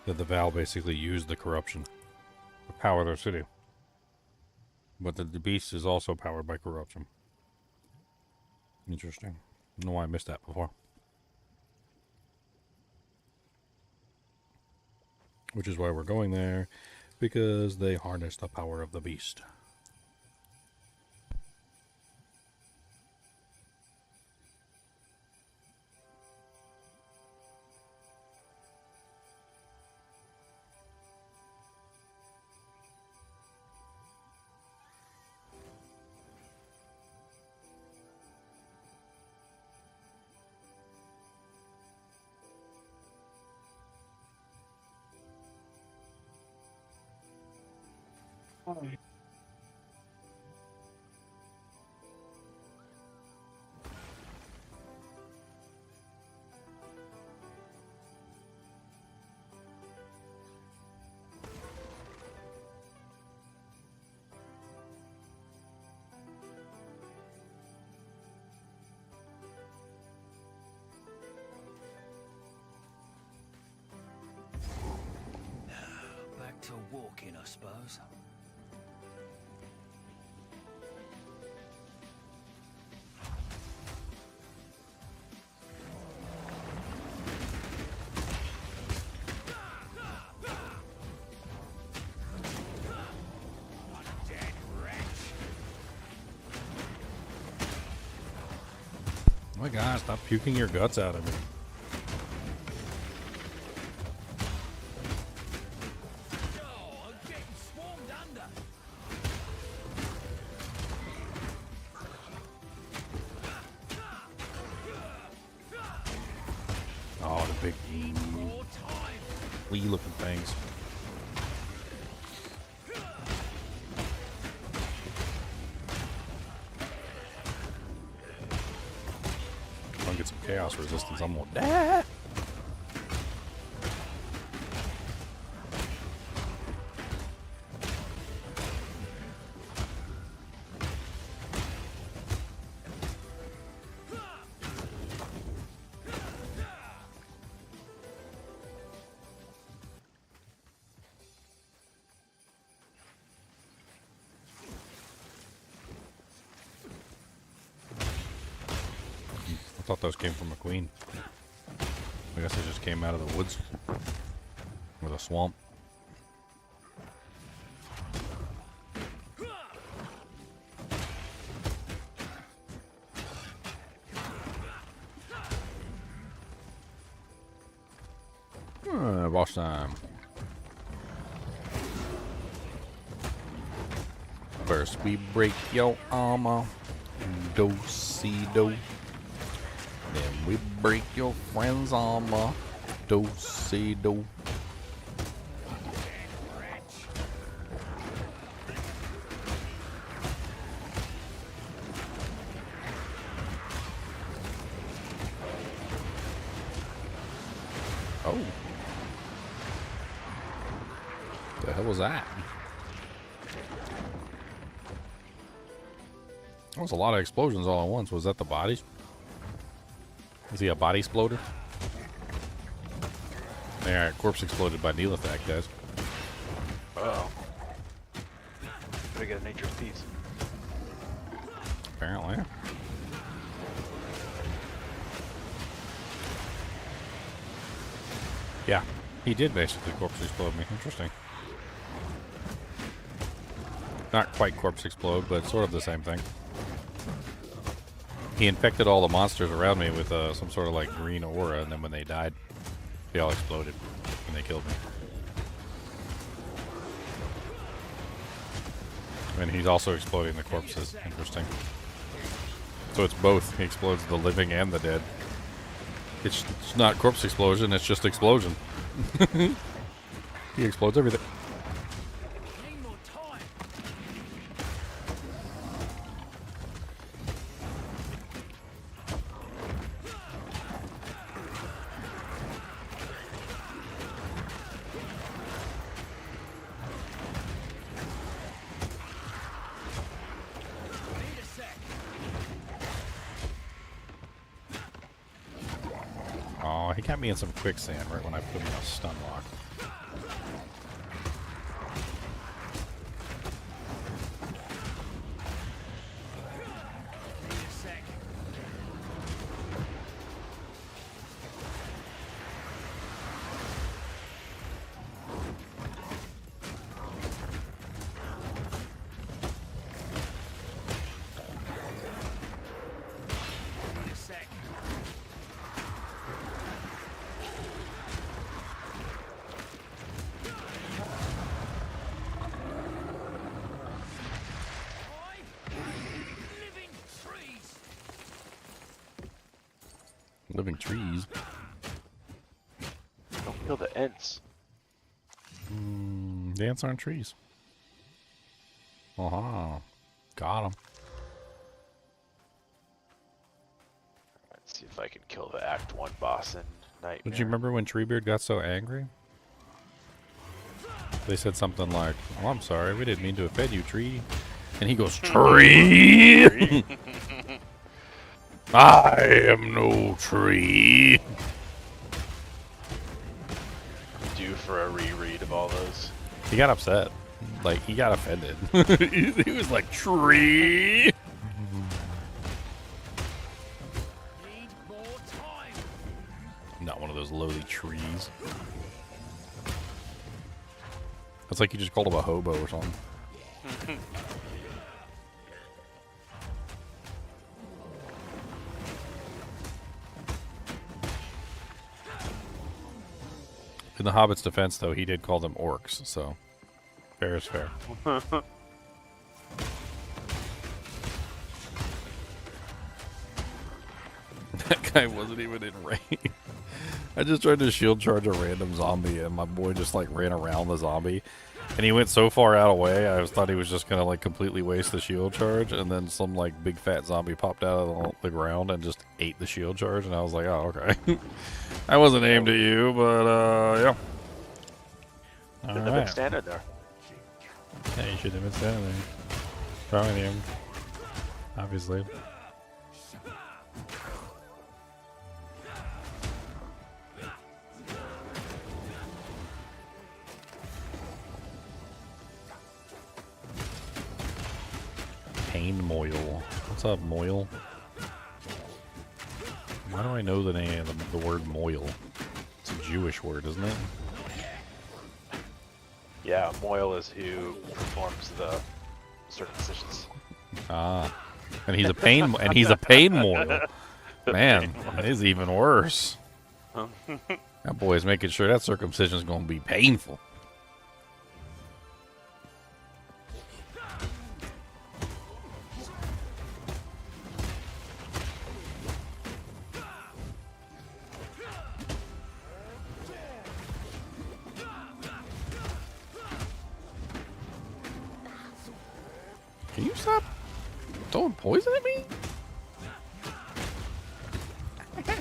That the Val basically used the corruption to power their city. But the beast is also powered by corruption. Interesting. I don't know why I missed that before. Which is why we're going there, because they harness the power of the beast. Back to walking, I suppose. Oh my god, stop puking your guts out of me. Oh, the big wee looking things. I'll get some chaos resistance. I'm gonna die. I thought those came from a queen. I guess they just came out of the woods. Or the swamp. Boss time. First we break your armor. Do-si-do. Then we break your friend's armor. Do-si-do. Oh. The hell was that? That was a lot of explosions all at once. Was that the bodies? Is he a body exploder? Alright, corpse exploded by Neelathak, guys. Uh-oh. Gotta get a nature's piece. Apparently. Yeah, he did basically corpse explode me. Interesting. Not quite corpse explode, but sort of the same thing. He infected all the monsters around me with some sort of like green aura, and then when they died, they all exploded and they killed me. And he's also exploding the corpses. Interesting. So it's both. He explodes the living and the dead. It's not corpse explosion, it's just explosion. He explodes everything. he got me in some quicksand right when I put him in a stun lock. Living trees. Don't kill the ants. The ants aren't trees. Uh-huh. Got him. Let's see if I can kill the Act 1 boss in Nightmare. Don't you remember when Treebeard got so angry? They said something like, "Oh, I'm sorry, we didn't mean to offend you, Tree." And he goes, "Tree! I am no tree." Due for a reread of all those. He got upset. Like, he got offended. He was like, "Tree!" Not one of those lowly trees. It's like you just called him a hobo or something. In the Hobbit's defense, though, he did call them orcs, so fair is fair. That guy wasn't even in range. I just tried to shield charge a random zombie, and my boy just like ran around the zombie, and he went so far out of way. I thought he was just gonna like completely waste the shield charge, and then some like big fat zombie popped out of the ground and just ate the shield charge, and I was like, "Oh, okay." I wasn't aimed at you, but yeah. Shouldn't have been standing there. Yeah, you should have been standing there. Throwing him, obviously. Pain Moil. What's up, Moil? Why do I know the name, the word Moil? It's a Jewish word, isn't it? Yeah, Moil is who performs the circumcisions. Ah, and he's a pain, and he's a pain Moil. Man, that is even worse. That boy's making sure that circumcision is going to be painful. Can you stop throwing poison at me?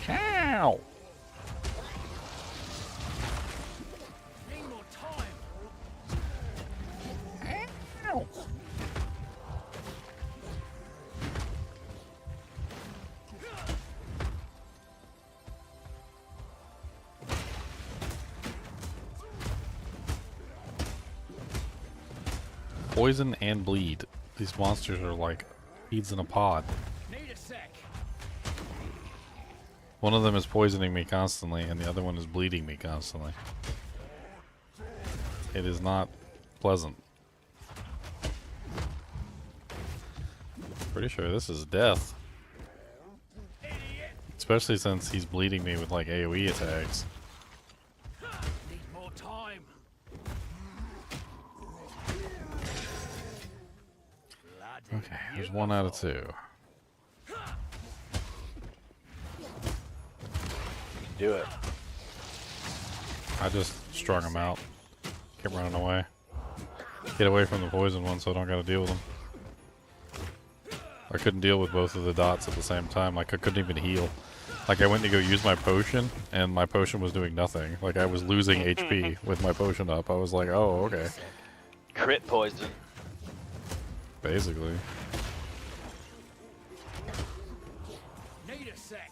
Ow! Ow! Poison and bleed. These monsters are like beads in a pod. Need a sec. One of them is poisoning me constantly, and the other one is bleeding me constantly. It is not pleasant. Pretty sure this is death. Especially since he's bleeding me with like AoE attacks. Need more time. Okay, there's 1 out of 2. Do it. I just strung him out. Kept running away. Get away from the poison one so I don't gotta deal with him. I couldn't deal with both of the dots at the same time. Like, I couldn't even heal. Like, I went to go use my potion, and my potion was doing nothing. Like, I was losing HP with my potion up. I was like, oh, okay. Crit poison. Basically. Need a sec.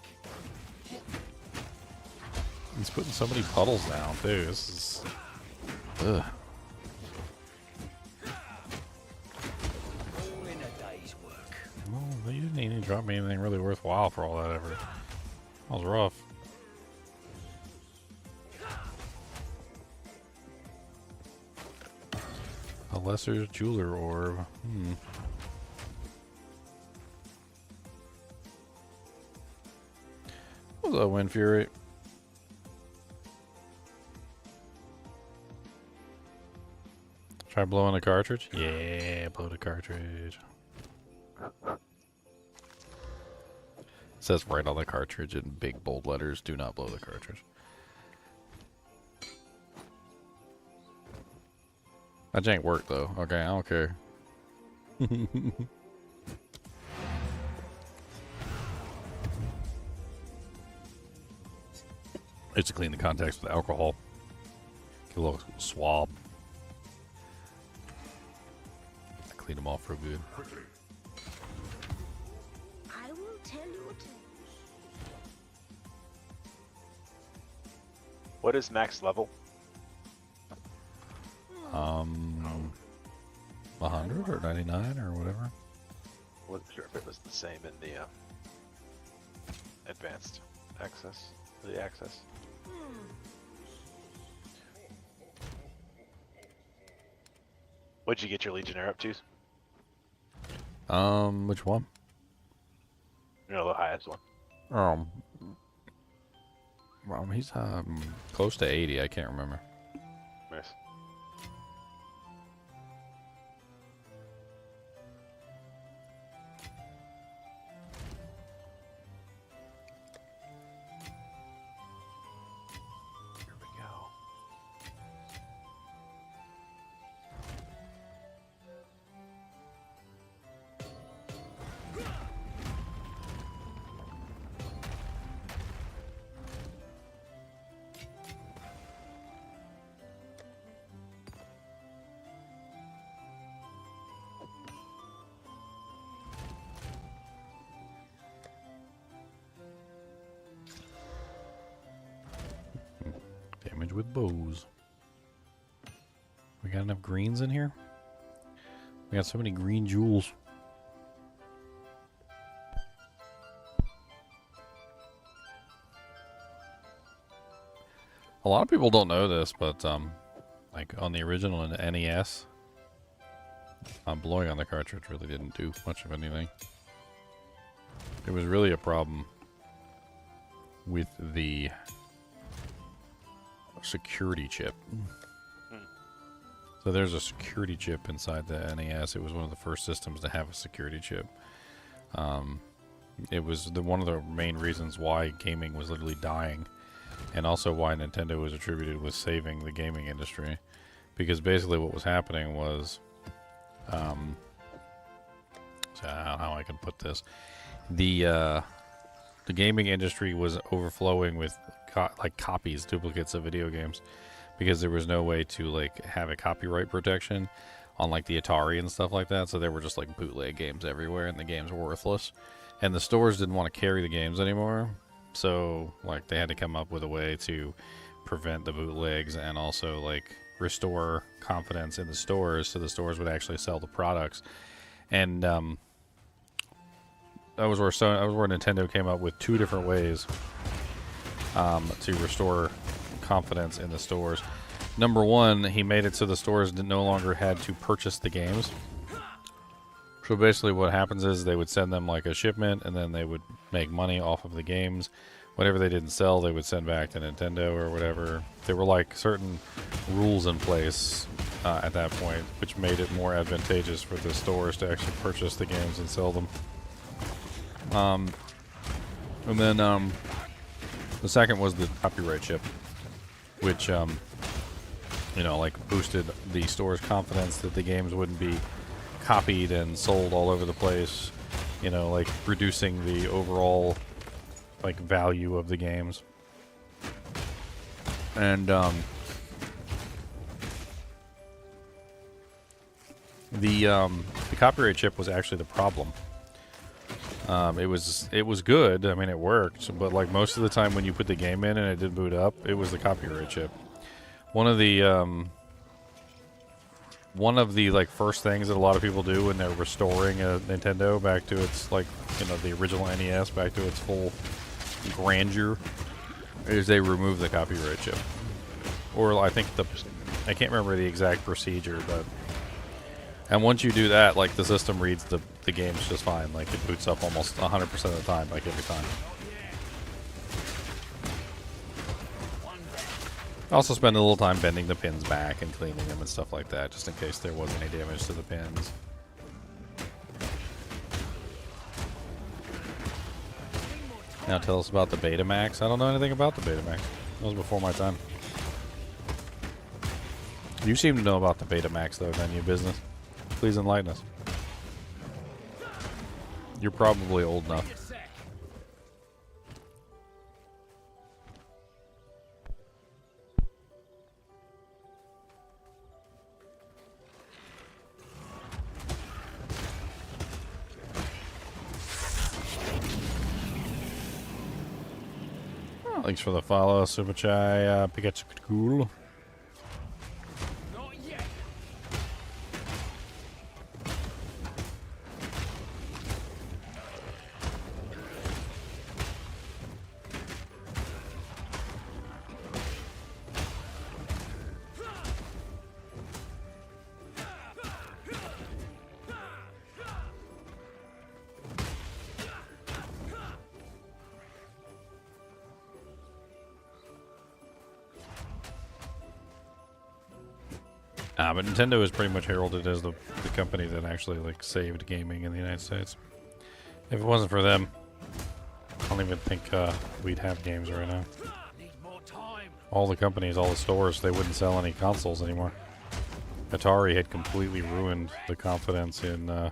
He's putting so many puddles down, too. This is... Ugh. All in a day's work. Well, you didn't even drop me anything really worthwhile for all that effort. That was rough. A lesser jeweler orb. What's up, Wind Fury? Try blowing a cartridge? Yeah, blow the cartridge. It says right on the cartridge in big bold letters, do not blow the cartridge. That jank worked though. Okay, I don't care. I used to clean the contacts with alcohol. Get a little swab. I clean them off real good. I will tell you to. What is max level? 100 or 99 or whatever. Wasn't sure if it was the same in the advanced access. The access. What'd you get your Legionnaire up to? Which one? You know, the highest one. He's close to 80. I can't remember. Nice. Here we go. Damage with bows. We got enough greens in here? We got so many green jewels. A lot of people don't know this, but like on the original NES, blowing on the cartridge really didn't do much of anything. It was really a problem with the security chip. So there's a security chip inside the NES. It was one of the first systems to have a security chip. It was one of the main reasons why gaming was literally dying, and also why Nintendo was attributed with saving the gaming industry, because basically what was happening was, so how I can put this, the gaming industry was overflowing with copies, duplicates of video games, because there was no way to like have a copyright protection on like the Atari and stuff like that. So there were just like bootleg games everywhere, and the games were worthless, and the stores didn't want to carry the games anymore. So like they had to come up with a way to prevent the bootlegs and also like restore confidence in the stores, so the stores would actually sell the products. And that was where Nintendo came up with two different ways to restore confidence in the stores. Number one, he made it so the stores no longer had to purchase the games. So basically what happens is they would send them like a shipment, and then they would make money off of the games. Whatever they didn't sell, they would send back to Nintendo or whatever. There were like certain rules in place at that point, which made it more advantageous for the stores to actually purchase the games and sell them. And then the second was the copyright chip, which you know, like boosted the store's confidence that the games wouldn't be copied and sold all over the place, you know, like reducing the overall like value of the games. And the copyright chip was actually the problem. It was good. I mean, it worked, but like most of the time when you put the game in and it did boot up, it was the copyright chip. One of the like first things that a lot of people do when they're restoring a Nintendo back to its like, you know, the original NES back to its full grandeur is they remove the copyright chip. Or I think I can't remember the exact procedure, but and once you do that, like the system reads the games just fine. Like it boots up almost 100% of the time, like every time. I also spend a little time bending the pins back and cleaning them and stuff like that, just in case there was any damage to the pins. Now tell us about the Betamax. I don't know anything about the Betamax. That was before my time. You seem to know about the Betamax, though, none of your business. Please enlighten us. You're probably old enough. Thanks for the follow, Super Chai, Pikachu Cool. But Nintendo is pretty much heralded as the company that actually like saved gaming in the United States. If it wasn't for them, I don't even think we'd have games right now. All the companies, all the stores, they wouldn't sell any consoles anymore. Atari had completely ruined the confidence in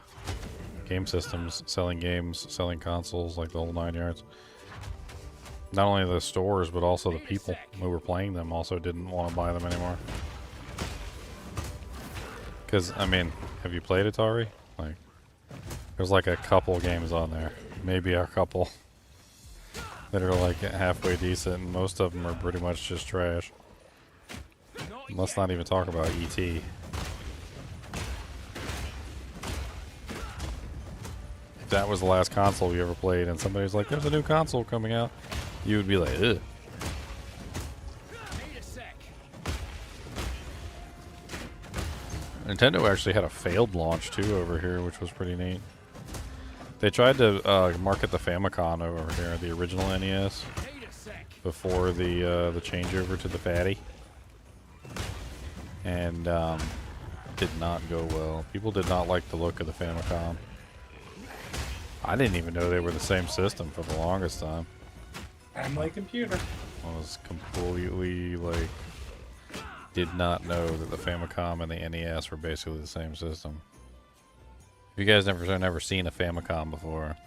game systems, selling games, selling consoles, like the whole 9 yards. Not only the stores, but also the people who were playing them also didn't want to buy them anymore. Because, I mean, have you played Atari? Like, there's like a couple games on there. Maybe a couple that are like halfway decent, and most of them are pretty much just trash. Let's not even talk about E.T. If that was the last console you ever played and somebody's like, there's a new console coming out, you would be like, ugh. Nintendo actually had a failed launch too over here, which was pretty neat. They tried to market the Famicom over here, the original NES, before the changeover to the Fatty, and did not go well. People did not like the look of the Famicom. I didn't even know they were the same system for the longest time. Family computer. I was completely like. Did not know that the Famicom and the NES were basically the same system. If you guys never seen a Famicom before,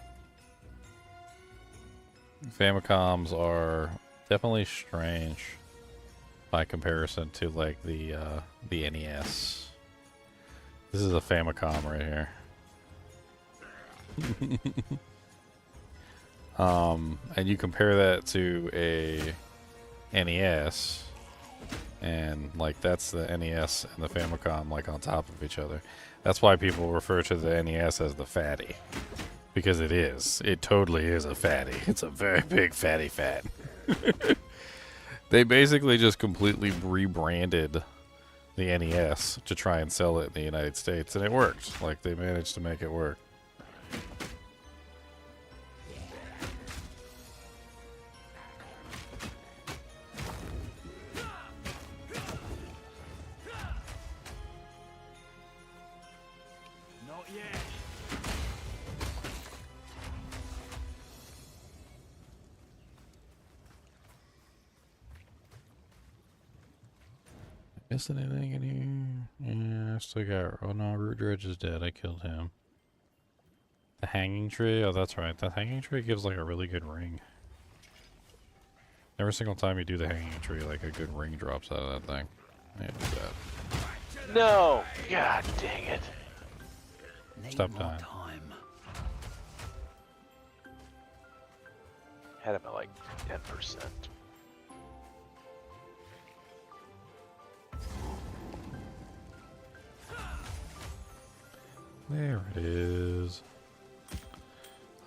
Famicoms are definitely strange by comparison to like the NES. This is a Famicom right here. And you compare that to a NES. And like that's the NES and the Famicom like on top of each other. That's why people refer to the NES as the fatty. Because it is. It totally is a fatty. It's a very big fatty fat. They basically just completely rebranded the NES to try and sell it in the United States, and it worked. Like they managed to make it work. Missed anything in here? Yeah, I still got. Oh no, Root Dredge is dead. I killed him. The hanging tree? Oh, that's right. The hanging tree gives like a really good ring. Every single time you do the hanging tree, like a good ring drops out of that thing. Yeah, do that. No! God dang it. Stop dying. Had him at like 10%. There it is.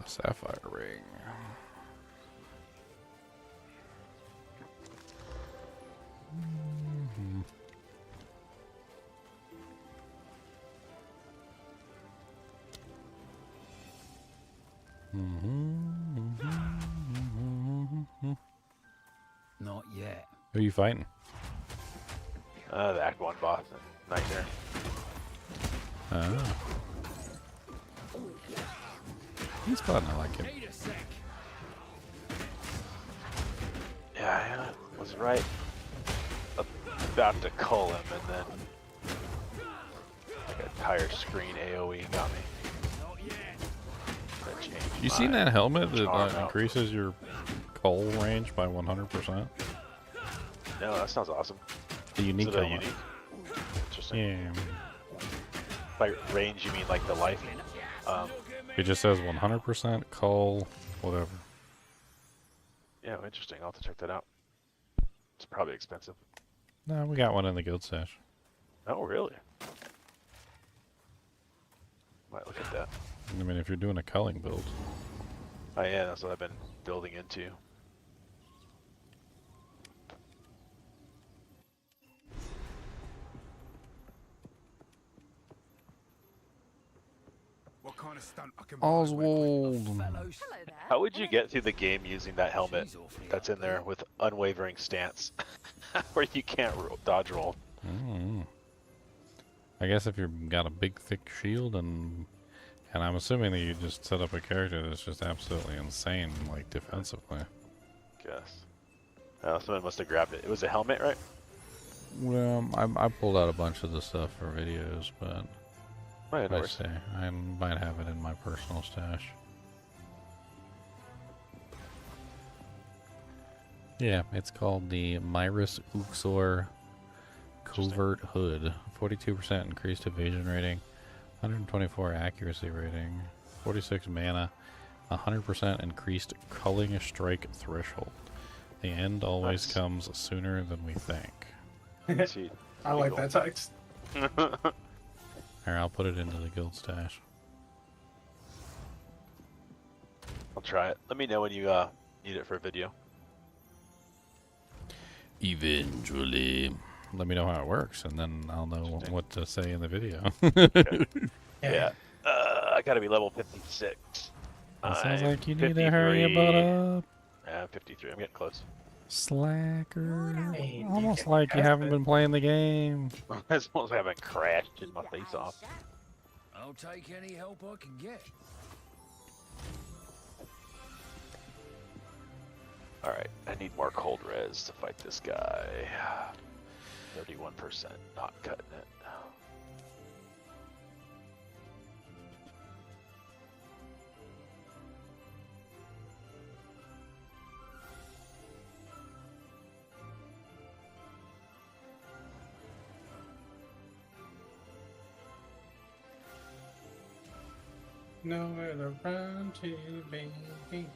A sapphire ring. Not yet. Who are you fighting? The Act 1 boss. Nightmare. Oh. He's fun, I like him. Yeah, I was right about to cull him, and then like a tire screen AoE got me. That changed You seen that helmet that charm out. increases your cull range by 100%? No, that sounds awesome. The unique Is it a helmet. unique? Interesting. Yeah. By range, you mean like the life? It just says 100% cull, whatever. Yeah, interesting. I'll have to check that out. It's probably expensive. No, we got one in the guild stash. Oh, really? Might look at that. I mean, if you're doing a culling build. Oh yeah, that's what I've been building into. What kind of stunt I can Oswald. How would you get through the game using that helmet that's in there with unwavering stance, where you can't dodge roll? I guess if you've got a big, thick shield, and I'm assuming that you just set up a character that's just absolutely insane, like defensively. Guess. Oh, someone must have grabbed it. It was a helmet, right? Well, I pulled out a bunch of the stuff for videos, but Right, I say I might have it in my personal stash. Yeah, it's called the Myris Uxor Covert Hood. 42% increased evasion rating, 124 accuracy rating, 46 mana, 100% increased culling strike threshold. The end always comes sooner than we think. See, I like that text. Here, I'll put it into the guild stash. I'll try it. Let me know when you need it for a video. Eventually. Let me know how it works, and then I'll know what to say in the video. Yeah. I gotta be level 56. That sounds like you need 53. to hurry your butt up. Yeah, I'm 53. I'm getting close. Slacker. Almost like you haven't been playing the game. As long as I haven't crashed in my face off. I'll take any help I can get. Alright, I need more cold res to fight this guy. 31%, not cutting it. Nowhere to run to, baby.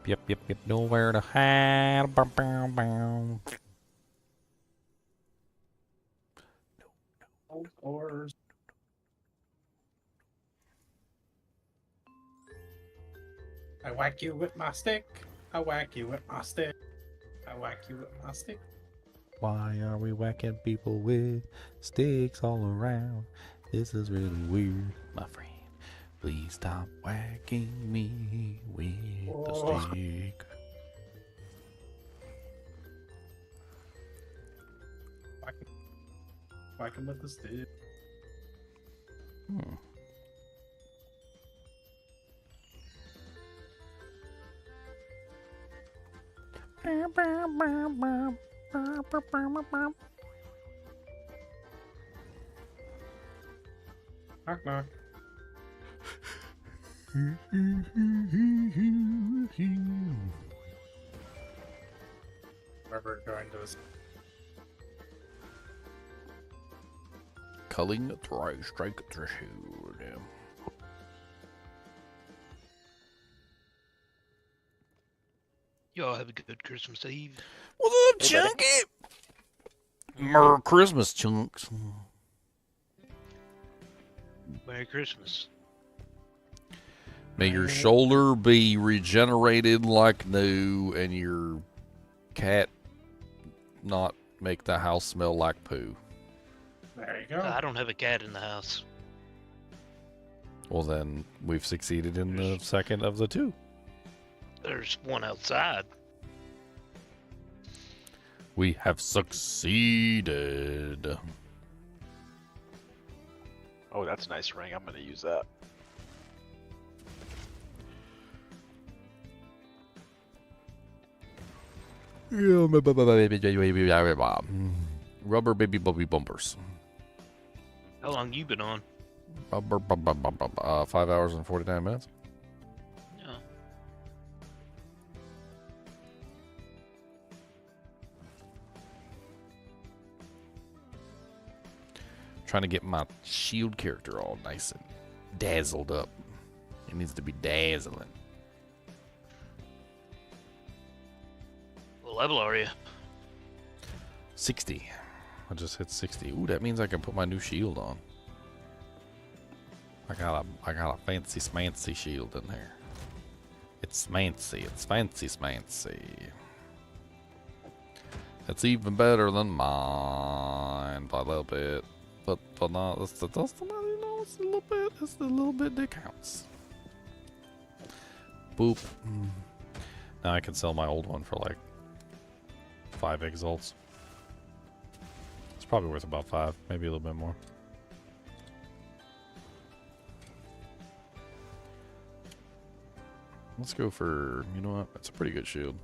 Yep. Nowhere to hide. Bow, bow, bow. Old horse. I whack you with my stick. I whack you with my stick. I whack you with my stick. Why are we whacking people with sticks all around? This is really weird, my friend. Please stop whacking me with the stick. Whack him with the stick. Knock knock. Remember going to his Culling strike threshold. Y'all have a good Christmas Eve. What's up, Chunky? Merry Christmas, chunks. Merry Christmas. May your shoulder be regenerated like new, and your cat not make the house smell like poo. There you go. I don't have a cat in the house. Well, then we've succeeded in the second of the two. There's one outside. We have succeeded. Oh, that's a nice ring. I'm going to use that. Rubber baby bubby bumpers. How long you been on? 5 hours and 49 minutes. Yeah. Trying to get my shield character all nice and dazzled up. It needs to be dazzling. What level are you? 60. I just hit 60. Ooh, that means I can put my new shield on. I got a fancy smancy shield in there. It's smancy. It's fancy smancy. It's even better than mine by a little bit. But not, it's a little bit. It's the little bit that counts. Boop. Now I can sell my old one for like 5 exalts. It's probably worth about 5, maybe a little bit more. Let's go for, you know what? That's a pretty good shield.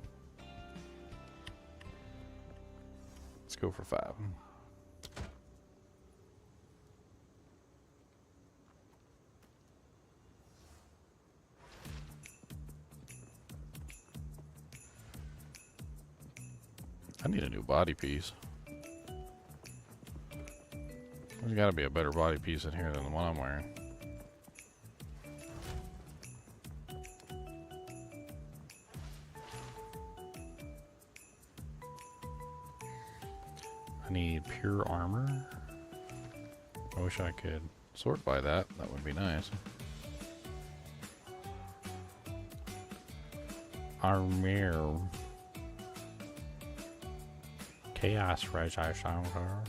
Let's go for 5. I need a new body piece. There's got to be a better body piece in here than the one I'm wearing. I need pure armor. I wish I could sort by that. That would be nice. Armor. Chaos Reggie Sounder.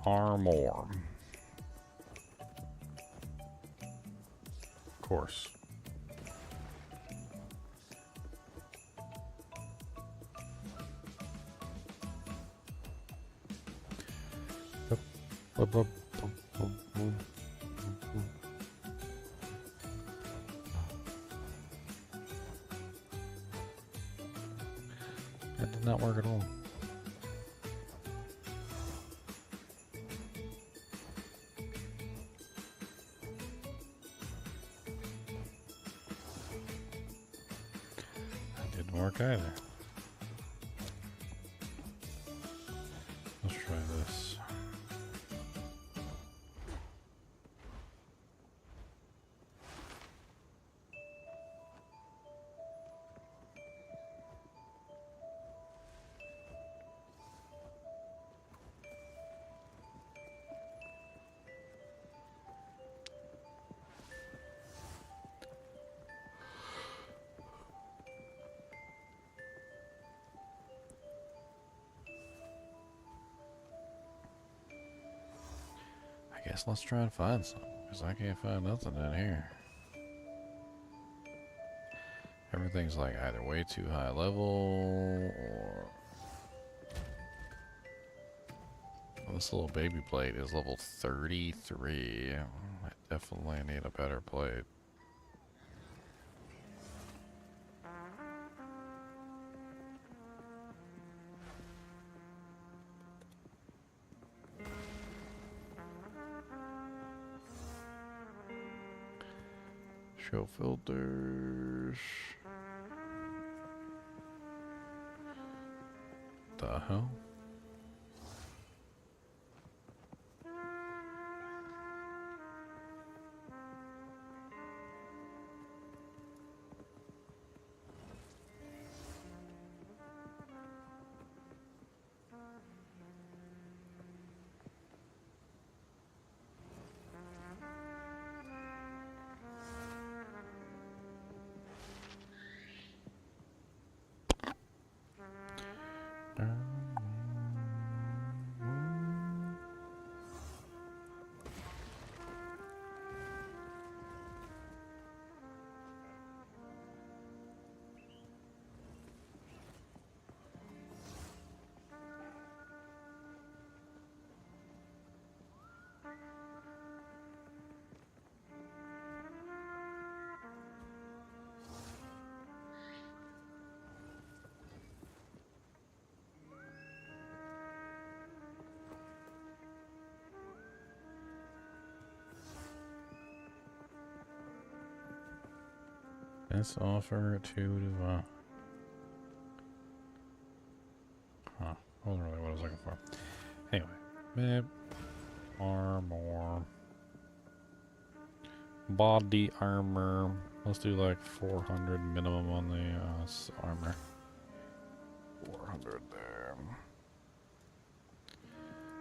Armor. Of course. That did not work at all. Work either. Let's try this. I guess let's try and find some, because I can't find nothing in here. Everything's like either way too high level, or... Well, This little baby plate is level 33. I definitely need a better plate. Show filters. The hell? Let's offer to the huh, wasn't really what I was looking for. Anyway, map armor, body armor. Let's do like 400 minimum on the armor. 400 there.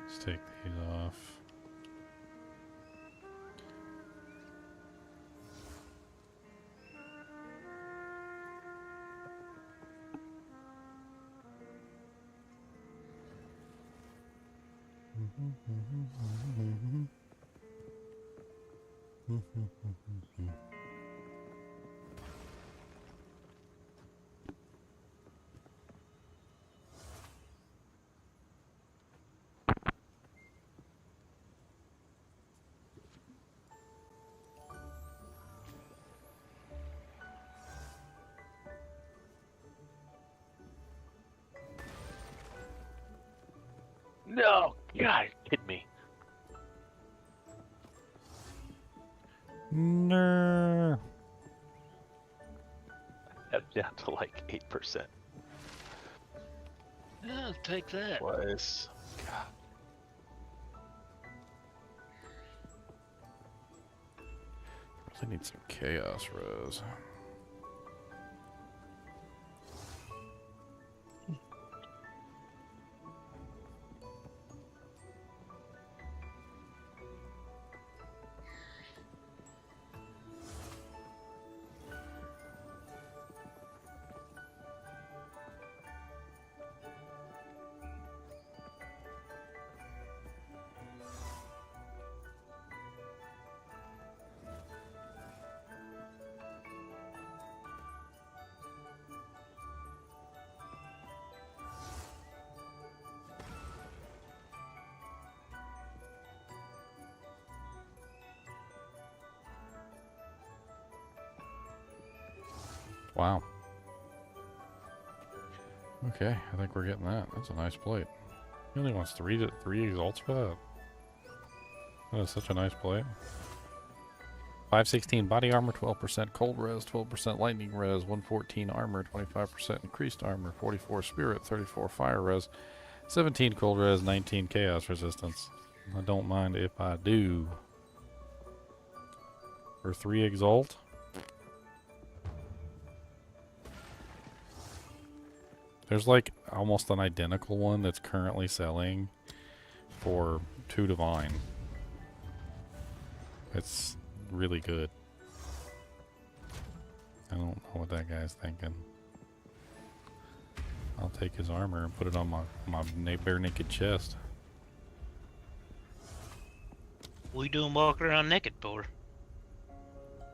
Let's take these off. No, God, hit me. No. That's down to like 8%. Yeah, take that. Was God. I need some chaos res. Wow. Okay, I think we're getting that. That's a nice plate. He only wants three exalts for that. That is such a nice plate. 516 body armor, 12% cold res, 12% lightning res, 114 armor, 25% increased armor, 44 spirit, 34 fire res, 17 cold res, 19 chaos resistance. I don't mind if I do. For 3 exalt. There's like almost an identical one that's currently selling for 2 divine. It's really good. I don't know what that guy's thinking. I'll take his armor and put it on my bare naked chest. What you doing walking around naked for?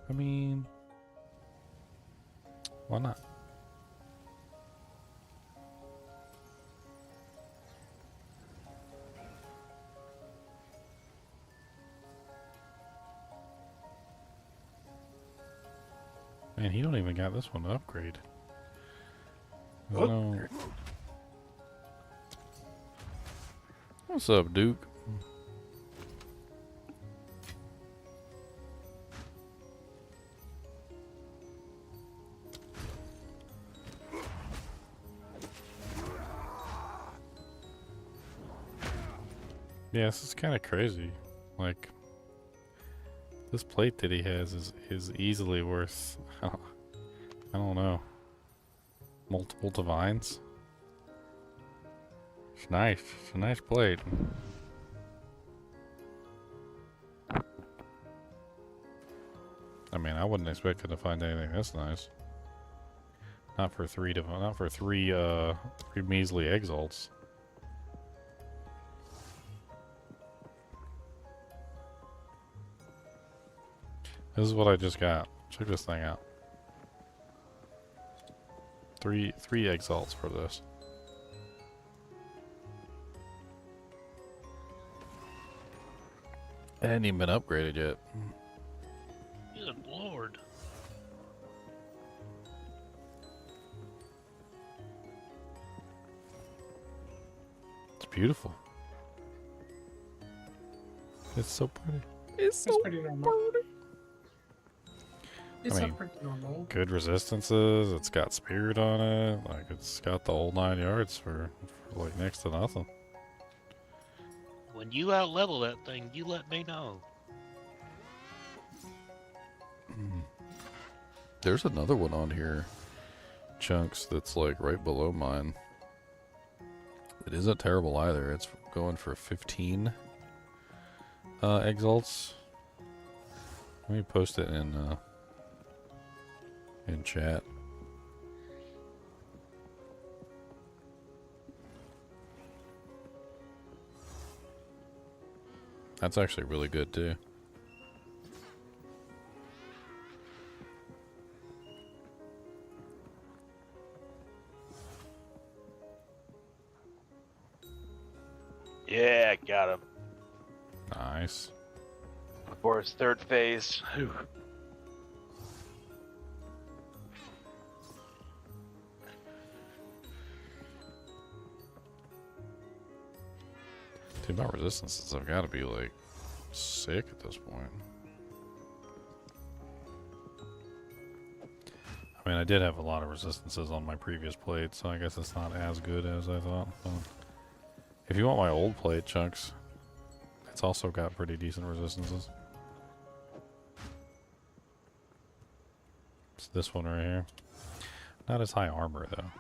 I mean, why not? Man, he don't even got this one to upgrade. Oh. No. What's up, Duke? Yeah, this is kind of crazy. Like, this plate that he has is easily worth, I don't know, multiple divines. It's nice. It's a nice plate. I mean, I wouldn't expect it to find anything this nice. Not for three measly exalts. This is what I just got. Check this thing out. Three exalts for this. It hadn't even been upgraded yet. Good lord. It's beautiful. It's so pretty. It's pretty normal. It's I mean, pretty normal. good resistances. It's got spirit on it. Like, it's got the whole 9 yards for like next to nothing. When you out-level that thing, you let me know. There's another one on here, Chunks, that's like right below mine. It isn't terrible either. It's going for 15 exalts. Let me post it in chat. That's actually really good too. Yeah, got him. Nice. For his third phase. Whew. Dude, my resistances have got to be like sick at this point. I mean, I did have a lot of resistances on my previous plate, so I guess it's not as good as I thought. But if you want my old plate, Chunks, it's also got pretty decent resistances. It's this one right here. Not as high armor, though.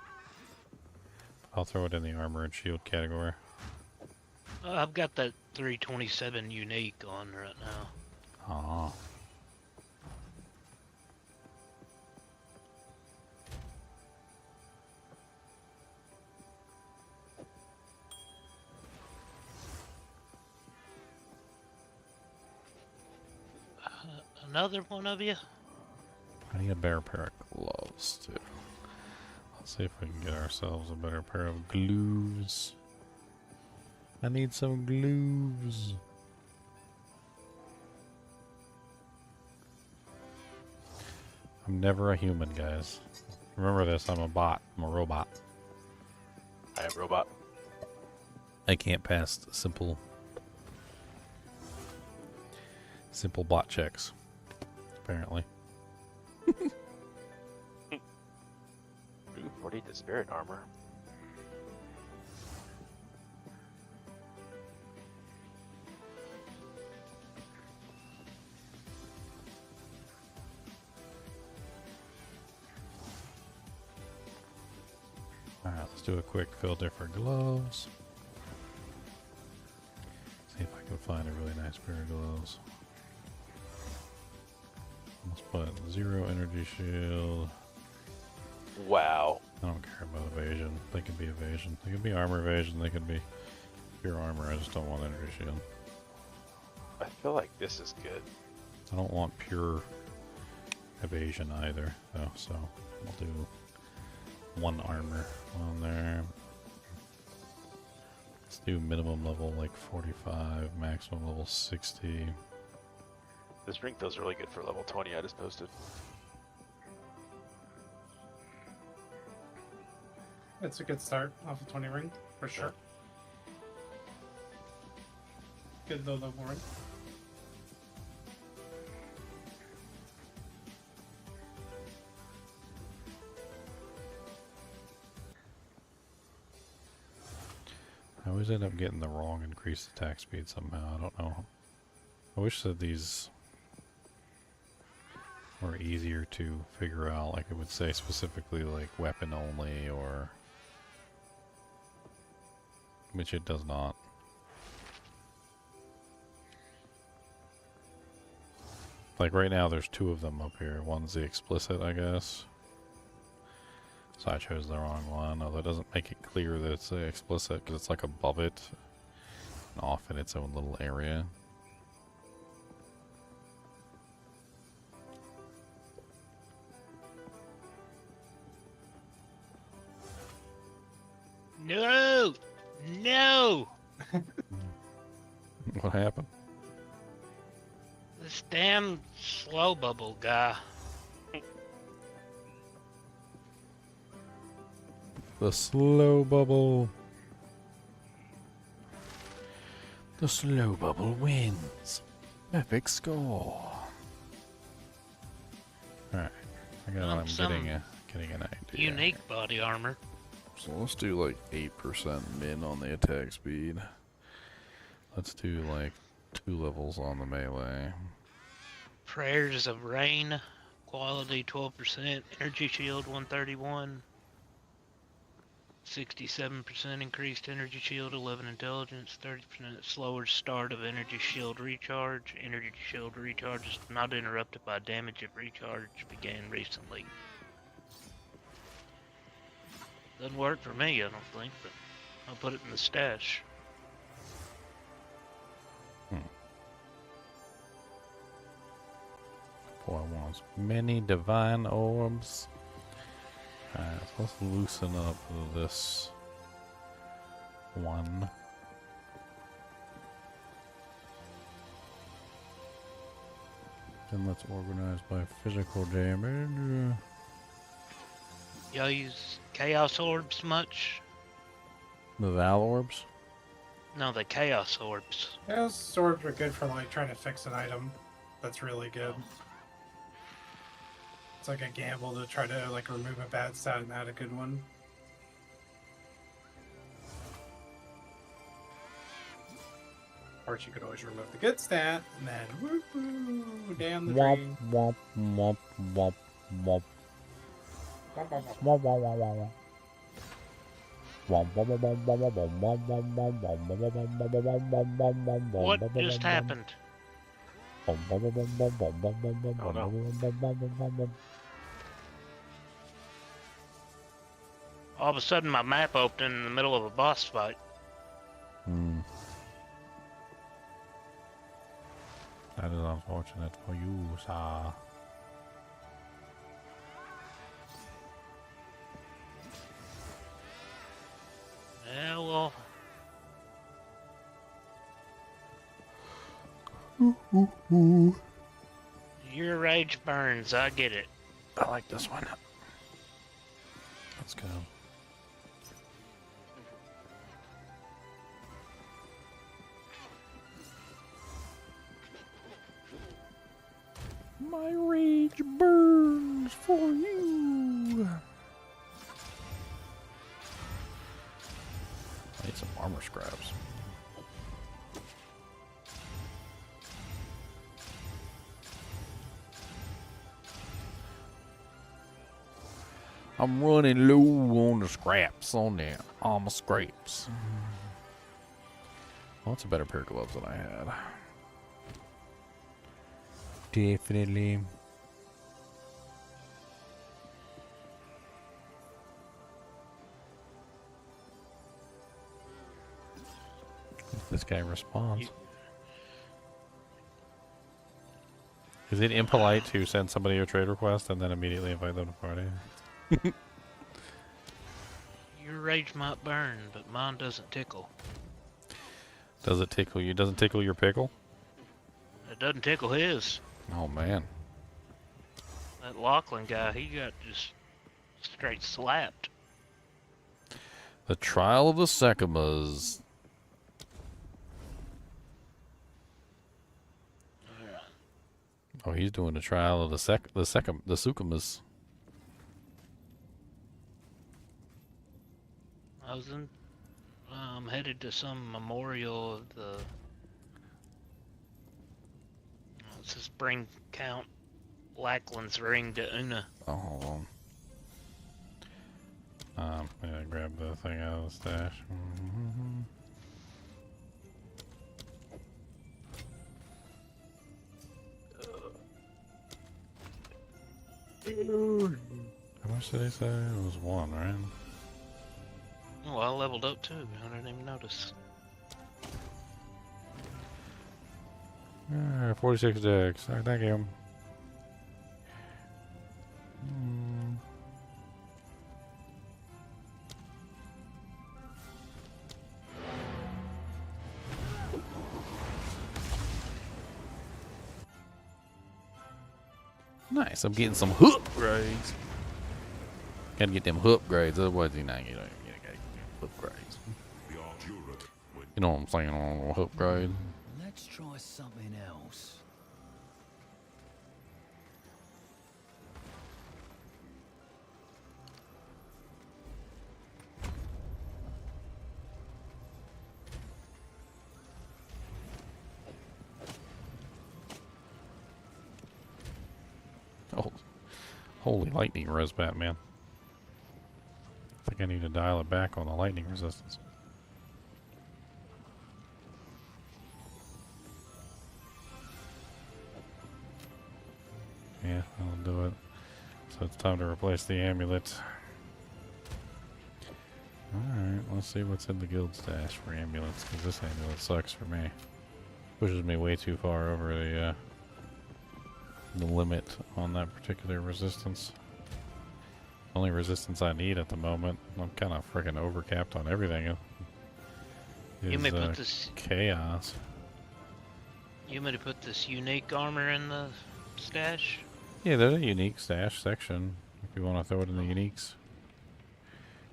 I'll throw it in the armor and shield category. I've got that 327 unique on right now. Ah. Another one of you? I need a better pair of gloves, too. Let's see if we can get ourselves a better pair of gloves. I need some gloves. I'm never a human, guys. Remember this, I'm a bot. I'm a robot. I am robot. I can't pass simple bot checks, apparently. Ooh, 40 to spirit armor. Alright, let's do a quick filter for gloves. See if I can find a really nice pair of gloves. Let's put 0 energy shield. Wow. I don't care about evasion. They can be evasion. They can be armor evasion. They can be pure armor. I just don't want energy shield. I feel like this is good. I don't want pure evasion either, though, so I'll do 1 armor on there. Let's do minimum level like 45, maximum level 60. This ring feels really good for level 20 I just posted. It's a good start off of 20 ring, for sure. Good low level ring. I always end up getting the wrong increased attack speed somehow. I don't know. I wish that these were easier to figure out. Like it would say specifically like weapon only, or which it does not. Like right now there's two of them up here. One's the explicit, I guess. So I chose the wrong one, although it doesn't make it clear that it's explicit because it's like above it and off in its own little area. No! No! What happened? This damn slow bubble guy. The slow bubble. The slow bubble wins. Epic score. Alright. I got I'm getting an idea. Unique body armor. So let's do like 8% min on the attack speed. Let's do like 2 levels on the melee. Prayers of Rain. Quality 12%. Energy shield 131. 67% increased energy shield, 11 intelligence, 30% slower start of energy shield recharge. Energy shield recharge is not interrupted by damage if recharge began recently. Doesn't work for me, I don't think, but I'll put it in the stash. Boy wants many divine orbs. Alright, so let's loosen up this one. Then let's organize by physical damage. Y'all use Chaos Orbs much? The Val orbs? No, the Chaos Orbs. Yeah, swords are good for like trying to fix an item. That's really good. It's like a gamble to try to like remove a bad stat and add a good one. Of course, you could always remove the good stat and then woo-hoo, down the drain. Womp, womp, womp, womp. Womp, womp, womp, womp, womp. What just happened? All of a sudden my map opened in the middle of a boss fight. That is unfortunate for you, sir. Yeah, well. Your rage burns, I get it. I like this one. Let's go. My rage burns for you. I need some armor scraps. I'm running low on the scraps, on the armor scraps. Well, that's a better pair of gloves than I had. Definitely. This guy responds. Is it impolite to send somebody a trade request and then immediately invite them to party? Your rage might burn, but mine doesn't tickle. Does it tickle you? Doesn't tickle your pickle? It doesn't tickle his. Oh man. That Lachlan guy, he got just straight slapped. The Trial of the Sekimas. Oh, he's doing the trial of the Sukumas. I was in, headed to some memorial of the. It says bring Count Lackland's ring to Una. Oh, hold on. Yeah, grab the thing out of the stash. How much did he say? It was 1, right? Oh, I leveled up too. I didn't even notice. 46 decks. Alright, thank you. Nice, I'm getting some hook grades. Gotta get them hook grades, otherwise you're not gonna get hook grades. You know what I'm saying on a hook grade? Let's try something else. Oh, holy lightning res, Batman. I think I need to dial it back on the lightning resistance. Yeah, I'll do it. So it's time to replace the amulet. Alright, let's see what's in the guild stash for amulets, because this amulet sucks for me. Pushes me way too far over the limit on that particular resistance. Only resistance I need at the moment. I'm kind of freaking overcapped on everything. You may put this chaos. You may put this unique armor in the stash. Yeah, there's a unique stash section if you want to throw it in the uniques.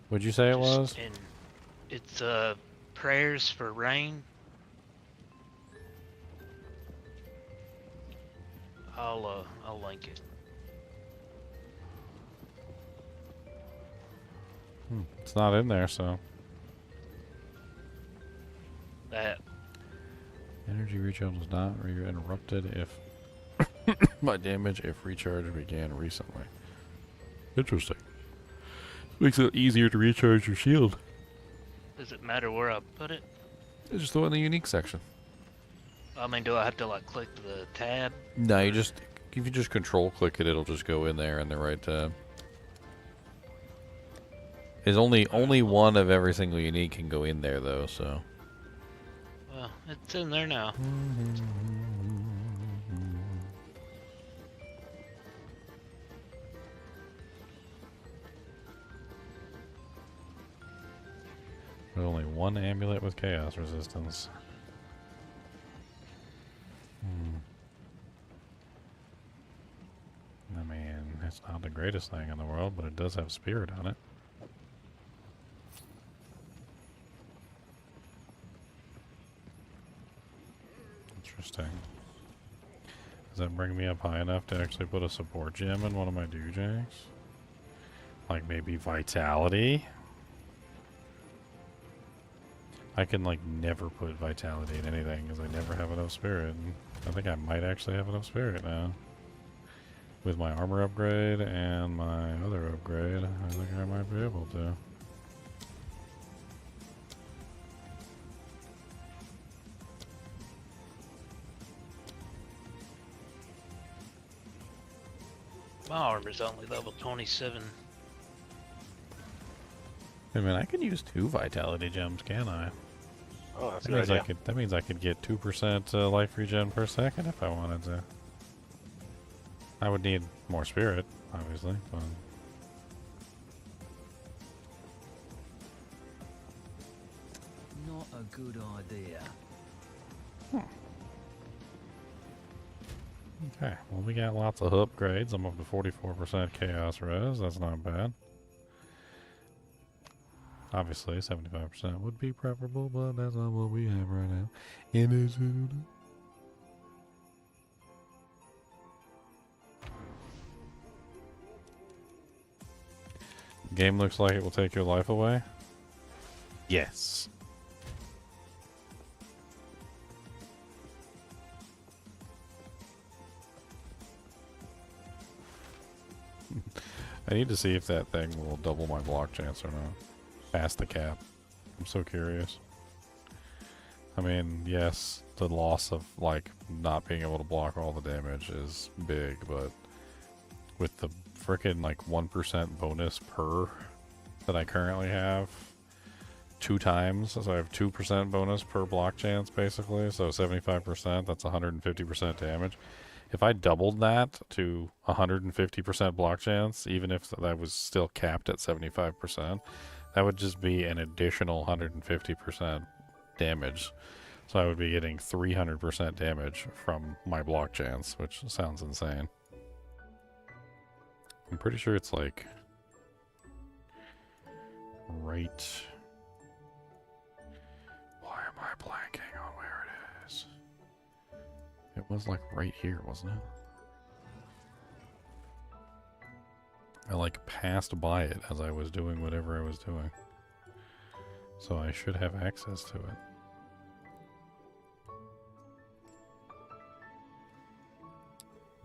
What'd you say it was? It's prayers for rain. I'll link it. It's not in there, so. That Energy recharge is not interrupted if by damage if recharge began recently. Interesting. Makes it easier to recharge your shield. Does it matter where I put it? Just throw it in the unique section. I mean, do I have to like click the tab? No, you just if you just control click it, it'll just go in there in the right tab. There's only one of every single unique can go in there though, so. Well, it's in there now. There's only one amulet with chaos resistance. I mean, it's not the greatest thing in the world, but it does have spirit on it. Interesting. Does that bring me up high enough to actually put a support gem in one of my doojags? Like maybe vitality? I can like never put vitality in anything because I never have enough spirit. I think I might actually have enough spirit now. With my armor upgrade and my other upgrade, I think I might be able to. My armor's only level 27. I mean, I can use 2 vitality gems, can I? Oh, that's that a means good idea. That means I could get 2% life regen per second if I wanted to. I would need more spirit, obviously, but... Not a good idea. Okay, well we got lots of upgrades. I'm up to 44% chaos res. That's not bad. Obviously, 75% would be preferable, but that's not what we have right now. It is. Game looks like it will take your life away. Yes. I need to see if that thing will double my block chance or not. Past the cap. I'm so curious. I mean, yes, the loss of, like, not being able to block all the damage is big, but with the frickin' like 1% bonus per that I currently have 2 times, so I have 2% bonus per block chance basically, so 75%, that's 150% damage. If I doubled that to 150% block chance, even if that was still capped at 75%, that would just be an additional 150% damage. So I would be getting 300% damage from my block chance, which sounds insane. I'm pretty sure it's like right. Why am I blanking on where it is? It was like right here, wasn't it? I like passed by it as I was doing whatever I was doing. So I should have access to it.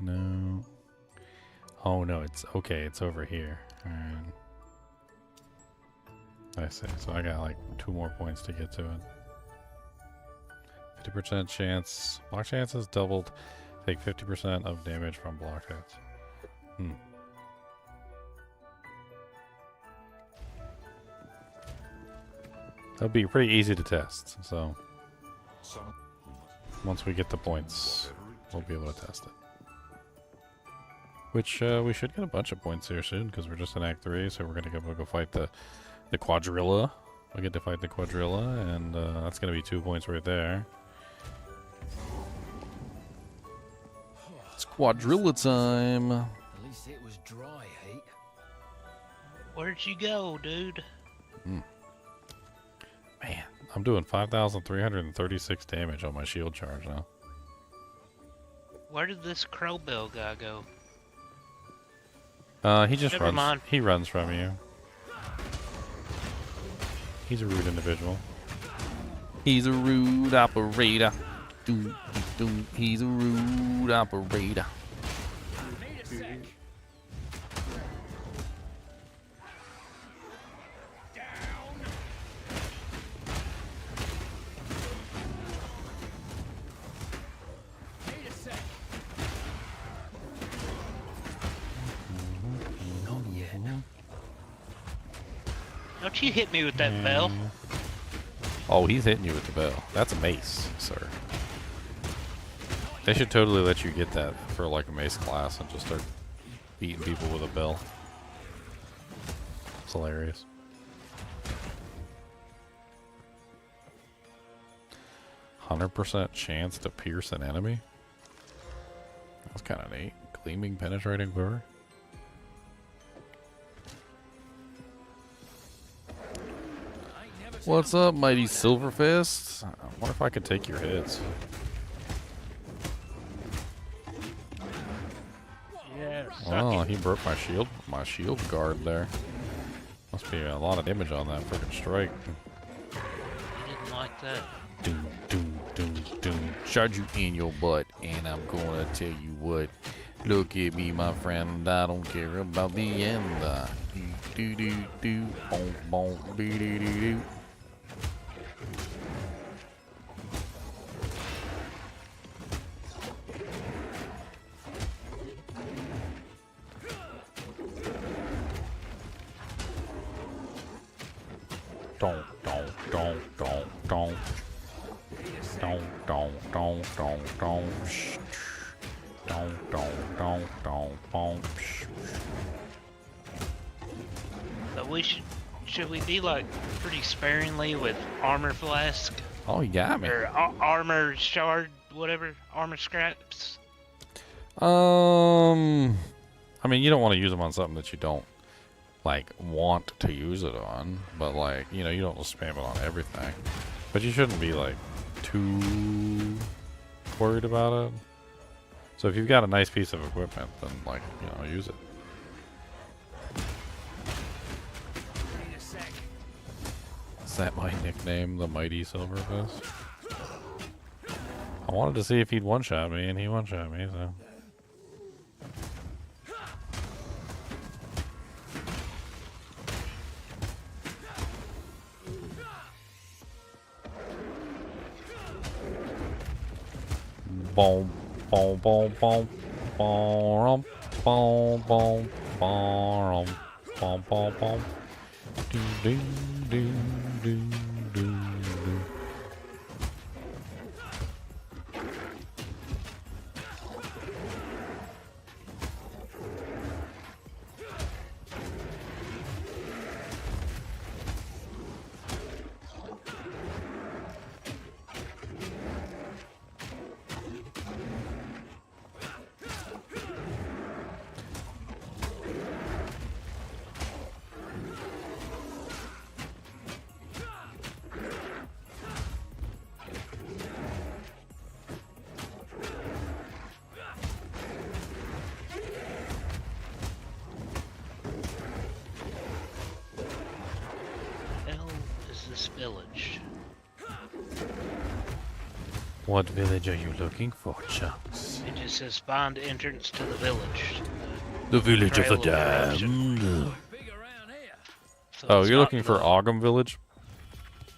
No. Oh no, it's okay, it's over here. Alright. I see, so I got like 2 more points to get to it. 50% chance. Block chance is doubled. Take 50% of damage from block hits. That'll be pretty easy to test, so once we get the points, we'll be able to test it. Which, we should get a bunch of points here soon, because we're just in Act 3, so we're gonna go fight the Quadrilla. We get to fight the Quadrilla, and that's gonna be 2 points right there. It's Quadrilla time! At least it was dry, hey? Where'd you go, dude? Man, I'm doing 5,336 damage on my shield charge now. Where did this Crowbell guy go? He just Never runs. mind. He runs from you. He's a rude individual. He's a rude operator. He's a rude operator. Don't you hit me with that bell? Oh, he's hitting you with the bell. That's a mace, sir. They should totally let you get that for like a mace class and just start beating people with a bell. It's hilarious. %100% chance to pierce an enemy? That's kind of neat. Gleaming, penetrating quiver. What's up, mighty Silverfist? I wonder if I could take your hits. Yeah. Oh, he broke my shield guard there. Must be a lot of damage on that freaking strike. I didn't like that. Doom, doom, doom, doom. Charge you in your butt, and I'm gonna tell you what. Look at me, my friend. I don't care about the end. Do do do, boom, boom, do do do do. Don't, don't, don't, don't, don't. Don't, don't, don't, don't, don't. Don't, don't, don't. But we should we be like pretty sparingly with armor flask? Oh, you got me. Or armor shard, whatever, armor scraps. I mean, you don't want to use them on something that you don't like want to use it on, but like, you know, you don't just spam it on everything. But you shouldn't be like too worried about it. So if you've got a nice piece of equipment, then like, you know, use it. Is that my nickname, the Mighty Silverfist? I wanted to see if he'd one-shot me, and he one-shot me, so. Boom, boom, boom, boom, boom, boom, boom, boom, boom, boom, boom. Do, do, do, do, do, do. Village. What village are you looking for, Chunks? It just says find entrance to the village. The village of the damned. Oh, you're looking for Ogham Village?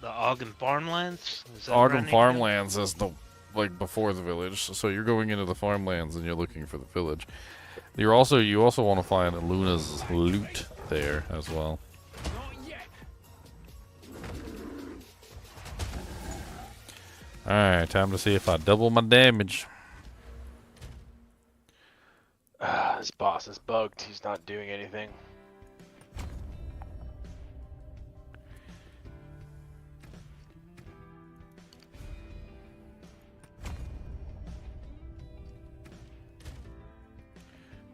The Ogham Farmlands? Is that Ogham right, Farmlands is the like before the village. So you're going into the farmlands and you're looking for the village. You also want to find Luna's loot there as well. Alright, time to see if I double my damage. This boss is bugged. He's not doing anything.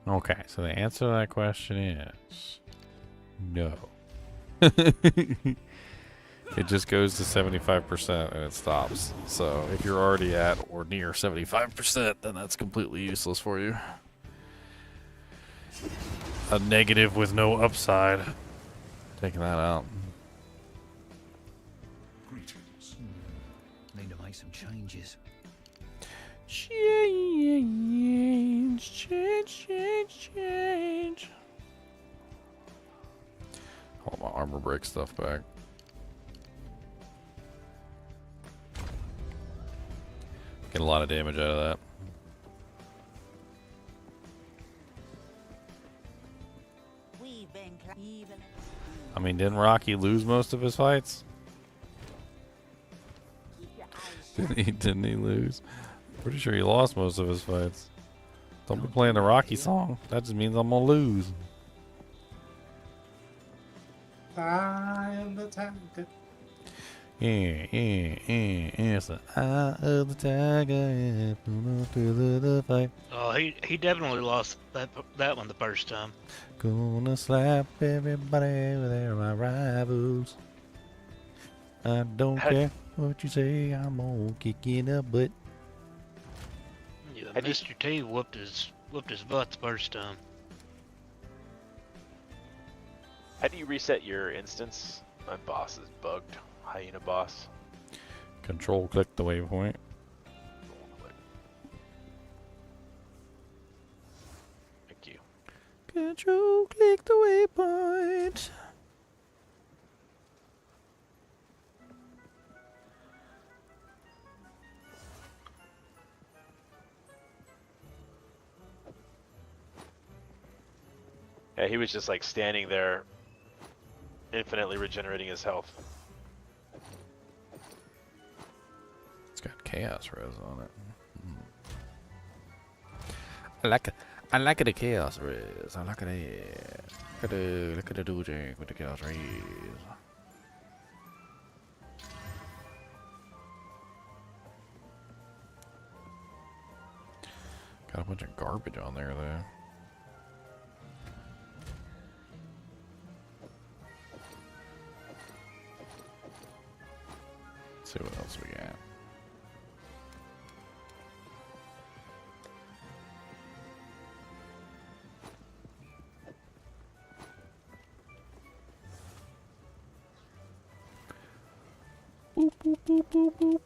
Okay, so the answer to that question is no. It just goes to 75% and it stops. So if you're already at or near 75%, then that's completely useless for you. A negative with no upside. Taking that out. Greetings. Need to make some changes. Change. I want my armor break stuff back. Get a lot of damage out of that. I mean, didn't Rocky lose most of his fights? Didn't he lose? Pretty sure he lost most of his fights. Don't be playing the Rocky song. That just means I'm gonna lose. I am the tiger. It's the eye of the tiger through the fight. Oh, he definitely lost that one the first time. Gonna slap everybody with their rivals. I don't care what you say, I'm gonna kick in the butt. Yeah, Mr. T whooped his butt the first time. How do you reset your instance? My boss is bugged. Hyena boss. Control click the waypoint. Thank you. Control click the waypoint. Yeah, he was just like standing there, infinitely regenerating his health. It's got chaos res on it. I like it. I like the chaos res. I like it. Look at the doodle with the chaos res. Got a bunch of garbage on there though. boop, boop, boop, boop, boop.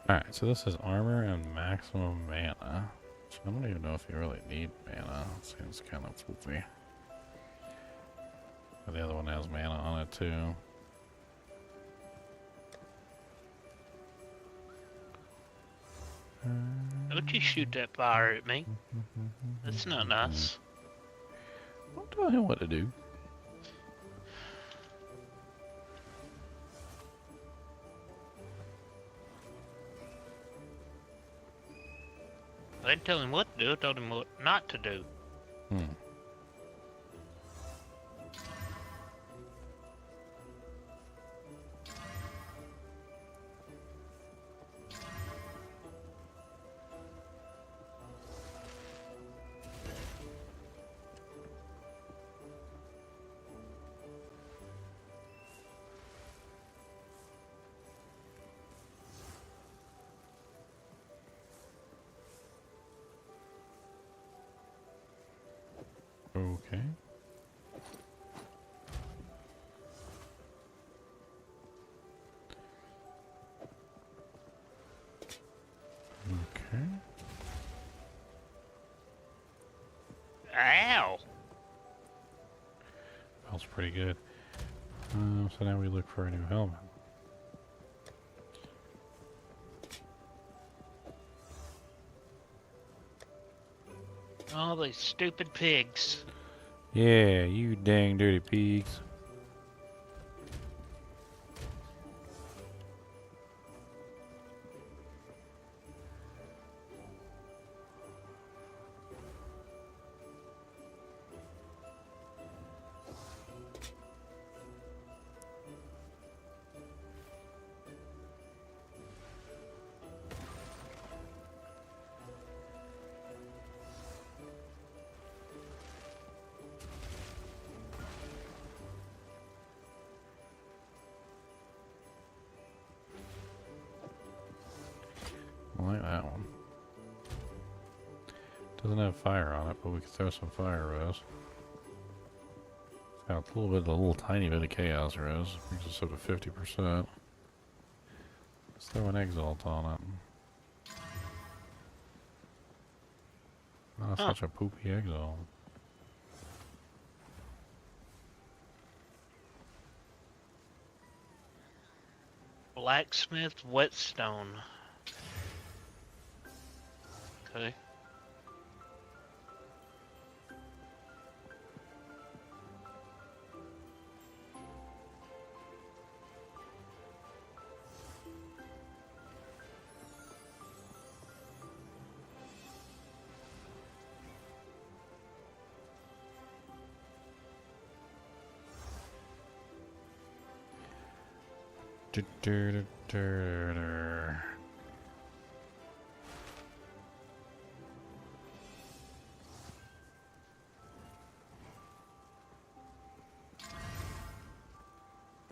Alright, so this is armor and maximum mana. So I don't even know if you really need mana. It seems kind of floofy. But the other one has mana on it too. Don't you shoot that fire at me. That's not nice. Don't tell him what to do. I didn't tell him what to do, I told him what not to do. Okay. Okay. Ow! Smells pretty good. So now we look for a new helmet. Oh, these stupid pigs. Yeah, you dang dirty pigs. I like that one. Doesn't have fire on it, but we can throw some fire res. It's got a little tiny bit of chaos res. Brings us up to 50%. Let's throw an exalt on it. Not such a poopy exalt. Blacksmith whetstone. Okay.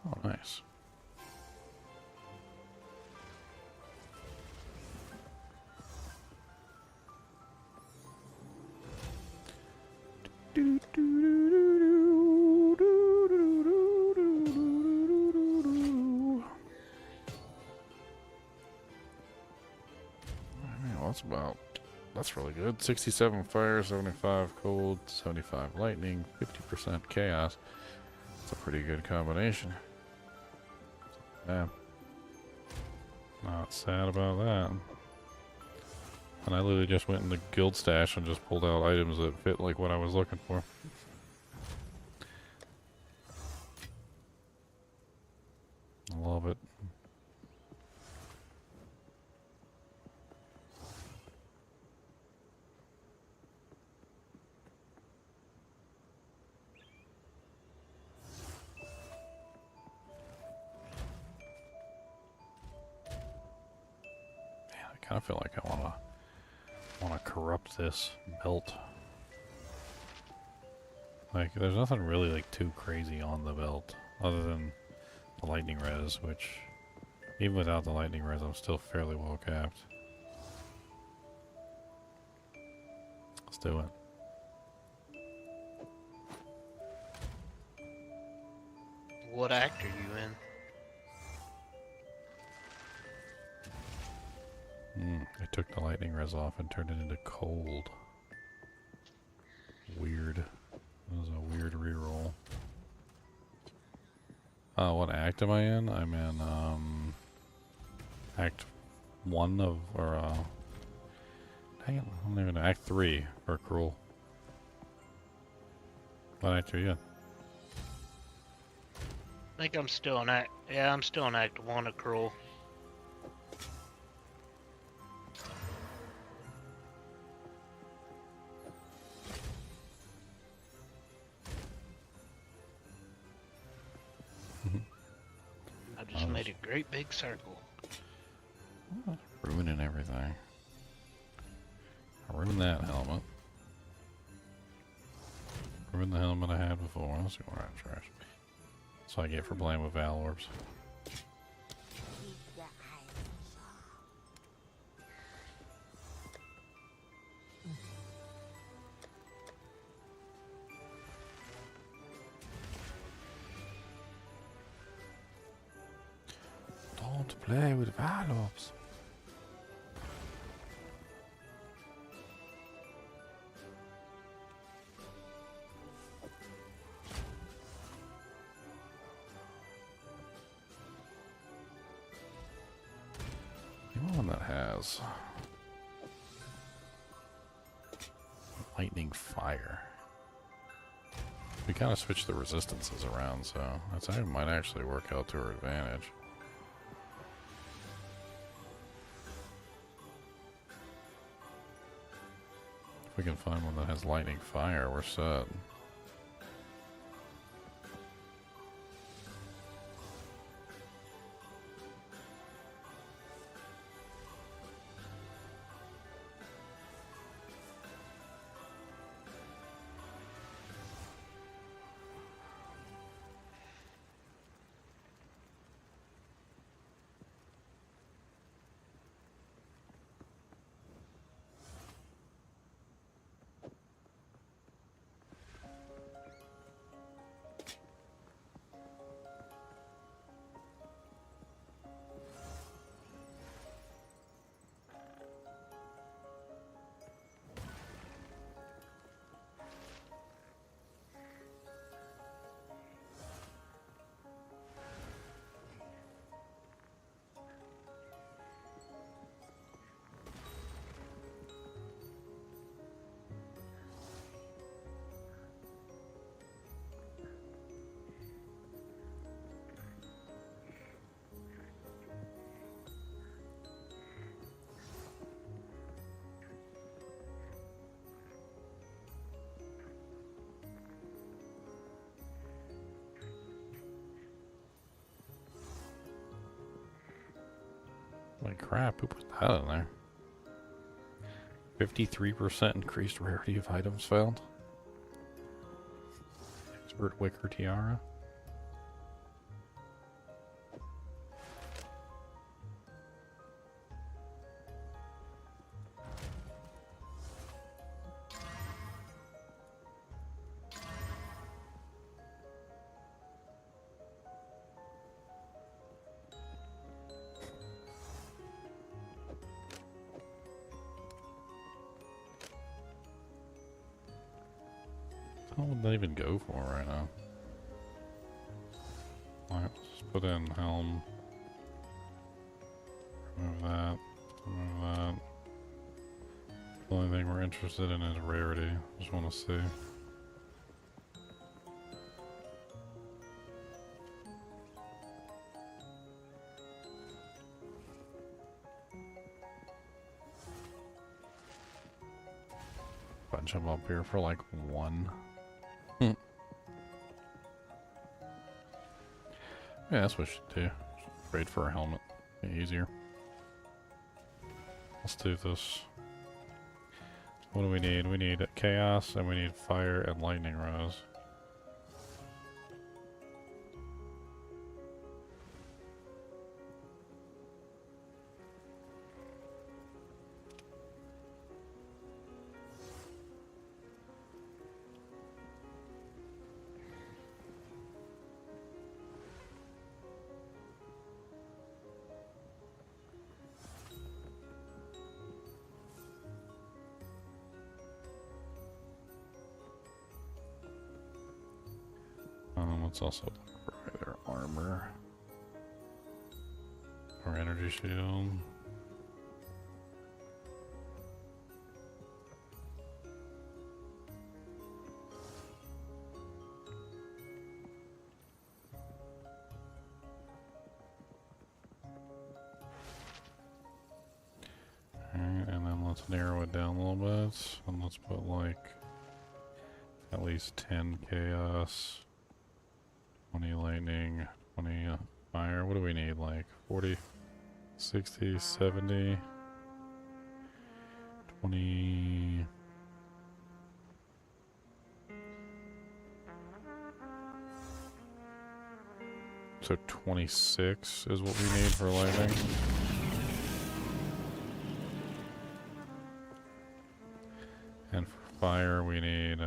Oh, nice. Alright, well, that's about That's really good. 67 fire, 75 cold, 75 lightning, 50% chaos. That's a pretty good combination. Yeah. Not sad about that. And I literally just went in the guild stash and just pulled out items that fit like what I was looking for. I love it. I kind of feel like I want to corrupt this belt. Like, there's nothing really like too crazy on the belt, other than the lightning res, which even without the lightning res, I'm still fairly well capped. Let's do it. What act are you in? I took the lightning res off and turned it into cold. Weird. That was a weird reroll. What act am I in? I'm in, Act 1 of, or, dang it, I'm even Act 3 for Cruel. What act are you in? I think I'm still in Act. Yeah, I'm still in Act 1 of Cruel. I just made a great big circle. Ruining everything. I ruined that helmet. Ruined the helmet I had before. Let's go right trash. That's what I get for playing with Val Orbs. Don't play with Val Orbs. One that has lightning fire. We kind of switched the resistances around, so that might actually work out to our advantage. If we can find one that has lightning fire, we're set. Like crap, who put that in there? 53% increased rarity of items found. Expert Wicker Tiara. What would that even go for right now? Alright, let's put in helm. Remove that. Remove that. The only thing we're interested in is rarity. Just want to see. Bunch of up here for like 1. Yeah, that's what we should do. Trade for a helmet. Be easier. Let's do this. What do we need? We need chaos and we need fire and lightning rose. Let's also look for their armor or energy shield. Alright, and then let's narrow it down a little bit, and let's put like at least 10 chaos. 20 lightning, 20 fire. What do we need? Like 40, 60, 70, 20. So 26 is what we need for lightning. And for fire we need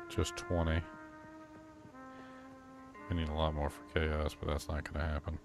just 20. We need a lot more for chaos, but that's not going to happen.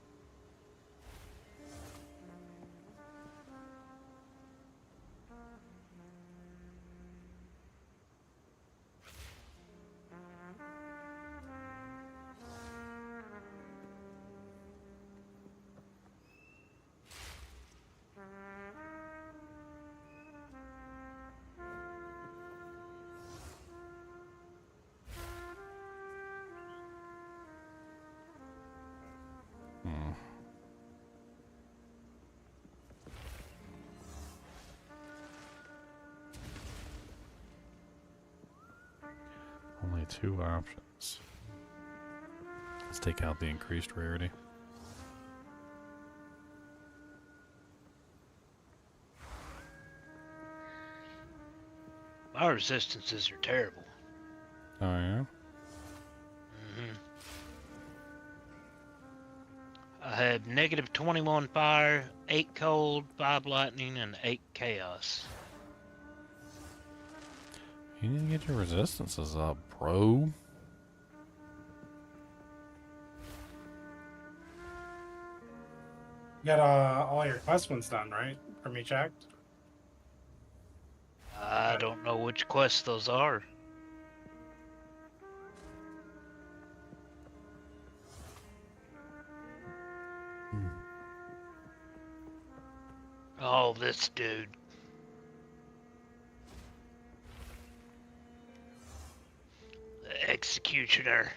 Only 2 options. Let's take out the increased rarity. My resistances are terrible. Oh yeah? I had negative 21 fire, 8 cold, 5 lightning, and 8 chaos. You need to get your resistances up, bro. You got all your quest ones done, right? From each act? I don't know which quests those are. Oh, this dude. The executioner.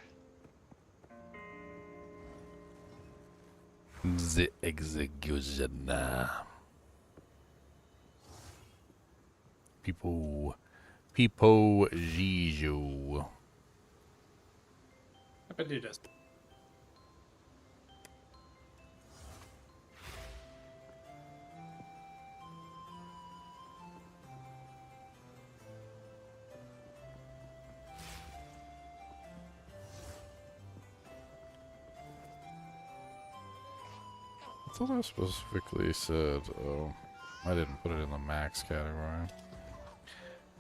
The executioner. People Gijo. I can do this. I thought I specifically said, oh, I didn't put it in the max category.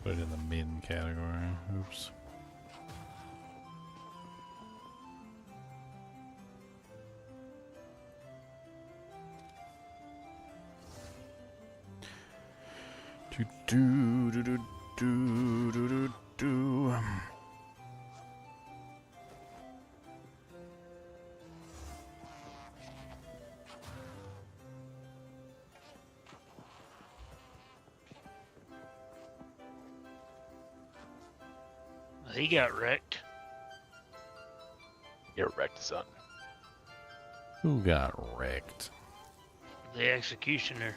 Put it in the min category. Oops. Do do do do do do do do. He got wrecked. You're wrecked, son. Who got wrecked? The executioner.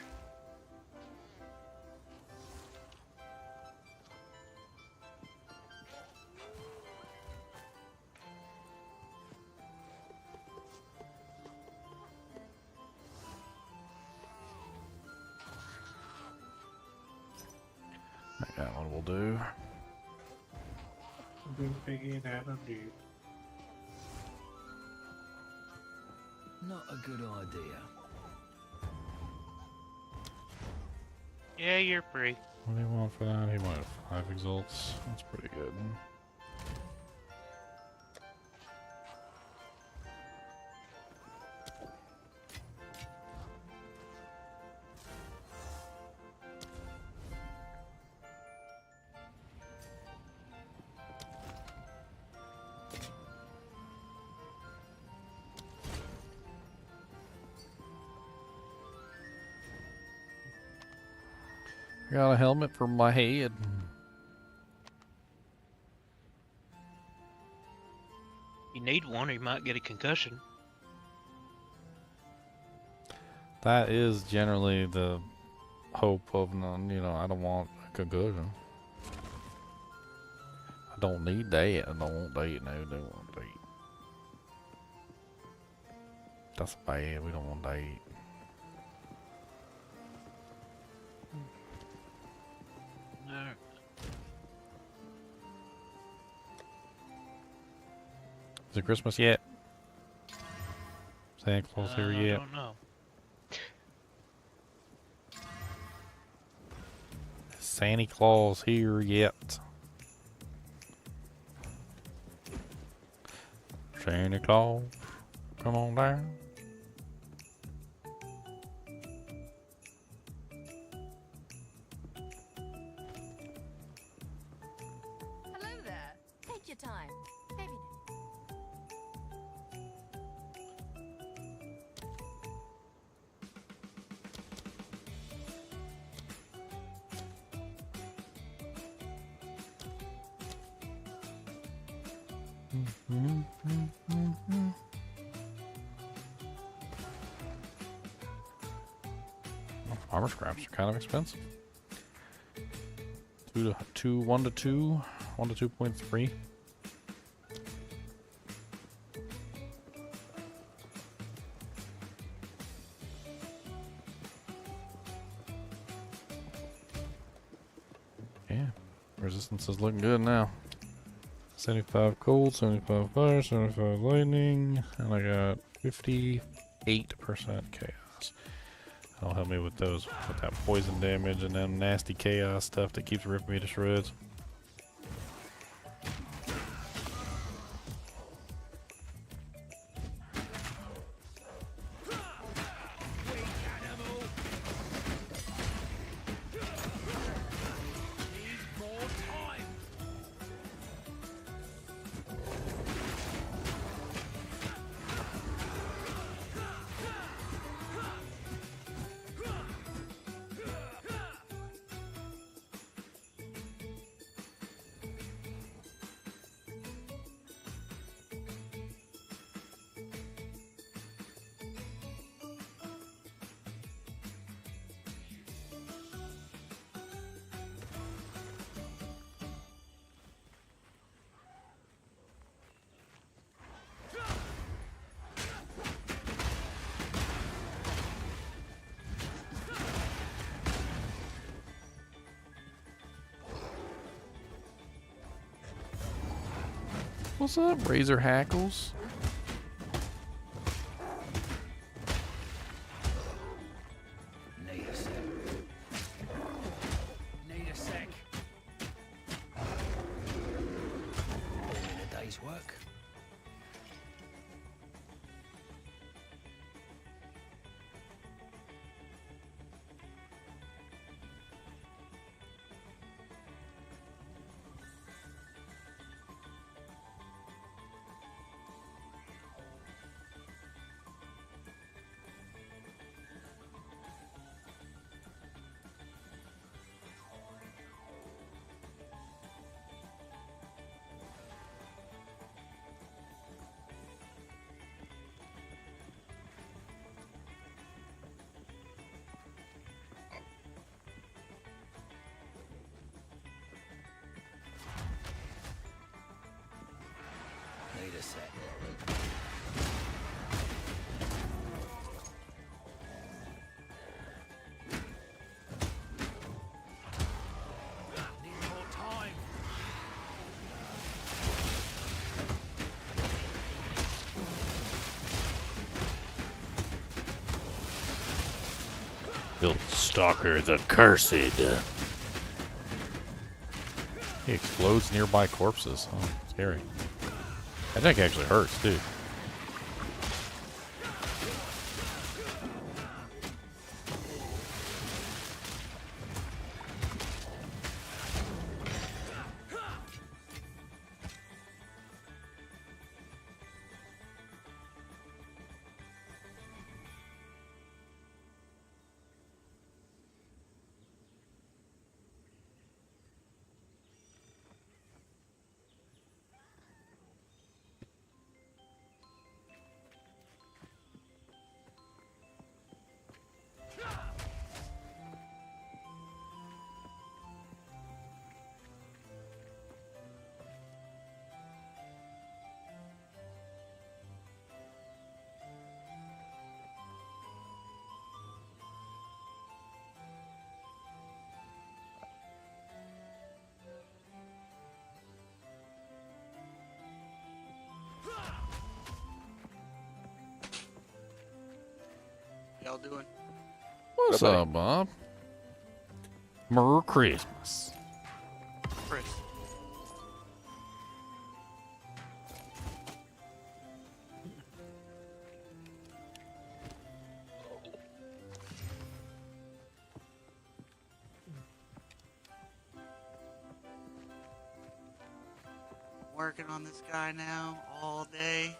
That one will do. Not a good idea. Yeah, you're free. What do you want for that? He might have 5 exalts. That's pretty good. Got a helmet for my head. You need one or you might get a concussion. That is generally the hope of none. You know, I don't want a concussion. I don't need that. I don't want that. No, don't want that. That's bad. We don't want that. Is it Christmas yet? Santa Claus here yet? I don't know. Is Santa Claus here yet? Santa Claus, come on down. Hello there. Take your time. Maybe. Armor scraps are kind of expensive. 1 to 2.3. Yeah, resistance is looking good now. 75 cold, 75 fire, 75 lightning, and I got 58% chaos. That'll help me with those, with that poison damage and then nasty chaos stuff that keeps ripping me to shreds. What's up, Razor Hackles? Need a sec. Need a sec. Need a day's work. Build Stalker the Cursed. He explodes nearby corpses. Oh, scary. That thing actually hurts, too. Y'all doing? What's up, Bob? Merry Christmas. Chris. Working on this guy now all day.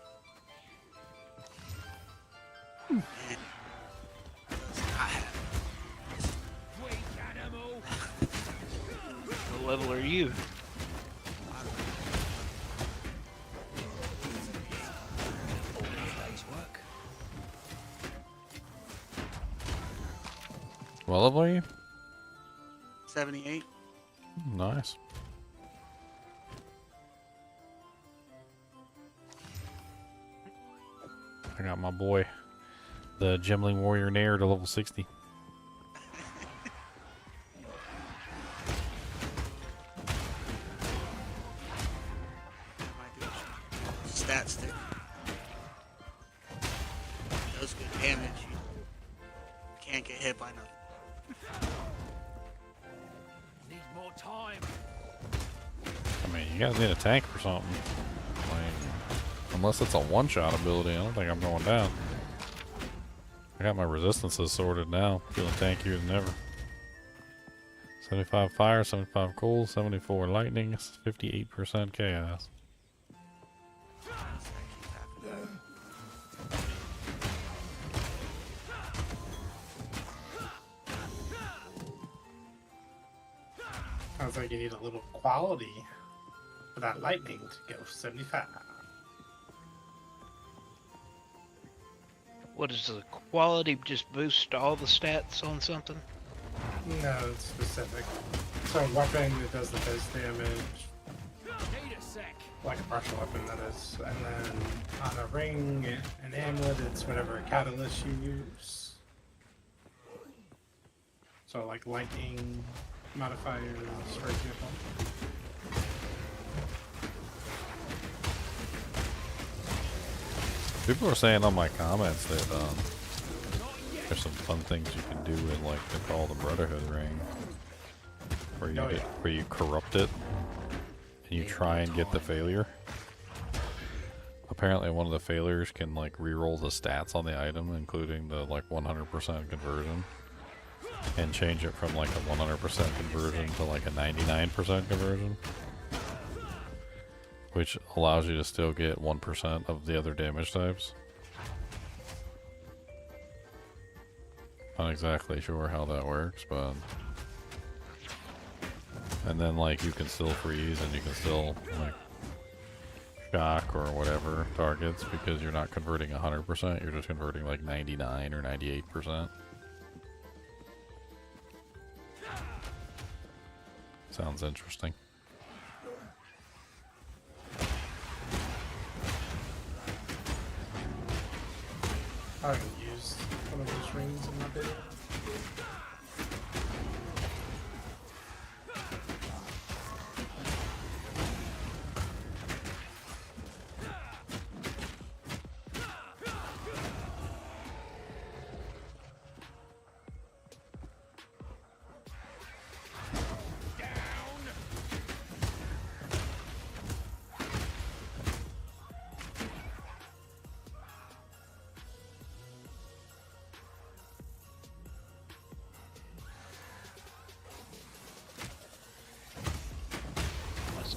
And does not have What level are you? What level are you? 78. Nice. I got my boy, the Gemling Warrior Nair, to level 60. Stat stick. Does good damage. You can't get hit by nothing. Need more time. I mean, you guys need a tank or something. Like, unless it's a one-shot ability, I don't think I'm going down. I got my resistances sorted now. Feeling tankier than ever. 75 fire, 75 cold, 74 lightning, 58% chaos. Sounds like you need a little quality for that lightning to go 75. What is the quality? Just boost all the stats on something? No, it's specific. So a weapon that does the most damage, Need a sec. like a partial weapon that is, and then on a ring, an amulet, it's whatever catalyst you use. So like lightning modifiers, for example. People are saying on my comments that there's some fun things you can do in like they call the Brotherhood ring, where you where you corrupt it and you try and get the failure. Apparently, one of the failures can like reroll the stats on the item, including the like 100% conversion, and change it from like a 100% conversion to like a 99% conversion, which allows you to still get 1% of the other damage types. Not exactly sure how that works, but... And then, like, you can still freeze and you can still, like, shock or whatever targets because you're not converting 100%, you're just converting, like, 99 or 98%. Sounds interesting. I haven't used one of those rings in my video.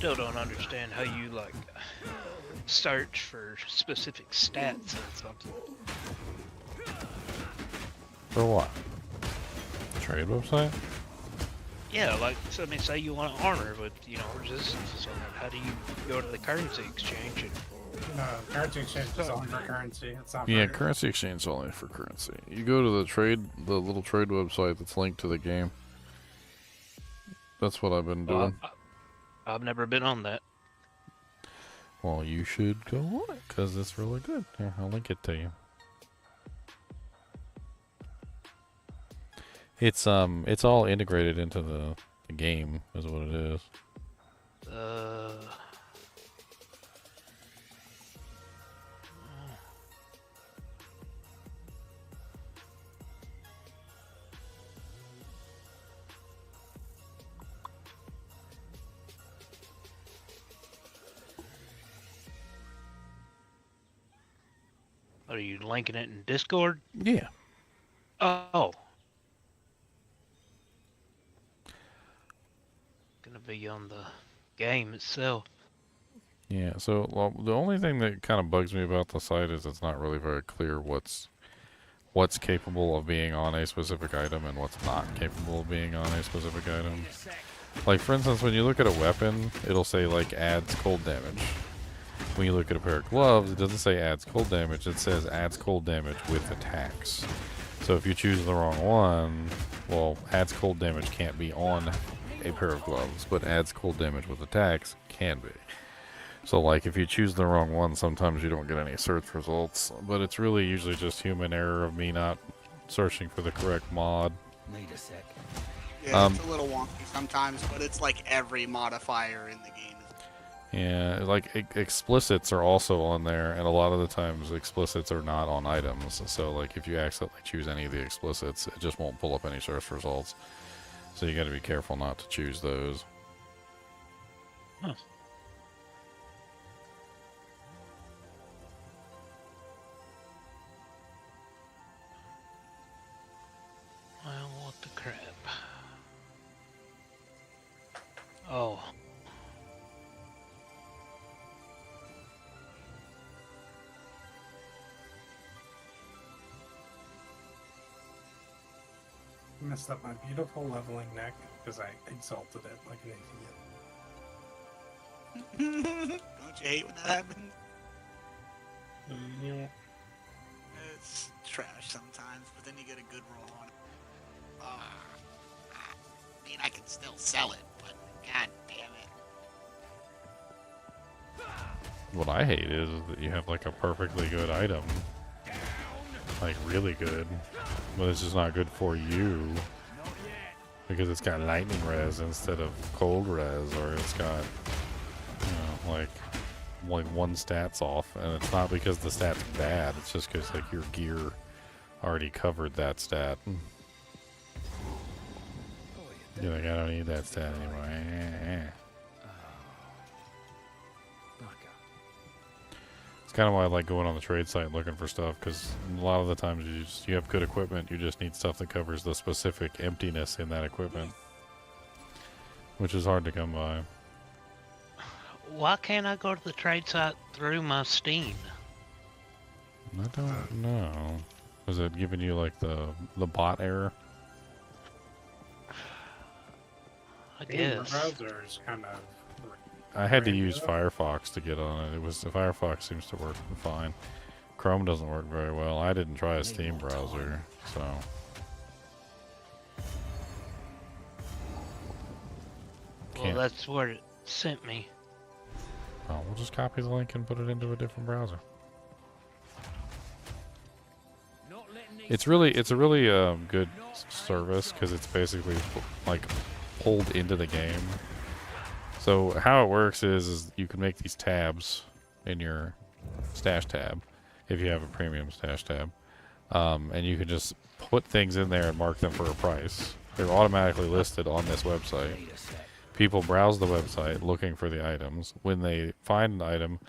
still don't understand how you like search for specific stats on something. For what? Trade website? Yeah, like so, I mean, say you want armor with resistance on it. How do you go to the currency exchange and Currency exchange is only for currency. It's not Yeah, for... currency exchange is only for currency. You go to the little trade website that's linked to the game. That's what I've been doing. I've never been on that. Well, you should go on it because it's really good. Here, I'll link it to you. It's all integrated into the game, is what it is. Are you linking it in Discord? Yeah. Oh. Gonna be on the game itself. Yeah, so well, the only thing that kind of bugs me about the site is it's not really very clear what's capable of being on a specific item and what's not capable of being on a specific item. Like, for instance, when you look at a weapon, it'll say, like, adds cold damage. When you look at a pair of gloves, it doesn't say adds cold damage, it says adds cold damage with attacks. So if you choose the wrong one, well, adds cold damage can't be on a pair of gloves, but adds cold damage with attacks can be. So, like, if you choose the wrong one, sometimes you don't get any search results, but it's really usually just human error of me not searching for the correct mod. Need a sec. Yeah, it's a little wonky sometimes, but it's like every modifier in the game. Yeah, like explicits are also on there, and a lot of the times explicits are not on items. So, like, if you accidentally choose any of the explicits, it just won't pull up any search results. So you got to be careful not to choose those. Huh. Well, what the crap? Oh. Messed up my beautiful leveling neck because I exalted it like an idiot. Don't you hate when that happens? Yeah. It's trash sometimes, but then you get a good roll on it. I mean, I can still sell it, but god damn it. What I hate is that you have, like, a perfectly good item. Like, really good. But it's just not good for you. Because it's got lightning res instead of cold res, or it's got, you know, like one stat's off. And it's not because the stat's bad, it's just because, like, your gear already covered that stat. You're like, I don't need that stat anymore. It's kind of why I like going on the trade site and looking for stuff, because a lot of the times you have good equipment, you just need stuff that covers the specific emptiness in that equipment, which is hard to come by. Why can't I go to the trade site through my Steam? I don't know. Was it giving you, like, the bot error? I guess. The browser is kind of... I had to use Firefox to get on it. The Firefox seems to work fine. Chrome doesn't work very well. I didn't try a Steam browser, so. Well, that's where it sent me. Oh, we'll just copy the link and put it into a different browser. It's a really good service because it's basically like pulled into the game. So how it works is you can make these tabs in your stash tab if you have a premium stash tab, and you can just put things in there and mark them for a price. They're automatically listed on this website. People browse the website looking for the items. When they find an item,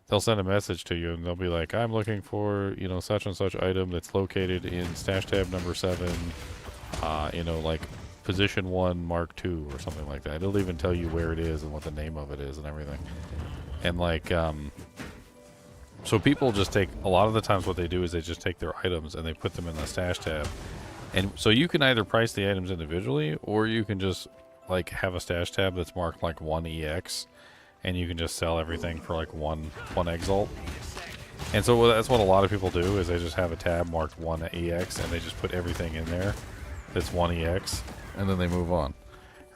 they'll send a message to you and they'll be like, I'm looking for, you know, such and such item that's located in stash tab number 7, you know, like position 1 Mark II or something like that. It'll even tell you where it is and what the name of it is and everything. And like, so people just take, a lot of the times what they do is they just take their items and they put them in the stash tab. And so you can either price the items individually, or you can just like have a stash tab that's marked like 1EX, and you can just sell everything for like one Exalt. And so that's what a lot of people do, is they just have a tab marked 1EX and they just put everything in there that's 1EX, and then they move on,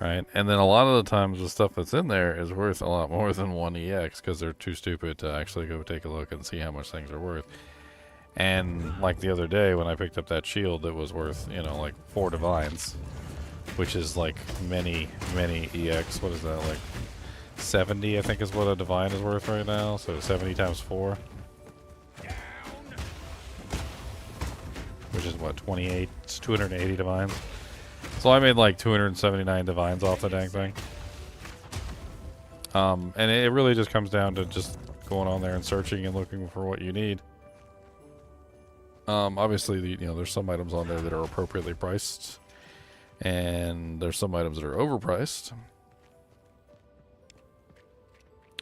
right? And then a lot of the times the stuff that's in there is worth a lot more than 1EX because they're too stupid to actually go take a look and see how much things are worth. And like the other day when I picked up that shield that was worth, you know, like 4 divines, which is like many EX. What is that, like 70 I think is what a divine is worth right now, so 70 times 4, which is what, 28, it's 280 divines. So I made like 279 divines off the dang thing. And it really just comes down to just going on there and searching and looking for what you need. Obviously, you know, there's some items on there that are appropriately priced, and there's some items that are overpriced.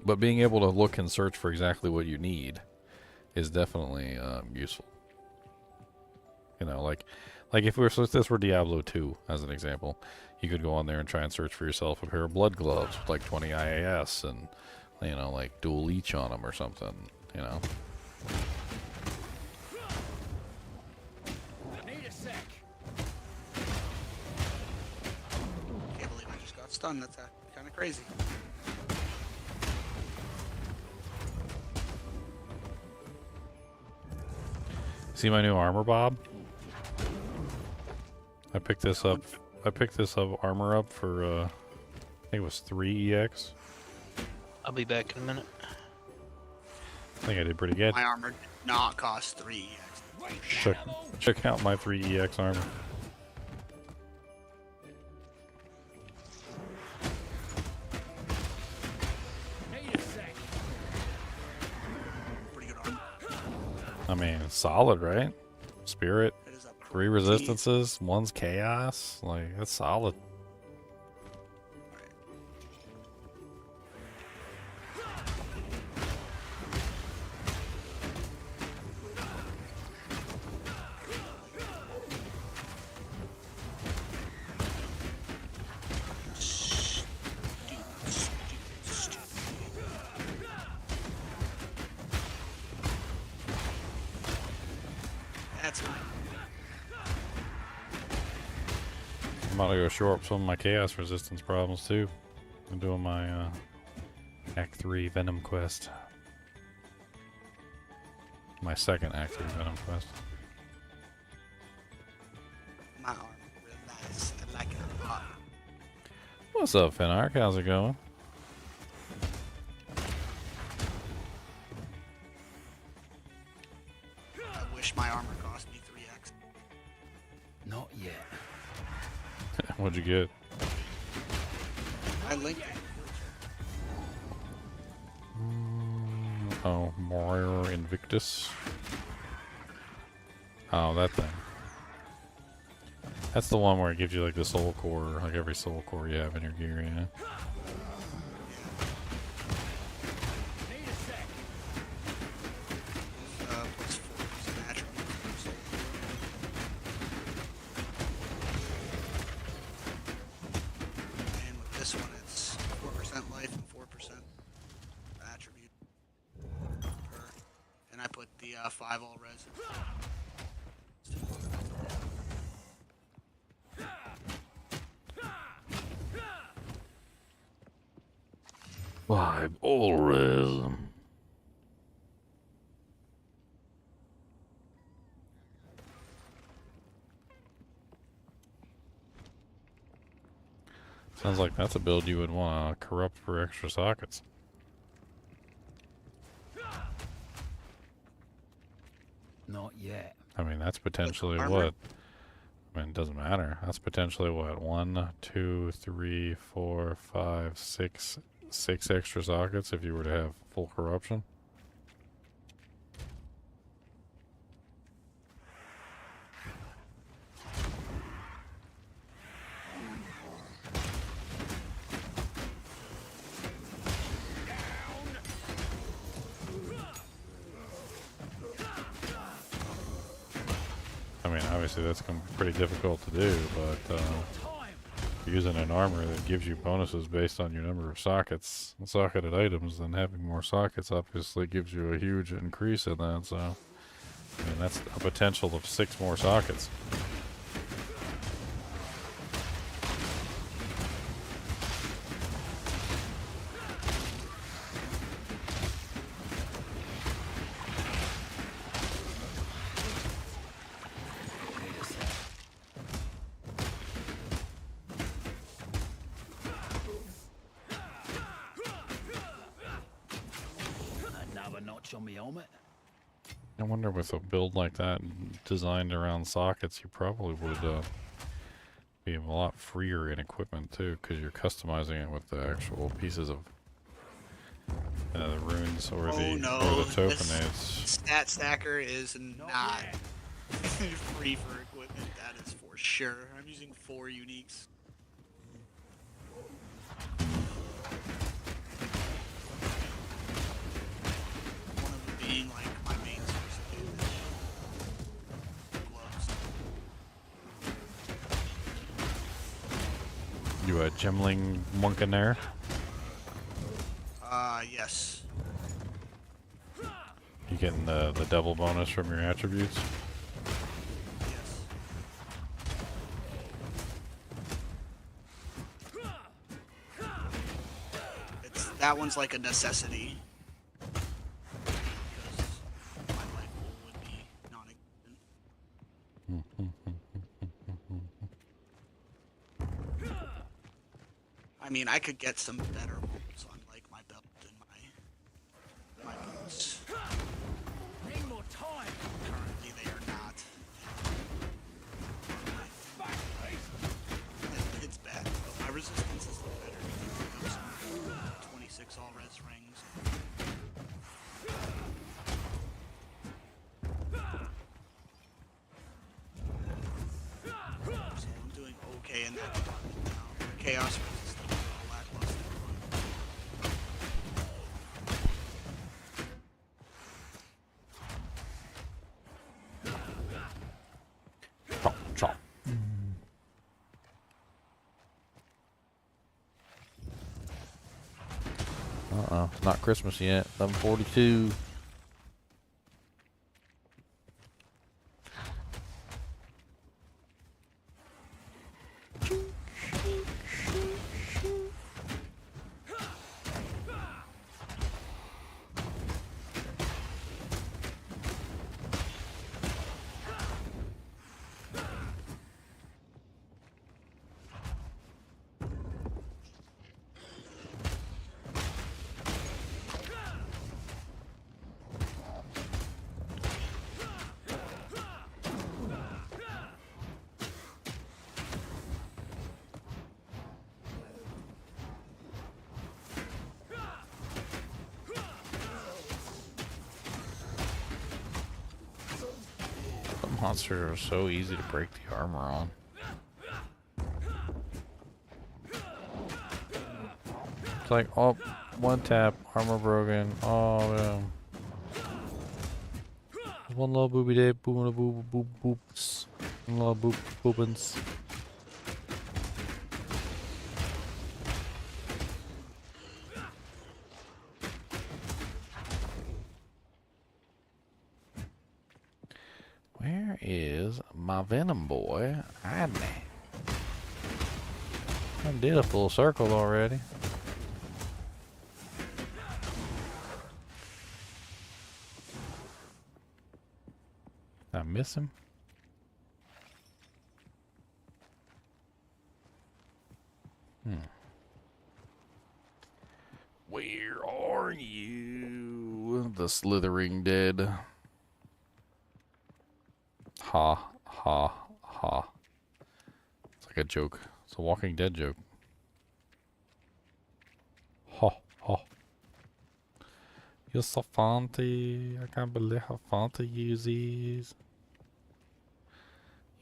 But being able to look and search for exactly what you need is definitely useful. You know, like if this were Diablo 2, as an example, you could go on there and try and search for yourself a pair of blood gloves with like 20 IAS and, you know, like dual leech on them or something, you know. Can't believe I just got stunned. That's kind of crazy. See my new armor, Bob? I picked this up. Armor up for I think it was 3 EX. I'll be back in a minute. I think I did pretty good. My armor did not cost 3 EX. Check out my 3 EX armor. I mean, it's solid, right? Spirit, 3 resistances, 1's chaos. Like, that's solid. I'm about to go shore up some of my chaos resistance problems too. I'm doing my Act 3 Venom quest. My second Act 3 Venom quest. My armor really nice. I like it a lot. What's up, Finark? How's it going? I wish my armor cost me 3x. Not yet. What'd you get? I linked it. Oh, Morir Invictus. Oh, that thing. That's the one where it gives you like the soul core, like every soul core you have in your gear, yeah. Vibe all res. Sounds like that's a build you would want to corrupt for extra sockets. Not yet. I mean, that's potentially what? I mean, it doesn't matter. That's potentially what? 1, 2, 3, 4, 5, 6 extra sockets if you were to have full corruption. I mean, obviously that's going to be pretty difficult to do, but using an armor that gives you bonuses based on your number of sockets, socketed items, then having more sockets obviously gives you a huge increase in that, so I mean, that's a potential of 6 more sockets. Another notch on my helmet. I wonder with a build like that designed around sockets, you probably would be a lot freer in equipment too, because you're customizing it with the actual pieces of the runes or the tokenates. Stat stacker is not free for equipment. That is for sure. I'm using 4 uniques. One of them being like my main source of damage. Gloves. You a gemling monk in there? Yes. You getting the double bonus from your attributes? That one's like a necessity. Because my life pool would be non-existent. I mean, I could get some better rolls on like my belt and my boots. Need more time. Currently, they are not. It's bad. But my resistance is better. I have some 26 all res rings. So I'm doing okay in that department now. Chaos resistance is lackluster. Chop, chop. It's not Christmas yet. 11:42. Monsters are so easy to break the armor on. It's like, oh, one tap, armor broken. Oh, yeah. One little booby day, boop, boop, boop, boops. One little boop, boopins. Where is my Venom boy? Hiding it. I did a full circle already. I miss him. Where are you? The slithering dead. Ha, ha, ha. It's like a joke. It's a Walking Dead joke. Ha, ha. You're so funny. I can't believe how funny you is.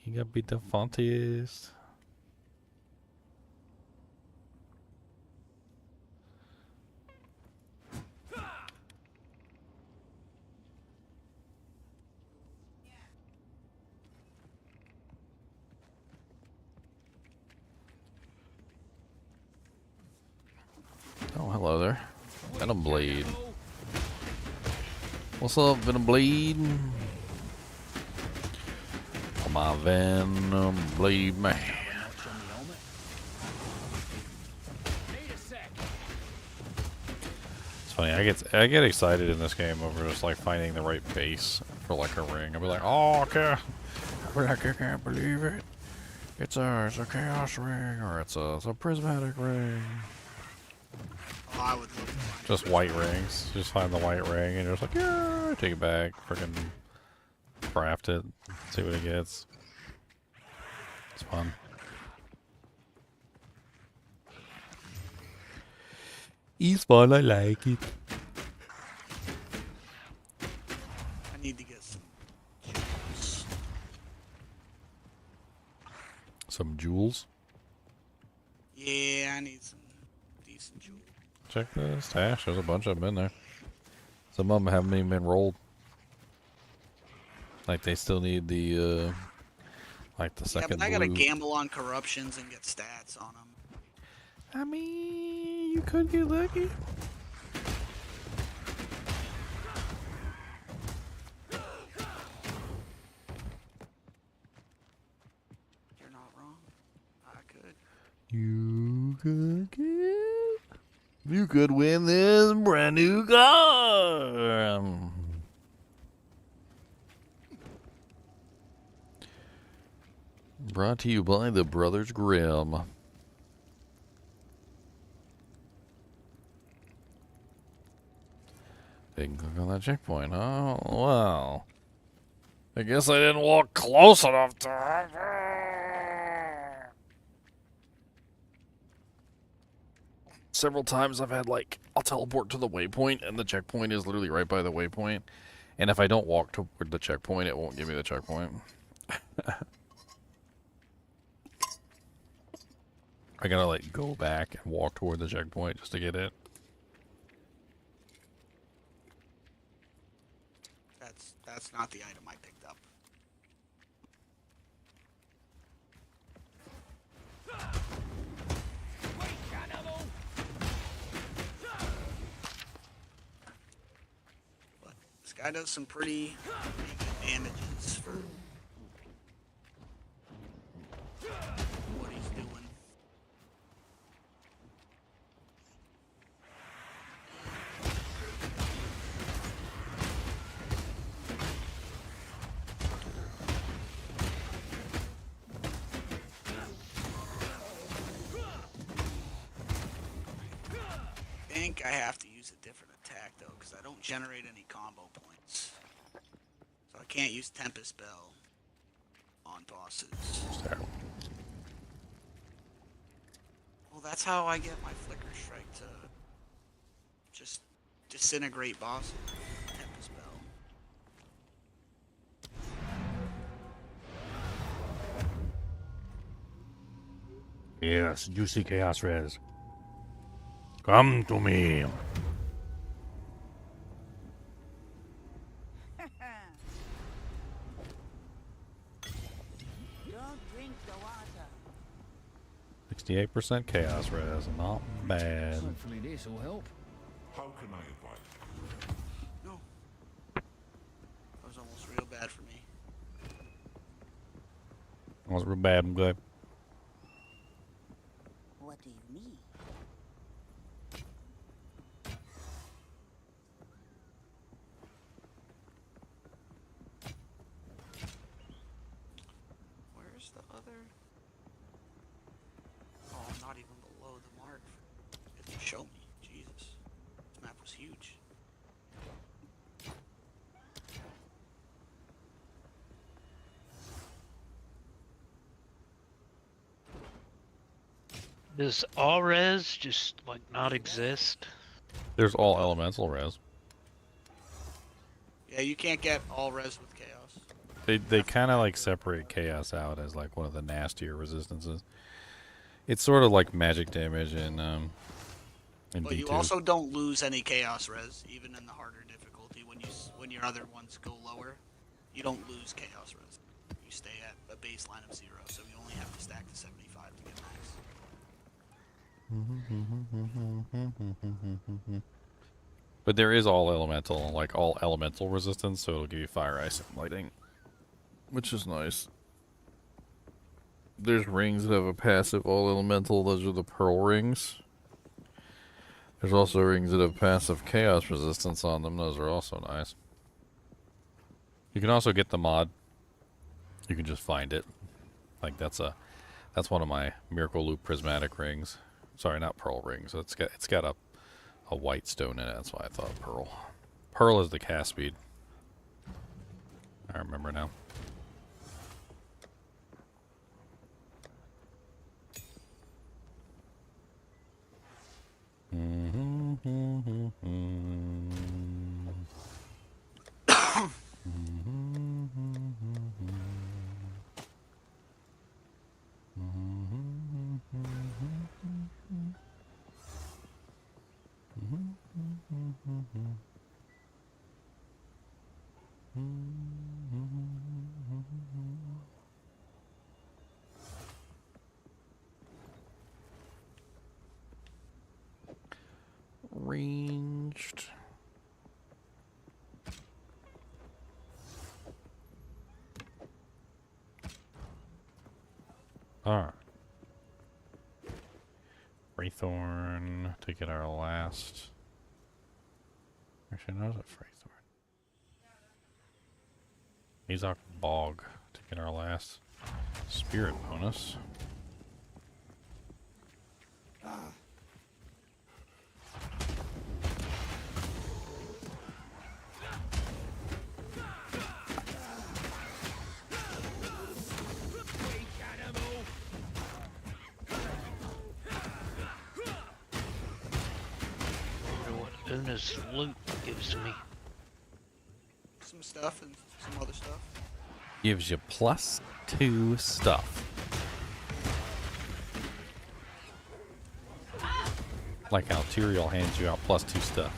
You gotta be the funniest. Venom Blade. What's up, Venom Blade? Oh, my Venom Blade, man. It's funny, I get excited in this game over just like finding the right base for like a ring. I'll be like, oh, okay. I'll be like, I can't believe it. It's a chaos ring, or it's a prismatic ring. Oh, I would love to find Just white rings. Just find the white ring and you're just like, yeah, take it back, freaking craft it, see what it gets. It's fun. It's fun, I like it. I need to get some jewels. Some jewels? Yeah, I need some decent jewels. Check the stash, there's a bunch of them in there. Some of them haven't even been rolled. Like they still need the, like the second Yeah, but I gotta blue. gamble on corruptions and get stats on them. I mean, you could get lucky. You're not wrong. I could. You could win this brand new car. Brought to you by the Brothers Grimm. They can click on that checkpoint. Oh, wow. I guess I didn't walk close enough to... Several times I've had, like, I'll teleport to the waypoint, and the checkpoint is literally right by the waypoint. And if I don't walk toward the checkpoint, it won't give me the checkpoint. I gotta, like, go back and walk toward the checkpoint just to get it. That's not the item I picked up. But this guy does some pretty good damages for what he's doing. I think I have to use a different attack though, because I don't generate any combo points. So I can't use Tempest Bell on bosses. Well, that's how I get my Flicker Strike to just disintegrate bosses. Tempest Bell. Yes, juicy chaos res. Come to me. Don't drink the water. 68% chaos res, not bad. Hopefully this will help. How can I advise? No. That was almost real bad for me. That was real bad, I'm good. What do you need? Where's the other? Oh, I'm not even below the mark. It didn't show me. Jesus. This map was huge. Does all res just like not exist? There's all elemental res. Yeah, you can't get all res with chaos. They kind of like separate chaos out as like one of the nastier resistances. It's sort of like magic damage in But D2. you also don't lose any chaos res, even in the harder difficulty. When your other ones go lower, you don't lose chaos res. You stay at a baseline of 0, so you only have to stack to 75 to get max. But there is all elemental, like all elemental resistance, so it'll give you fire, ice, and lightning, which is nice. There's rings that have a passive all elemental. Those are the pearl rings. There's also rings that have passive chaos resistance on them. Those are also nice. You can also get the mod. You can just find it. Like that's one of my Miracle Loop prismatic rings. Sorry, not pearl rings. It's got a white stone in it. That's why I thought pearl. Pearl is the cast speed. I remember now. Ranged. Alright. Wraithorn to get our last. Actually, no, it's Wraithorn. Azok Bog to get our last spirit bonus. Una's loot gives me. Some stuff and some other stuff. Gives you +2 stuff. Like how Tyrael hands you out +2 stuff.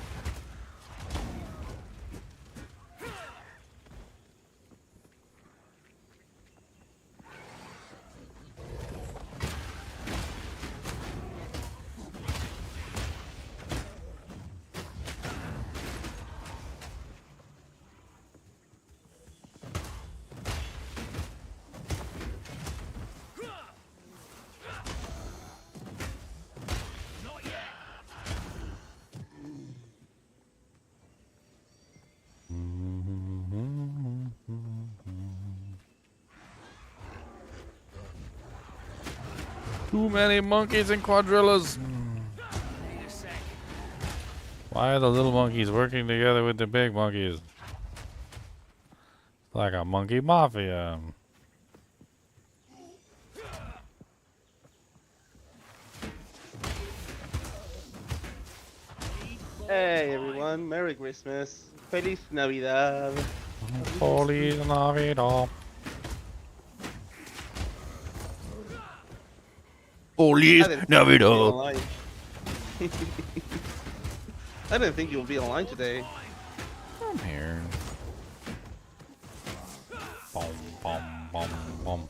Too many monkeys and quadrillas. Why are the little monkeys working together with the big monkeys? It's like a monkey mafia. Hey everyone, Merry Christmas. Feliz Navidad. Feliz Navidad. Feliz Navidad. I didn't think you'll be online today. I'm here. Boom, boom, boom, boom.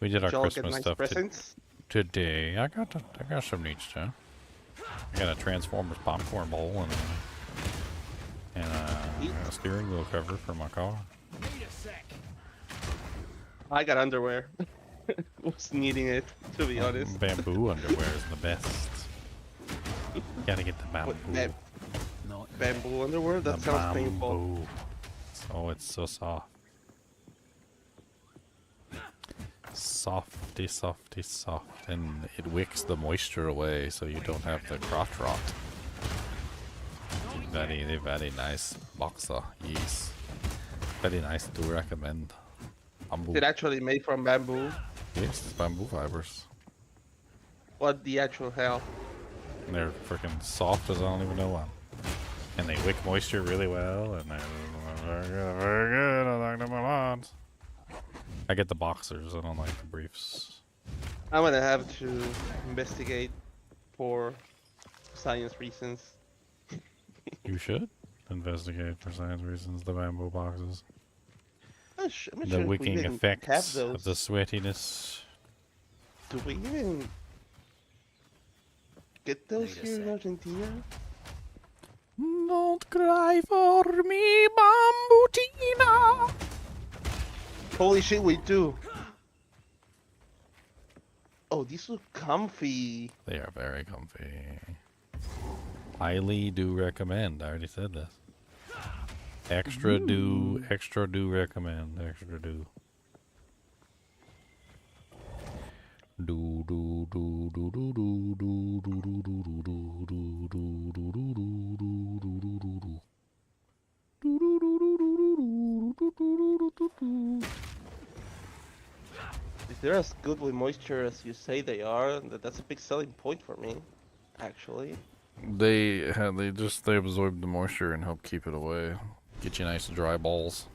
We did our Did y'all get Christmas nice stuff presents? today. I got some neat stuff. I got a Transformers popcorn bowl and a steering wheel cover for my car. I got underwear. Was needing it, to be honest. Bamboo underwear is the best. Gotta get the bamboo. Bamboo underwear? That The sounds painful. bamboo. Oh, it's so soft. Softy, softy, soft. And it wicks the moisture away so you don't have the crotch rot. Very, very nice boxer. Yes. Very nice to recommend. Bamboo. It's actually made from bamboo. Yes, it's bamboo fibers. What the actual hell? And they're freaking soft as I don't even know what. And they wick moisture really well, and they're very good, very good. I like them a lot. I get the boxers, I don't like the briefs. I'm gonna have to investigate for science reasons. You should investigate for science reasons the bamboo boxes. I'm sure The we wicking didn't effects have those. of the sweatiness. Do we even get those here in Argentina? Don't cry for me, Bambutina. Holy shit, we do. Oh, these look comfy. They are very comfy. Highly do recommend. I already said this. Extra do recommend. Extra do. Do do do do do do do do do do do do do do do do. If they're as good with moisture as you say they are, that's a big selling point for me, actually. They absorb the moisture and help keep it away. Get you nice dry balls.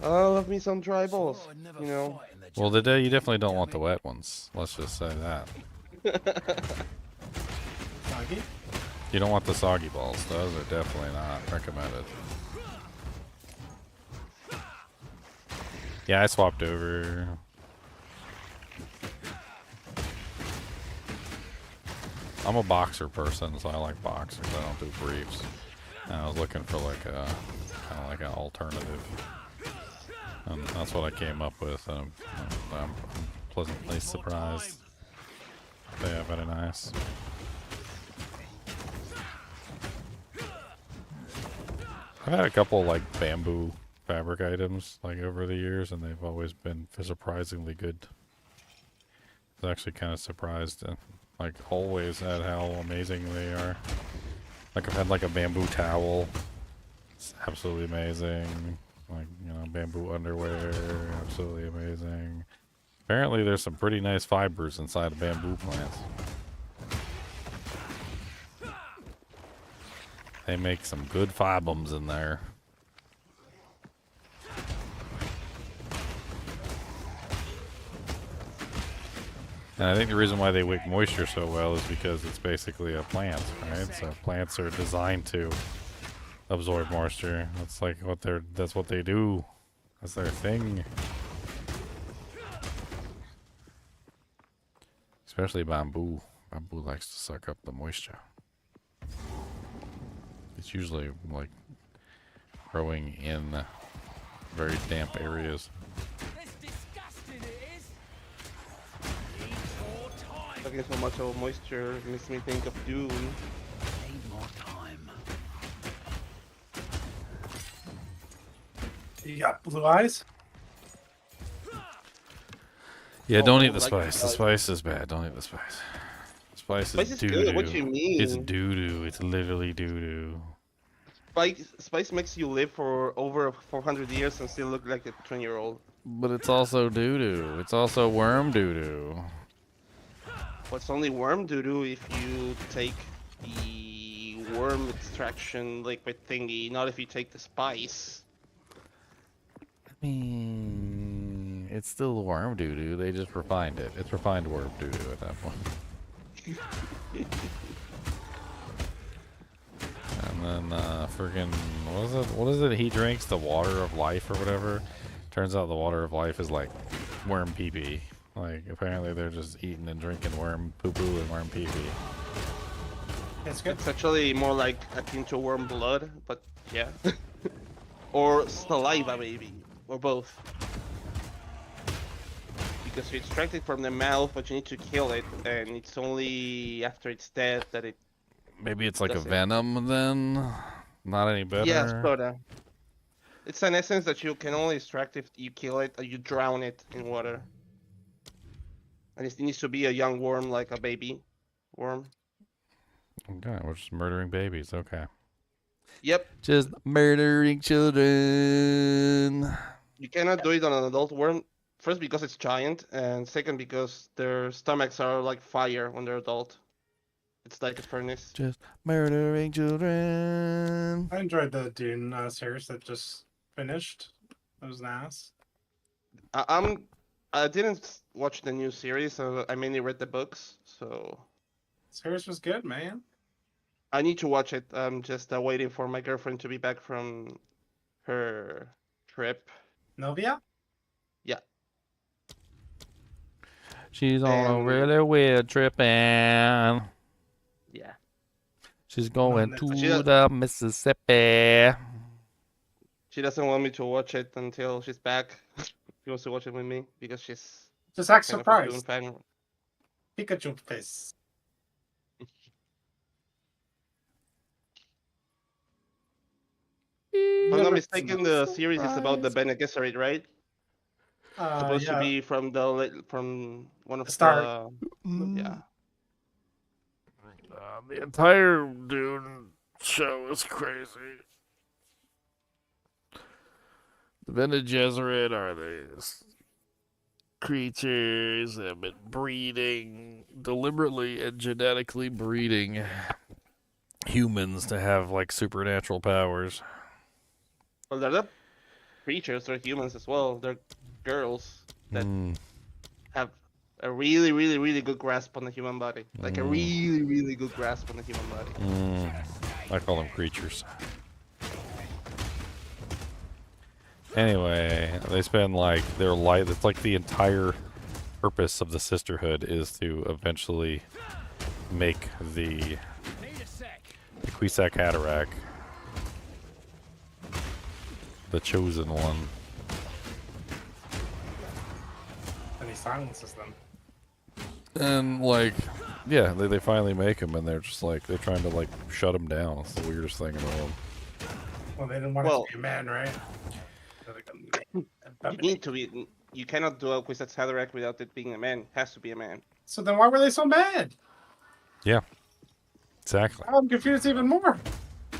Oh, love me some dry balls, you know. Well, you definitely don't want the wet ones. Let's just say that. Soggy? You don't want the soggy balls. Those are definitely not recommended. Yeah, I swapped over. I'm a boxer person, so I like boxers. I don't do briefs. And I was looking for like a kind of like an alternative, and that's what I came up with. And I'm pleasantly surprised. They are very nice. I've had a couple like bamboo fabric items like over the years, and they've always been surprisingly good. I was actually kind of surprised, like always, at how amazing they are. Like I've had like a bamboo towel. It's absolutely amazing. Like, you know, bamboo underwear, absolutely amazing. Apparently there's some pretty nice fibers inside of bamboo plants. They make some good fibums in there. And I think the reason why they wick moisture so well is because it's basically a plant, right? So plants are designed to absorb moisture. That's like that's what they do. That's their thing. Especially bamboo. Bamboo likes to suck up the moisture. It's usually like growing in very damp areas. Talking so much about moisture makes me think of Dune. Need more time. You got blue eyes? Yeah, Oh, don't eat the like spice. The spice is bad. Don't eat the spice. Spice is doo good. doo. What do you mean? It's doo doo. It's literally doo doo. Spice makes you live for over 400 years and still look like a 20-year-old. But it's also doo doo. It's also worm doo doo. Well, it's only worm doo-doo if you take the worm extraction liquid thingy, not if you take the spice. I mean, it's still worm doo doo. They just refined it. It's refined worm doo doo at that point. And then friggin' what is it he drinks? The water of life or whatever. Turns out the water of life is like worm pee pee. Like apparently they're just eating and drinking worm poo poo and worm pee pee. It's good. It's actually more like akin to worm blood, but yeah. Or saliva maybe, or both. Because you extract it from the mouth, but you need to kill it, and it's only after it's dead that it... Maybe it's like a venom then? Not any better? Yeah, sorta. It's an essence that you can only extract if you kill it or you drown it in water. And it needs to be a young worm, like a baby worm. Okay, we're just murdering babies. Okay. Yep. Just murdering children. You cannot do it on an adult worm. First, because it's giant, and second, because their stomachs are like fire when they're adult. It's like a furnace. Just murdering children. I enjoyed the Dune series that just finished. That was nice. I didn't watch the new series, so I mainly read the books. So series was good, man. I need to watch it. I'm just waiting for my girlfriend to be back from her trip. Novia? Yeah. She's on a really weird trip, and yeah, She's going No, to the Mississippi. She doesn't want me to watch it until she's back. She wants to watch it with me because she's Just act kind of a Dune surprised. fan. Pikachu face. If I'm not mistaken, the series is about the Bene Gesserit, right? Supposed to Yeah. be from from one of Start. yeah. The entire Dune show is crazy. The Bene Gesserit are these creatures that have been breeding, deliberately and genetically breeding humans to have like supernatural powers. Well, they're not creatures; they're humans as well. They're girls that have a really, really, really good grasp on the human body. Like a really, really good grasp on the human body. I call them creatures. Anyway, they spend like their life. It's like the entire purpose of the sisterhood is to eventually make the Kwisatz Haderach the chosen one. And he silences them. And like, yeah, they finally make him, and they're just like they're trying to like shut him down. It's the weirdest thing in the world. Well, they didn't want it to be a man, right? You need to be. You cannot do a Kwisatz Haderach without it being a man. It has to be a man. So then why were they so mad? Yeah, exactly. I'm confused even more.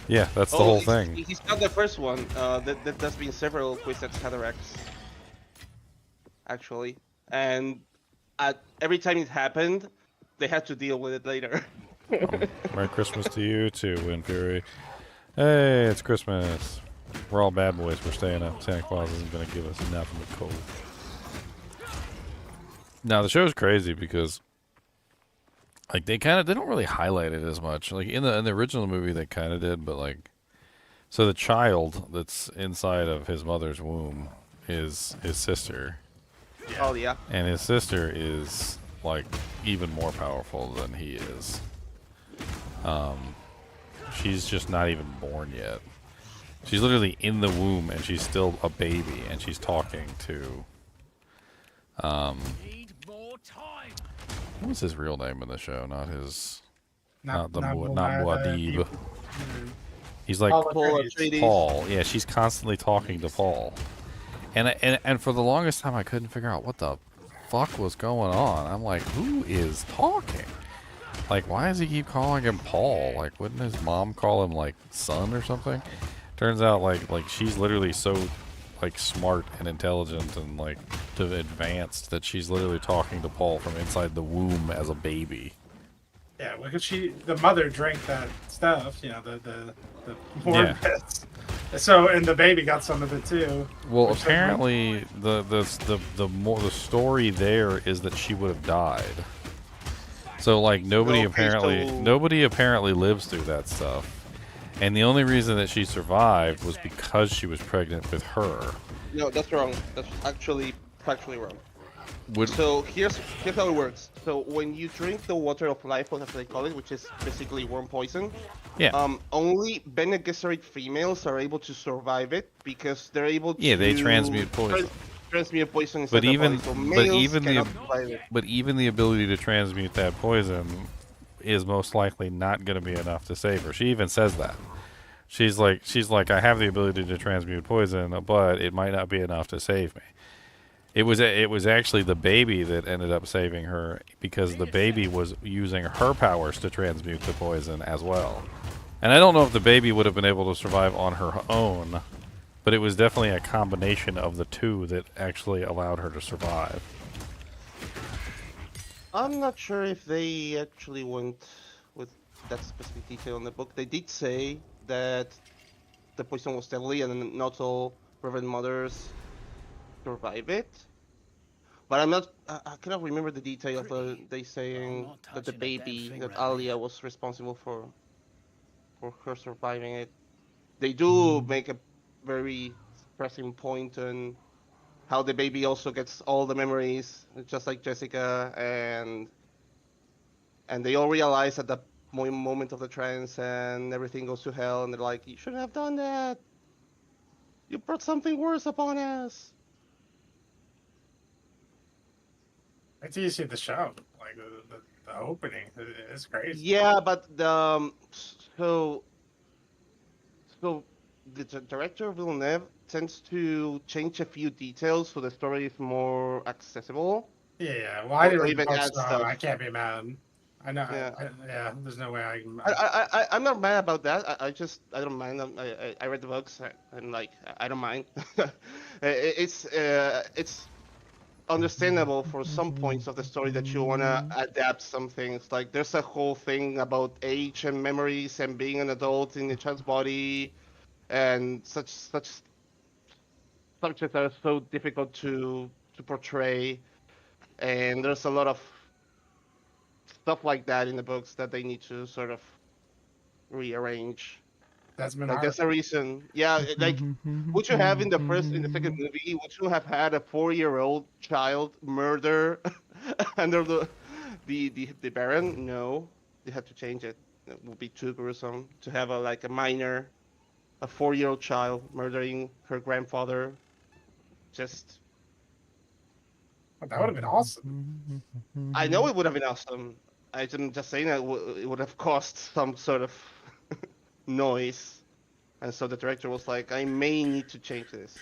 Yeah, that's the whole he's, thing. He's not the first one. There's been several Kwisatz Haderachs, actually, and every time it happened, they had to deal with it later. Merry Christmas to you too, Wind Fury. Hey, it's Christmas. We're all bad boys. We're staying up. Santa Claus isn't going to give us nothing but cold. Now the show's crazy because, like, they don't really highlight it as much. Like in the original movie, they kind of did, but like, so the child that's inside of his mother's womb is his sister. Oh yeah. And his sister is like even more powerful than he is. She's just not even born yet. She's literally in the womb and she's still a baby and she's talking to what was his real name in the show? Not Muad'Dib. He's like Paul. Yeah, she's constantly talking to Paul. And for the longest time I couldn't figure out what the fuck was going on. I'm like, who is talking? Like, why does he keep calling him Paul? Like, wouldn't his mom call him like son or something? Turns out like she's literally so like smart and intelligent and like advanced that she's literally talking to Paul from inside the womb as a baby. Yeah, because the mother drank that stuff, you know, the horn pits. So and the baby got some of it too. Well, apparently the story there is that she would have died. So like nobody apparently lives through that stuff. And the only reason that she survived was because she was pregnant with her. No, that's wrong. That's actually factually wrong. So here's how it works. So when you drink the water of life, as they call it, which is basically worm poison, only Bene Gesserit females are able to survive it because they're able to. Yeah, they transmute poison. Transmute poison But even the ability to transmute that poison is most likely not going to be enough to save her. She even says that. She's like, I have the ability to transmute poison, but it might not be enough to save me. It was actually the baby that ended up saving her because the baby was using her powers to transmute the poison as well. And I don't know if the baby would have been able to survive on her own, but it was definitely a combination of the two that actually allowed her to survive. I'm not sure if they actually went with that specific detail in the book. They did say that the poison was deadly and not all pregnant mothers survive it. But I cannot remember the detail of they saying that the baby, that Alia was responsible for her surviving it. They do make a very pressing point on how the baby also gets all the memories, just like Jessica, and they all realize that moment of the trance and everything goes to hell, and they're like, you shouldn't have done that. You brought something worse upon us. Wait till you see the show, like the opening. It's crazy. Yeah, but so the director Villeneuve tends to change a few details so the story is more accessible. Yeah, well, I didn't Or read the even book, add so stuff. I can't be mad. I know. Yeah. Yeah, there's no way I can. I'm not mad about that. I don't mind. I read the books and like I don't mind. It's understandable for some points of the story that you wanna adapt some things. Like there's a whole thing about age and memories and being an adult in a child's body, and such subjects are so difficult to portray. And there's a lot of stuff like that in the books that they need to sort of rearrange. That's been Like hard. there's a reason. Yeah, like would you have in the second movie? Would you have had a 4-year-old child murder under the Baron? No, they had to change it. It would be too gruesome to have a 4-year-old child murdering her grandfather. Just. That would have been awesome. I know it would have been awesome. I'm just saying that it would have caused some sort of noise, and so the director was like, "I may need to change this."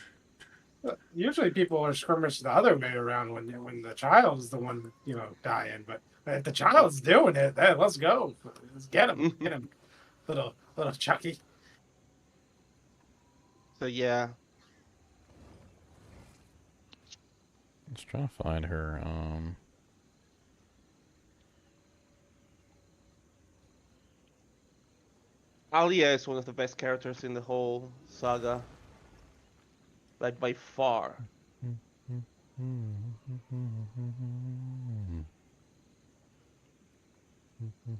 Usually, people are skirmishing the other way around when the child is the one dying. But if the child's doing it, then let's go. Let's get him, little Chucky. So yeah. Let's try to find her. Alia is one of the best characters in the whole saga. Like by far.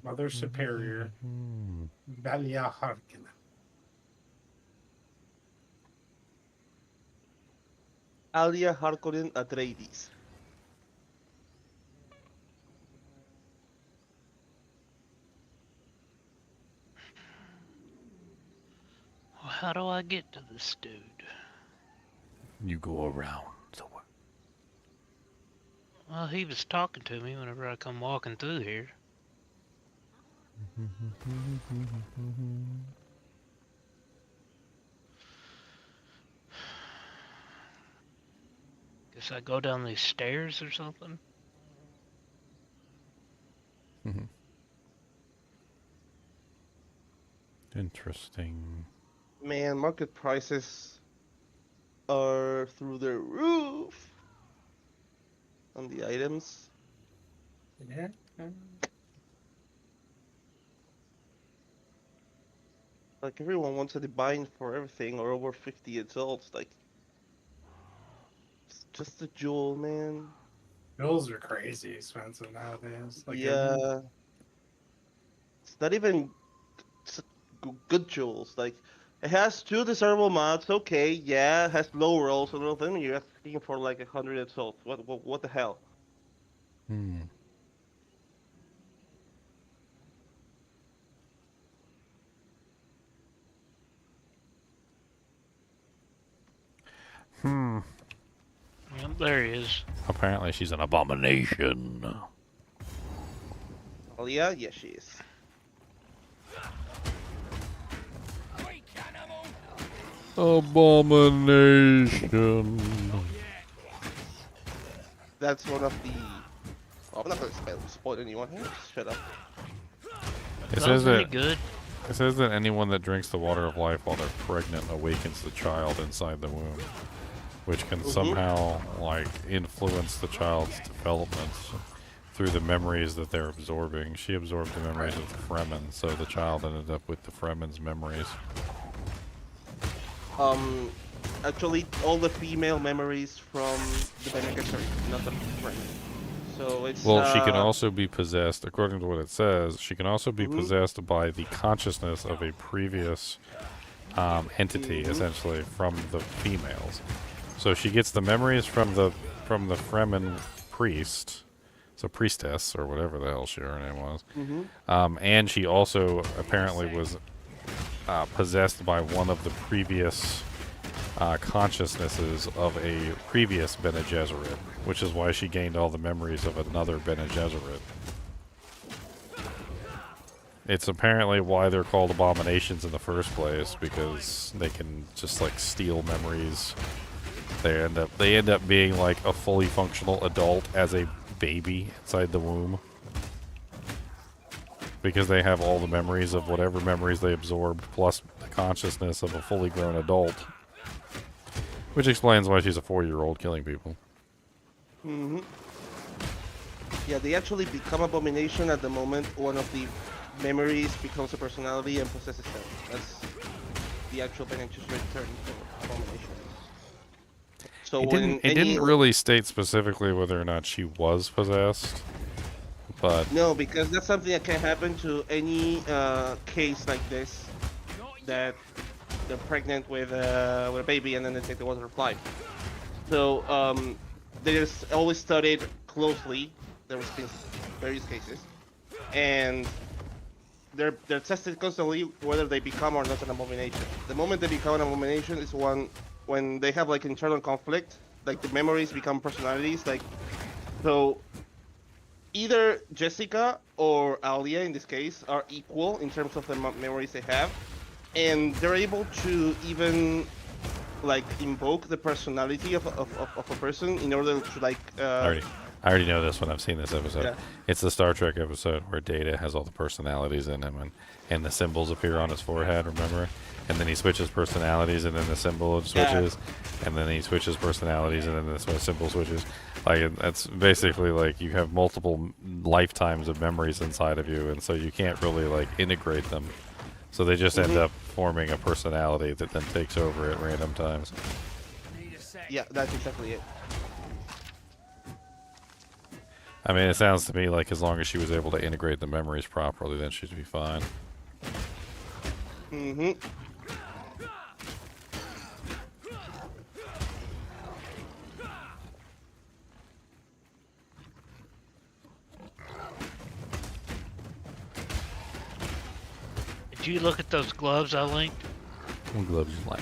Mother Superior, Valia Harkin. Alia Harkonnen Atreides. Well, how do I get to this dude? You go around. Well, he was talking to me whenever I come walking through here. Guess I go down these stairs or something? Interesting. Man, market prices are through the roof on the items. Yeah. Like everyone wants to buy for everything or over 50 adults. Like, it's just a jewel, man. Jewels are crazy expensive nowadays. Like Yeah. It's not even good jewels. Like, it has 2 desirable mods. Okay, yeah, it has low rolls and everything. You're asking for like 100 adults. What the hell? Yep, there he is. Apparently she's an abomination. Oh yeah, yeah, she is. Abomination. That's one of the. Oh, I'm not gonna spoil anyone here. Shut up. It says that anyone that drinks the water of life while they're pregnant awakens the child inside the womb, which can somehow like influence the child's development through the memories that they're absorbing. She absorbed the memories of the Fremen, so the child ended up with the Fremen's memories. Actually, all the female memories from the Bene Gesserit, not the Fremen. So it's. Well, she can also be possessed, according to what it says, she can also be possessed by the consciousness of a previous entity, essentially, from the females. So she gets the memories from the Fremen priest, So priestess, or whatever the hell her name was. Mhm. And she also apparently was possessed by one of the previous consciousnesses of a previous Bene Gesserit, which is why she gained all the memories of another Bene Gesserit. It's apparently why they're called abominations in the first place, because they can just like steal memories. They end up being like a fully functional adult as a baby inside the womb, because they have all the memories of whatever memories they absorbed, plus the consciousness of a fully grown adult. Which explains why she's a 4-year-old killing people. Mhm. Yeah, they actually become abomination at the moment one of the memories becomes a personality and possesses them. That's the actual Bene Gesserit term for abomination. So It didn't really state specifically whether or not she was possessed, but no, because that's something that can happen to any case like this, that they're pregnant with a baby and then they take the water of life. So there's always studied closely. There's been various cases, and they're tested constantly whether they become or not an abomination. The moment they become an abomination is when they have like internal conflict, like the memories become personalities. Like, so either Jessica or Alia in this case are equal in terms of the memories they have, and they're able to even like invoke the personality of a person in order to like I already know this one. I've seen this episode. Yeah. It's the Star Trek episode where Data has all the personalities in him, and the symbols appear on his forehead, remember? And then he switches personalities, and then the symbol switches, and then he switches personalities, and then the symbol switches. Like, that's basically like you have multiple lifetimes of memories inside of you, and so you can't really like integrate them. So they just end up forming a personality that then takes over at random times. Yeah, that's exactly it. I mean, it sounds to me like as long as she was able to integrate the memories properly, then she'd be fine. Mm-hmm. Did you look at those gloves I linked? What gloves you like?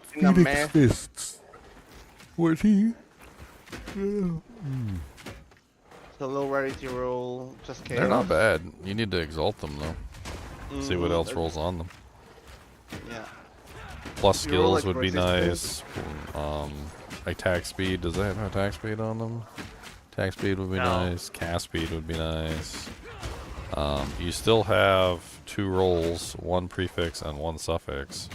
Phoenix Fists. What he? It's a low rarity roll, just chaos. They're not bad. You need to exalt them though. See what else rolls on them. Yeah. Plus You roll, skills like, would be resistance. nice. Attack speed. Does that have attack speed on them? Attack speed would be nice. Cast speed would be nice. You still have 2 rolls, 1 prefix and 1 suffix.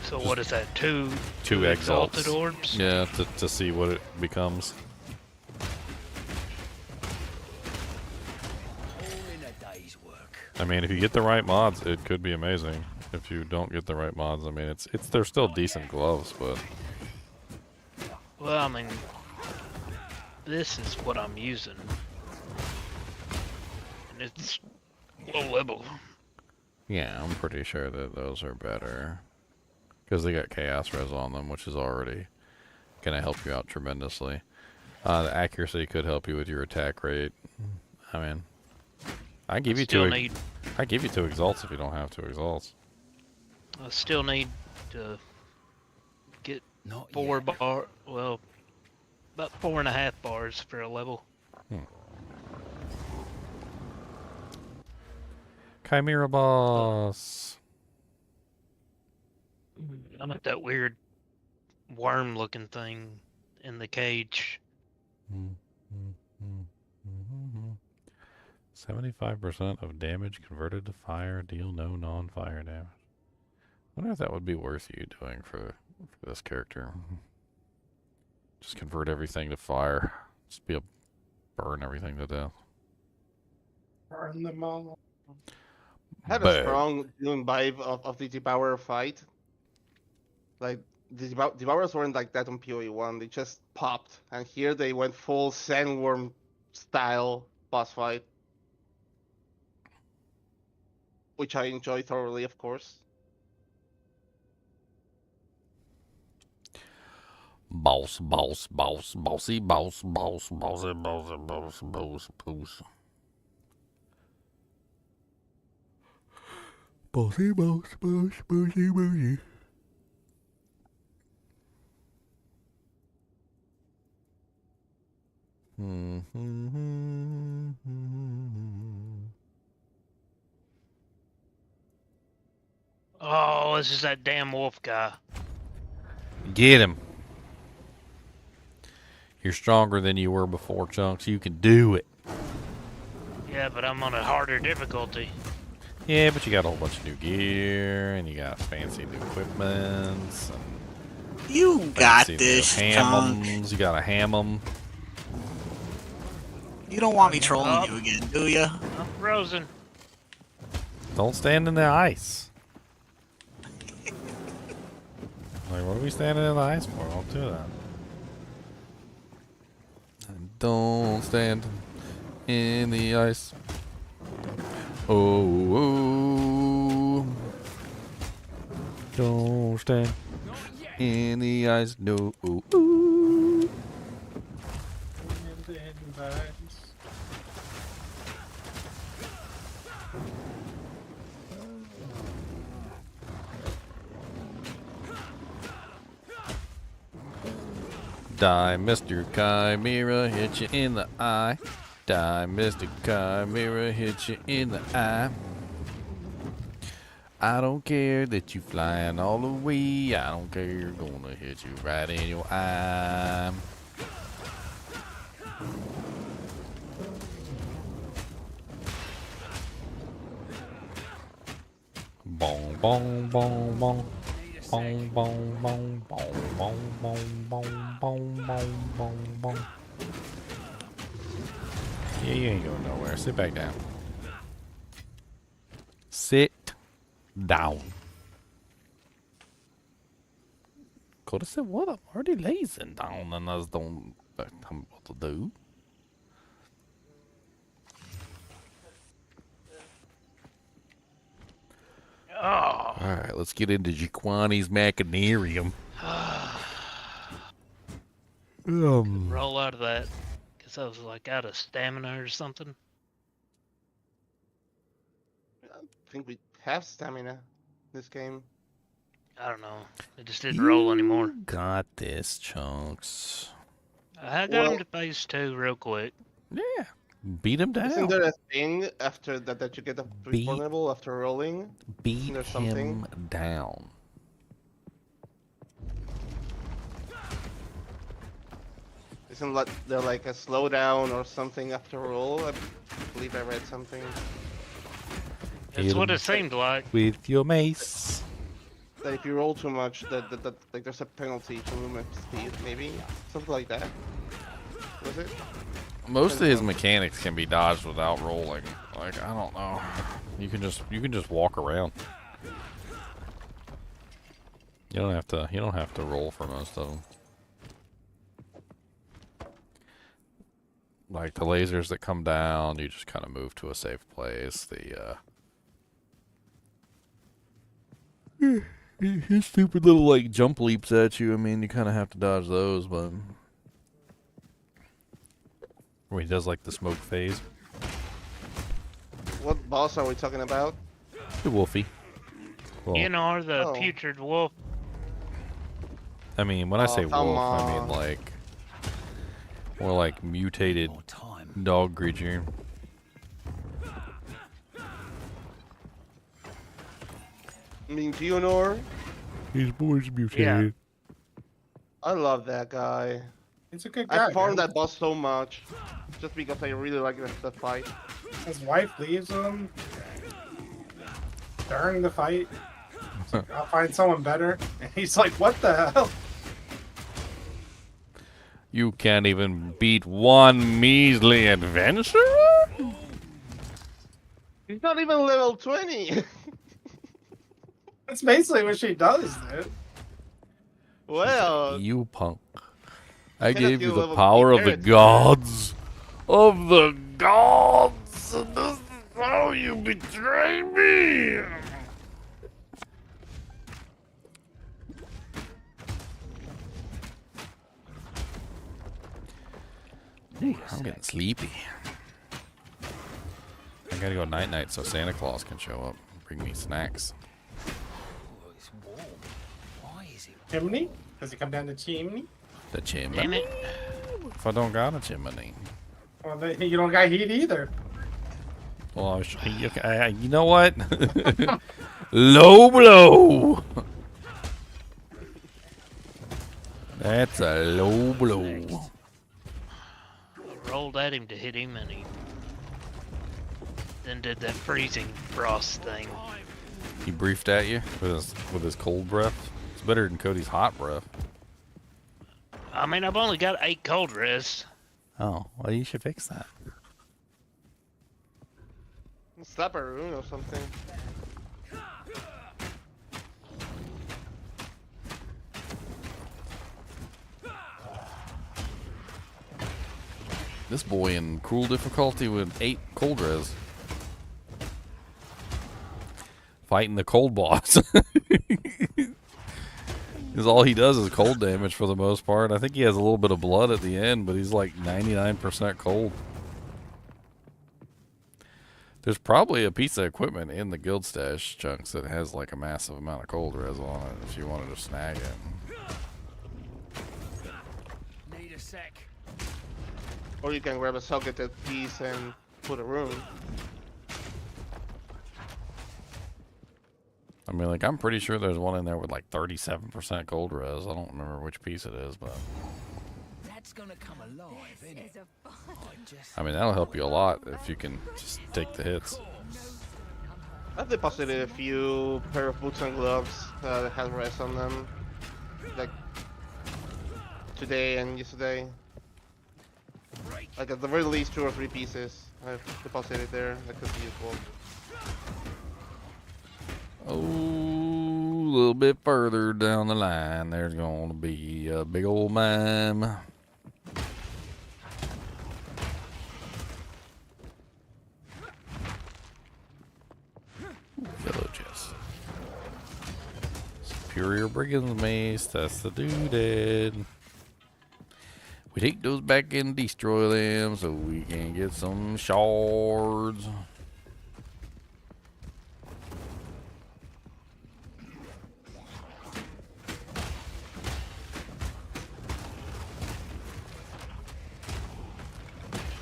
So what is that? Two exalted orbs? Yeah, to see what it becomes. I mean, if you get the right mods, it could be amazing. If you don't get the right mods, I mean, they're still decent gloves, but Well, I mean, this is what I'm using, and it's low level. yeah, I'm pretty sure that those are better because they got chaos res on them, which is already gonna help you out tremendously. The accuracy could help you with your attack rate. I mean, I give you two exalts if you don't have 2 exalts. I still need to get 4 bar. Well, about 4.5 bars for a level. Chimera boss. I'm at that weird worm-looking thing in the cage. 75% of damage converted to fire. Deal no non-fire damage. I wonder if that would be worth you doing for this character. Just convert everything to fire. Just burn everything to death. Burn them all. Had a strong vibe of the Devourer fight. Like, the Devourers weren't like that on PoE 1. They just popped. And here they went full Sandworm style boss fight. Which I enjoy thoroughly, of course. Boss, boss, boss, bossy, boss, boss, bossy, bossy, boss, boss, boss. Bossy, boss, boss, bossy, bossy. Oh, this is that damn wolf guy. Get him. You're stronger than you were before, Chunks. You can do it. Yeah, but I'm on a harder difficulty. Yeah, but you got a whole bunch of new gear, and you got fancy new equipments. And You got fancy this, new Chunk. ham-ums. You gotta ham 'em. You don't want me trolling you again, do ya? I'm frozen. Don't stand in the ice. Like, what are we standing in the ice for? Don't do that. Don't stand in the ice. Oh, don't stand in the ice. No. Die, Mr. Chimera, hit you in the eye. Die, Mr. Chimera, hit you in the eye. I don't care that you flying all the way. I don't care, gonna hit you right in your eye. Bong, bong, bong, bong. Bong, bong, bong, bong, bong, bong, bong, bong, bong, bong, bong. Yeah, you ain't going nowhere. Sit back down. Sit down. Could have said, what? I'm already lazing down and I just don't know what to do. Oh. Alright, let's get into Jaquani's Machinarium. Roll out of that. Guess I was like out of stamina or something. I think we have stamina this game. I don't know. It just didn't roll anymore. Got this, Chunks. I got him to phase 2 real quick. Yeah. Beat him down. Isn't there a thing after that you get a vulnerable after rolling? Beat there something? him down. Isn't there like a slowdown or something after roll? I believe I read something. That's what it seemed like. With your mace. That if you roll too much, that like there's a penalty to movement speed, maybe something like that. Was it? Most of his mechanics can be dodged without rolling. Like, I don't know. You can just walk around. You don't have to roll for most of them. Like the lasers that come down, you just kind of move to a safe place. His stupid little like jump leaps at you. I mean, you kind of have to dodge those, but where he does like the smoke phase. What boss are we talking about? The Wolfie. Well, You know, the putrid wolf. I mean, when I say come wolf, I mean on. like more like mutated dog creature. I mean, Geonor? His boy's mutated. I love that guy. He's a good guy. I farmed man. that boss so much, just because I really like the fight. His wife leaves him during the fight. He's like, I'll find someone better. And he's like, what the hell? You can't even beat one measly adventurer? He's not even level 20. That's basically what she does, dude. Well, You punk. I cannot gave get you the level power of the 3 gods. Of the gods. And this is how you betray me. Ooh, I'm getting sleepy. I gotta go night-night so Santa Claus can show up and bring me snacks. Oh, it's warm. Why is it? Chimney? Does he come down the chimney? The chimney? Damn it. If I don't got a chimney. Well, you don't got heat either. Well, you know what? Low blow. That's a low blow. I rolled at him to hit him, and he then did that freezing frost thing. He briefed at you with his cold breath. It's better than Cody's hot breath. I mean, I've only got 8 cold rests. Oh, well, you should fix that. Slap a rune or something. This boy in cruel difficulty with 8 cold res. Fighting the cold boss. Because all he does is cold damage for the most part. I think he has a little bit of blood at the end, but he's like 99% cold. There's probably a piece of equipment in the guild stash chunks that has like a massive amount of cold res on it if you wanted to snag it. Need a sec. Or you can grab a socketed piece and put a rune. I mean, like, I'm pretty sure there's one in there with like 37% cold res. I don't remember which piece it is, but That's gonna come alive, isn't it? I mean, that'll help you a lot if you can just take the hits. I've deposited a few pair of boots and gloves that had res on them, like today and yesterday. Like at the very least 2 or 3 pieces I've deposited there that could be useful. Oh, a little bit further down the line, there's going to be a big old mime. Yellow chest. Superior Brigand's Mace, that's the dude. We take those back and destroy them so we can get some shards.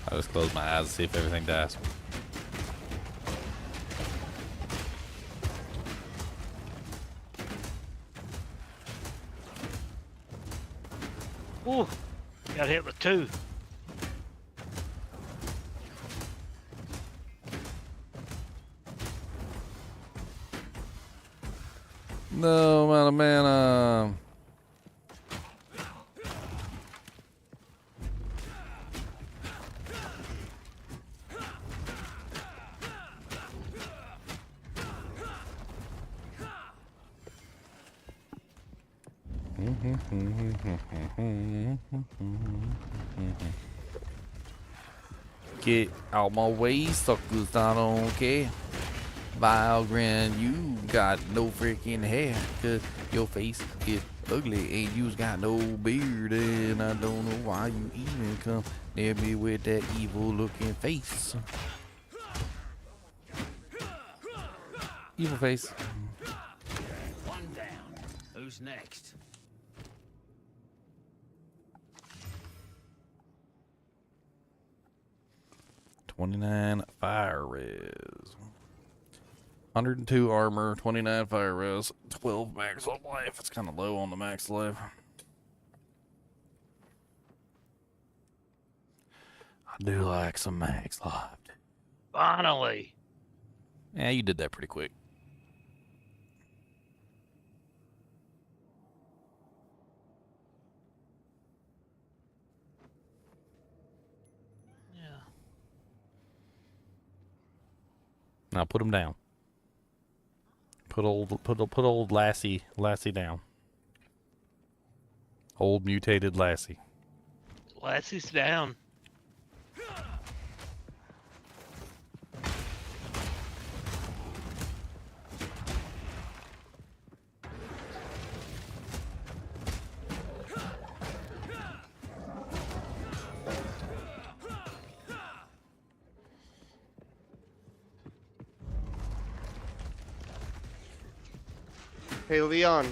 I just close my eyes to see if everything dies. Ooh, got hit with 2. No amount of mana. Get out my way, suckers, I don't care. Vile grin, you got no freaking hair, cause your face is ugly and you's got no beard, and I don't know why you even come near me with that evil looking face. Evil face. One down. Who's next? $29 fire res. 102 armor, 29 fire res, 12 max life. It's kind of low on the max life. I do like some max life. Finally. Yeah, you did that pretty quick. Yeah. Now put him down. Put old Lassie down. Old mutated Lassie. Lassie's down. Hey, Leon.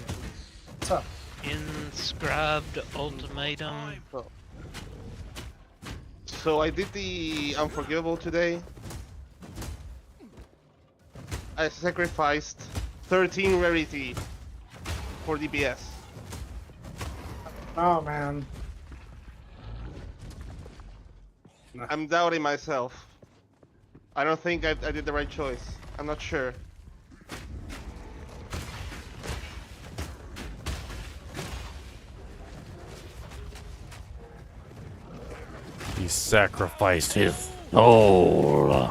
What's up? Inscribed ultimatum. So I did the Unforgivable today. I sacrificed 13 rarity for DPS. Oh man. I'm doubting myself. I don't think I did the right choice. I'm not sure. He sacrificed his soul.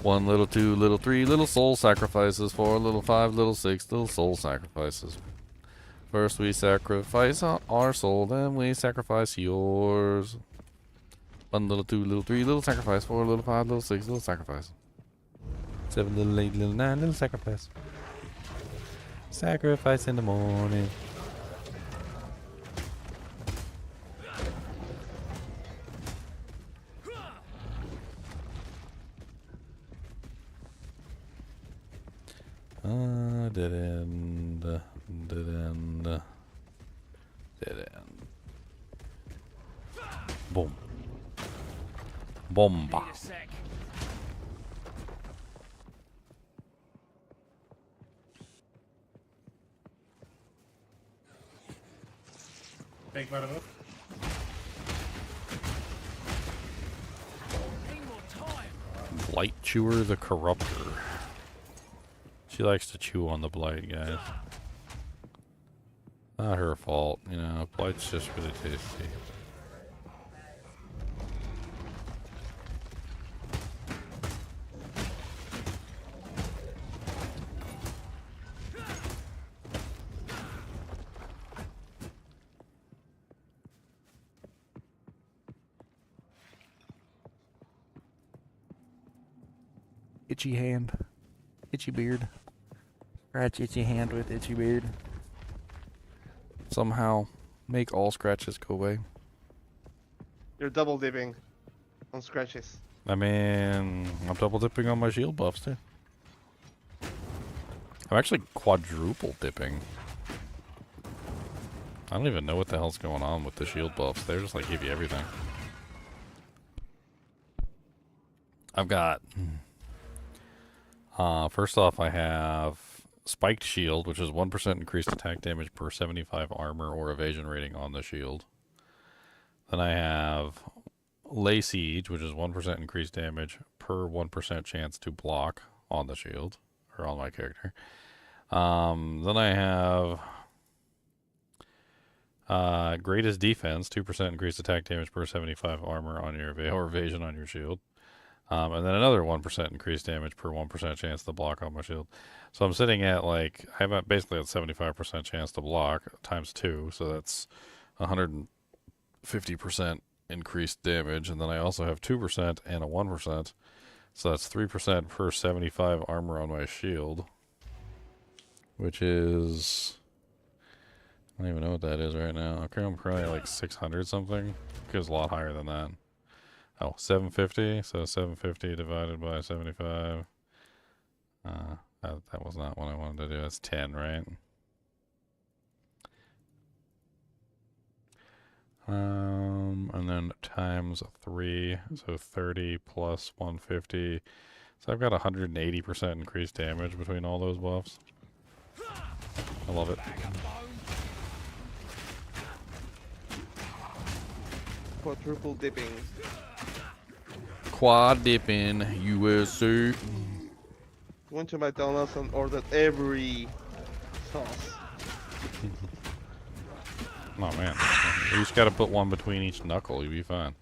1, little 2, little 3, little soul sacrifices. 4, little 5, little 6, little soul sacrifices. First we sacrifice our soul, then we sacrifice yours. 1, little 2, little 3, little sacrifice. 4, little 5, little 6, little sacrifice. 7, little 8, little 9, little sacrifice. Sacrifice in the morning. Dead end. Dead end. Dead end. Boom. Bomba. Big motor move. Blight Chewer the Corruptor. She likes to chew on the blight, guys. Not her fault, you know. Blight's just really tasty. Itchy hand. Itchy beard. Scratch itchy hand with itchy beard. Somehow make all scratches go away. You're double dipping on scratches. I mean, I'm double dipping on my shield buffs too. I'm actually quadruple dipping. I don't even know what the hell's going on with the shield buffs. They're just like give you everything. I've got... first off, I have Spiked Shield, which is 1% increased attack damage per 75 armor or evasion rating on the shield. Then I have Lay Siege, which is 1% increased damage per 1% chance to block on the shield, or on my character. Then I have Greatest Defense, 2% increased attack damage per 75 armor on your or evasion on your shield. And then another 1% increased damage per 1% chance to block on my shield. So I'm sitting at like, I'm at basically at 75% chance to block times 2. So that's 150% increased damage. And then I also have 2% and a 1%. So that's 3% per 75 armor on my shield. Which is, I don't even know what that is right now. Okay, I'm probably like 600 something. It goes a lot higher than that. Oh, 750. So 750 divided by 75. That was not what I wanted to do. That's 10, right? And then times 3. So 30 plus 150. So I've got 180% increased damage between all those buffs. I love it. Quadruple dipping. Quad dipping, USA. Went to McDonald's and ordered every sauce. Oh man, you just gotta put one between each knuckle, you'll be fine.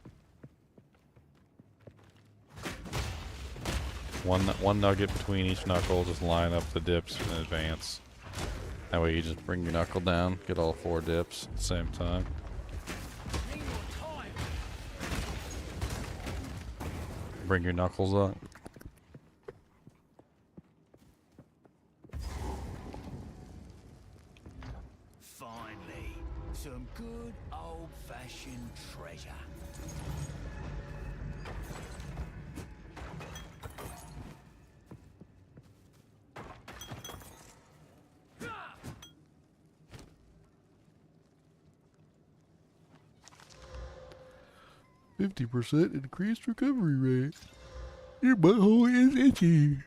One nugget between each knuckle, just line up the dips in advance. That way you just bring your knuckle down, get all 4 dips at the same time. Bring your knuckles up. Finally, some good old-fashioned treasure. 50% increased recovery rate. Your butthole is itchy.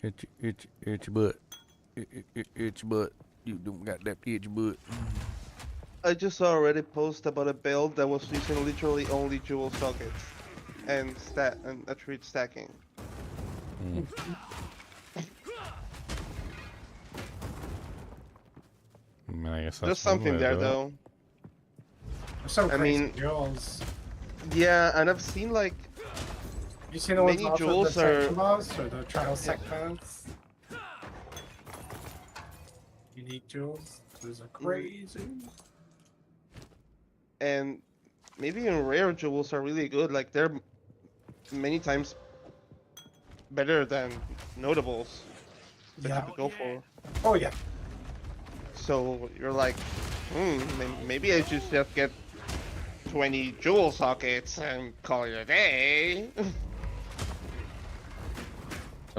Itchy butt. Itchy butt. You don't got that itchy butt. I just saw a Reddit post about a build that was using literally only dual sockets and attribute stacking. I guess There's something there though. Some I crazy mean, jewels. yeah, and I've seen like You seen the ones many also jewels the are Chinchillas or the trial segments? Unique jewels. Those are crazy. and maybe even rare jewels are really good. Like they're many times better than notables that you could go for. Oh yeah. So you're like, maybe I should just get 20 jewel sockets and call it a day. I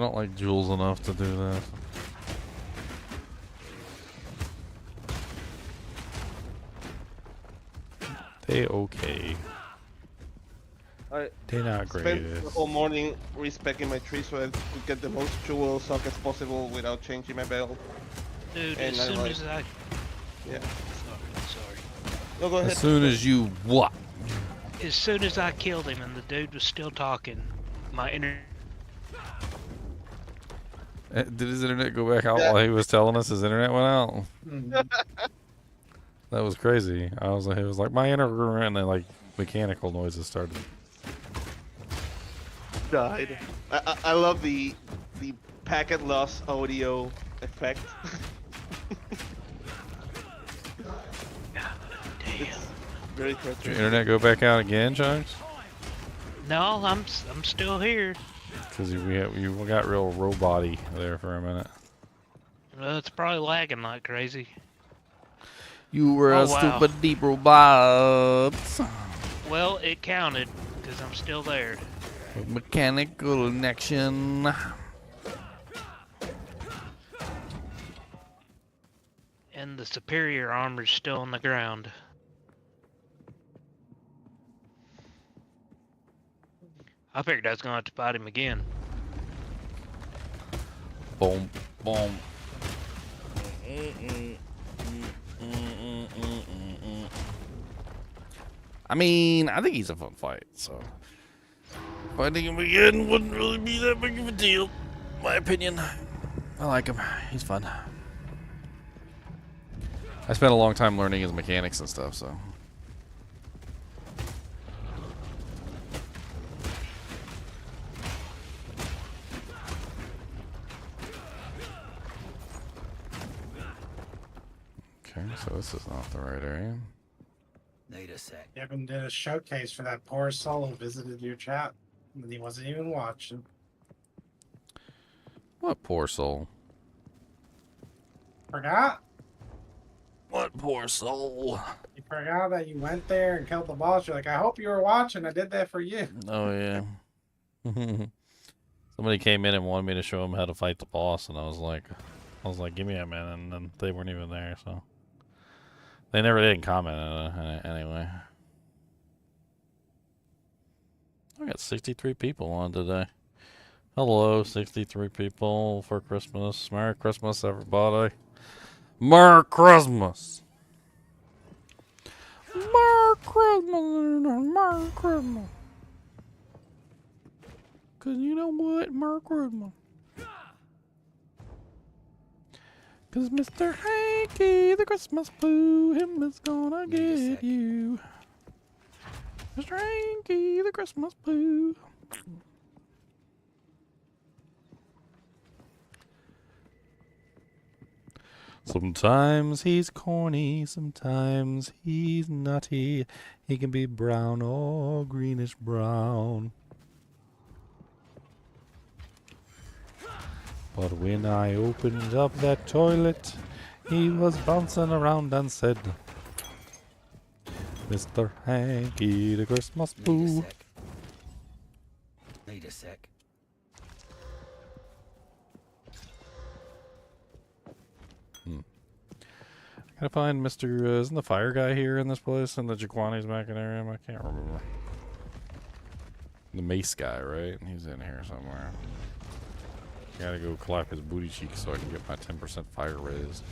don't like jewels enough to do that. They okay. They're not spent great. the whole morning respecking my tree so I could get the most jewel sockets possible without changing my build. Dude, And as I soon like- as I... Yeah. Sorry. No, go ahead. As soon as you what? As soon as I killed him and the dude was still talking, my inner... Did his internet go back out while he was telling us his internet went out? That was crazy. I was like, it was like my internet, and then like mechanical noises started. Died. I love the packet loss audio effect. It's very Did your frustrating. internet go back out again, Chunks? No, I'm still here. Because you got real robot-y there for a minute. It's probably lagging like crazy. You were Oh, a wow. stupid deep robot. Well, it counted, because I'm still there. Mechanical connection. And the superior armor's still on the ground. I figured I was gonna have to fight him again. Boom, boom. I mean, I think he's a fun fight, so fighting him again wouldn't really be that big of a deal, in my opinion. I like him. He's fun. I spent a long time learning his mechanics and stuff, so. Okay, so this is not the right area. Need a sec. Kevin did a showcase for that poor soul who visited your chat, and he wasn't even watching. What poor soul? Forgot? What poor soul? You forgot that you went there and killed the boss. You're like, I hope you were watching. I did that for you. Oh, yeah. Somebody came in and wanted me to show him how to fight the boss, and I was like, give me a minute, and then they weren't even there, so. They never did comment on it anyway. I got 63 people on today. Hello, 63 people for Christmas. Merry Christmas, everybody. Merry Christmas. Merry Christmas. Merry Christmas. Cause you know what? Merry Christmas. Cause Mr. Hanky, the Christmas Pooh, him is gonna get you. Mr. Hanky, the Christmas Pooh. Sometimes he's corny, sometimes he's nutty. He can be brown or greenish brown. But when I opened up that toilet, he was bouncing around and said, Mr. Hanky, the Christmas Pooh. Need a sec. Gotta find Mr. Isn't the fire guy here in this place? And the Jaquani's Machinarium? I can't remember. The mace guy, right? He's in here somewhere. Gotta go clap his booty cheeks so I can get my 10% fire raised.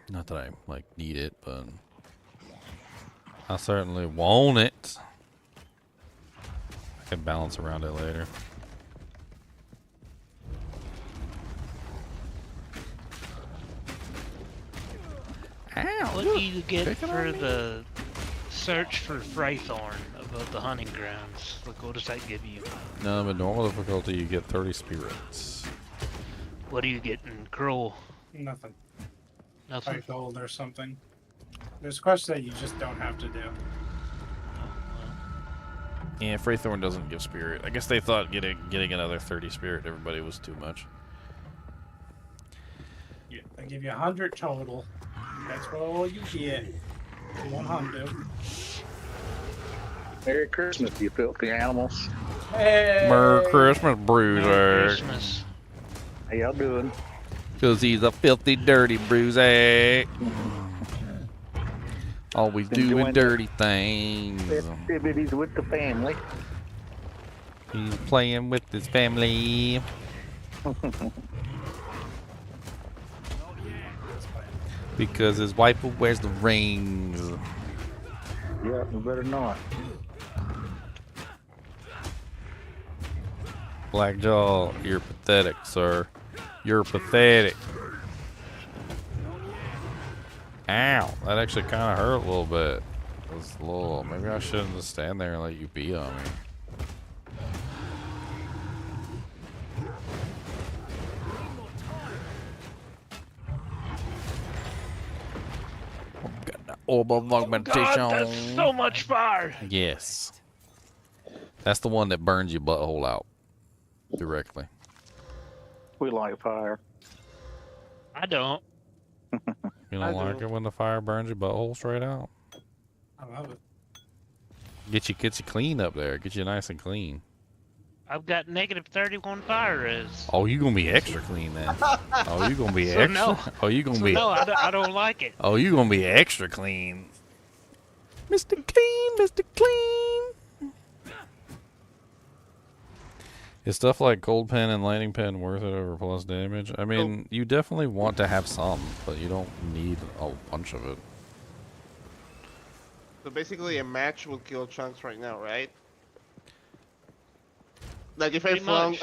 Not that I, like, need it, but I certainly want it. I can balance around it later. Ow, What do you get for the search for Freythorn above the hunting grounds? Like, what does that give you? No, but normal difficulty you get 30 spirits. What do you get in Cruel? Nothing. Nothing? Like gold or something. There's quests that you just don't have to do. Yeah, Freythorn doesn't give spirit. I guess they thought getting another 30 spirit to everybody was too much. Yeah, they give you 100 total. That's all you get. 100. Merry Christmas, you filthy animals. Hey! Merry Christmas, Bruiser. Merry Christmas. How y'all doing? Because he's a filthy, dirty Bruiser. Always doing dirty things. Festivities with the family. He's playing with his family. Because his wife wears the rings. Yeah, we better not. Blackjaw, you're pathetic, sir. You're pathetic. Ow, that actually kind of hurt a little bit. It was a little, maybe I shouldn't just stand there and let you beat on me. Got the orb of augmentation. God, that's so much fire. Yes. That's the one that burns your butthole out directly. We like fire. I don't. You don't like it when the fire burns your butthole straight out? I love it. Get you clean up there. Get you nice and clean. I've got negative 31 fire res. Oh, you gonna be extra clean then? Oh, you gonna be So extra? no. Oh, you gonna So be? no, I don't like it. Oh, you gonna be extra clean, Mr. Clean, Mr. Clean. Is stuff like cold pen and lightning pen worth it over plus damage? I mean, you definitely want to have some, but you don't need a bunch of it. So basically, a match will kill Chunks right now, right? Like if I flung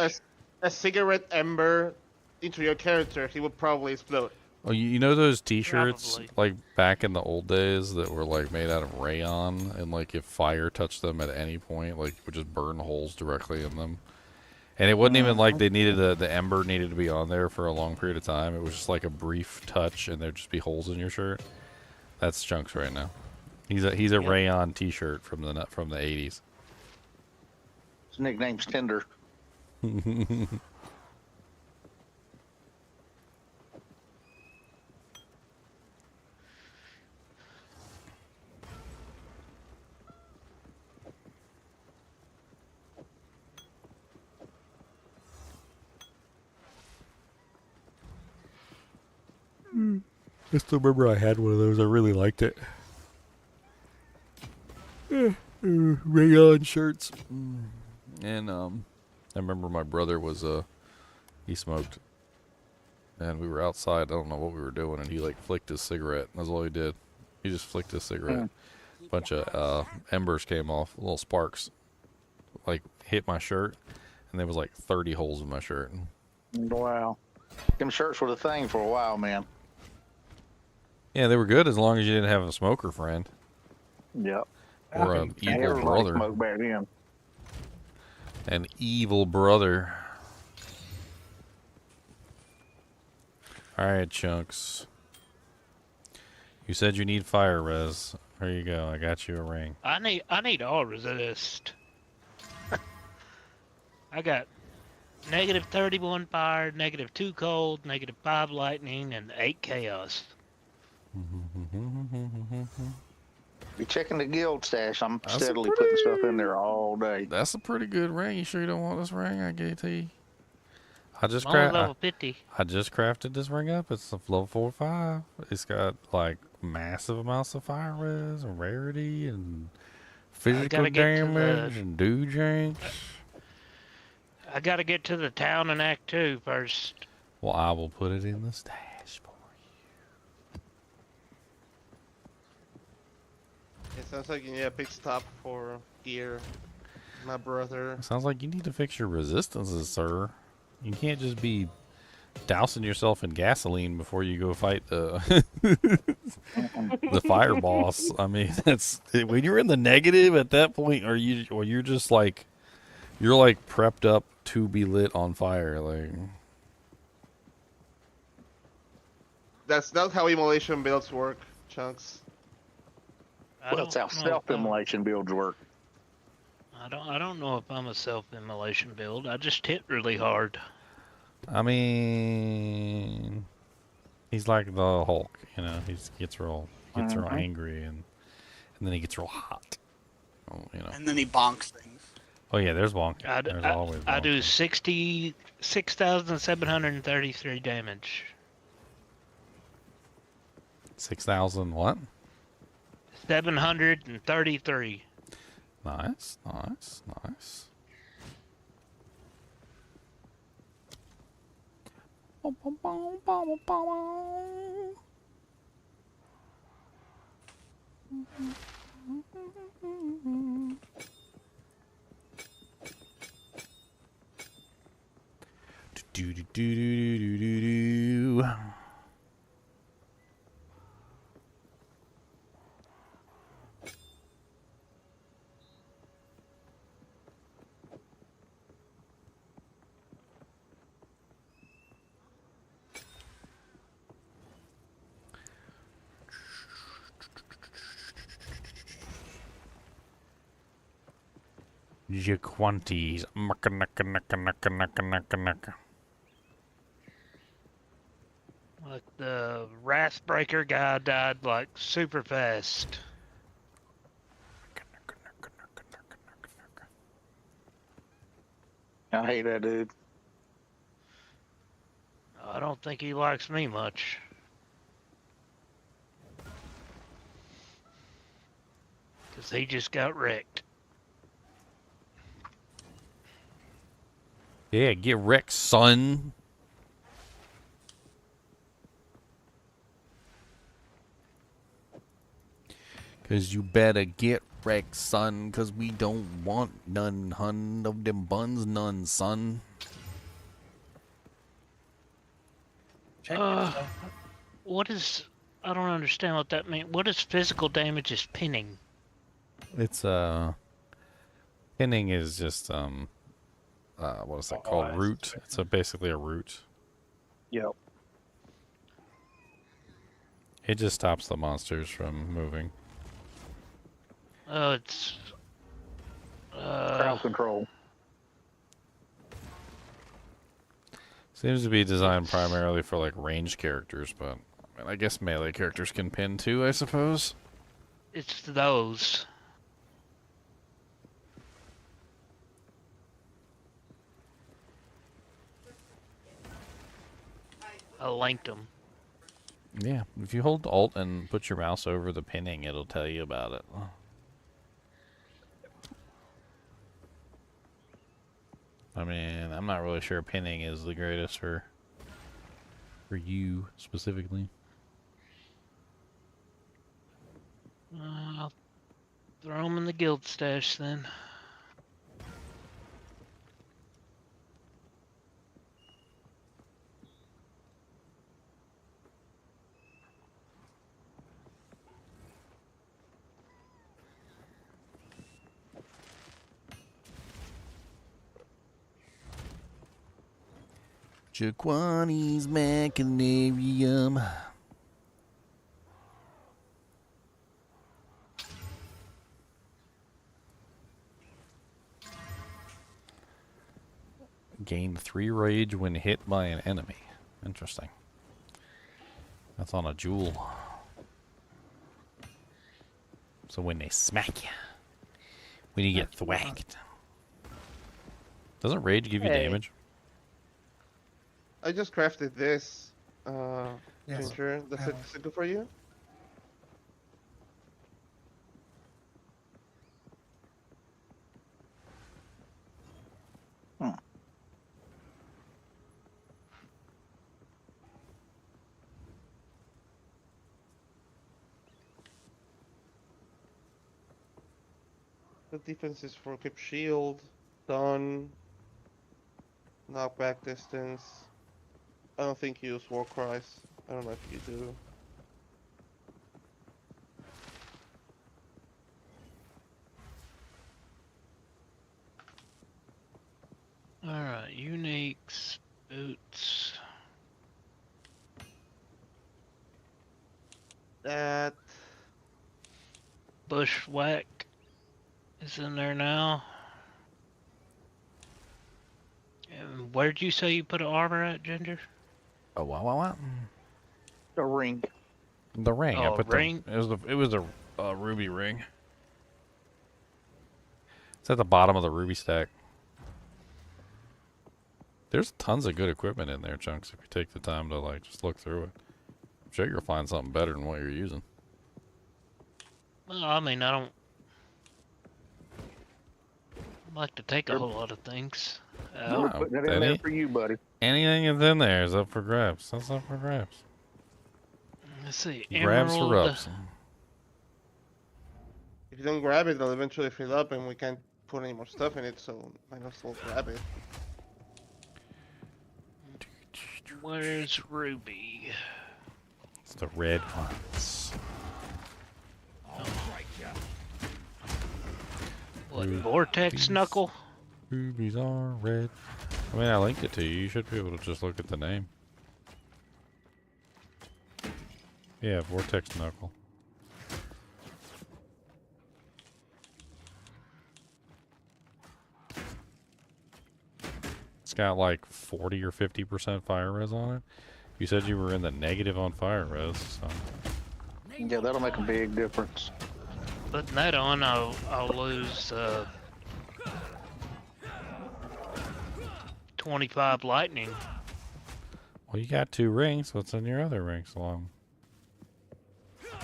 a cigarette ember into your character, he would probably explode. Oh, you know those T-shirts like back in the old days that were like made out of rayon, and like if fire touched them at any point, like it would just burn holes directly in them. And it wasn't even like they needed the ember needed to be on there for a long period of time. It was just like a brief touch, and there'd just be holes in your shirt. That's Chunks right now. He's a rayon T-shirt from the 80s. His nickname's Tinder. I still remember I had one of those. I really liked it. Rayon shirts. And I remember my brother was he smoked, and we were outside. I don't know what we were doing, and he like flicked his cigarette. That's all he did. He just flicked his cigarette. A bunch of embers came off, little sparks, like hit my shirt, and there was like 30 holes in my shirt. Wow, them shirts were the thing for a while, man. Yeah, they were good as long as you didn't have a smoker friend. Yep. Or an evil brother. Smoked back then. An evil brother. Alright, Chunks. You said you need fire res. Here you go. I got you a ring. I need all resist. I got negative 31 fire, negative 2 cold, negative 5 lightning, and 8 chaos. Be checking the guild stash. I'm steadily putting stuff in there all day. That's a pretty good ring. You sure you don't want this ring I gave to you? I just I'm only level 50. I just crafted this ring up. It's a level 4-5. It's got like massive amounts of fire res and rarity and physical gotta get to damage the- and doojanks. I gotta get to the town in Act 2 first. Well, I will put it in the stash for It sounds like you need a pit stop for gear, my brother. you. Sounds like you need to fix your resistances, sir. You can't just be dousing yourself in gasoline before you go fight the the fire boss. I mean, that's when you're in the negative at that point. Or you're just like you're like prepped up to be lit on fire. Like That's not how immolation builds work, Chunks. Well, it's how self-immolation builds work. I don't know if I'm a self-immolation build. I just hit really hard. I mean, he's like the Hulk. You know, he gets real angry and then he gets real hot. Oh, you know. And then he bonks things. Oh yeah, there's bonk. There's always bonk. I do 66,733 damage. 6,000 what? 733. Nice, nice, nice. Bum, bum, bum, bum, bum, bum. Do do do do do do do. Jaquantes. Like the Wrathbreaker guy died like super fast. I hate that dude. I don't think he likes me much. Because he just got wrecked. Yeah, get wrecked, son. Cause you better get wrecked, son. Cause we don't want none of them buns, none, son. What is... I don't understand what that means. What is physical damage is pinning? It's pinning is just what is that called? Root. It's basically a root. Yep. It just stops the monsters from moving. Oh, it's crowd control. Seems to be designed primarily for like ranged characters, but I mean, I guess melee characters can pin too, I suppose. It's those. I linked them. Yeah, if you hold Alt and put your mouse over the pinning, it'll tell you about it. I mean, I'm not really sure pinning is the greatest for you specifically. I'll throw them in the guild stash then. Jaquani's Machinarium. Gain 3 rage when hit by an enemy. Interesting. That's on a jewel. So when they smack you, when you get thwacked. Doesn't rage give you damage? I just crafted this. Yes. Ginger, that's it. Is it good for you? The defense is for keep shield, stun, knockback distance. I don't think you use war cries. I don't know if you do. Alright, uniques, boots. That Bushwhack is in there now. And where'd you say you put an armor at, Ginger? Oh, what? The ring. The ring. Oh, I put ring? It was a ruby ring. It's at the bottom of the ruby stack. There's tons of good equipment in there, Chunks, if you take the time to, like, just look through it. I'm sure you'll find something better than what you're using. Well, I mean, I don't like to take a whole lot of things. We're putting it in there for you, buddy. Anything that's in there is up for grabs. That's up for grabs. Let's see, Grabs for emerald. rubs. if you don't grab it, it'll eventually fill up, and we can't put any more stuff in it. So I know still grab it. Where's Ruby? It's the red ones. What, Vortex Knuckle? Rubies are red. I mean, I linked it to you. You should be able to just look at the name. Yeah, Vortex Knuckle. It's got like 40 or 50% fire res on it. You said you were in the negative on fire res, so. Yeah, that'll make a big difference. Putting that on, I'll lose 25 lightning. Well, you got 2 rings. What's in your other rings along?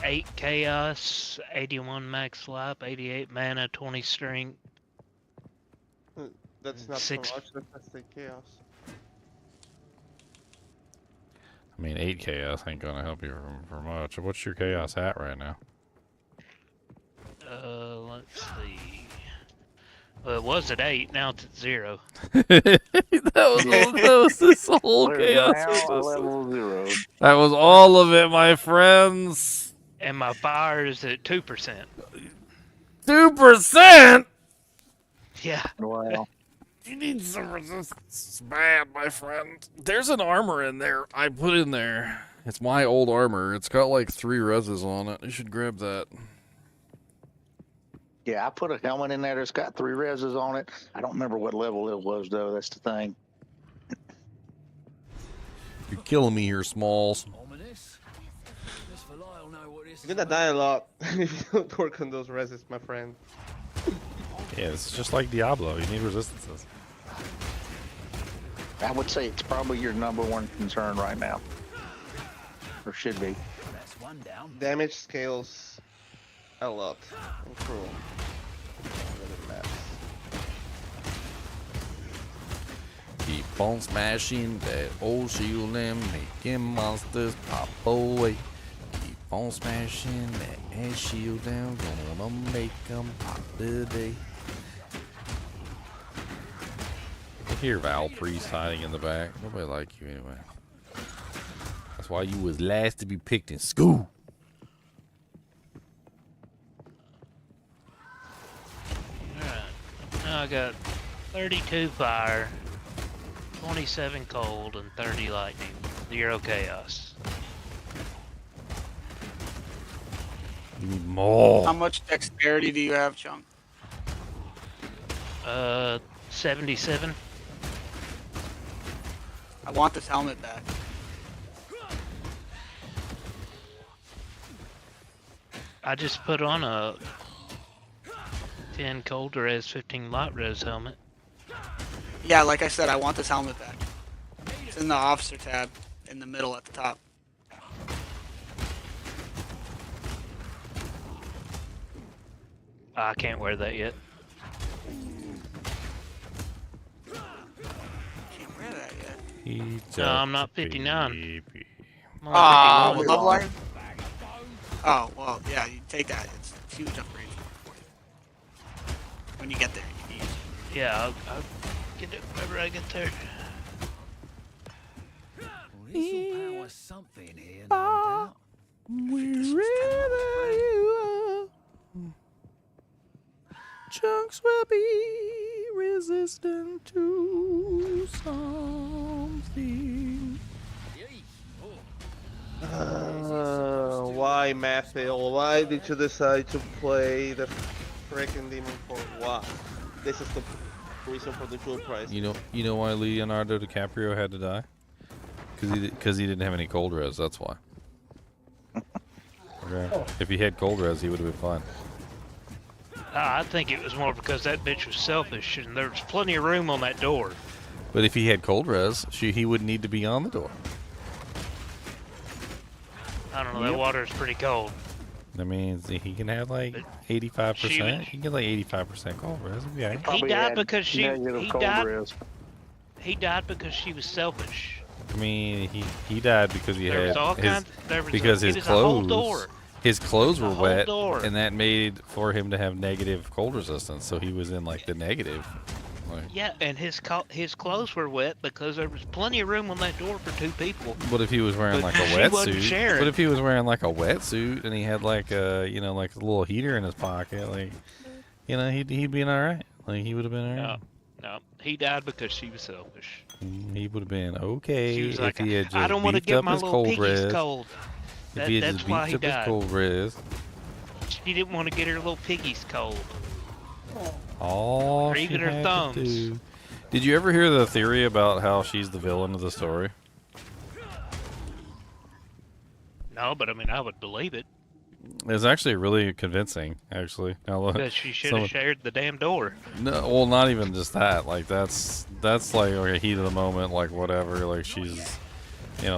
8 chaos, 81 max life, 88 mana, 20 strength. That's not Six. so much. That's the chaos. I mean, 8 chaos ain't gonna help you for much. What's your chaos at right now? Let's see. Well, it was at 8, now it's at 0. that was this whole We're chaos. now level 0. That was all of it, my friends. And my fire is at 2%. 2%? Yeah. Wow. You need some resistance. It's bad, my friend. There's an armor in there I put in there. It's my old armor. It's got like 3 reses on it. You should grab that. Yeah, I put a helmet in there that's got 3 reses on it. I don't remember what level it was, though. That's the thing. You're killing me here, Smalls. You're gonna die a lot if you don't work on those reses, my friend. Yeah, it's just like Diablo. You need resistances. I would say it's probably your #1 concern right now. Or should be. That's one down. Damage scales a lot. And cruel. Keep on smashing that old shield and making monsters pop away. Keep on smashing that shield down, gonna make them pop today. I hear Val Priest hiding in the back. Nobody like you anyway. That's why you was last to be picked in school. Alright. Now I got 32 fire, 27 cold, and 30 lightning. 0 chaos. You need more. How much dexterity do you have, Chunk? 77. I want this helmet back. I just put on a 10 cold res, 15 light res helmet. Yeah, like I said, I want this helmet back. It's in the officer tab in the middle at the top. I can't wear that yet. Can't wear that yet. No, I'm not 59. I'm only Ah, 51. love line. Oh well, yeah, you take that. It's a huge upgrade for you. When you get there, you can use it. Yeah, I'll get it whenever I get there. This'll power something here, no doubt. Wherever you are, chunks will be resistant to something. Why, Matthew? Why did you decide to play the freaking demon for what? This is the reason for the jewel prize. You know why Leonardo DiCaprio had to die? Because he didn't have any cold res. That's why. Okay. If he had cold res, he would have been fine. I think it was more because that bitch was selfish, and there was plenty of room on that door. But if he had cold res, he would need to be on the door. I don't know, that water is pretty cold. That means he can have like 85%. He can get like 85% cold res. Yeah. He died because he died because she was selfish. I mean, he died because There was all kinds. There was because it his was a whole clothes door. his clothes were whole wet, door. and that made for him to have negative cold resistance. So he was in like the negative. Like, Yeah, and his clothes were wet because there was plenty of room on that door for two people. what if he was wearing But like a she wasn't wetsuit? sharing. What if he was wearing like a wetsuit and he had like a like a little heater in his pocket? Like, he'd been all right. Like he would have been all right. No, he died because she was selfish. He would have been okay She was if like, he had just I don't want to beefed get up my his little cold piggies res. cold. If he had That's just why beefed he up his died. cold res. She didn't want to get her little piggies cold. All Or she even her had thumbs. to do. Did you ever hear the theory about how she's the villain of the story? No, but I mean, I would believe it. It's actually really convincing, actually. Now, look, Because she should have shared the damn door. No, well, not even just that. Like that's like a heat of the moment, like whatever. Like she's,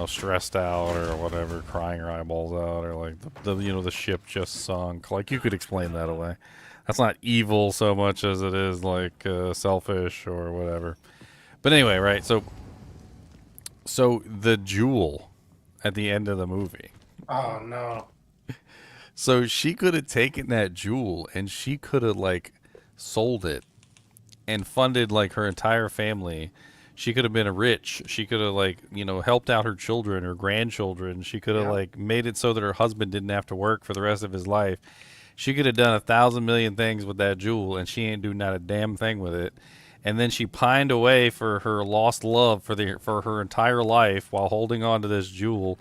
stressed out or whatever, crying her eyeballs out, or like the ship just sunk. Like you could explain that away. That's not evil so much as it is like selfish or whatever. But anyway, right? So the jewel at the end of the movie. Oh no. So she could have taken that jewel and she could have like sold it and funded like her entire family. She could have been rich. She could have like, helped out her children or grandchildren. She could have like made it so that her husband didn't have to work for the rest of his life. She could have done 1,000 million things with that jewel and she ain't do not a damn thing with it. And then she pined away for her lost love for her entire life while holding on to this jewel.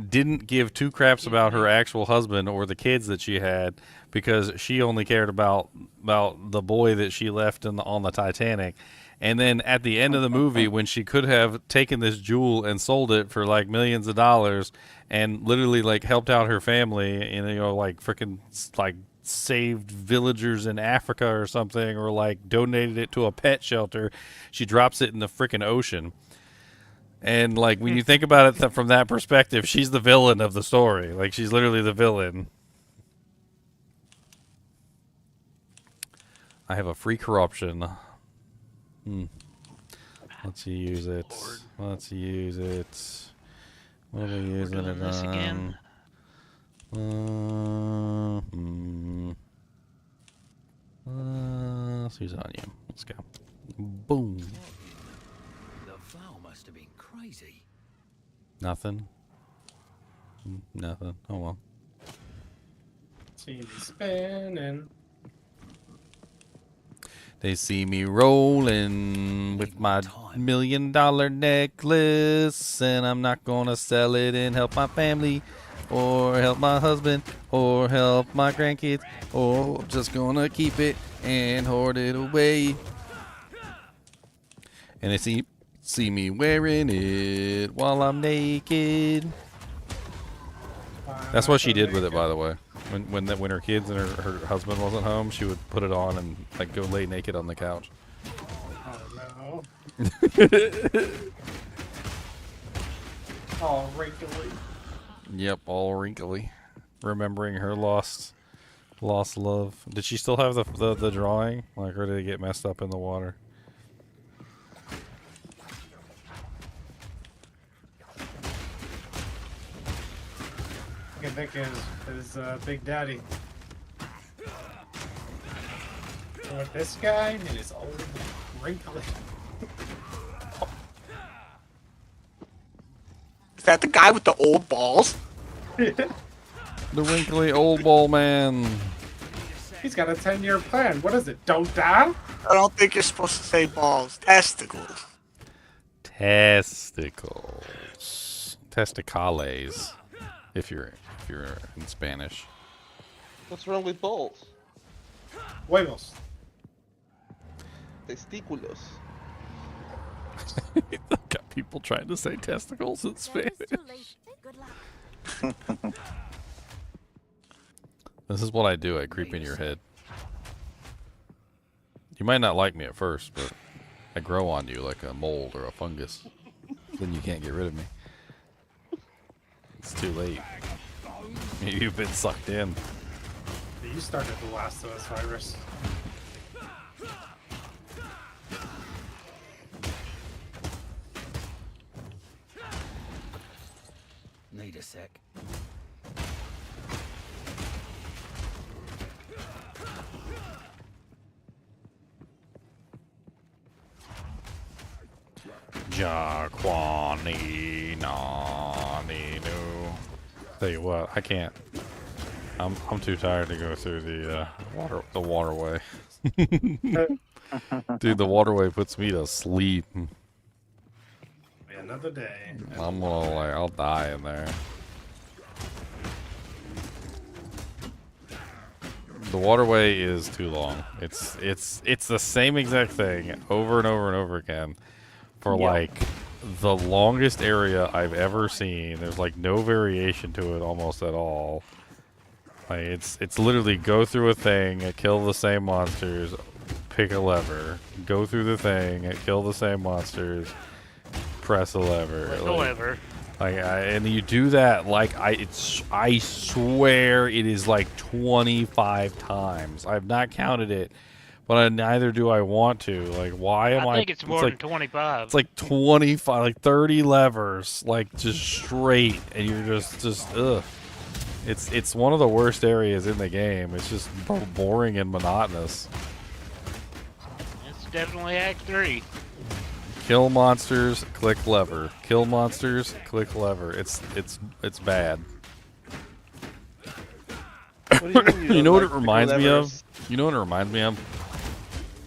Didn't give two craps about her actual husband or the kids that she had because she only cared about the boy that she left on the Titanic. And then at the end of the movie, when she could have taken this jewel and sold it for like millions of dollars and literally like helped out her family and like freaking like saved villagers in Africa or something, or like donated it to a pet shelter, she drops it in the freaking ocean. And like when you think about it from that perspective, she's the villain of the story. Like she's literally the villain. I have a free corruption. Let's use it. Let's use it. What are we using it this again. Let's use it on you. Let's go. Boom. The vow must have been crazy. Nothing. Nothing. Oh well. See me spinning. They see me rolling with my $1 million necklace, and I'm not gonna sell it and help my family, or help my husband, or help my grandkids, or I'm just gonna keep it and hoard it away. And they see me wearing it while I'm naked. That's what she did with it, by the way. When her kids and her husband wasn't home, she would put it on and like go lay naked on the couch. Oh no. Oh, wrinkly. Yep, all wrinkly. Remembering her lost love. Did she still have the drawing? Like, or did it get messed up in the water? I can think his Big Daddy. So with this guy and his old wrinkly. Is that the guy with the old balls? The wrinkly old ball man. He's got a 10-year plan. What is it? Don't die? I don't think you're supposed to say balls. Testicles. Testicles. Testicales. If you're in Spanish. What's wrong with balls? Huevos. Testículos. Got people trying to say testicles in Spanish. This is what I do. I creep in your head. You might not like me at first, but I grow on you like a mold or a fungus. Then you can't get rid of me. It's too late. You've been sucked in. You started the Last of Us virus. Need a sec. Jaquani nani no. Tell you what, I can't. I'm too tired to go through the waterway. Dude, the waterway puts me to sleep. Another day. I'm gonna I'll die in there. The waterway is too long. It's the same exact thing over and over and over again for like the longest area I've ever seen. There's like no variation to it almost at all. Like it's literally go through a thing, kill the same monsters, pick a lever, go through the thing, kill the same monsters, press a lever. And you do that like I swear it is like 25 times. I've not counted it, but neither do I want to. Like, why am I? I think it's more than 25. It's like 25, like 30 levers, like just straight, and you're just ugh. It's one of the worst areas in the game. It's just boring and monotonous. It's definitely Act 3. Kill monsters, click lever. Kill monsters, click lever. It's bad. You know what it reminds me of? You know what it reminds me of?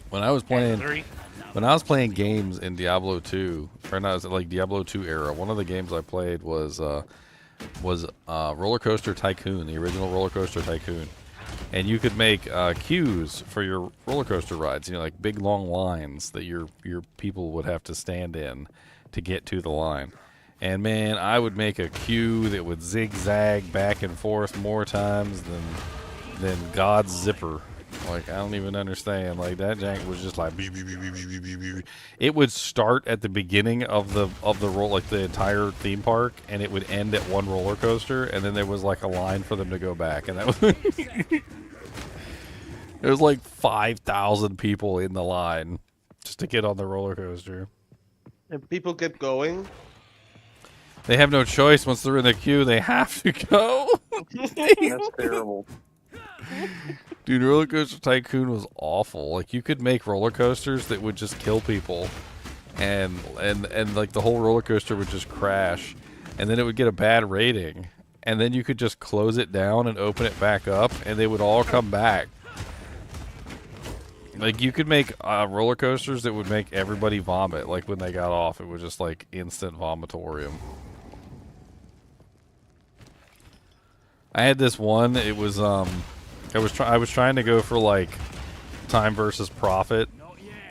When I was playing games in Diablo 2, or not, like Diablo 2 era, one of the games I played was Roller Coaster Tycoon, the original Roller Coaster Tycoon. And you could make queues for your roller coaster rides, you know, like big long lines that your people would have to stand in to get to the line. And man, I would make a queue that would zigzag back and forth more times than God's zipper. Like, I don't even understand. Like, that jank was just like it would start at the beginning of the roll, like the entire theme park, and it would end at one roller coaster, and then there was like a line for them to go back, and that was there was like 5,000 people in the line just to get on the roller coaster. And people kept going. They have no choice. Once they're in the queue, they have to go. That's terrible. Dude, Roller Coaster Tycoon was awful. Like, you could make roller coasters that would just kill people, and like the whole roller coaster would just crash, and then it would get a bad rating, and then you could just close it down and open it back up, and they would all come back. Like, you could make roller coasters that would make everybody vomit. Like, when they got off, it was just like instant vomitorium. I had this one. It was I was trying to go for like time versus profit.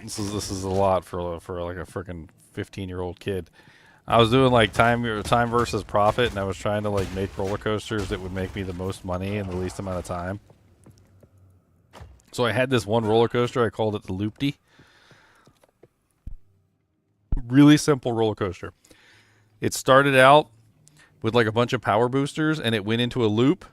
This is a lot for like a freaking 15-year-old kid. I was doing like time versus profit, and I was trying to like make roller coasters that would make me the most money in the least amount of time. So I had this one roller coaster. I called it the Loopty. Really simple roller coaster. It started out with like a bunch of power boosters, and it went into a loop.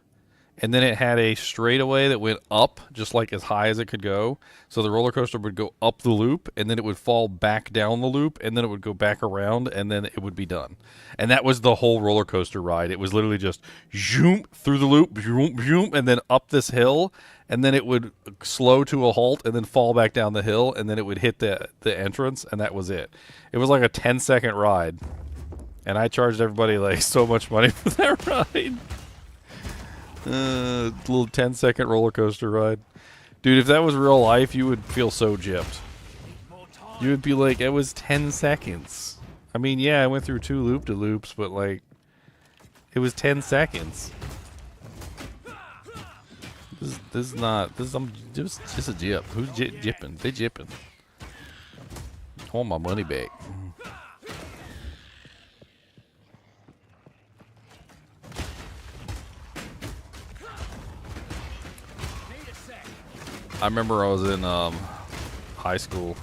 And then it had a straightaway that went up, just like as high as it could go. So the roller coaster would go up the loop, and then it would fall back down the loop, and then it would go back around, and then it would be done. And that was the whole roller coaster ride. It was literally just zoom through the loop, zoom, zoom, and then up this hill, and then it would slow to a halt, and then fall back down the hill, and then it would hit the entrance, and that was it. It was like a 10-second ride, and I charged everybody like so much money for that ride. Little 10-second roller coaster ride. Dude, if that was real life, you would feel so gypped. You would be like, it was 10 seconds. I mean, yeah, I went through 2 loop-de-loops, but like, it was 10 seconds. This is not, this is just a gyp. Who's gypping? They gypping. I want my money back. I remember I was in high school,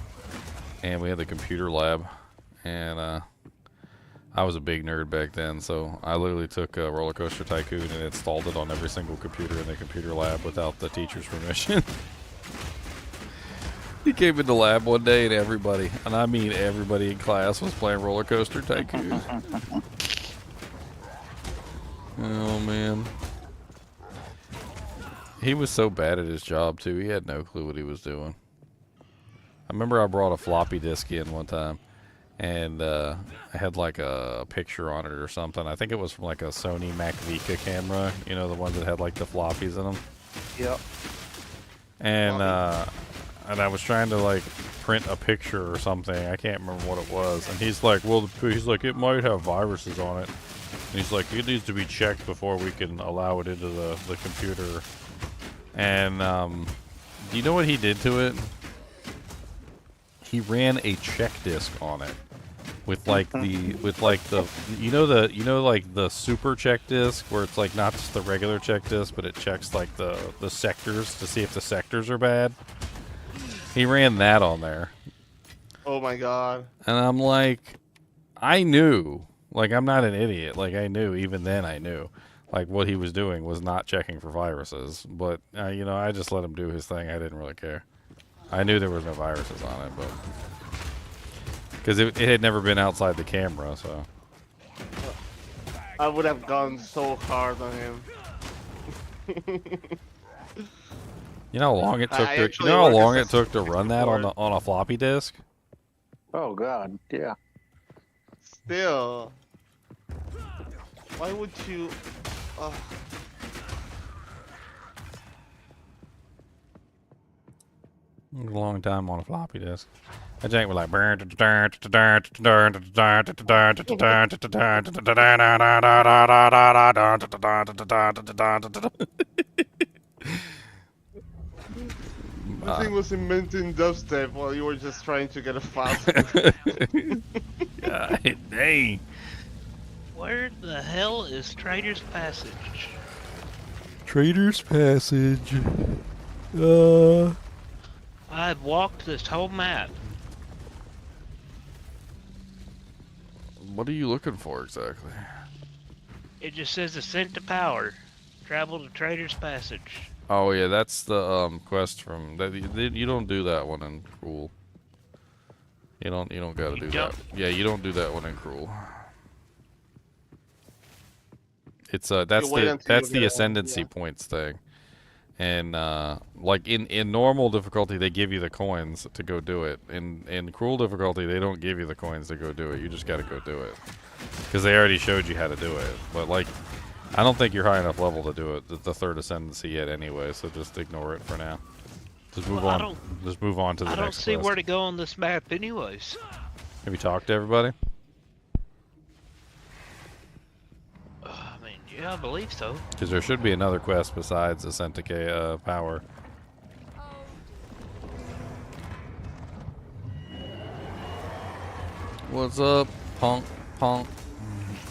and we had the computer lab, and I was a big nerd back then, so I literally took a Roller Coaster Tycoon and installed it on every single computer in the computer lab without the teacher's permission. He came into lab one day, and everybody, and I mean everybody in class, was playing Roller Coaster Tycoon. Oh, man. He was so bad at his job, too. He had no clue what he was doing. I remember I brought a floppy disk in one time, and I had like a picture on it or something. I think it was from like a Sony Macvica camera, you know, the ones that had like the floppies in them. Yep. And I was trying to like print a picture or something. I can't remember what it was. And he's like, well, he's like, it might have viruses on it. And he's like, it needs to be checked before we can allow it into the computer. And do you know what he did to it? He ran a check disc on it with like the super check disc where it's like not just the regular check disc, but it checks like the sectors to see if the sectors are bad. He ran that on there. Oh my god. And I'm like, I knew, like, I'm not an idiot. Like, I knew, even then I knew, like, what he was doing was not checking for viruses. But, you know, I just let him do his thing. I didn't really care. I knew there was no viruses on it, but because it had never been outside the camera, so. I would have gone so hard on him. You know how long it took to, you know how long it took to run that on a floppy disk? Oh god, yeah. Still, why would you? It was a long time on a floppy disk. That jank was like. The thing was inventing dubstep while you were just trying to get a file. God dang. Where the hell is Trader's Passage? Trader's Passage. I've walked this whole map. What are you looking for exactly? It just says Ascent to Power. Travel to Trader's Passage. Oh yeah, that's the quest from that. You don't do that one in Cruel. You don't gotta do that. Yeah, you don't do that one in Cruel. It's that's the ascendancy points thing. And like in normal difficulty they give you the coins to go do it. In Cruel difficulty they don't give you the coins to go do it. You just gotta go do it. Because they already showed you how to do it. But like, I don't think you're high enough level to do it, the third ascendancy yet anyway, so just ignore it for now. Just move on. Just move on to the next I don't see quest. where to go on this map anyways. Have you talked to everybody? I mean, yeah, I believe so. Because there should be another quest besides Ascent to Power. What's up, punk?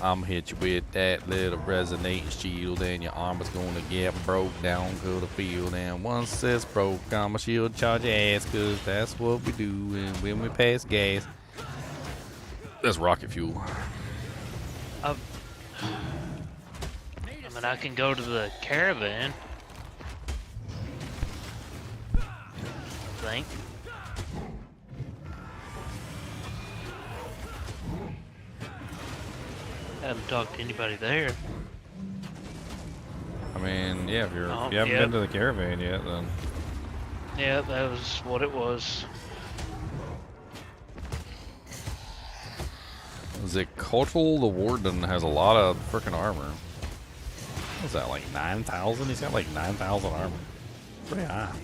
I'm hit you with that little resonating shield, and your arm is gonna get broke down to the field. And once it's broke, I'ma shield charge your ass, cause that's what we do when we pass gas. That's rocket fuel. mean, I can go to the caravan. I think. Haven't talked to anybody there. I mean, yeah, if you haven't yep. been to the caravan yet, then Yeah, that was what it was. is it Cultural the Warden has a lot of freaking armor. What's that, like 9,000? He's got like 9,000 armor. Pretty high.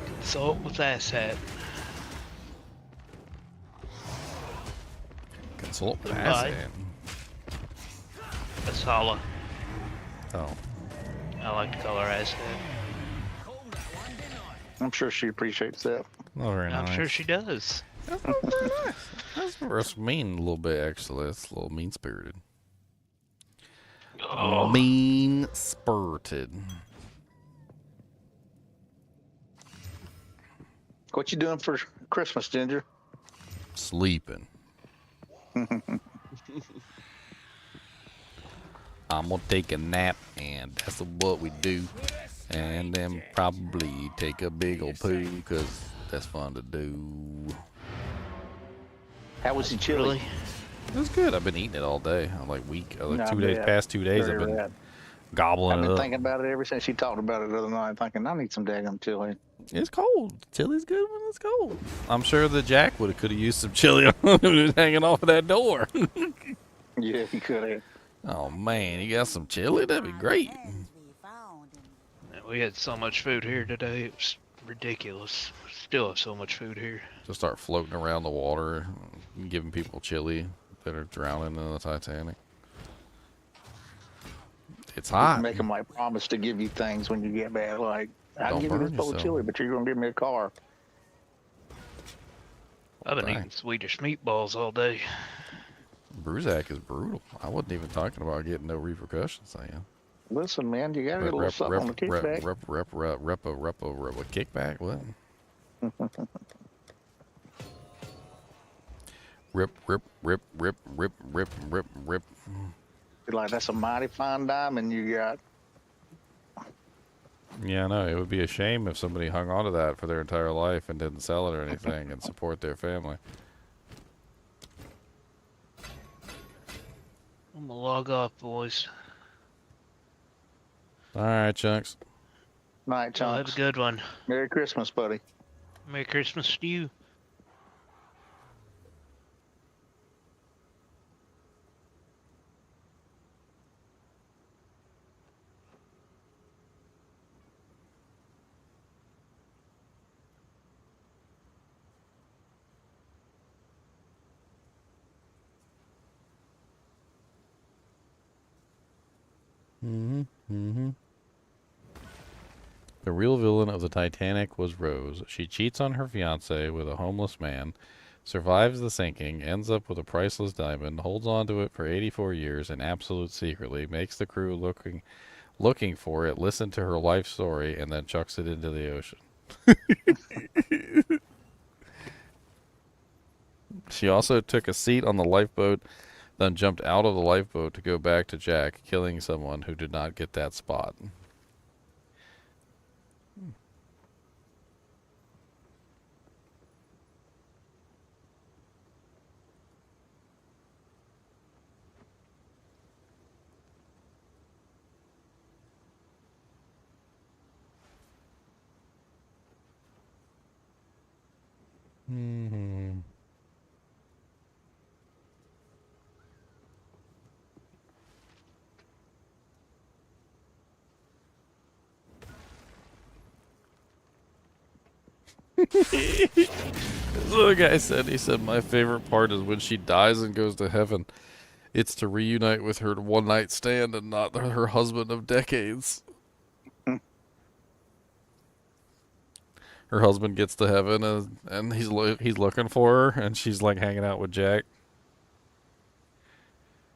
Consult with asset. Consult with Goodbye. asset. Asala. Oh. I like to call her asset. I'm sure she appreciates that. Not very nice. I'm sure she does. That's mean a little bit, actually. That's a little mean-spirited. Oh. Mean-spirited. What you doing for Christmas, Ginger? Sleeping. I'm gonna take a nap, and that's what we do. And then probably take a big old poo, because that's fun to do. How was the chili? It was good. I've been eating it all day. I'm like No, two days, yeah. past 2 days, I've Very been rad. gobbling I've it been up. thinking about it ever since she talked about it the other night, thinking I need some daggum chili. It's cold. Chili's good when it's cold. I'm sure the Jack could have used some chili on him just hanging off of that door. Yeah, he could have. Oh man, you got some chili? That'd be great. We had so much food here today, it was ridiculous. Still have so much food here. Just start floating around the water, and giving people chili that are drowning in the Titanic. It's hot. Make them like promise to give you things when you get back. Like, I'll Don't give you burn this bowl of yourself. chili, but you're going to give me a car. I've been eating Swedish meatballs all day. Bruzak is brutal. I wasn't even talking about getting no repercussions. I am. Listen, man, you got to get a little something on the kickback. What kickback? What? Rip. Be like, that's a mighty fine diamond you got. Yeah, I know. It would be a shame if somebody hung on to that for their entire life and didn't sell it or anything and support their family. I'm gonna log off, boys. All right, Chunks. Night, Y'all have Chunks. a good one. Merry Christmas, buddy. Merry Christmas to you. The real villain of the Titanic was Rose. She cheats on her fiancé with a homeless man, survives the sinking, ends up with a priceless diamond, holds on to it for 84 years in absolute secretly, makes the crew looking for it, listen to her life story, and then chucks it into the ocean. She also took a seat on the lifeboat, then jumped out of the lifeboat to go back to Jack, killing someone who did not get that spot. The guy said, he said, my favorite part is when she dies and goes to heaven. It's to reunite with her one night stand and not her husband of decades. Her husband gets to heaven and he's looking for her, and she's like hanging out with Jack.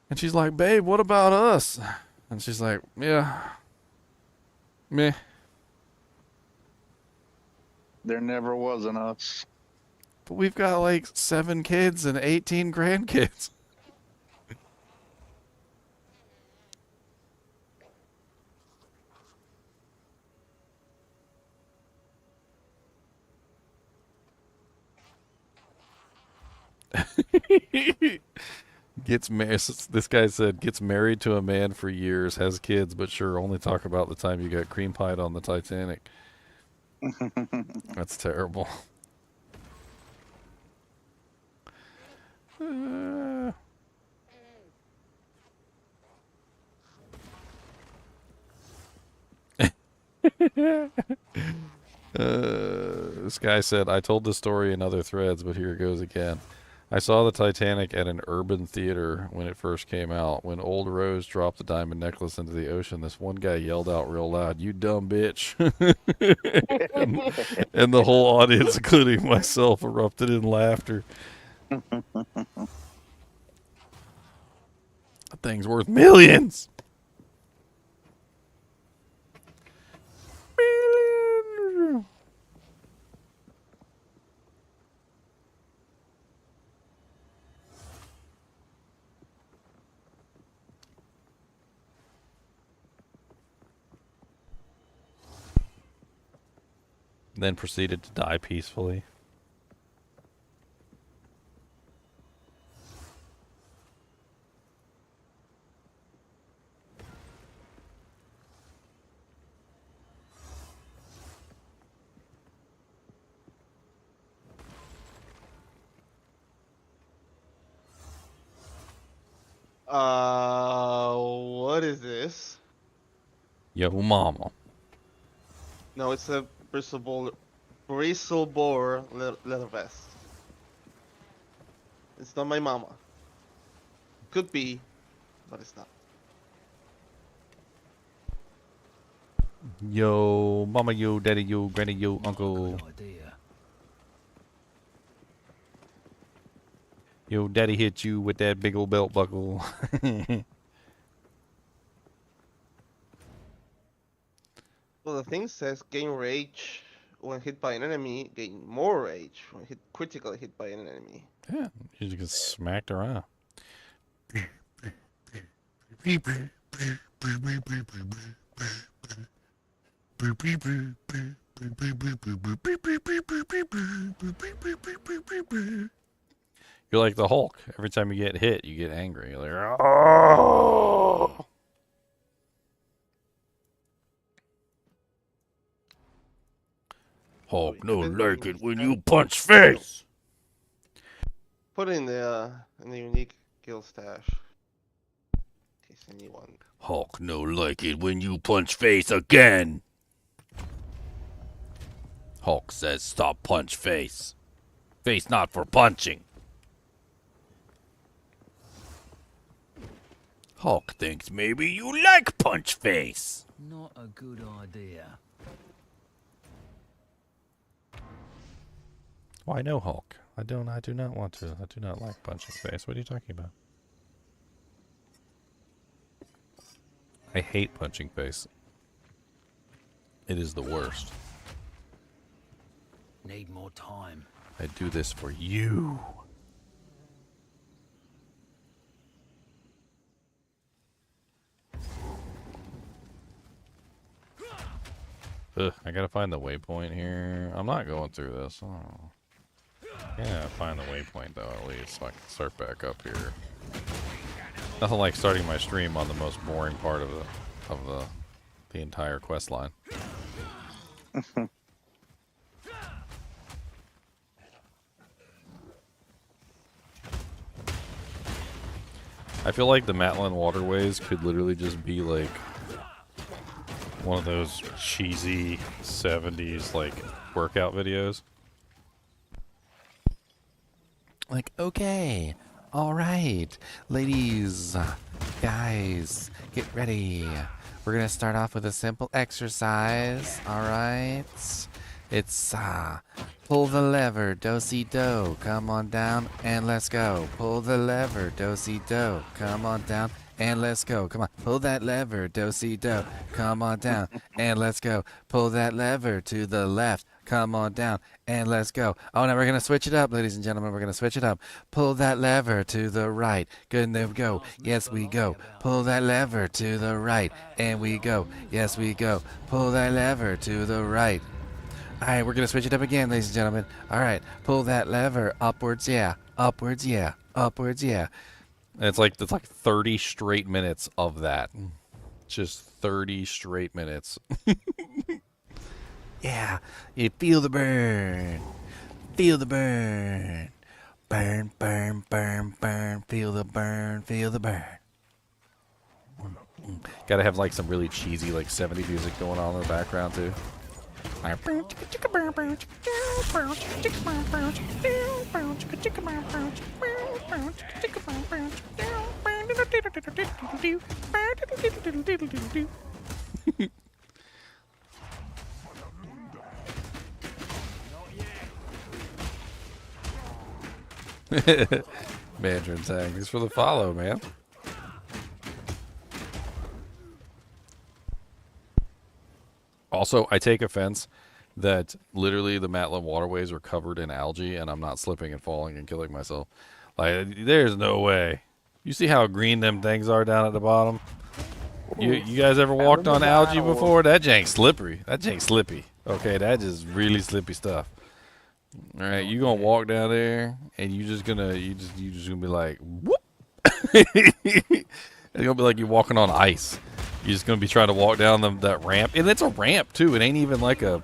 And she's like, babe, what about us? And she's like, yeah, meh. There never was an us. But we've got like 7 kids and 18 grandkids. Gets married. This guy said gets married to a man for years, has kids, but sure, only talk about the time you got cream pied on the Titanic. That's terrible. This guy said, I told this story in other threads, but here it goes again. I saw the Titanic at an urban theater when it first came out. When old Rose dropped the diamond necklace into the ocean, this one guy yelled out real loud, "You dumb bitch." and the whole audience, including myself, erupted in laughter. That thing's worth millions. Millions. Then proceeded to die peacefully. What is this? Yo mama. No, it's a bristleborn leather vest. It's not my mama. Could be, but it's not. Yo mama, yo daddy, yo granny, yo uncle. Yo daddy hit you with that big old belt buckle. Well, the thing says gain rage when hit by an enemy, gain more rage when critically hit by an enemy. Yeah, you just get smacked around. You're like the Hulk. Every time you get hit, you get angry. You're like, oh! Hulk no like it when you punch face. Put it in the unique kill stash. In case anyone. Hulk no like it when you punch face again. Hulk says stop punch face. Face not for punching. Hulk thinks maybe you like punch face. Not a good idea. Why no, Hulk? I do not want to. I do not like punching face. What are you talking about? I hate punching face. It is the worst. Need more time. I do this for you. Ugh, I gotta find the waypoint here. I'm not going through this. Oh. Yeah, find the waypoint though at least, so I can start back up here. Nothing like starting my stream on the most boring part of the entire quest line. I feel like the Matlin waterways could literally just be like one of those cheesy 70s like workout videos. Like, okay, all right, ladies, guys, get ready. We're gonna start off with a simple exercise, all right? It's pull the lever, do-si-do, come on down and let's go. Pull the lever, do-si-do, come on down and let's go. Come on, pull that lever, do-si-do, come on down and let's go. Pull that lever to the left, come on down and let's go. Oh, now we're going to switch it up, ladies and gentlemen. We're going to switch it up. Pull that lever to the right. Good, and there we go. Yes, we go. Pull that lever to the right, and we go. Yes, we go. Pull that lever to the right. All right, we're gonna switch it up again, ladies and gentlemen. All right, pull that lever upwards, yeah, upwards, yeah, upwards, yeah. And it's like 30 straight minutes of that. Just 30 straight minutes. Yeah, you feel the burn. Feel the burn. Burn, burn, burn, burn. Feel the burn, feel the burn. Gotta have like some really cheesy like 70s music going on in the background too. Mandarin Tang, thanks for the follow, man. Also, I take offense that literally the Matla waterways are covered in algae and I'm not slipping and falling and killing myself. Like, there's no way. You see how green them things are down at the bottom? You guys ever walked on algae before? That jank's slippery. That jank's slippy. Okay, that is really slippy stuff. All right, you gonna walk down there and you just gonna be like, whoop. It's gonna be like you're walking on ice. You're just gonna be trying to walk down that ramp, and it's a ramp too. It ain't even like a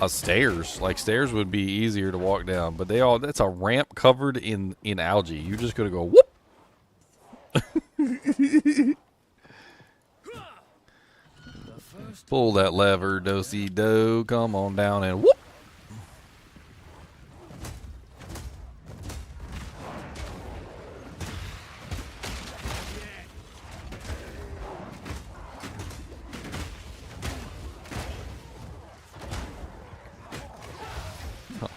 stairs. Like stairs would be easier to walk down, but that's a ramp covered in algae. You're just gonna go whoop. Pull that lever, do-si-do. Come on down and whoop.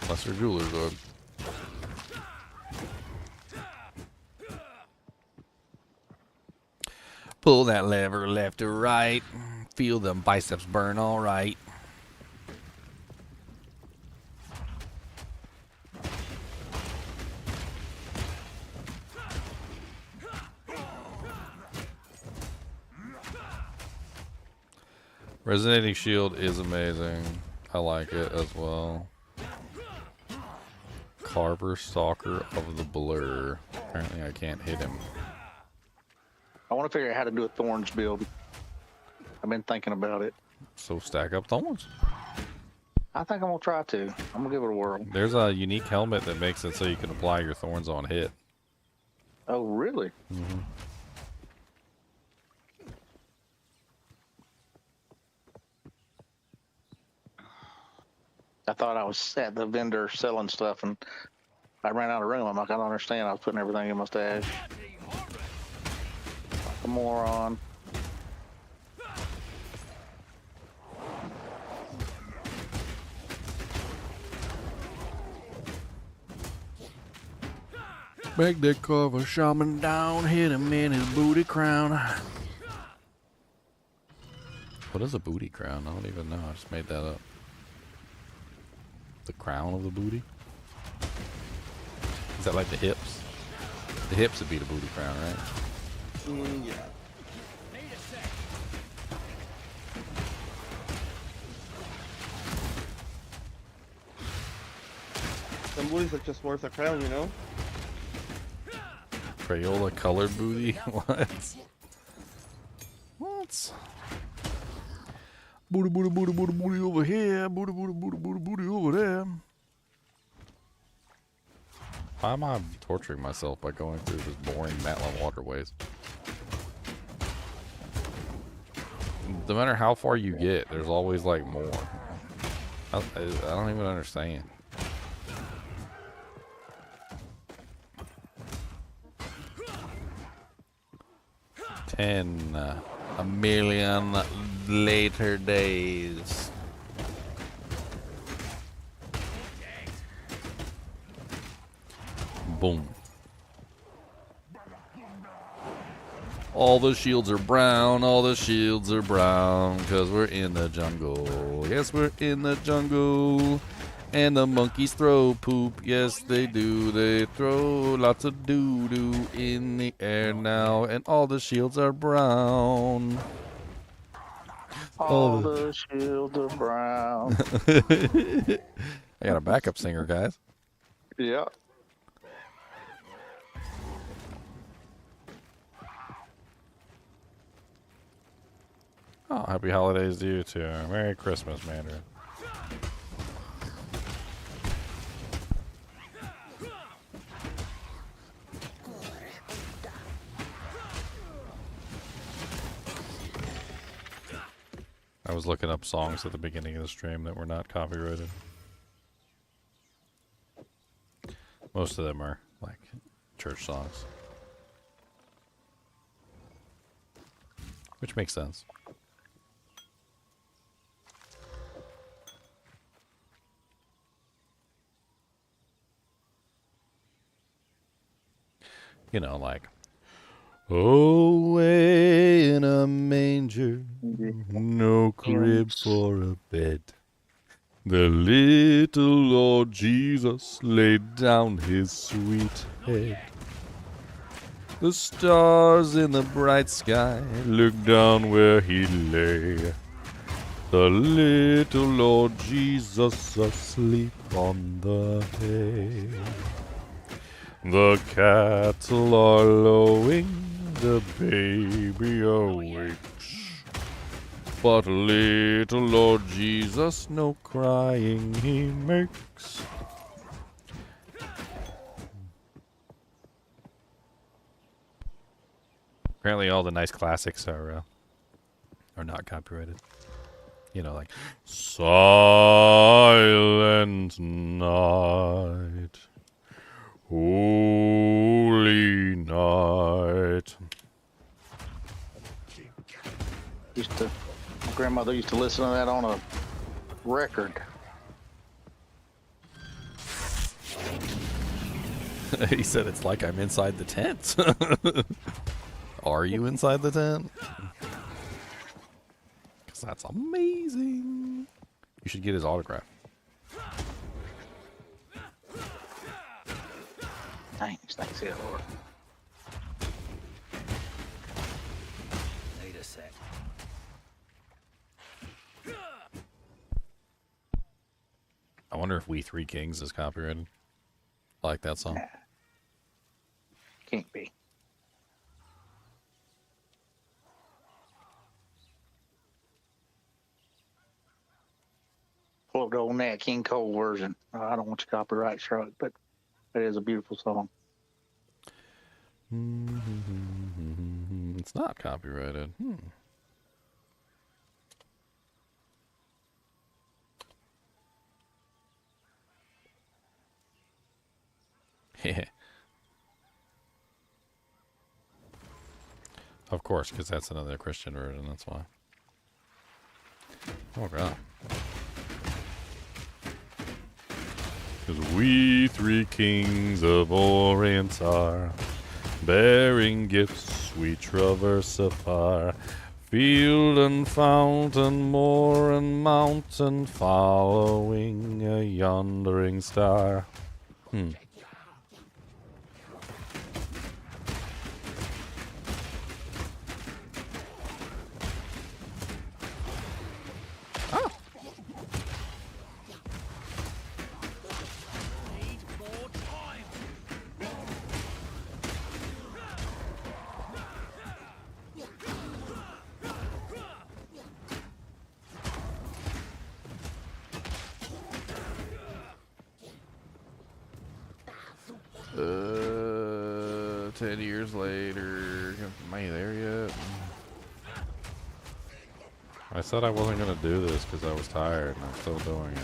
Lesser Jeweler's Dog. Pull that lever left or right. Feel them biceps burn all right. Resonating Shield is amazing. I like it as well. Carver, Stalker of the Blur. Apparently I can't hit him. I want to figure out how to do a Thorns build. I've been thinking about it. So stack up Thorns. I think I'm going to try to. I'm going to give it a whirl. There's a unique helmet that makes it so you can apply your Thorns on hit. Oh, really? Mm-hmm. I thought I was at the vendor selling stuff, and I ran out of room. I'm like, I don't understand. I was putting everything in my stash. Like a moron. Make that Carver shaman down, hit him in his booty crown. What is a booty crown? I don't even know. I just made that up. The crown of the booty? Is that like the hips? The hips would be the booty crown, right? Yeah. Some booties are just worth a crown, you know? Crayola colored booty? What? What? Booty, booty, booty, booty, booty over here. Booty, booty, booty, booty, booty over there. Why am I torturing myself by going through this boring Matla waterways? No matter how far you get, there's always like more. I don't even understand. A million later days. Boom. All the shields are brown, all the shields are brown, 'cause we're in the jungle. Yes, we're in the jungle. And the monkeys throw poop. Yes, they do. They throw lots of doo-doo in the air now. And all the shields are brown. All the shields are brown. I got a backup singer, guys. Yeah. Oh, happy holidays to you too. Merry Christmas, Mandarin. I was looking up songs at the beginning of the stream that were not copyrighted. Most of them are like church songs. Which makes sense. You know, like, away in a manger, no crib for a bed. The little Lord Jesus laid down his sweet head. The stars in the bright sky looked down where he lay. The little Lord Jesus asleep on the hay. The cattle are lowing, the baby awakes. But little Lord Jesus no crying he makes. Apparently all the nice classics are not copyrighted. You know, like Silent Night, Holy Night. My grandmother used to listen to that on a record. He said it's like I'm inside the tent. Are you inside the tent? Because that's amazing. You should get his autograph. Thanks, yeah, Lord. Need a sec. I wonder if We Three Kings is copyrighted. I like that song. Nah. Can't be. Pull up the old Nat King Cole version. I don't want your copyright struck, but it is a beautiful song. It's not copyrighted. Of course, because that's another Christian version, that's why. Oh, God. Because we three kings of Orient are, bearing gifts we traverse afar, field and fountain, moor and mountain, following a yondering star. Oh. 10 years later. Am I there yet? I said I wasn't going to do this because I was tired, and I'm still doing it.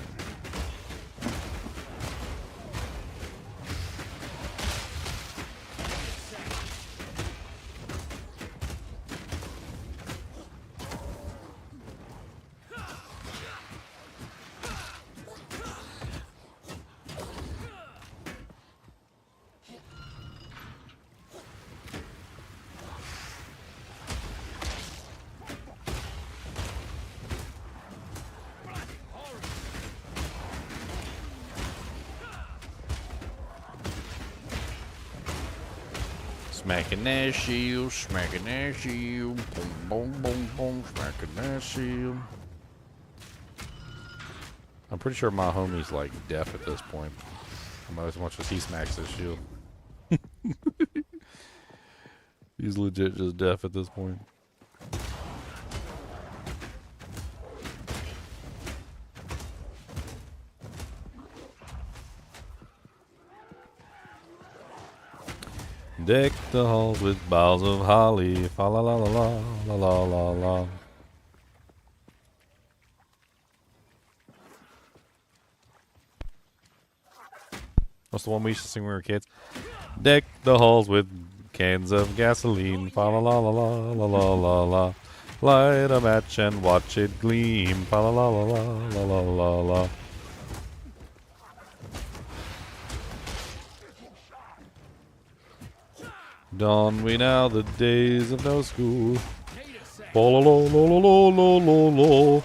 Smacking that shield, smacking that shield, boom, boom, boom, boom, smacking that shield. I'm pretty sure my homie's like deaf at this point. About as much as he smacks his shield. He's legit just deaf at this point. Deck the halls with boughs of holly, fa la la la la la la la la. What's the one we used to sing when we were kids? Deck the halls with cans of gasoline, fa la la la la la la la la. Light a match and watch it gleam, fa la la la la la la la la. Dawn we now the days of no school. Lo lo lo lo lo lo lo lo.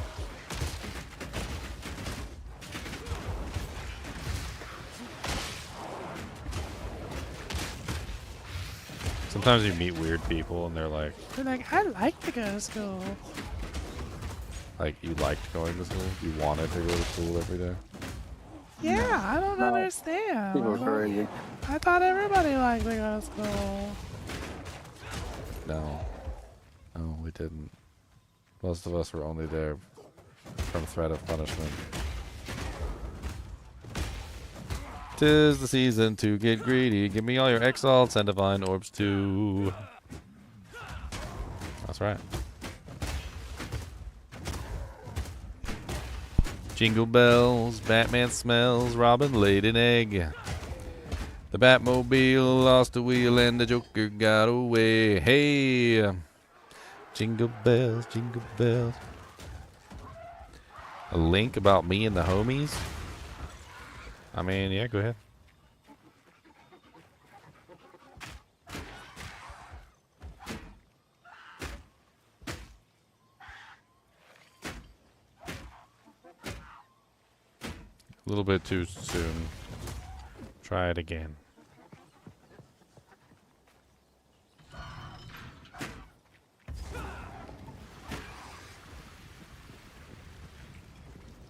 Sometimes you meet weird people and they're like, I like to go to school. like you liked going to school? You wanted to go to school every day? Yeah, I don't understand. People are crazy. I thought everybody liked to go to school. No. No, we didn't. Most of us were only there from threat of punishment. 'Tis the season to get greedy. Give me all your Exile and Divine Orbs too. That's right. Jingle bells, Batman smells, Robin laid an egg. The Batmobile lost a wheel and the Joker got away. Hey! Jingle bells, jingle bells. A link about me and the homies? I mean, yeah, go ahead. A little bit too soon. Try it again.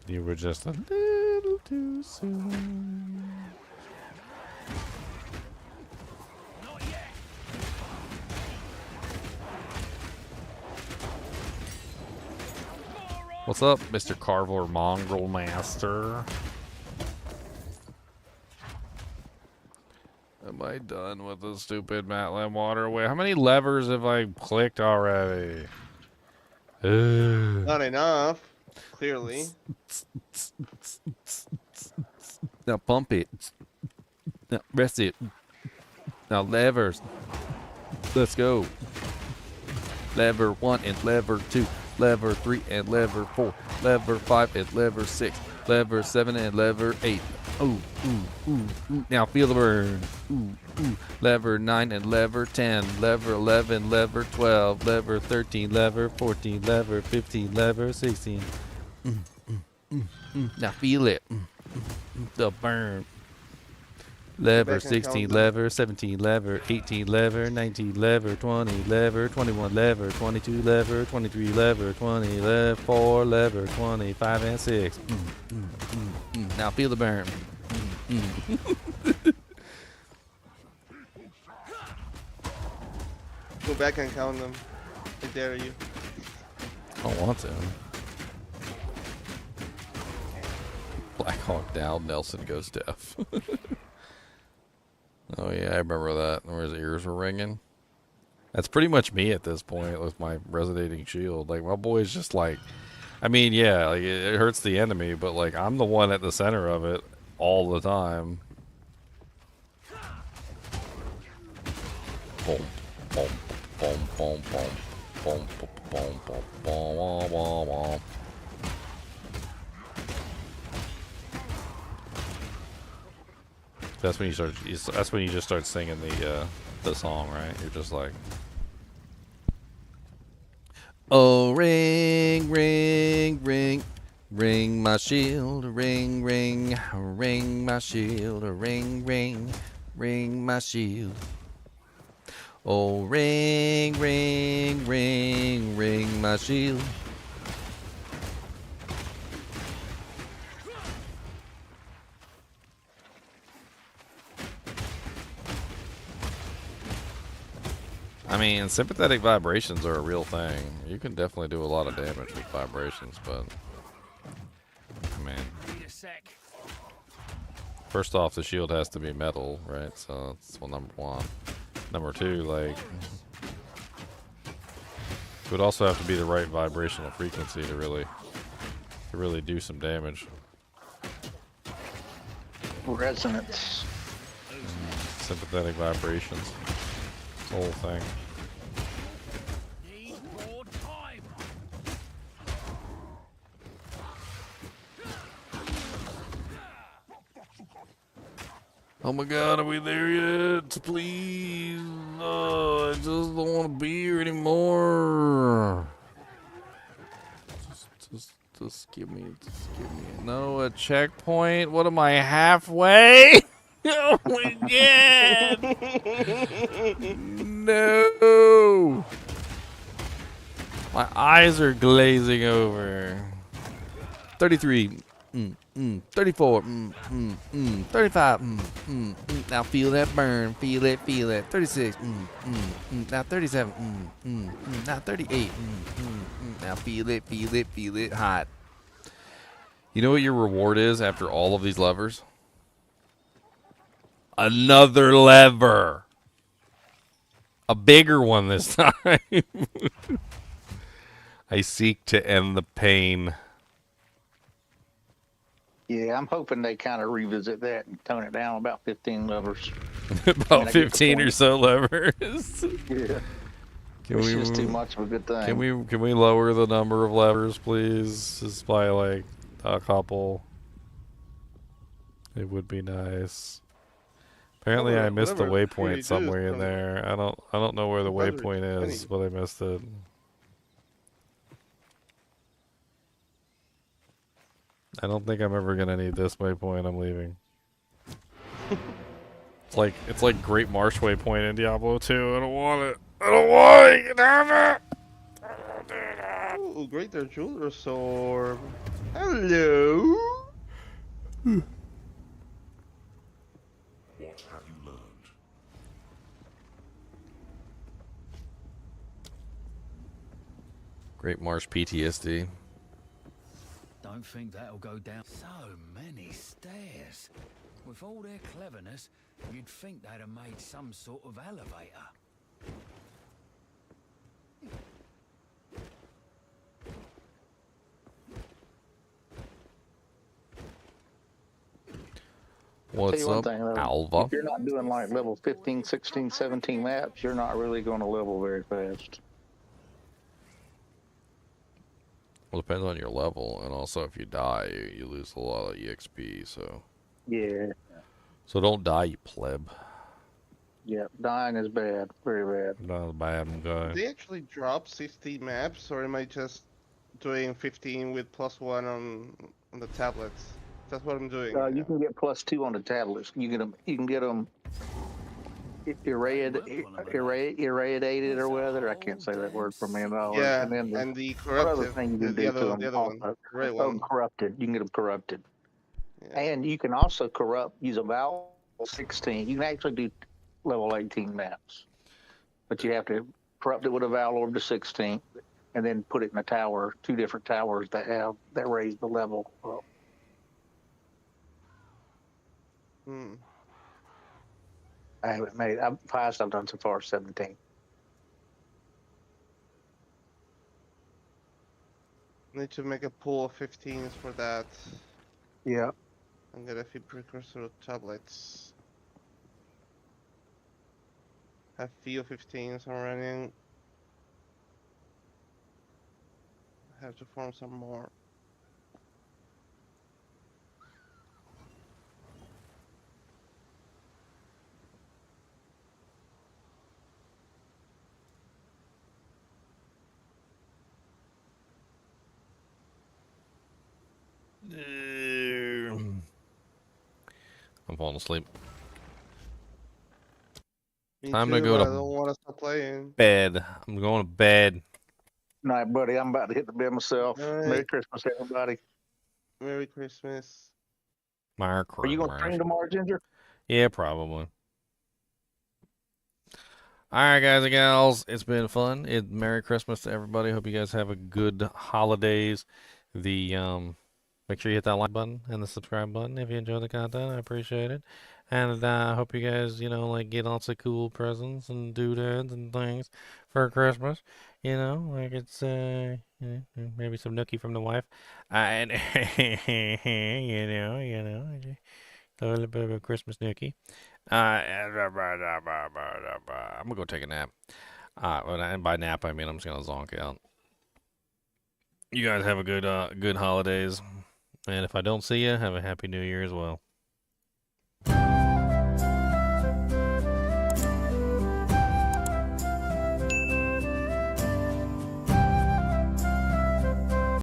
You were just a little too soon. What's up, Mr. Carver Mongrel Master? Am I done with the stupid Matlam waterway? How many levers have I clicked already? Not enough, clearly. Now pump it. Now rest it. Now levers. Let's go. Lever 1 and lever 2. Lever 3 and lever 4. Lever 5 and lever 6. Lever 7 and lever 8. Ooh, ooh, ooh, ooh. Now feel the burn. Ooh, ooh. Lever 9 and lever 10. Lever 11, lever 12. Lever 13, lever 14. Lever 15, lever 16. Now feel it. The burn. Lever 16, lever 17, lever 18, lever 19, lever 20, lever 21, lever 22, lever 23, lever 20, lever 4, lever 25 and 6. Now feel the burn. Go back and count them. I dare you. I don't want to. Black Hawk down, Nelson goes deaf. Oh yeah, I remember that. Where his ears were ringing. That's pretty much me at this point with my resonating shield. Like my boy's just like, I mean, yeah, like it hurts the enemy, but like I'm the one at the center of it all the time. Boom, boom, boom, boom, boom, boom, boom, boom, boom, boom, boom. That's when you start. That's when you just start singing the song, right? You're just like, oh, ring, ring, ring, ring my shield, ring, ring, ring my shield, ring, ring, ring my shield. Oh, ring, ring, ring, ring my shield. I mean, sympathetic vibrations are a real thing. You can definitely do a lot of damage with vibrations, but I mean, first off, the shield has to be metal, right? So that's number one. Number two, like, it would also have to be the right vibrational frequency to really do some damage. Resonance. Sympathetic vibrations. The whole thing. Oh my god, are we there yet? Please. Oh, I just don't want to be here anymore. Just give me. No, a checkpoint? What am I, halfway? Oh my god! No! My eyes are glazing over. 33. 34. 35. Now feel that burn. Feel it. 36. Now 37. Now 38. Now feel it. Hot. You know what your reward is after all of these levers? Another lever. A bigger one this time. I seek to end the pain. Yeah, I'm hoping they kind of revisit that and tone it down about 15 levers. About 15 or so levers. Yeah. It's just too much of a good thing. Can we lower the number of levers, please? Just by like a couple. It would be nice. Apparently, I missed the waypoint somewhere in there. I don't know where the waypoint is, but I missed it. I don't think I'm ever gonna need this waypoint. I'm leaving. It's like Great Marsh waypoint in Diablo 2. I don't want it. I don't want it. Damn it! Ooh, Greater Jeweler's Orb. Hello. What have you learned? Great Marsh PTSD. Don't think that'll go down. So many stairs. With all their cleverness, you'd think they'd have made some sort of elevator. What's up, Alva? If you're not doing like level 15, 16, 17 maps, you're not really going to level very fast. Well, it depends on your level, and also if you die, you lose a lot of EXP. So yeah. So don't die, you pleb. Yeah, dying is bad, very bad. Not bad, I'm going. Did they actually drop 60 maps, or am I just doing 15 with +1 on the tablets? That's what I'm doing. You can get +2 on the tablets. You can get them irradiated or whether I can't say that word for $1 million. Yeah, and then and the other corrupted, thing you can do to them the other one, also, right one. corrupted. You can get them corrupted, Yeah. and you can also use a Valve 16. You can actually do level 18 maps, but you have to corrupt it with a Valve Orb to 16, and then put it in a tower, 2 different towers that raise the level up. I haven't made. Highest I've done so far is 17. Need to make a pool of 15s for that. Yeah. And get a few precursor tablets. Have few 15s I'm running. Have to form some more. I'm falling asleep. Me Time too, to go but I to don't want to stop playing. bed. I'm going to bed. Night, buddy. I'm about to hit the bed myself. All right. Merry Christmas, everybody. Merry Christmas. Merry Are you going to stream tomorrow, Ginger? Yeah, probably. All right, guys and gals, it's been fun. Merry Christmas to everybody. Hope you guys have a good holidays. Make sure you hit that like button and the subscribe button if you enjoy the content. I appreciate it. And I hope you guys, like get lots of cool presents and doodads and things for Christmas. Like it's maybe some nookie from the wife. And a little bit of a Christmas nookie. I'm gonna go take a nap. And by nap I mean I'm just gonna zonk out. You guys have a good holidays, and if I don't see you, have a happy New Year as well.